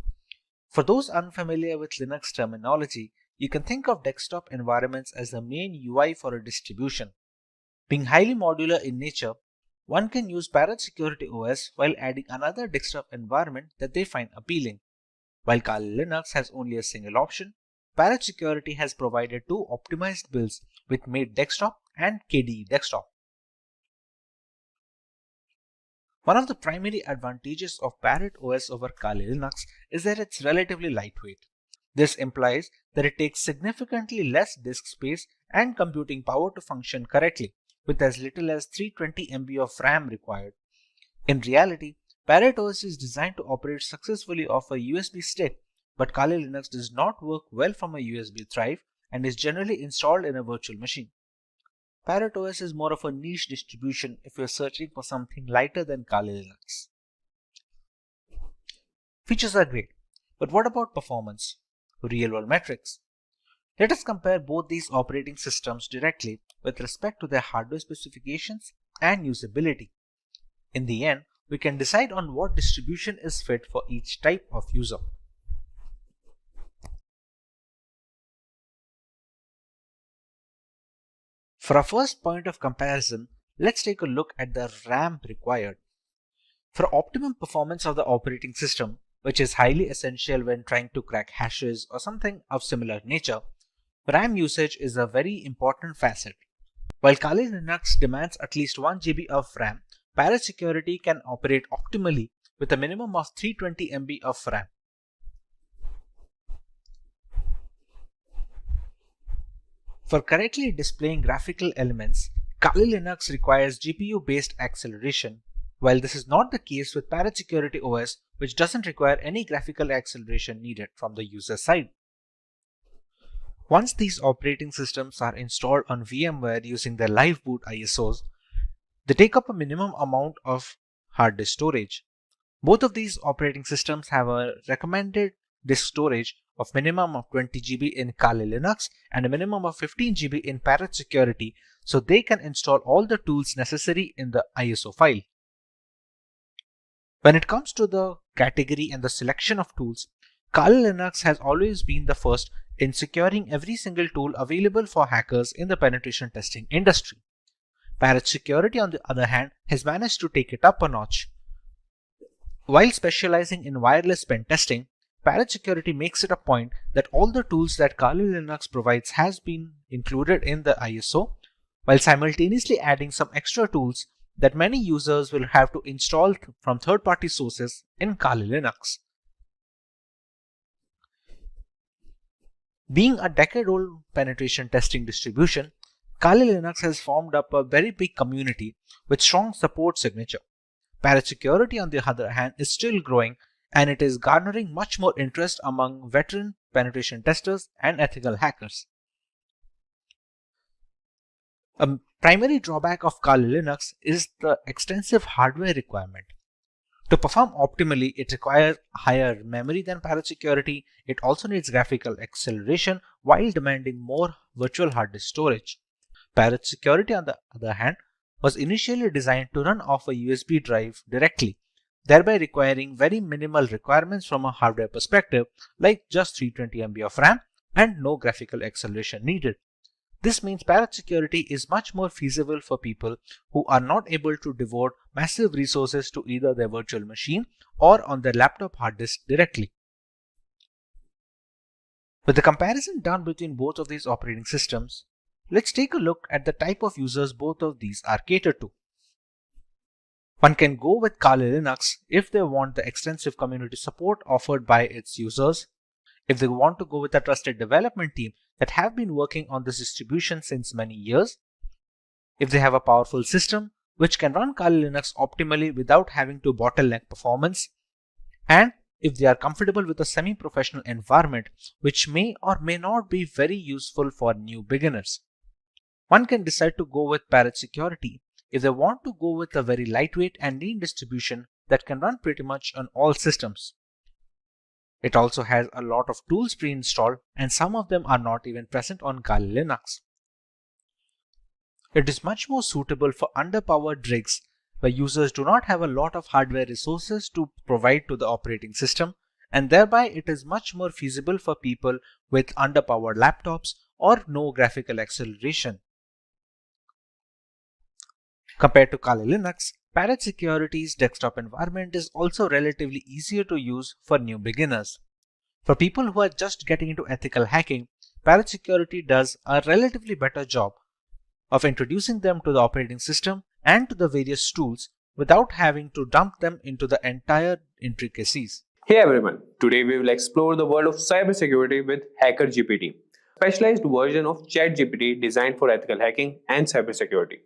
For those unfamiliar with Linux terminology, you can think of desktop environments as the main UI for a distribution. Being highly modular in nature, one can use Parrot Security OS while adding another desktop environment that they find appealing. While Kali Linux has only a single option, Parrot Security has provided two optimized builds with Mate Desktop and KDE Desktop. One of the primary advantages of Parrot OS over Kali Linux is that it's relatively lightweight. This implies that it takes significantly less disk space and computing power to function correctly, with as little as 320 MB of RAM required. In reality, Parrot OS is designed to operate successfully off a USB stick, but Kali Linux does not work well from a USB drive and is generally installed in a virtual machine. Parrot OS is more of a niche distribution if you're searching for something lighter than Kali Linux. Features are great, but what about performance? Real-world metrics. Let us compare both these operating systems directly with respect to their hardware specifications and usability. In the end, we can decide on what distribution is fit for each type of user. For our first point of comparison, let's take a look at the RAM required. For optimum performance of the operating system, which is highly essential when trying to crack hashes or something of similar nature, RAM usage is a very important facet. While Kali Linux demands at least 1 GB of RAM, Parrot Security can operate optimally with a minimum of 320 MB of RAM. For correctly displaying graphical elements, Kali Linux requires GPU-based acceleration, while this is not the case with Parrot Security OS, which doesn't require any graphical acceleration needed from the user side. Once these operating systems are installed on VMware using their live boot ISOs, they take up a minimum amount of hard disk storage. Both of these operating systems have a recommended disk storage of minimum of 20 GB in Kali Linux and a minimum of 15 GB in Parrot Security, so they can install all the tools necessary in the ISO file. When it comes to the category and the selection of tools, Kali Linux has always been the first in securing every single tool available for hackers in the penetration testing industry. Parrot Security, on the other hand, has managed to take it up a notch. While specializing in wireless pen testing, Parrot Security makes it a point that all the tools that Kali Linux provides has been included in the ISO, while simultaneously adding some extra tools that many users will have to install from third-party sources in Kali Linux. Being a decade-old penetration testing distribution, Kali Linux has formed up a very big community with strong support signature. Parrot Security, on the other hand, is still growing, and it is garnering much more interest among veteran penetration testers and ethical hackers. A primary drawback of Kali Linux is the extensive hardware requirement. To perform optimally, it requires higher memory than Parrot Security. It also needs graphical acceleration while demanding more virtual hard disk storage. Parrot Security, on the other hand, was initially designed to run off a USB drive directly, thereby requiring very minimal requirements from a hardware perspective, like just 320 MB of RAM and no graphical acceleration needed. This means Parrot Security is much more feasible for people who are not able to devote massive resources to either their virtual machine or on their laptop hard disk directly. With the comparison done between both of these operating systems, let's take a look at the type of users both of these are catered to. One can go with Kali Linux if they want the extensive community support offered by its users, if they want to go with a trusted development team that have been working on this distribution since many years, if they have a powerful system which can run Kali Linux optimally without having to bottleneck performance, and if they are comfortable with a semi-professional environment which may or may not be very useful for new beginners. One can decide to go with Parrot Security if they want to go with a very lightweight and lean distribution that can run pretty much on all systems. It also has a lot of tools pre-installed, and some of them are not even present on Kali Linux. It is much more suitable for underpowered rigs where users do not have a lot of hardware resources to provide to the operating system, and thereby it is much more feasible for people with underpowered laptops or no graphical acceleration. Compared to Kali Linux, Parrot Security's desktop environment is also relatively easier to use for new beginners. For people who are just getting into ethical hacking, Parrot Security does a relatively better job of introducing them to the operating system and to the various tools without having to dump them into the entire intricacies. Hey everyone, today we will explore the world of cybersecurity with Hacker GPT, a specialized version of ChatGPT designed for ethical hacking and cybersecurity.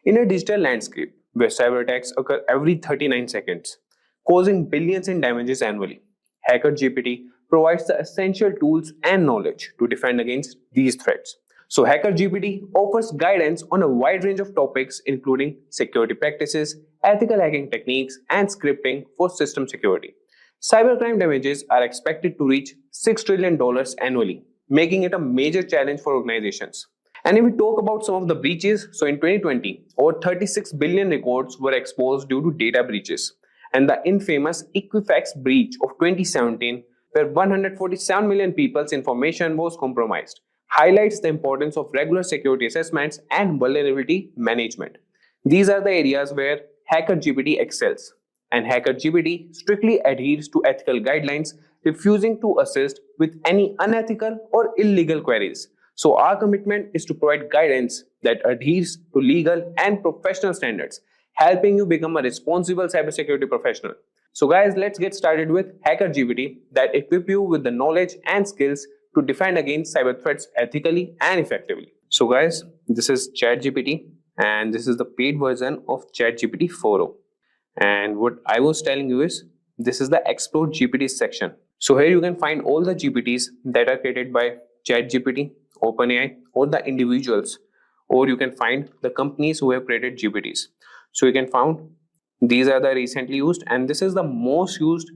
In a digital landscape where cyber attacks occur every 39 seconds, causing billions in damages annually, Hacker GPT provides the essential tools and knowledge to defend against these threats. So Hacker GPT offers guidance on a wide range of topics including security practices, ethical hacking techniques, and scripting for system security. Cybercrime damages are expected to reach $6 trillion annually, making it a major challenge for organizations. And if we talk about some of the breaches, so in 2020, over 36 billion records were exposed due to data breaches. And the infamous Equifax breach of 2017, where 147 million people's information was compromised, highlights the importance of regular security assessments and vulnerability management. These are the areas where Hacker GPT excels, and Hacker GPT strictly adheres to ethical guidelines, refusing to assist with any unethical or illegal queries. So, our commitment is to provide guidance that adheres to legal and professional standards, helping you become a responsible cybersecurity professional. So, guys, let's get started with Hacker GPT that equip you with the knowledge and skills to defend against cyber threats ethically and effectively. So, guys, this is ChatGPT, and this is the paid version of ChatGPT 4.0. And what I was telling you is this is the Explore GPT section. So here you can find all the GPTs that are created by ChatGPT, OpenAI, or the individuals, or you can find the companies who have created GPTs. So you can find these are the recently used, and this is the most used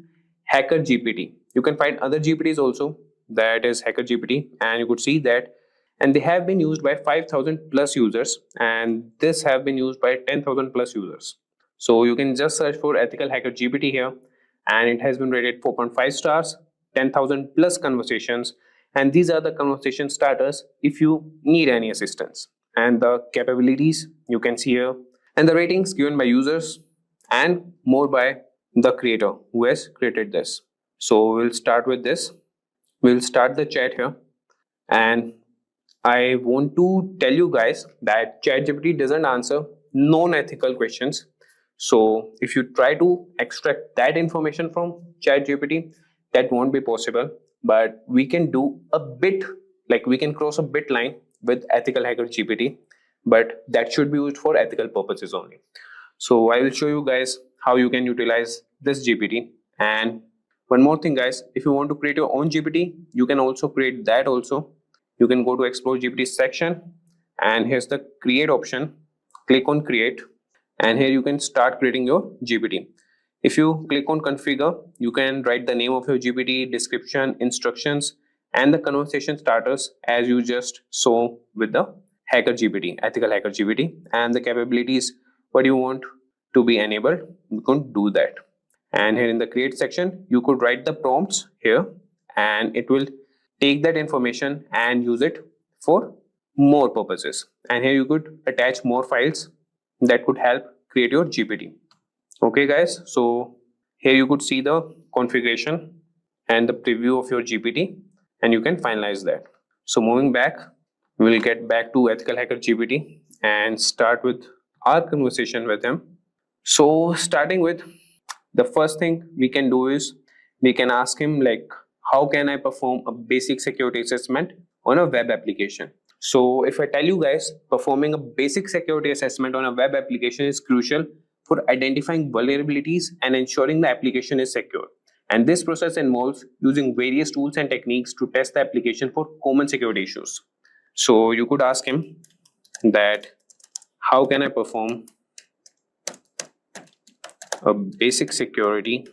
Hacker GPT. You can find other GPTs also, that is Hacker GPT, and you could see that, and they have been used by 5,000 plus users, and this have been used by 10,000 plus users. So you can just search for Ethical Hacker GPT here, and it has been rated 4.5 stars, 10,000 plus conversations, and these are the conversation starters if you need any assistance. And the capabilities you can see here, and the ratings given by users, and more by the creator who has created this. So we'll start with this. We'll start the chat here, and I want to tell you guys that ChatGPT doesn't answer non-ethical questions. So if you try to extract that information from ChatGPT, that won't be possible. But we can do a bit, like we can cross a bit line with Ethical Hacker GPT, but that should be used for ethical purposes only. So I will show you guys how you can utilize this GPT. And one more thing, guys, if you want to create your own GPT, you can also create that also. You can go to Explore GPT section, and here's the create option. Click on create, and here you can start creating your GPT. If you click on configure, you can write the name of your GPT, description, instructions, and the conversation starters as you just saw with the Hacker GPT, Ethical Hacker GPT, and the capabilities what you want to be enabled. You can do that. And here in the create section, you could write the prompts here, and it will take that information and use it for more purposes. And here you could attach more files that could help create your GPT. Okay, guys, so here you could see the configuration and the preview of your GPT, and you can finalize that. So moving back, we'll get back to Ethical Hacker GPT and start with our conversation with him. So starting with, the first thing we can do is we can ask him like, how can I perform a basic security assessment on a web application? So if I tell you guys, performing a basic security assessment on a web application is crucial for identifying vulnerabilities and ensuring the application is secure. And this process involves using various tools and techniques to test the application for common security issues. So you could ask him that, how can I perform a basic security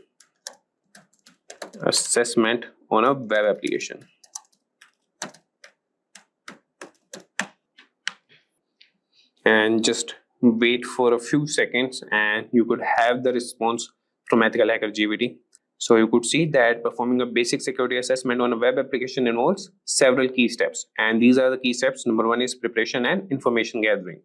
assessment on a web application? And just wait for a few seconds, and you could have the response from Ethical Hacker GPT. So you could see that performing a basic security assessment on a web application involves several key steps, and these are the key steps. Number one is preparation and information gathering.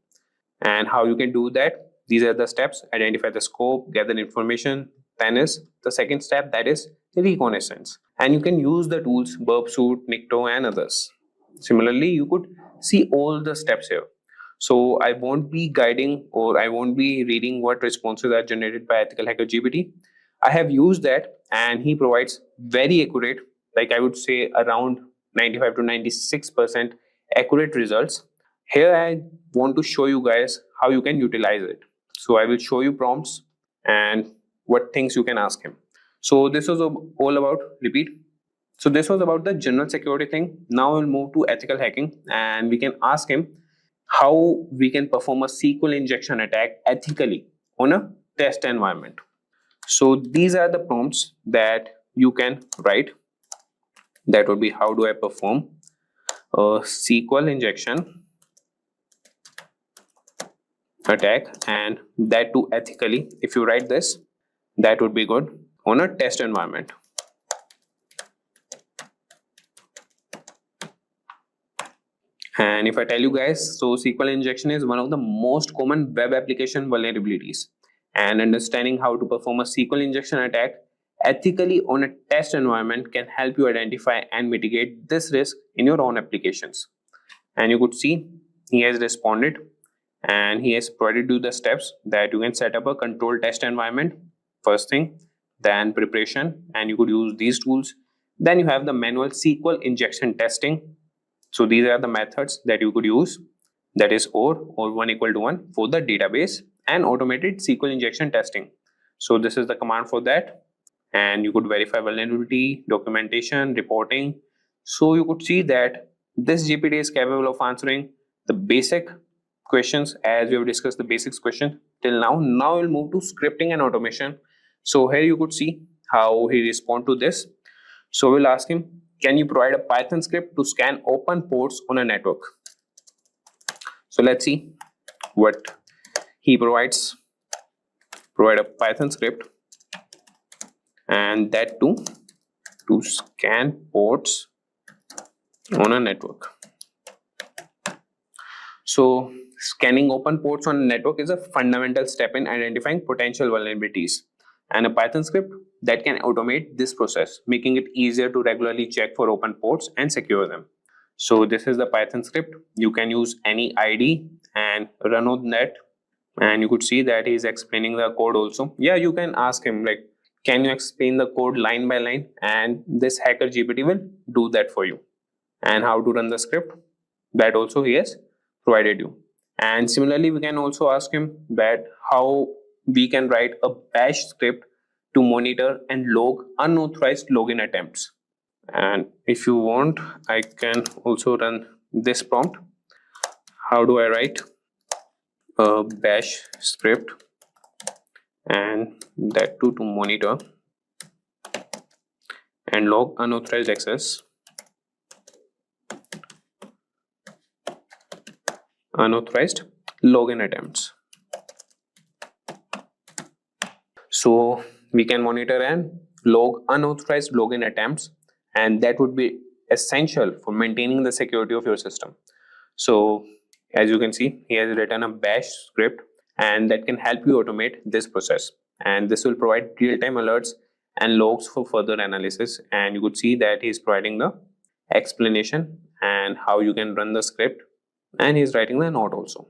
And how you can do that, these are the steps: identify the scope, gather information. Then is the second step, that is reconnaissance, and you can use the tools Burpsuit, Nikto, and others. Similarly, you could see all the steps here. So I won't be guiding, or I won't be reading what responses are generated by Ethical Hacker GPT. I have used that, and he provides very accurate, like I would say around 95 to 96% accurate results. Here I want to show you guys how you can utilize it. So I will show you prompts and what things you can ask him. So this was all about, repeat. So this was about the general security thing. Now we'll move to ethical hacking, and we can ask him how we can perform a SQL injection attack ethically on a test environment. So these are the prompts that you can write. That would be, how do I perform a SQL injection attack, and that too ethically. If you write this, that would be good on a test environment. And if I tell you guys, so SQL injection is one of the most common web application vulnerabilities. And understanding how to perform a SQL injection attack ethically on a test environment can help you identify and mitigate this risk in your own applications. And you could see he has responded and he has provided you the steps that you can set up a control test environment first thing, then preparation, and you could use these tools. Then you have the manual SQL injection testing. So these are the methods that you could use, that is or 1 equal to 1 for the database, and automated SQL injection testing. So this is the command for that, and you could verify vulnerability, documentation, reporting. So you could see that this GPT is capable of answering the basic questions as we have discussed the basics question till now. Now we'll move to scripting and automation. So here you could see how he respond to this. So we'll ask him, can you provide a Python script to scan open ports on a network? So let's see what he provides. Provide a Python script, and that too to scan ports on a network. So scanning open ports on a network is a fundamental step in identifying potential vulnerabilities, and a Python script that can automate this process, making it easier to regularly check for open ports and secure them. So this is the Python script. You can use any ID and run on that, and you could see that he's explaining the code also. Yeah, you can ask him like, can you explain the code line by line, and this Hacker GPT will do that for you. And how to run the script, that also he has provided you. And similarly, we can also ask him that how we can write a bash script to monitor and log unauthorized login attempts. And if you want, I can also run this prompt. How do I write a bash script, and that too to monitor and log unauthorized access, unauthorized login attempts. So we can monitor and log unauthorized login attempts, and that would be essential for maintaining the security of your system. So as you can see, he has written a bash script, and that can help you automate this process, and this will provide real-time alerts and logs for further analysis. And you could see that he's providing the explanation and how you can run the script, and he's writing the note also.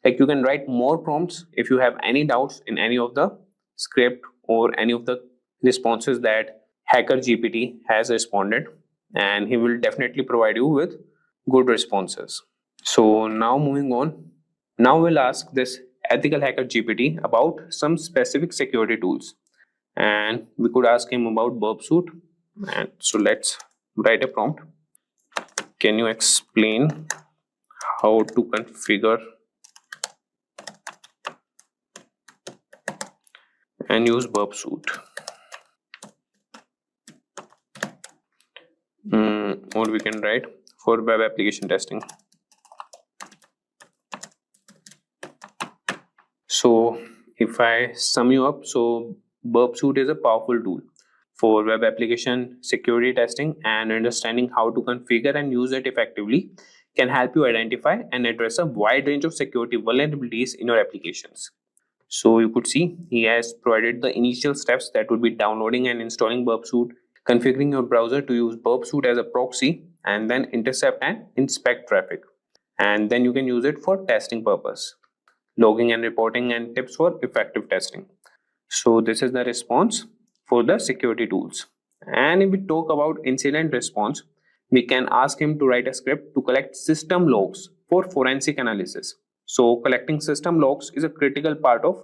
Like, you can write more prompts if you have any doubts in any of the script or any of the responses that Hacker GPT has responded, and he will definitely provide you with good responses. So now moving on, now we'll ask this Ethical Hacker GPT about some specific security tools, and we could ask him about burp suit. And so let's write a prompt. Can you explain how to configure and use burp suit? Or we can write for web application testing. So if I sum you up, so burp suit is a powerful tool for web application security testing, and understanding how to configure and use it effectively can help you identify and address a wide range of security vulnerabilities in your applications. So you could see he has provided the initial steps, that would be downloading and installing burp suit, configuring your browser to use burp suit as a proxy, and then intercept and inspect traffic, and then you can use it for testing purpose, logging and reporting, and tips for effective testing. So this is the response for the security tools. And if we talk about incident response, we can ask him to write a script to collect system logs for forensic analysis. So collecting system logs is a critical part of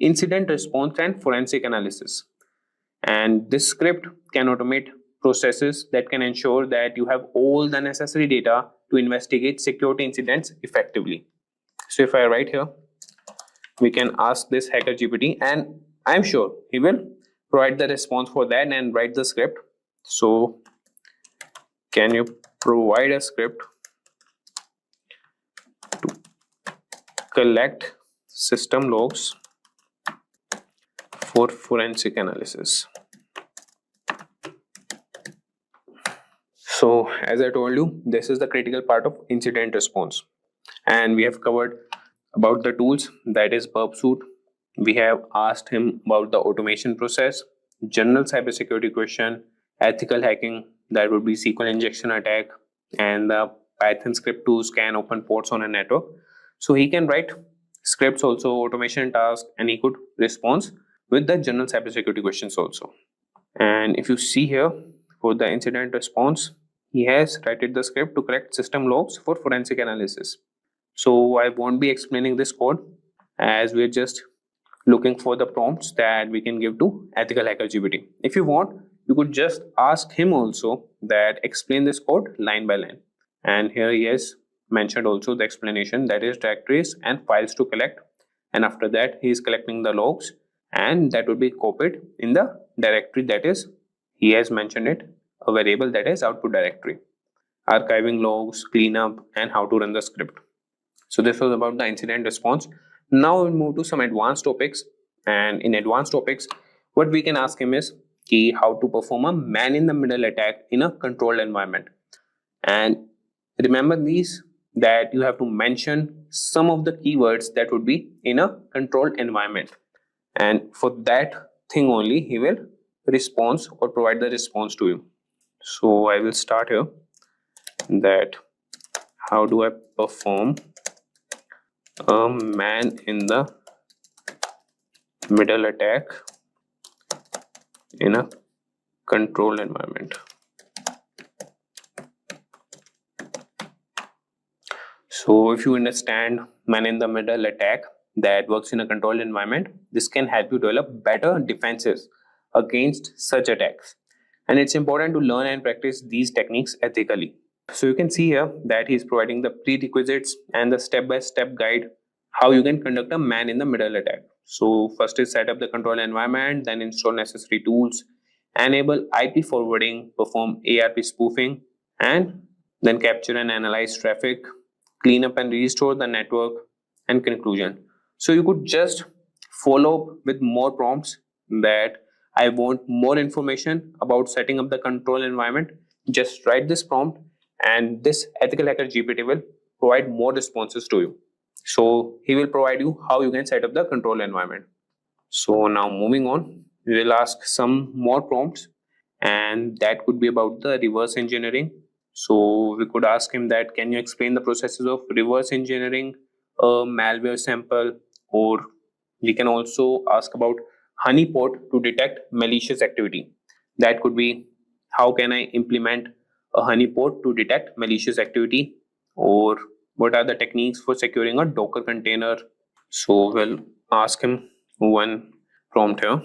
incident response and forensic analysis. And this script can automate processes that can ensure that you have all the necessary data to investigate security incidents effectively. So if I write here, we can ask this Hacker GPT, and I'm sure he will provide the response for that and write the script. So can you provide a script to collect system logs for forensic analysis? So as I told you, this is the critical part of incident response, and we have covered about the tools, that is Burp Suite. We have asked him about the automation process, general cybersecurity question, ethical hacking, that would be SQL injection attack, and the Python script to scan open ports on a network. So he can write scripts also, automation tasks, and he could respond with the general cybersecurity questions also. And if you see here, for the incident response, he has written the script to correct system logs for forensic analysis. So I won't be explaining this code, as we're just looking for the prompts that we can give to Ethical Hacker GPT. If you want, you could just ask him also that explain this code line by line. And here he has mentioned also the explanation, that is directories and files to collect. And after that, he is collecting the logs, and that would be copied in the directory, that is, he has mentioned it, a variable, that is output directory. Archiving logs, cleanup, and how to run the script. So this was about the incident response. Now we'll move to some advanced topics. And in advanced topics, what we can ask him is how to perform a man-in-the-middle attack in a controlled environment. And remember these, that you have to mention some of the keywords that would be in a controlled environment. And for that thing only, he will respond or provide the response to you. So I will start here, that how do I perform a man in the middle attack in a controlled environment. So if you understand man in the middle attack that works in a controlled environment, this can help you develop better defenses against such attacks. And it's important to learn and practice these techniques ethically. So you can see here that he is providing the prerequisites and the step-by-step guide how you can conduct a man in the middle attack. So first is set up the control environment, then install necessary tools, enable IP forwarding, perform ARP spoofing, and then capture and analyze traffic, clean up and restore the network, and conclusion. So you could just follow up with more prompts, that I want more information about setting up the control environment. Just write this prompt, and this Ethical Hacker GPT will provide more responses to you. So he will provide you how you can set up the control environment. So now moving on, we will ask some more prompts, and that could be about the reverse engineering. So we could ask him that, can you explain the processes of reverse engineering a malware sample? Or we can also ask about honeypot to detect malicious activity. That could be, how can I implement a honeypot to detect malicious activity? Or what are the techniques for securing a Docker container? So we'll ask him one prompt here.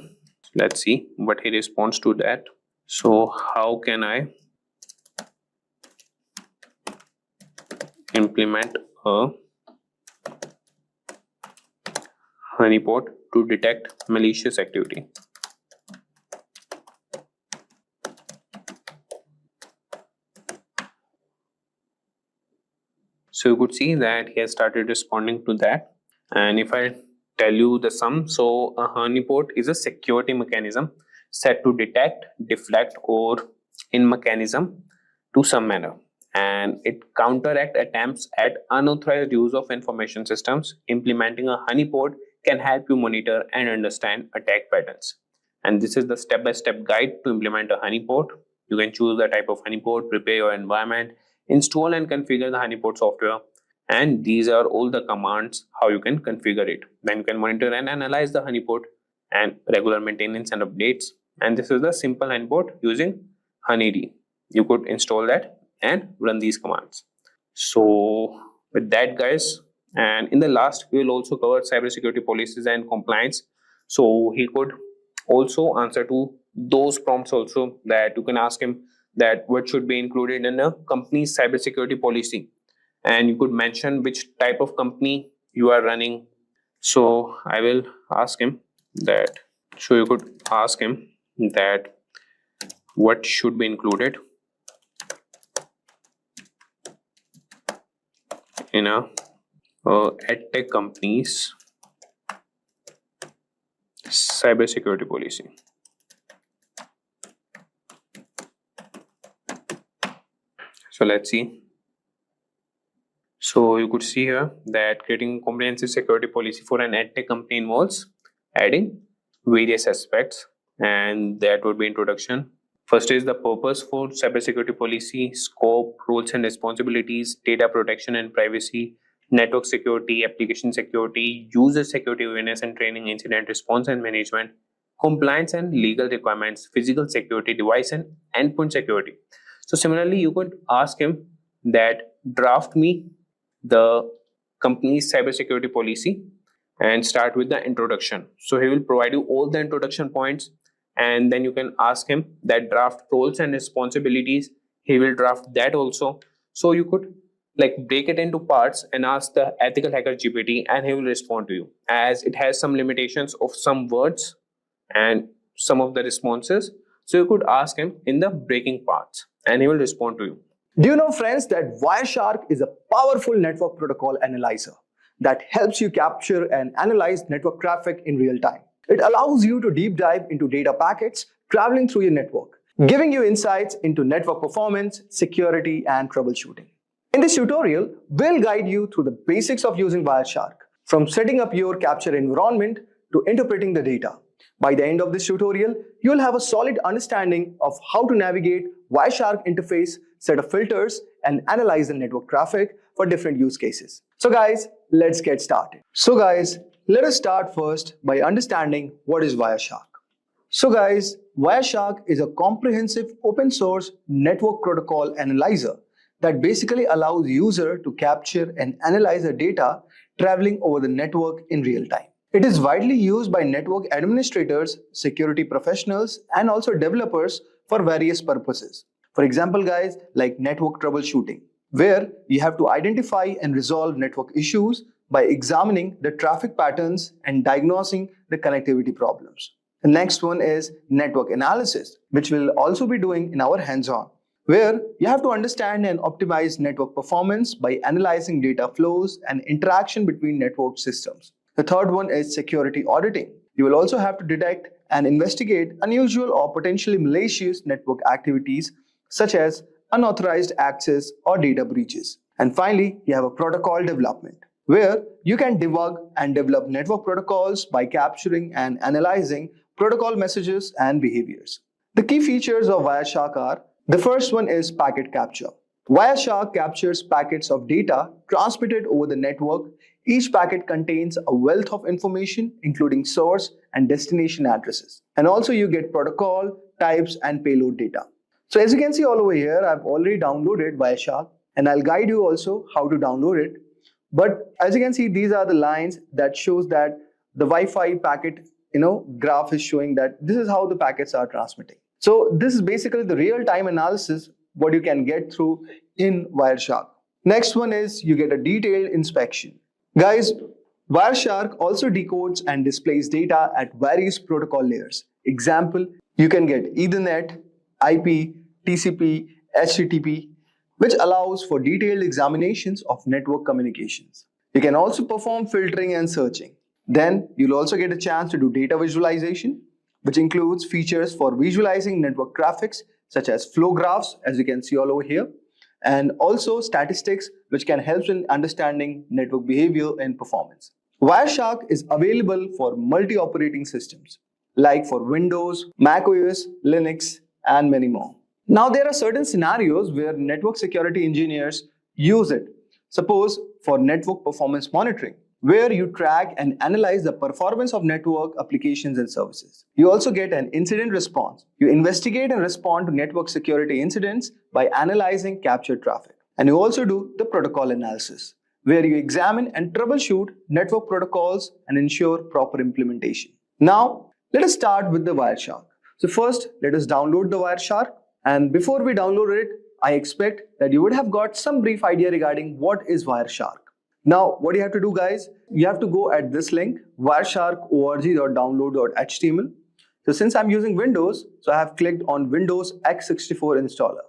Let's see what he responds to that. So how can I implement a honeypot to detect malicious activity? So you could see that he has started responding to that. And if I tell you the sum, so a honeypot is a security mechanism set to detect, deflect, or in mechanism to some manner, and it counteract attempts at unauthorized use of information systems. Implementing a honeypot can help you monitor and understand attack patterns. And this is the step-by-step guide to implement a honeypot. You can choose the type of honeypot, prepare your environment, install and configure the honeypot software, and these are all the commands how you can configure it. Then you can monitor and analyze the honeypot and regular maintenance and updates. And this is the simple honeypot using honeyd. You could install that and run these commands. So with that, guys, and in the last we will also cover cybersecurity policies and compliance. So he could also answer to those prompts also, that you can ask him that what should be included in a company's cybersecurity policy, and you could mention which type of company you are running. So I will ask him that, so you could ask him that what should be included in a edtech company's cybersecurity policy. So let's see. So you could see here that creating a comprehensive security policy for an edtech company involves adding various aspects, and that would be introduction. First is the purpose for cybersecurity policy, scope, roles and responsibilities, data protection and privacy, network security, application security, user security awareness and training, incident response and management, compliance and legal requirements, physical security, device and endpoint security. So similarly, you could ask him that draft me the company's cybersecurity policy and start with the introduction. So he will provide you all the introduction points, and then you can ask him that draft roles and responsibilities. He will draft that also. So you could like break it into parts and ask the Ethical Hacker GPT, and he will respond to you, as it has some limitations of some words and some of the responses. So you could ask him in the breaking parts and he will respond to you. Do you know, friends, that Wireshark is a powerful network protocol analyzer that helps you capture and analyze network traffic in real time? It allows you to deep dive into data packets traveling through your network, giving you insights into network performance, security, and troubleshooting. In this tutorial, we'll guide you through the basics of using Wireshark, from setting up your capture environment to interpreting the data. By the end of this tutorial, you'll have a solid understanding of how to navigate Wireshark interface, set of filters, and analyze the network traffic for different use cases. So guys, let's get started. So guys, let us start first by understanding what is Wireshark. So guys, Wireshark is a comprehensive open source network protocol analyzer that basically allows user to capture and analyze the data traveling over the network in real time. It is widely used by network administrators, security professionals, and also developers for various purposes. For example, guys, like network troubleshooting, where you have to identify and resolve network issues by examining the traffic patterns and diagnosing the connectivity problems. The next one is network analysis, which we'll also be doing in our hands-on, where you have to understand and optimize network performance by analyzing data flows and interaction between network systems. The third one is security auditing. You will also have to detect and investigate unusual or potentially malicious network activities such as unauthorized access or data breaches. And finally, you have a protocol development, where you can debug and develop network protocols by capturing and analyzing protocol messages and behaviors. The key features of Wireshark are: the first one is packet capture. Wireshark captures packets of data transmitted over the network. Each packet contains a wealth of information, including source and destination addresses. And also you get protocol, types, and payload data. So as you can see all over here, I've already downloaded Wireshark, and I'll guide you also how to download it. But as you can see, these are the lines that shows that the Wi-Fi packet, graph is showing that this is how the packets are transmitting. So this is basically the real-time analysis what you can get through in Wireshark. Next one is you get a detailed inspection. Guys, Wireshark also decodes and displays data at various protocol layers. Example, you can get Ethernet, IP, TCP, HTTP, which allows for detailed examinations of network communications. You can also perform filtering and searching. Then you'll also get a chance to do data visualization, which includes features for visualizing network traffics such as flow graphs, as you can see all over here, and also statistics, which can help in understanding network behavior and performance. Wireshark is available for multi-operating systems, like for Windows, Mac OS, Linux, and many more. Now, there are certain scenarios where network security engineers use it. Suppose for network performance monitoring, where you track and analyze the performance of network applications and services. You also get an incident response. You investigate and respond to network security incidents by analyzing captured traffic. And you also do the protocol analysis, where you examine and troubleshoot network protocols and ensure proper implementation. Now, let us start with the Wireshark. So first, let us download the Wireshark. And before we download it, I expect that you would have got some brief idea regarding what is Wireshark. Now, what you have to do, guys, you have to go at this link, wireshark.org.download.html. So since I'm using Windows, so I have clicked on Windows x64 installer.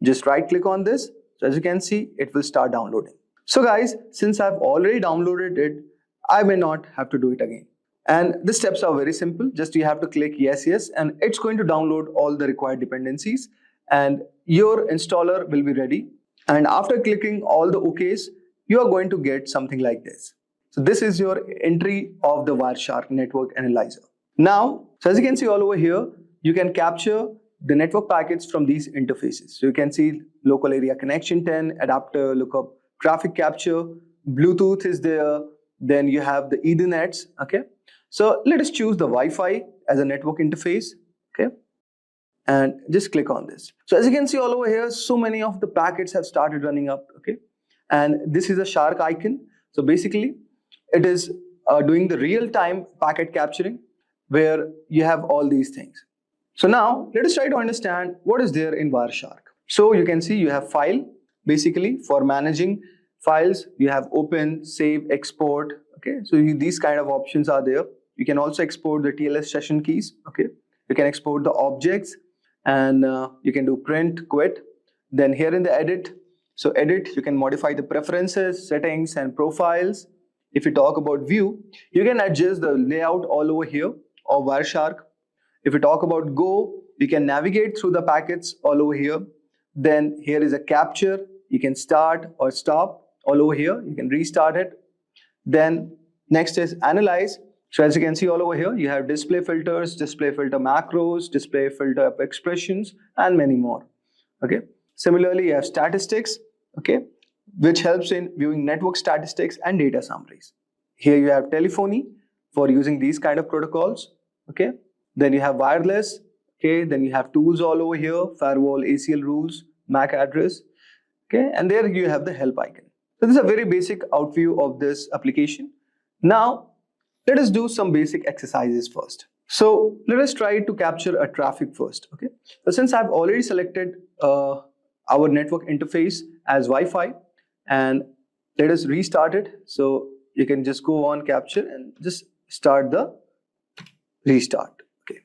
Just right click on this. So as you can see, it will start downloading. So guys, since I've already downloaded it, I may not have to do it again. And the steps are very simple. Just you have to click yes, and it's going to download all the required dependencies. and your installer will be ready. And after clicking all the OKs, you are going to get something like this. So this is your entry of the Wireshark network analyzer. Now, so as you can see all over here, you can capture the network packets from these interfaces. So you can see local area connection 10, adapter lookup, traffic capture, Bluetooth is there, then you have the Ethernets, okay? So let us choose the Wi-Fi as a network interface, okay? And just click on this. So as you can see all over here, so many of the packets have started running up, okay? And this is a shark icon. So basically, it is doing the real-time packet capturing where you have all these things. So now let us try to understand what is there in Wireshark. So you can see you have file, basically for managing files. You have open, save, export. Okay, so these kind of options are there. You can also export the TLS session keys. Okay, you can export the objects, and you can do print, quit. Then here in the edit, so edit, you can modify the preferences, settings, and profiles. If you talk about view, you can adjust the layout all over here of Wireshark. If you talk about go, you can navigate through the packets all over here. Then here is a capture. You can start or stop all over here. You can restart it. Then next is analyze. So as you can see all over here, you have display filters, display filter macros, display filter expressions, and many more. Okay. Similarly, you have statistics, okay, which helps in viewing network statistics and data summaries. Here you have telephony for using these kind of protocols. Okay. Then you have wireless. Okay. Then you have tools all over here, firewall, ACL rules, MAC address. Okay. And there you have the help icon. So this is a very basic overview of this application. Now, let us do some basic exercises first. So let us try to capture a traffic first. Okay. So since I've already selected our network interface as Wi-Fi, and let us restart it. So you can just go on capture and just start the restart. Okay.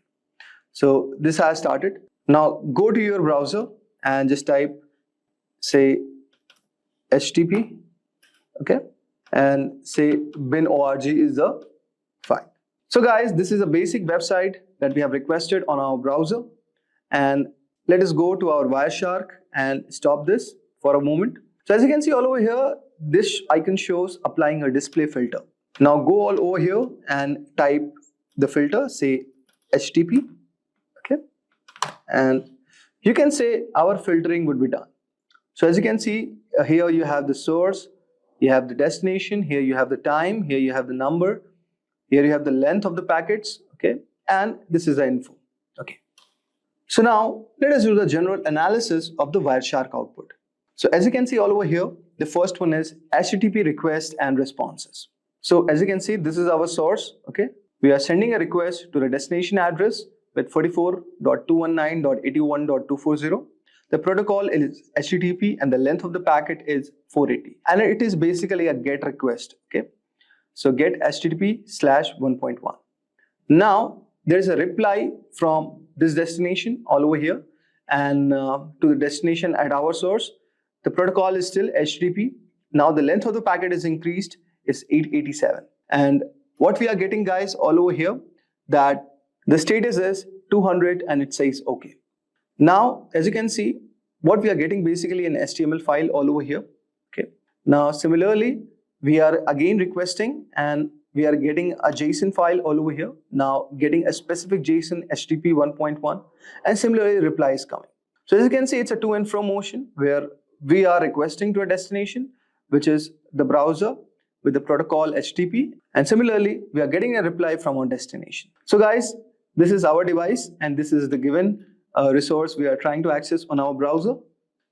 So this has started. Now go to your browser and just type, say, HTTP. Okay. And say bin.org is the file. So guys, this is a basic website that we have requested on our browser. And let us go to our Wireshark and stop this for a moment. So as you can see all over here, this icon shows applying a display filter. Now go all over here and type the filter, say HTTP. Okay. And you can say our filtering would be done. So as you can see, here you have the source, you have the destination, here you have the time, here you have the number, here you have the length of the packets, okay, and this is the info, okay. So now let us do the general analysis of the Wireshark output. So as you can see all over here, the first one is HTTP request and responses. So as you can see, this is our source, okay. We are sending a request to the destination address with 44.219.81.240. The protocol is HTTP and the length of the packet is 480. And it is basically a GET request, okay. So get HTTP/1.1. Now there is a reply from this destination all over here and to the destination at our source. The protocol is still HTTP. Now the length of the packet is increased, is 887. And what we are getting, guys, all over here, that the status is 200 and it says okay. Now, as you can see, what we are getting basically an HTML file all over here. Okay. Now, similarly, we are again requesting and we are getting a JSON file all over here. Now, getting a specific JSON HTTP 1.1 and similarly reply is coming. So as you can see, it's a to and from motion where we are requesting to a destination, which is the browser with the protocol HTTP. And similarly, we are getting a reply from our destination. So guys, this is our device and this is the given resource we are trying to access on our browser.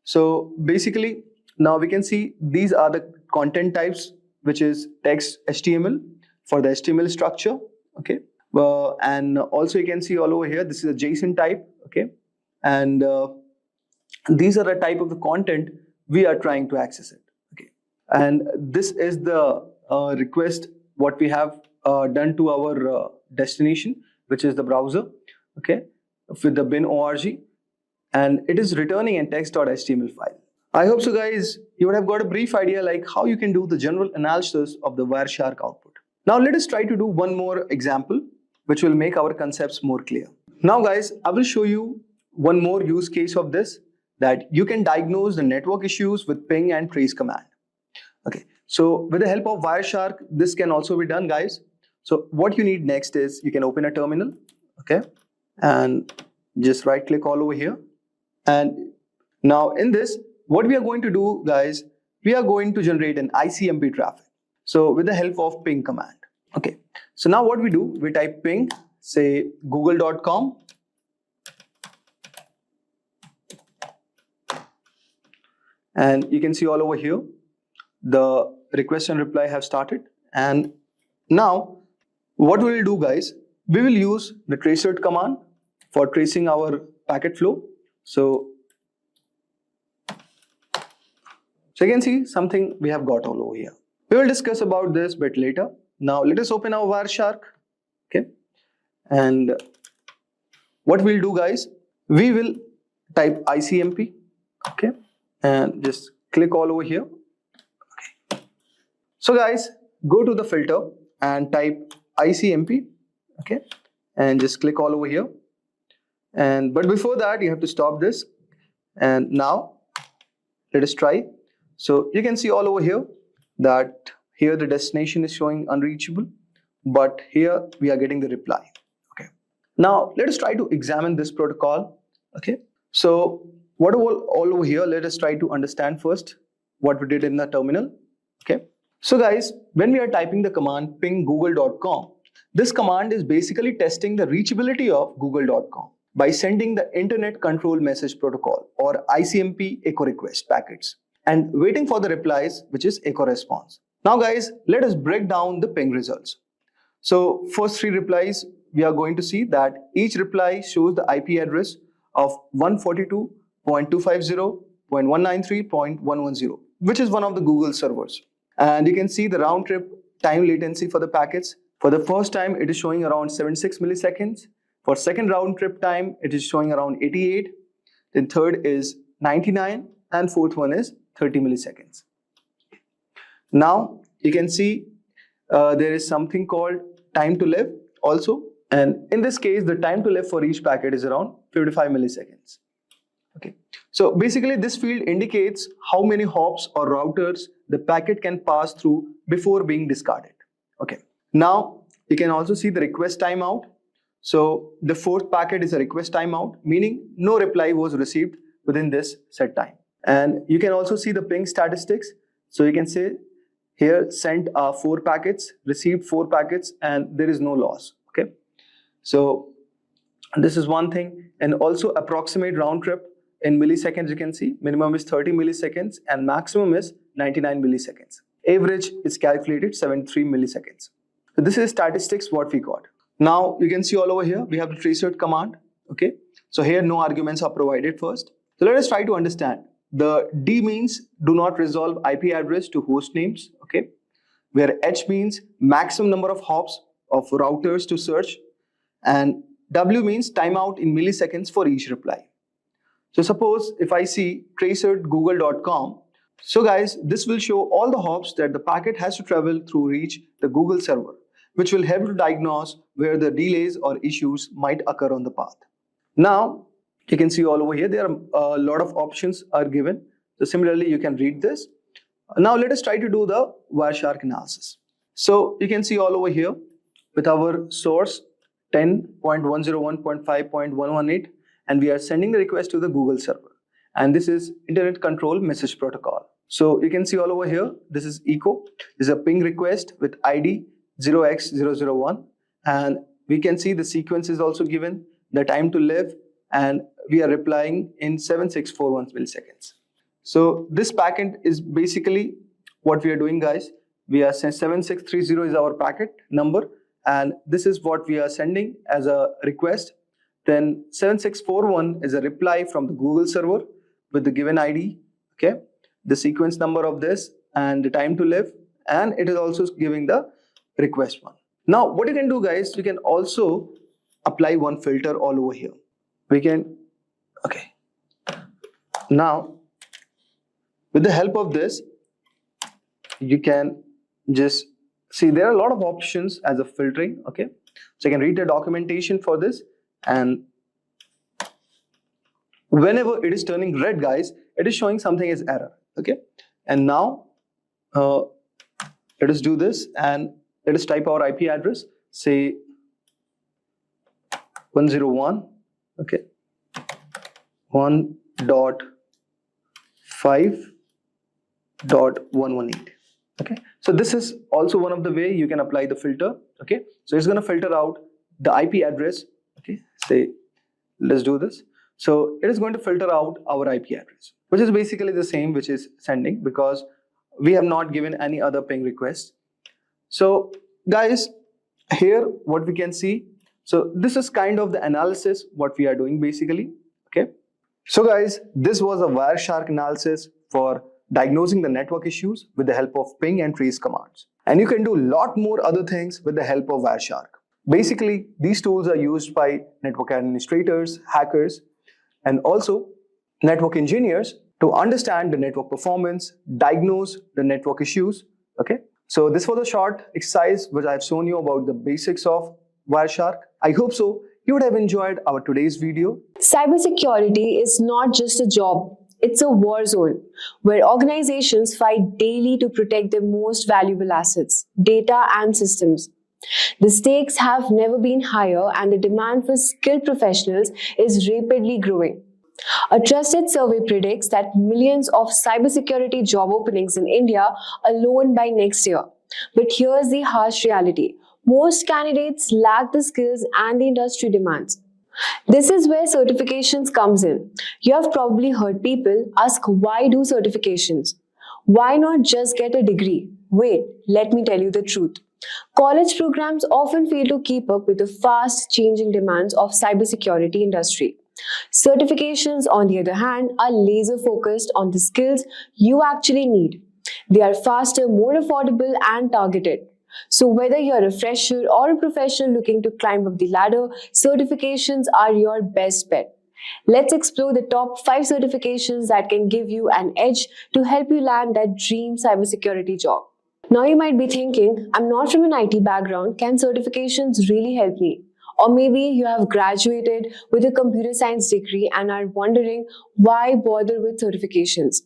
So basically, now we can see these are the content types, which is text HTML for the HTML structure. Okay. And also you can see all over here, this is a JSON type. Okay. And these are the type of the content we are trying to access it. Okay. And this is the request what we have done to our destination, which is the browser. Okay. With the bin.org, and it is returning a text.html file. I hope so guys, you would have got a brief idea like how you can do the general analysis of the Wireshark output. Now let us try to do one more example which will make our concepts more clear. Now guys, I will show you one more use case of this, that you can diagnose the network issues with ping and trace command. Okay, so with the help of Wireshark, this can also be done, guys. So what you need next is you can open a terminal, okay, and just right click all over here. And now in this, what we are going to do, guys, we are going to generate an ICMP traffic. So with the help of ping command. Okay, so now what we do, we type ping, say google.com. And you can see all over here, the request and reply have started. And now what we will do, guys, we will use the tracer command for tracing our packet flow. So you can see something we have got all over here. We will discuss about this bit later. Now let us open our Wireshark. Okay, and what we'll do, guys, we will type ICMP. Okay, and just click all over here. Okay, so guys, go to the filter and type ICMP. Okay, and just click all over here. And but before that, you have to stop this. And now let us try. So you can see all over here that here the destination is showing unreachable, but here we are getting the reply. Okay, now let us try to examine this protocol. Okay, so what all over here, let us try to understand first what we did in the terminal. Okay, so guys, when we are typing the command ping google.com, this command is basically testing the reachability of google.com by sending the Internet Control Message Protocol or ICMP echo request packets and waiting for the replies, which is echo response. Now guys, let us break down the ping results. So first 3 replies, we are going to see that each reply shows the IP address of 142.250.193.110, which is one of the Google servers. And you can see the round trip time latency for the packets. For the first time, it is showing around 76 milliseconds. For second round trip time, it is showing around 88. Then third is 99, and fourth one is 30 milliseconds. Now you can see there is something called time to live also, and in this case the time to live for each packet is around 55 milliseconds. Okay, so basically this field indicates how many hops or routers the packet can pass through before being discarded. Okay, now you can also see the request timeout. So the fourth packet is a request timeout, meaning no reply was received within this set time. And you can also see the ping statistics. So you can say here sent 4 packets, received 4 packets, and there is no loss. Okay, so this is one thing. And also approximate round trip in milliseconds, you can see minimum is 30 milliseconds and maximum is 99 milliseconds. Average is calculated 73 milliseconds. So this is statistics what we got. Now you can see all over here we have the tracer command. Okay, so here no arguments are provided first. So let us try to understand. The D means do not resolve IP address to host names. Okay, where H means maximum number of hops of routers to search, and W means timeout in milliseconds for each reply. So suppose if I see tracered google.com, so guys, this will show all the hops that the packet has to travel through reach the Google server, which will help to diagnose where the delays or issues might occur on the path. Now you can see all over here there are a lot of options are given. So similarly you can read this. Now let us try to do the Wireshark analysis. So you can see all over here with our source 10.101.5.118, and we are sending the request to the Google server, and this is Internet Control Message Protocol. So you can see all over here this is echo, this is a ping request with ID 0x001, and we can see the sequence is also given, the time to live, and we are replying in 7641 milliseconds. So this packet is basically what we are doing, guys. We are saying 7630 is our packet number, and this is what we are sending as a request. Then 7641 is a reply from the Google server with the given ID, okay, the sequence number of this and the time to live, and it is also giving the request one. Now what you can do, guys, you can also apply one filter all over here. We can, okay, now with the help of this you can just see there are a lot of options as a filtering. Okay, so you can read the documentation for this, and whenever it is turning red, guys, it is showing something as error. Okay, and now let us do this and let us type our IP address, say 101, okay, 1.5.118. Okay, so this is also one of the way you can apply the filter. Okay, so it's going to filter out the IP address. Okay, say let's do this. So it is going to filter out our IP address, which is basically the same which is sending, because we have not given any other ping request. So guys, here what we can see, so this is kind of the analysis what we are doing basically. Okay, so guys, this was a Wireshark analysis for diagnosing the network issues with the help of ping and trace commands. And you can do a lot more other things with the help of Wireshark. Basically, these tools are used by network administrators, hackers, and also network engineers to understand the network performance, diagnose the network issues. Okay, so this was a short exercise which I have shown you about the basics of Wireshark. I hope so you would have enjoyed our today's video. Cybersecurity is not just a job. It's a war zone where organizations fight daily to protect their most valuable assets, data and systems. The stakes have never been higher and the demand for skilled professionals is rapidly growing. A trusted survey predicts that millions of cybersecurity job openings in India alone by next year. But here's the harsh reality. Most candidates lack the skills and the industry demands. This is where certifications comes in. You have probably heard people ask, why do certifications? Why not just get a degree? Wait, let me tell you the truth. College programs often fail to keep up with the fast changing demands of cybersecurity industry. Certifications, on the other hand, are laser focused on the skills you actually need. They are faster, more affordable and targeted. So whether you're a fresher or a professional looking to climb up the ladder, certifications are your best bet. Let's explore the top 5 certifications that can give you an edge to help you land that dream cybersecurity job. Now you might be thinking, I'm not from an IT background, can certifications really help me? Or maybe you have graduated with a computer science degree and are wondering, why bother with certifications?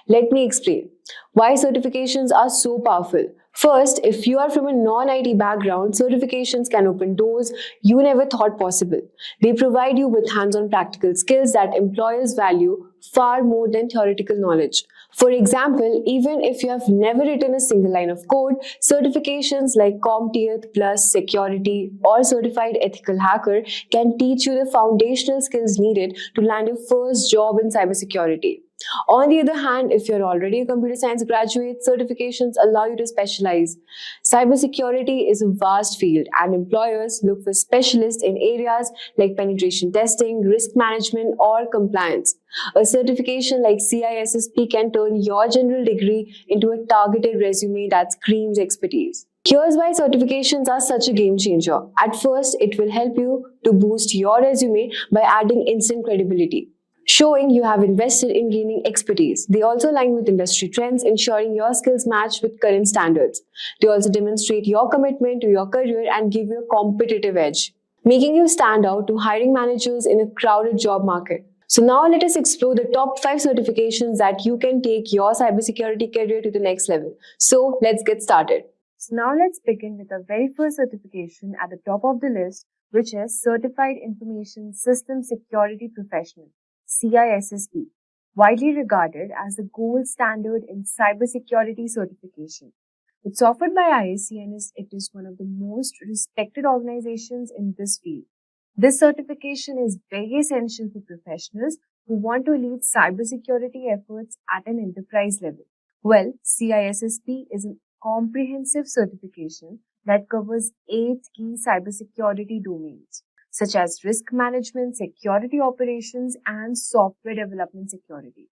Let me explain why certifications are so powerful. First, if you are from a non-IT background, certifications can open doors you never thought possible. They provide you with hands-on practical skills that employers value far more than theoretical knowledge. For example, even if you have never written a single line of code, certifications like CompTIA Plus Security or Certified Ethical Hacker can teach you the foundational skills needed to land your first job in cybersecurity. On the other hand, if you're already a computer science graduate, certifications allow you to specialize. Cybersecurity is a vast field and employers look for specialists in areas like penetration testing, risk management, or compliance. A certification like CISSP can turn your general degree into a targeted resume that screams expertise. Here's why certifications are such a game changer. At first, it will help you to boost your resume by adding instant credibility, showing you have invested in gaining expertise. They also align with industry trends, ensuring your skills match with current standards. They also demonstrate your commitment to your career and give you a competitive edge, making you stand out to hiring managers in a crowded job market. So now let us explore the top 5 certifications that you can take your cybersecurity career to the next level. So let's get started. So now let's begin with the very first certification at the top of the list, which is Certified Information System Security Professional, CISSP, widely regarded as the gold standard in cybersecurity certification. It's offered by ISC and it is one of the most respected organizations in this field. This certification is very essential for professionals who want to lead cybersecurity efforts at an enterprise level. Well, CISSP is a comprehensive certification that covers 8 key cybersecurity domains, such as risk management, security operations, and software development security.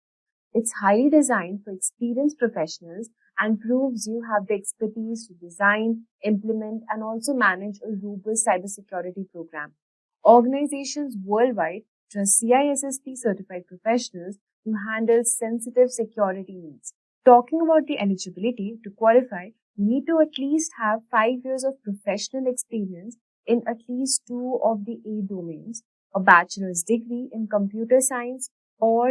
It's highly designed for experienced professionals and proves you have the expertise to design, implement, and also manage a robust cybersecurity program. Organizations worldwide trust CISSP certified professionals to handle sensitive security needs. Talking about the eligibility, to qualify, you need to at least have 5 years of professional experience in at least 2 of the 8 domains, a bachelor's degree in computer science or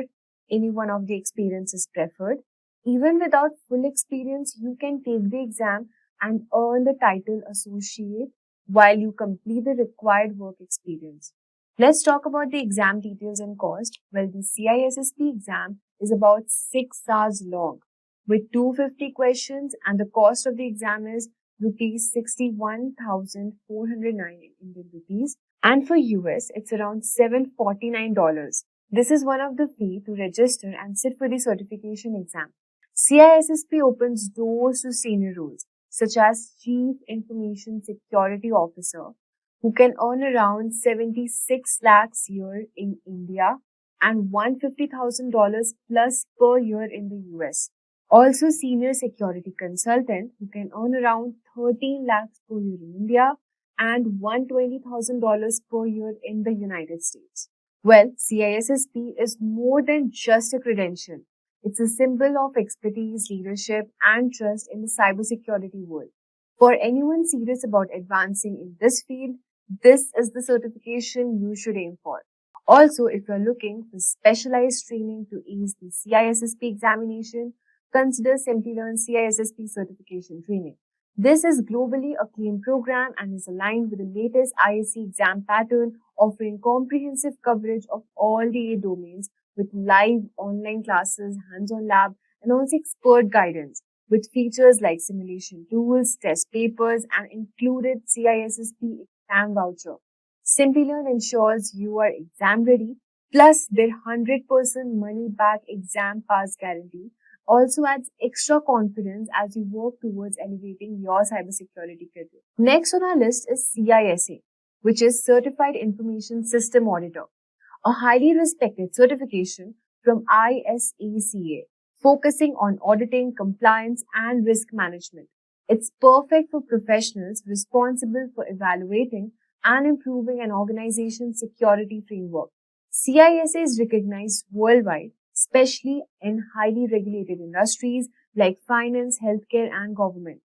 any one of the experiences preferred. Even without full experience, you can take the exam and earn the title associate while you complete the required work experience. Let's talk about the exam details and cost. Well, the CISSP exam is about 6 hours long with 250 questions, and the cost of the exam is rupees 61,409 Indian rupees. And for US, it's around $749. This is one of the fee to register and sit for the certification exam. CISSP opens doors to senior roles such as Chief Information Security Officer, who can earn around 76 lakhs a year in India and $150,000 plus per year in the US. Also, Senior Security Consultant, who can earn around 13 lakhs per year in India and $120,000 per year in the United States. Well, CISSP is more than just a credential. It's a symbol of expertise, leadership, and trust in the cybersecurity world. For anyone serious about advancing in this field, this is the certification you should aim for. Also, if you're looking for specialized training to ace the CISSP examination, consider Simplilearn CISSP certification training. This is globally acclaimed program and is aligned with the latest ISC exam pattern, offering comprehensive coverage of all the 8 domains with live online classes, hands-on lab, and also expert guidance with features like simulation tools, test papers, and included CISSP exam voucher. Simplilearn ensures you are exam ready, plus their 100% money back exam pass guarantee also adds extra confidence as you work towards elevating your cybersecurity career. Next on our list is CISA, which is Certified Information System Auditor, a highly respected certification from ISACA, focusing on auditing, compliance, and risk management. It's perfect for professionals responsible for evaluating and improving an organization's security framework. CISA is recognized worldwide, especially in highly regulated industries like finance, healthcare, and government.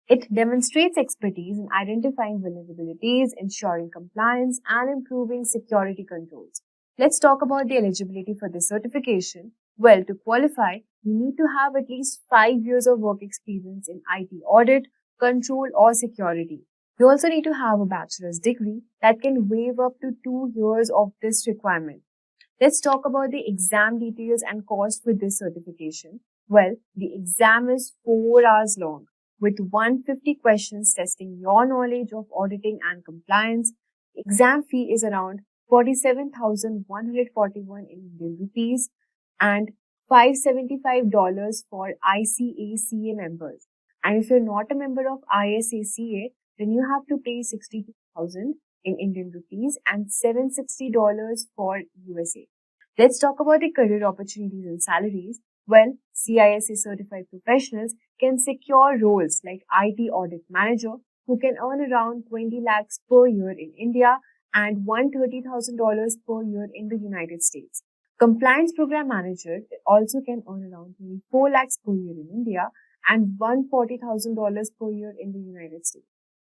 It demonstrates expertise in identifying vulnerabilities, ensuring compliance, and improving security controls. Let's talk about the eligibility for this certification. Well, to qualify, you need to have at least 5 years of work experience in IT audit, control, or security. You also need to have a bachelor's degree that can waive up to 2 years of this requirement. Let's talk about the exam details and cost for this certification. Well, the exam is 4 hours long with 150 questions testing your knowledge of auditing and compliance. Exam fee is around 47,141 Indian rupees and $575 for ICACA members. And if you're not a member of ISACA, then you have to pay 62,000 in Indian rupees and $760 for USA. Let's talk about the career opportunities and salaries. Well, CISA certified professionals can secure roles like IT audit manager, who can earn around 20 lakhs per year in India and $130,000 per year in the United States. Compliance program manager also can earn around 24 lakhs per year in India and $140,000 per year in the United States.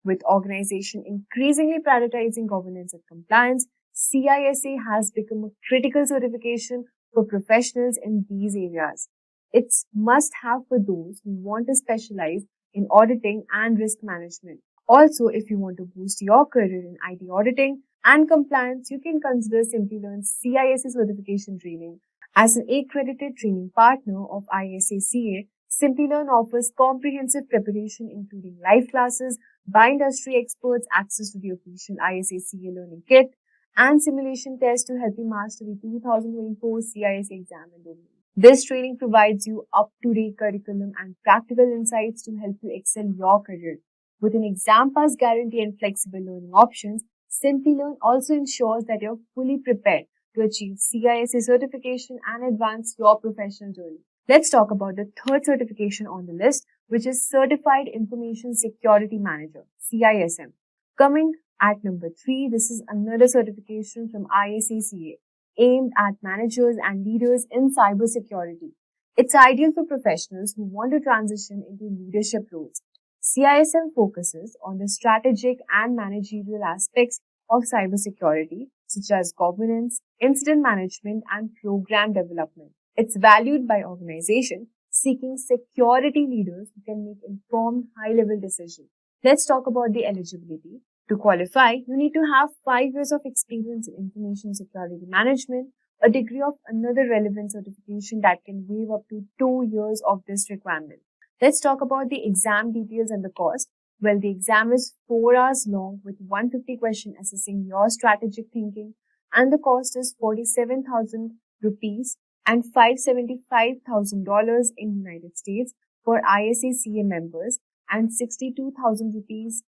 With organization increasingly prioritizing governance and compliance, CISA has become a critical certification for professionals in these areas. It's must-have for those who want to specialize in auditing and risk management. Also, if you want to boost your career in IT auditing and compliance, you can consider Simplilearn CISA certification training. As an accredited training partner of ISACA, Simplilearn offers comprehensive preparation including live classes, by industry experts, access to the official ISACA learning kit, and simulation tests to help you master the 2024 CISA exam and domain. This training provides you up-to-date curriculum and practical insights to help you excel your career. With an exam pass guarantee and flexible learning options, Simplilearn also ensures that you're fully prepared to achieve CISA certification and advance your professional journey. Let's talk about the third certification on the list, which is Certified Information Security Manager, CISM. Coming at number 3, this is another certification from ISACA, aimed at managers and leaders in cybersecurity. It's ideal for professionals who want to transition into leadership roles. CISM focuses on the strategic and managerial aspects of cybersecurity, such as governance, incident management, and program development. It's valued by organizations seeking security leaders who can make informed, high-level decisions. Let's talk about the eligibility. To qualify, you need to have 5 years of experience in information security management, a degree of another relevant certification that can waive up to 2 years of this requirement. Let's talk about the exam details and the cost. Well, the exam is 4 hours long with 150 questions assessing your strategic thinking, and the cost is 47,000 rupees and $575,000 in United States for ISA-CA members, and 62,000 rupees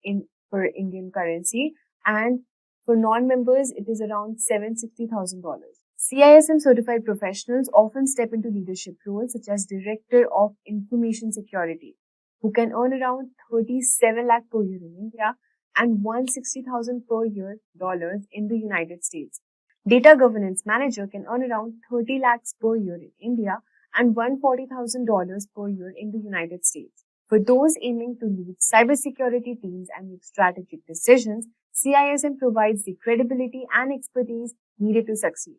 for Indian currency, and for non-members it is around $760,000. CISM certified professionals often step into leadership roles such as Director of Information Security, who can earn around 37 lakh per year in India and 160,000 per year dollars in the United States. Data Governance Manager can earn around 30 lakhs per year in India and $140,000 per year in the United States. For those aiming to lead cybersecurity teams and make strategic decisions, CISM provides the credibility and expertise needed to succeed.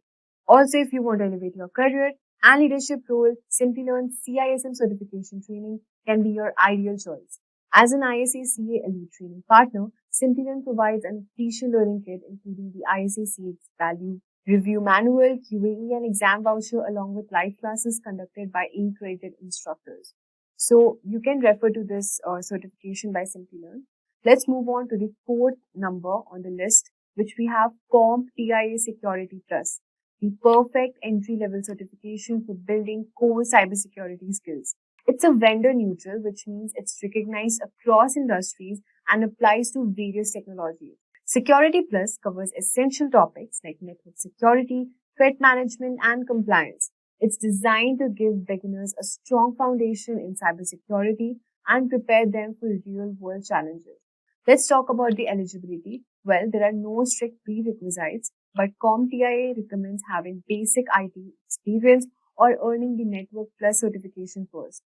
Also, if you want to elevate your career and leadership role, Simplilearn CISM certification training can be your ideal choice. As an ISA-CA Elite training partner, Simplilearn provides an official learning kit including the ISA-CA Value Review Manual, QAE and exam voucher along with live classes conducted by accredited instructors. So you can refer to this certification by Simplilearn. Let's move on to the 4th number on the list, which we have CompTIA Security Plus, the perfect entry-level certification for building core cybersecurity skills. It's a vendor neutral, which means it's recognized across industries and applies to various technologies. Security Plus covers essential topics like network security, threat management, and compliance. It's designed to give beginners a strong foundation in cybersecurity and prepare them for real-world challenges. Let's talk about the eligibility. Well, there are no strict prerequisites, but CompTIA recommends having basic IT experience or earning the Network Plus certification first.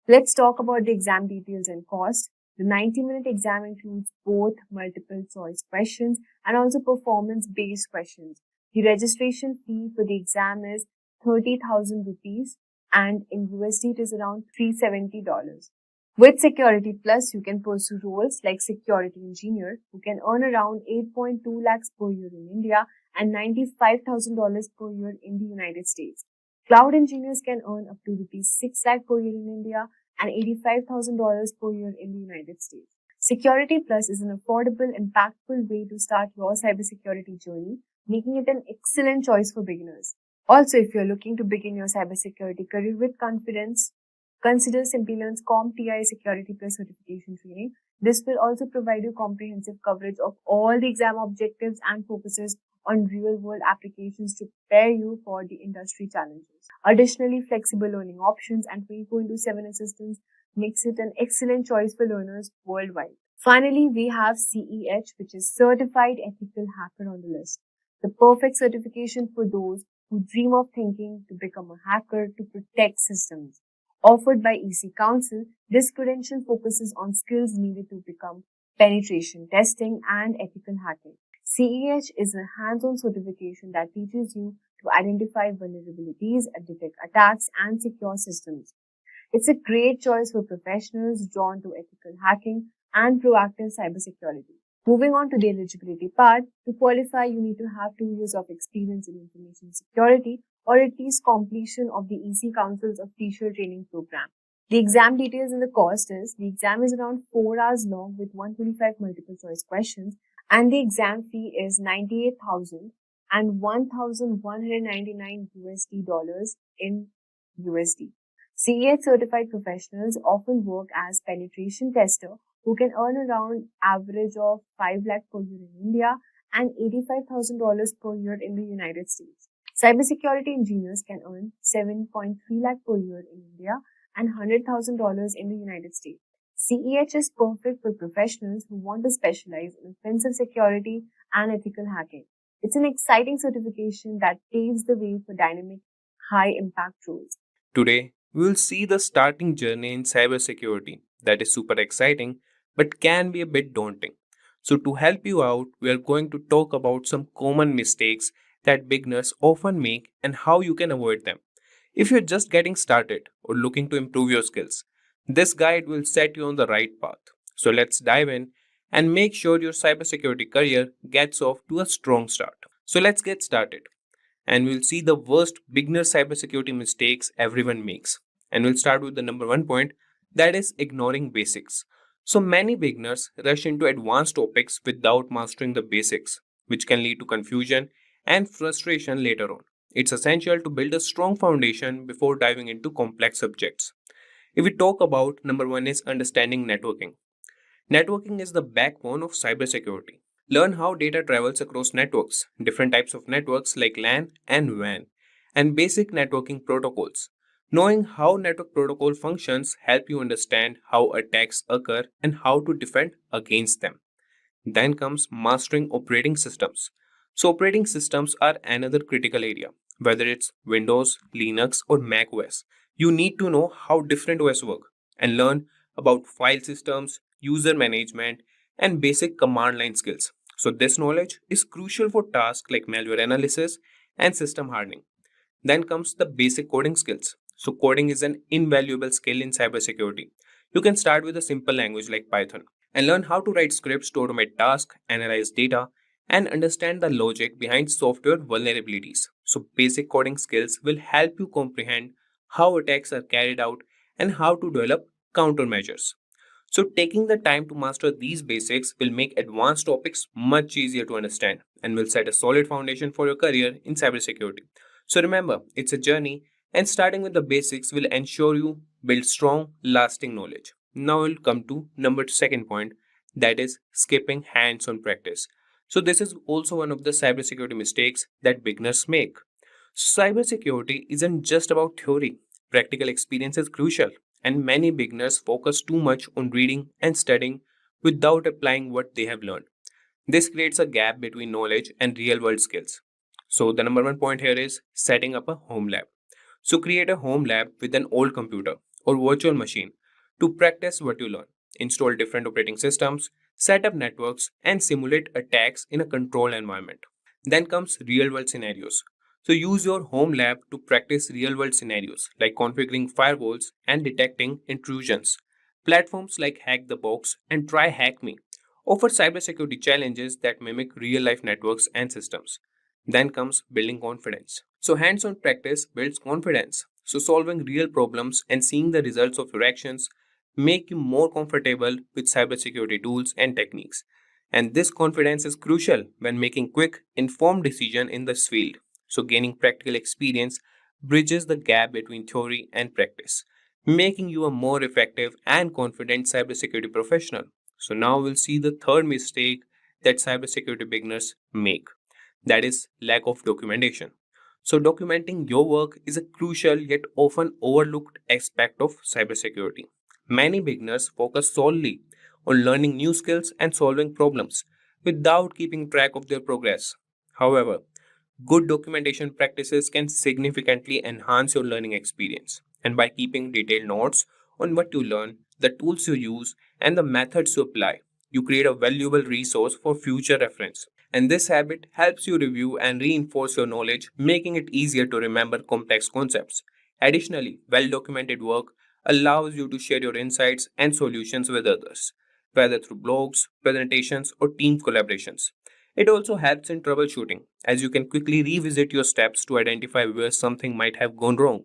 Let's talk about the exam details and cost. The 90-minute exam includes both multiple choice questions and also performance-based questions. The registration fee for the exam is 30,000 rupees and in USD it is around $370. With Security Plus, you can pursue roles like security engineer, who can earn around 8.2 lakhs per year in India and $95,000 per year in the United States. Cloud engineers can earn up to rupees 6 lakh per year in India and $85,000 per year in the United States. Security Plus is an affordable, impactful way to start your cybersecurity journey, making it an excellent choice for beginners. Also, if you're looking to begin your cybersecurity career with confidence, consider Simplilearn's CompTIA Security Plus certification training. This will also provide you comprehensive coverage of all the exam objectives and focuses on real-world applications to prepare you for the industry challenges. Additionally, flexible learning options and 24/7 assistance makes it an excellent choice for learners worldwide. Finally, we have CEH, which is Certified Ethical Hacker on the list. The perfect certification for those who dream of thinking to become a hacker to protect systems. Offered by EC Council, this credential focuses on skills needed to become penetration testing and ethical hacking. CEH is a hands-on certification that teaches you to identify vulnerabilities, detect attacks, and secure systems. It's a great choice for professionals drawn to ethical hacking and proactive cybersecurity. Moving on to the eligibility part, to qualify, you need to have 2 years of experience in information security or at least completion of the EC Council's official training program. The exam details and the cost is, the exam is around 4 hours long with 125 multiple choice questions, and the exam fee is 98,000 and 1,199 USD dollars in USD. CEH certified professionals often work as penetration tester who can earn around average of 5 lakh per year in India and $85,000 per year in the United States. Cybersecurity engineers can earn 7.3 lakh per year in India and $100,000 in the United States. CEH is perfect for professionals who want to specialize in offensive security and ethical hacking. It's an exciting certification that paves the way for dynamic, high-impact roles. Today, we will see the starting journey in cybersecurity that is super exciting but can be a bit daunting. So to help you out, we are going to talk about some common mistakes that beginners often make and how you can avoid them. If you're just getting started or looking to improve your skills, this guide will set you on the right path. So let's dive in and make sure your cybersecurity career gets off to a strong start. So let's get started and we'll see the worst beginner cybersecurity mistakes everyone makes. And we'll start with the number one point, that is ignoring basics. So many beginners rush into advanced topics without mastering the basics, which can lead to confusion and frustration later on. It's essential to build a strong foundation before diving into complex subjects. If we talk about number one is understanding networking. Networking is the backbone of cybersecurity. Learn how data travels across networks, different types of networks like LAN and WAN, and basic networking protocols. Knowing how network protocol functions help you understand how attacks occur and how to defend against them. Then comes mastering operating systems. So operating systems are another critical area, whether it's Windows, Linux or Mac OS. You need to know how different OS work and learn about file systems, user management, and basic command line skills. So this knowledge is crucial for tasks like malware analysis and system hardening. Then comes the basic coding skills. So coding is an invaluable skill in cybersecurity. You can start with a simple language like Python and learn how to write scripts to automate tasks, analyze data, and understand the logic behind software vulnerabilities. So basic coding skills will help you comprehend how attacks are carried out and how to develop countermeasures. So taking the time to master these basics will make advanced topics much easier to understand and will set a solid foundation for your career in cybersecurity. So remember, it's a journey and starting with the basics will ensure you build strong, lasting knowledge. Now we'll come to number second point, that is skipping hands-on practice. So this is also one of the cybersecurity mistakes that beginners make. Cybersecurity isn't just about theory. Practical experience is crucial, and many beginners focus too much on reading and studying without applying what they have learned. This creates a gap between knowledge and real world skills. So, the number one point here is setting up a home lab. So, create a home lab with an old computer or virtual machine to practice what you learn. Install different operating systems, set up networks, and simulate attacks in a controlled environment. Then comes real world scenarios. So use your home lab to practice real world scenarios like configuring firewalls and detecting intrusions. Platforms like Hack the Box and Try Hack Me offer cybersecurity challenges that mimic real life networks and systems. Then comes building confidence. So hands on practice builds confidence. So solving real problems and seeing the results of your actions make you more comfortable with cybersecurity tools and techniques. And this confidence is crucial when making quick, informed decisions in this field. So gaining practical experience bridges the gap between theory and practice, making you a more effective and confident cybersecurity professional. So now we'll see the third mistake that cybersecurity beginners make. That is lack of documentation. So documenting your work is a crucial yet often overlooked aspect of cybersecurity. Many beginners focus solely on learning new skills and solving problems without keeping track of their progress. However, good documentation practices can significantly enhance your learning experience. And by keeping detailed notes on what you learn, the tools you use, and the methods you apply, you create a valuable resource for future reference. And this habit helps you review and reinforce your knowledge, making it easier to remember complex concepts. Additionally, well documented work allows you to share your insights and solutions with others, whether through blogs, presentations, or team collaborations. It also helps in troubleshooting, as you can quickly revisit your steps to identify where something might have gone wrong.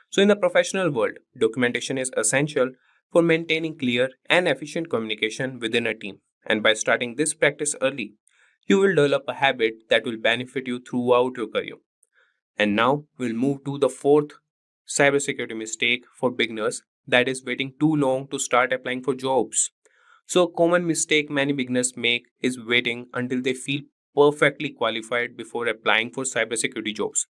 So, in the professional world, documentation is essential for maintaining clear and efficient communication within a team. And by starting this practice early, you will develop a habit that will benefit you throughout your career. And now we'll move to the fourth cybersecurity mistake for beginners, that is waiting too long to start applying for jobs. So, a common mistake many beginners make is waiting until they feel perfectly qualified before applying for cybersecurity jobs.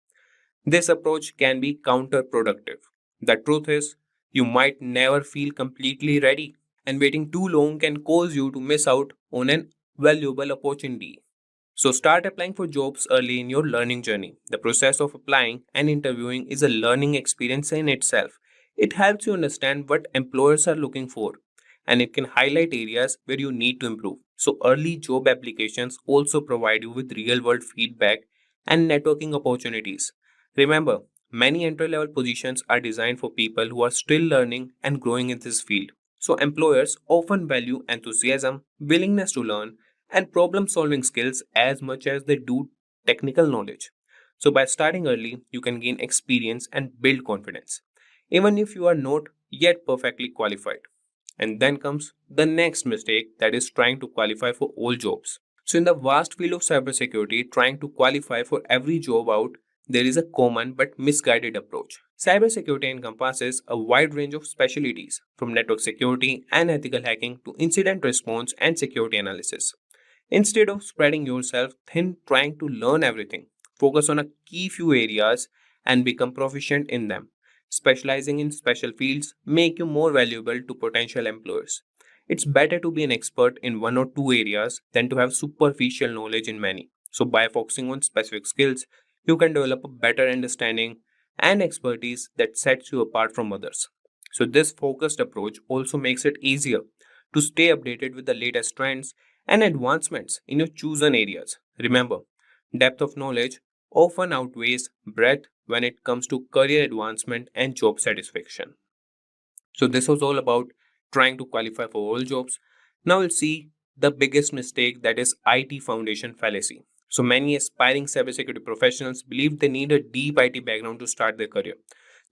This approach can be counterproductive. The truth is, you might never feel completely ready, and waiting too long can cause you to miss out on an valuable opportunity. So, start applying for jobs early in your learning journey. The process of applying and interviewing is a learning experience in itself. It helps you understand what employers are looking for and it can highlight areas where you need to improve. So early job applications also provide you with real-world feedback and networking opportunities. Remember, many entry-level positions are designed for people who are still learning and growing in this field. So employers often value enthusiasm, willingness to learn, and problem-solving skills as much as they do technical knowledge. So by starting early, you can gain experience and build confidence, even if you are not yet perfectly qualified. And then comes the next mistake, that is trying to qualify for all jobs. So, in the vast field of cybersecurity, trying to qualify for every job out, there is a common but misguided approach. Cybersecurity encompasses a wide range of specialties, from network security and ethical hacking to incident response and security analysis. Instead of spreading yourself thin trying to learn everything, focus on a key few areas and become proficient in them. Specializing in special fields make you more valuable to potential employers. It's better to be an expert in one or two areas than to have superficial knowledge in many. So by focusing on specific skills, you can develop a better understanding and expertise that sets you apart from others. So this focused approach also makes it easier to stay updated with the latest trends and advancements in your chosen areas. Remember, depth of knowledge often outweighs breadth when it comes to career advancement and job satisfaction. So, this was all about trying to qualify for all jobs. Now, we'll see the biggest mistake, that is IT foundation fallacy. So, many aspiring cybersecurity professionals believe they need a deep IT background to start their career.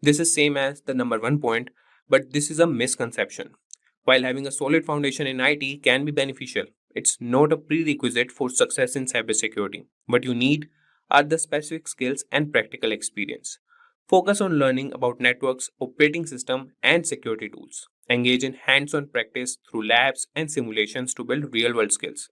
This is same as the number one point, but this is a misconception. While having a solid foundation in IT can be beneficial, it's not a prerequisite for success in cybersecurity. What you need are the specific skills and practical experience. Focus on learning about networks, operating system, and security tools. Engage in hands-on practice through labs and simulations to build real-world skills.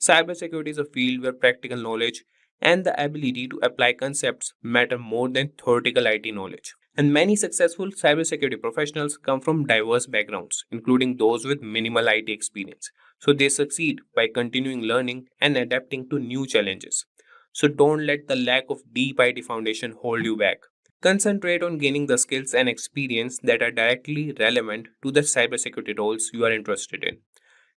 Cybersecurity is a field where practical knowledge and the ability to apply concepts matter more than theoretical IT knowledge. And many successful cybersecurity professionals come from diverse backgrounds, including those with minimal IT experience. So they succeed by continuing learning and adapting to new challenges. So don't let the lack of deep IT foundation hold you back. Concentrate on gaining the skills and experience that are directly relevant to the cybersecurity roles you are interested in.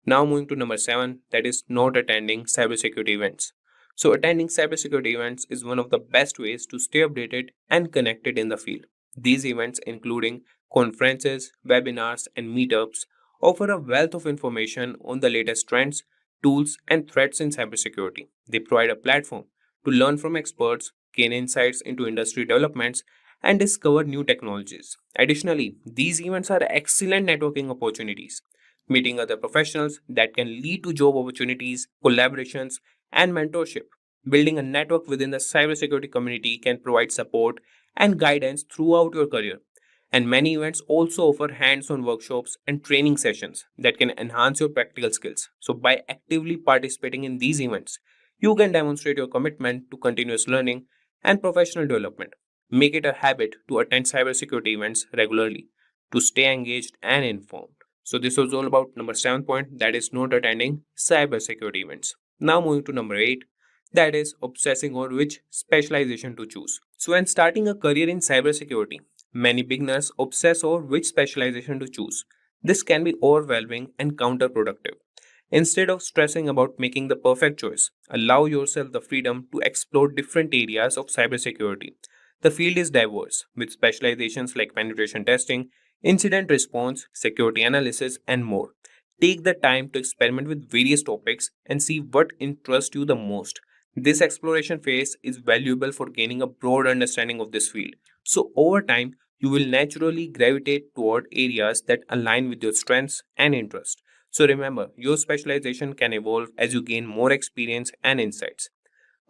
Now moving to number 7, that is not attending cybersecurity events. So attending cybersecurity events is one of the best ways to stay updated and connected in the field. These events, including conferences, webinars, and meetups, offer a wealth of information on the latest trends, tools, and threats in cybersecurity. They provide a platform to learn from experts, gain insights into industry developments, and discover new technologies. Additionally, these events are excellent networking opportunities, meeting other professionals that can lead to job opportunities, collaborations, and mentorship. Building a network within the cybersecurity community can provide support and guidance throughout your career. And many events also offer hands on workshops and training sessions that can enhance your practical skills. So, by actively participating in these events, you can demonstrate your commitment to continuous learning and professional development. Make it a habit to attend cybersecurity events regularly to stay engaged and informed. So, this was all about number 7 point, that is not attending cybersecurity events. Now, moving to number 8, that is obsessing on which specialization to choose. So, when starting a career in cybersecurity, many beginners obsess over which specialization to choose. This can be overwhelming and counterproductive. Instead of stressing about making the perfect choice, allow yourself the freedom to explore different areas of cybersecurity. The field is diverse, with specializations like penetration testing, incident response, security analysis, and more. Take the time to experiment with various topics and see what interests you the most. This exploration phase is valuable for gaining a broad understanding of this field. So, over time, you will naturally gravitate toward areas that align with your strengths and interests. So, remember, your specialization can evolve as you gain more experience and insights.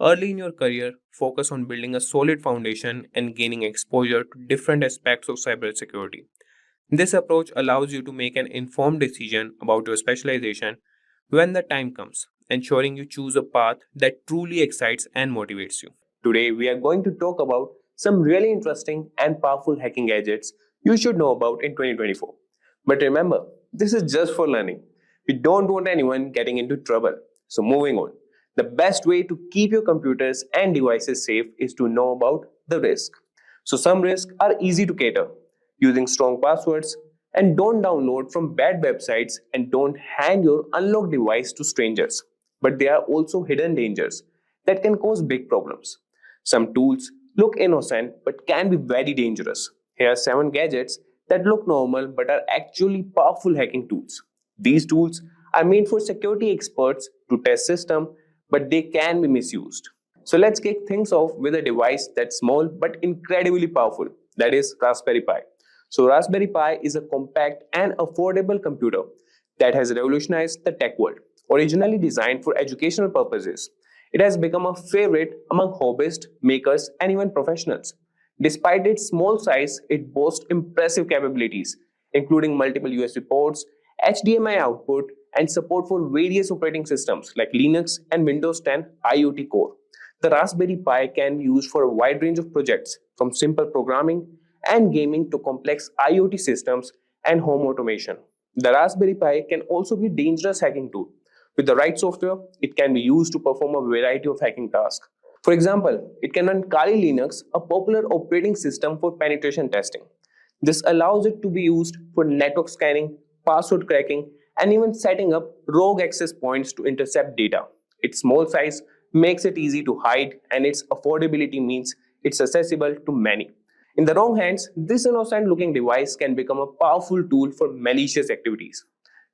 Early in your career, focus on building a solid foundation and gaining exposure to different aspects of cybersecurity. This approach allows you to make an informed decision about your specialization when the time comes, ensuring you choose a path that truly excites and motivates you. Today, we are going to talk about some really interesting and powerful hacking gadgets you should know about in 2024. But remember, this is just for learning. We don't want anyone getting into trouble. So, moving on. The best way to keep your computers and devices safe is to know about the risk. So, some risks are easy to cater. Using strong passwords, And don't download from bad websites and don't hand your unlocked device to strangers. But there are also hidden dangers that can cause big problems. Some tools look innocent but can be very dangerous. Here are 7 gadgets that look normal but are actually powerful hacking tools. These tools are made for security experts to test systems, but they can be misused. So let's kick things off with a device that's small but incredibly powerful, that is Raspberry Pi. So Raspberry Pi is a compact and affordable computer that has revolutionized the tech world. Originally designed for educational purposes, it has become a favorite among hobbyists, makers, and even professionals. Despite its small size, it boasts impressive capabilities, including multiple USB ports, HDMI output, and support for various operating systems like Linux and Windows 10 IoT Core. The Raspberry Pi can be used for a wide range of projects, from simple programming and gaming to complex IoT systems and home automation. The Raspberry Pi can also be a dangerous hacking tool. With the right software, it can be used to perform a variety of hacking tasks. For example, it can run Kali Linux, a popular operating system for penetration testing. This allows it to be used for network scanning, password cracking, and even setting up rogue access points to intercept data. Its small size makes it easy to hide, and its affordability means it's accessible to many. In the wrong hands, this innocent looking device can become a powerful tool for malicious activities.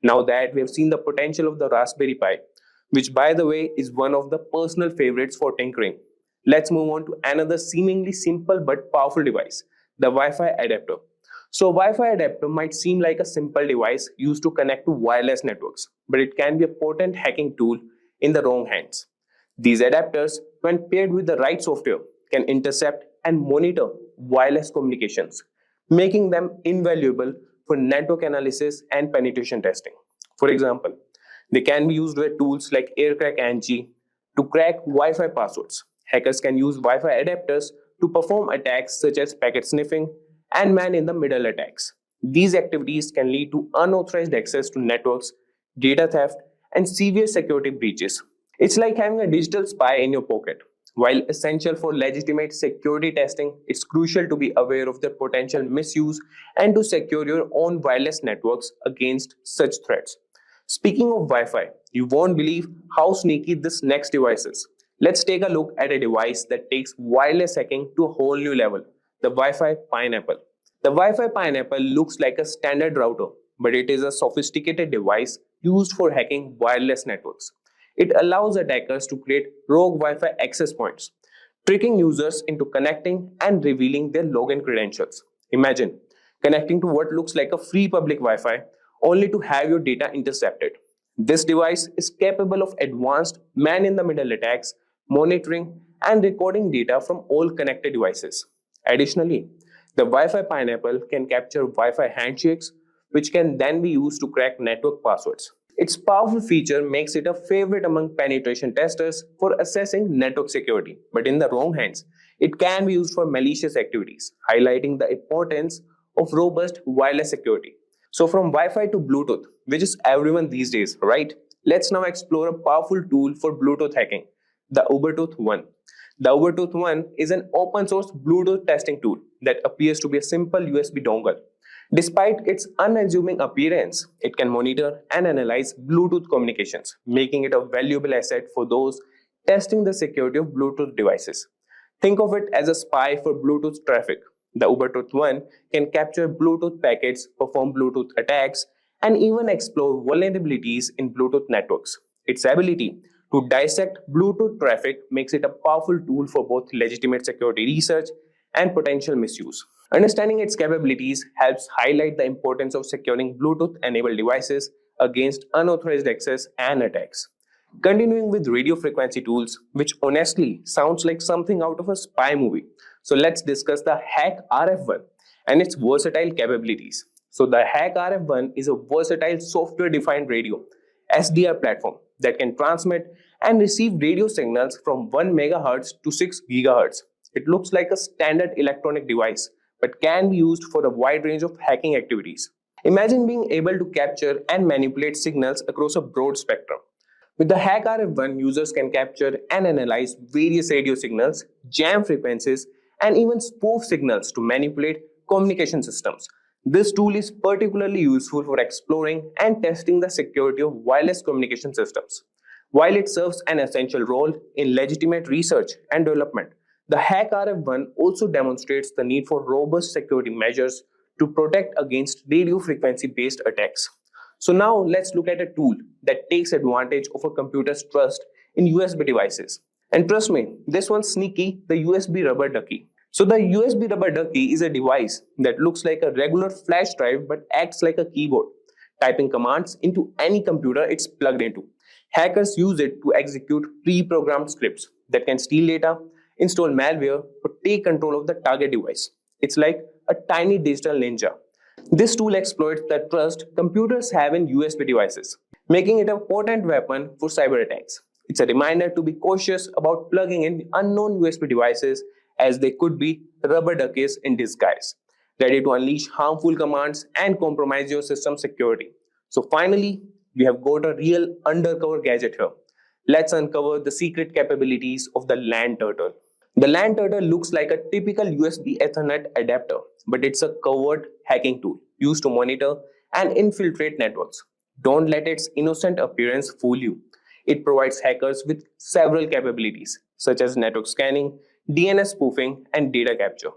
Now that we have seen the potential of the Raspberry Pi, which by the way is one of the personal favorites for tinkering, let's move on to another seemingly simple but powerful device, the Wi-Fi adapter. So Wi-Fi adapter might seem like a simple device used to connect to wireless networks, but it can be a potent hacking tool in the wrong hands. These adapters, when paired with the right software, can intercept and monitor wireless communications, making them invaluable for network analysis and penetration testing. For example, they can be used with tools like AirCrack-NG to crack Wi-Fi passwords. Hackers can use Wi-Fi adapters to perform attacks such as packet sniffing and man-in-the-middle attacks. These activities can lead to unauthorized access to networks, data theft, and severe security breaches. It's like having a digital spy in your pocket. While essential for legitimate security testing, it's crucial to be aware of their potential misuse and to secure your own wireless networks against such threats. Speaking of Wi-Fi, you won't believe how sneaky this next device is. Let's take a look at a device that takes wireless hacking to a whole new level, the Wi-Fi Pineapple. The Wi-Fi Pineapple looks like a standard router, but it is a sophisticated device used for hacking wireless networks. It allows attackers to create rogue Wi-Fi access points, tricking users into connecting and revealing their login credentials. Imagine connecting to what looks like a free public Wi-Fi only to have your data intercepted. This device is capable of advanced man-in-the-middle attacks, monitoring, and recording data from all connected devices. Additionally, the Wi-Fi Pineapple can capture Wi-Fi handshakes, which can then be used to crack network passwords. Its powerful feature makes it a favorite among penetration testers for assessing network security, but in the wrong hands, it can be used for malicious activities, highlighting the importance of robust wireless security. So from Wi-Fi to Bluetooth, which is everyone these days, right? Let's now explore a powerful tool for Bluetooth hacking, the Ubertooth One. The Ubertooth One is an open source Bluetooth testing tool that appears to be a simple USB dongle. Despite its unassuming appearance, it can monitor and analyze Bluetooth communications, making it a valuable asset for those testing the security of Bluetooth devices. Think of it as a spy for Bluetooth traffic. The Ubertooth One can capture Bluetooth packets, perform Bluetooth attacks, and even explore vulnerabilities in Bluetooth networks. Its ability to dissect Bluetooth traffic makes it a powerful tool for both legitimate security research and potential misuse. Understanding its capabilities helps highlight the importance of securing Bluetooth-enabled devices against unauthorized access and attacks. Continuing with radio frequency tools, which honestly sounds like something out of a spy movie. So let's discuss the Hack RF1 and its versatile capabilities. So the Hack RF1 is a versatile software-defined radio SDR platform that can transmit and receive radio signals from 1 MHz to 6 GHz. It looks like a standard electronic device, but can be used for a wide range of hacking activities. Imagine being able to capture and manipulate signals across a broad spectrum. With the Hack RF1, users can capture and analyze various radio signals, jam frequencies, and even spoof signals to manipulate communication systems. This tool is particularly useful for exploring and testing the security of wireless communication systems. While it serves an essential role in legitimate research and development, the HackRF1 also demonstrates the need for robust security measures to protect against radio frequency-based attacks. So now let's look at a tool that takes advantage of a computer's trust in USB devices. And trust me, this one's sneaky, the USB rubber ducky. So the USB rubber ducky is a device that looks like a regular flash drive but acts like a keyboard, typing commands into any computer it's plugged into. Hackers use it to execute pre-programmed scripts that can steal data, install malware, or take control of the target device. It's like a tiny digital ninja. This tool exploits the trust computers have in USB devices, making it a potent weapon for cyber attacks. It's a reminder to be cautious about plugging in unknown USB devices, as they could be rubber duckies in disguise, ready to unleash harmful commands and compromise your system security. So finally, we have got a real undercover gadget here. Let's uncover the secret capabilities of the LAN turtle. The LAN turtle looks like a typical USB Ethernet adapter, but it's a covert hacking tool used to monitor and infiltrate networks. Don't let its innocent appearance fool you. It provides hackers with several capabilities, such as network scanning, DNS spoofing, and data capture.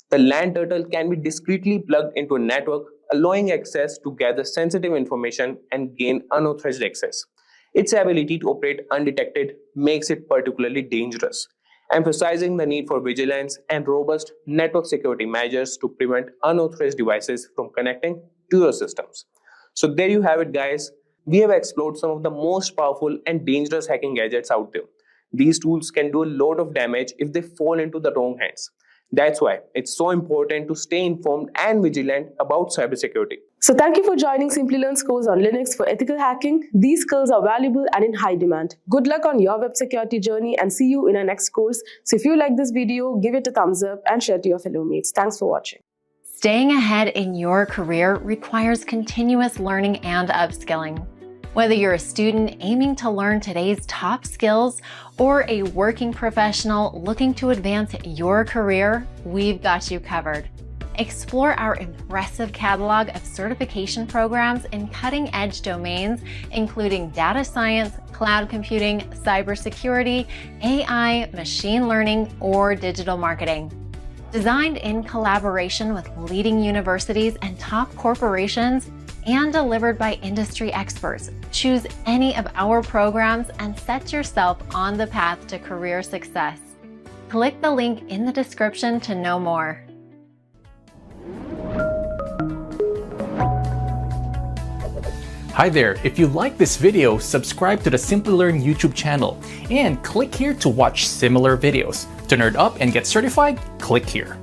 The LAN turtle can be discreetly plugged into a network, allowing access to gather sensitive information and gain unauthorized access. Its ability to operate undetected makes it particularly dangerous, emphasizing the need for vigilance and robust network security measures to prevent unauthorized devices from connecting to your systems. So there you have it, guys. We have explored some of the most powerful and dangerous hacking gadgets out there. These tools can do a lot of damage if they fall into the wrong hands. That's why it's so important to stay informed and vigilant about cybersecurity. So thank you for joining Simplilearn's course on Linux for ethical hacking. These skills are valuable and in high demand. Good luck on your web security journey and see you in our next course. So if you like this video, give it a thumbs up and share to your fellow mates. Thanks for watching. Staying ahead in your career requires continuous learning and upskilling. Whether you're a student aiming to learn today's top skills or a working professional looking to advance your career, we've got you covered. Explore our impressive catalog of certification programs in cutting-edge domains, including data science, cloud computing, cybersecurity, AI, machine learning, or digital marketing. Designed in collaboration with leading universities and top corporations, and delivered by industry experts, choose any of our programs and set yourself on the path to career success. Click the link in the description to know more. Hi there, if you like this video, subscribe to the Simplilearn YouTube channel and click here to watch similar videos. To nerd up and get certified, click here.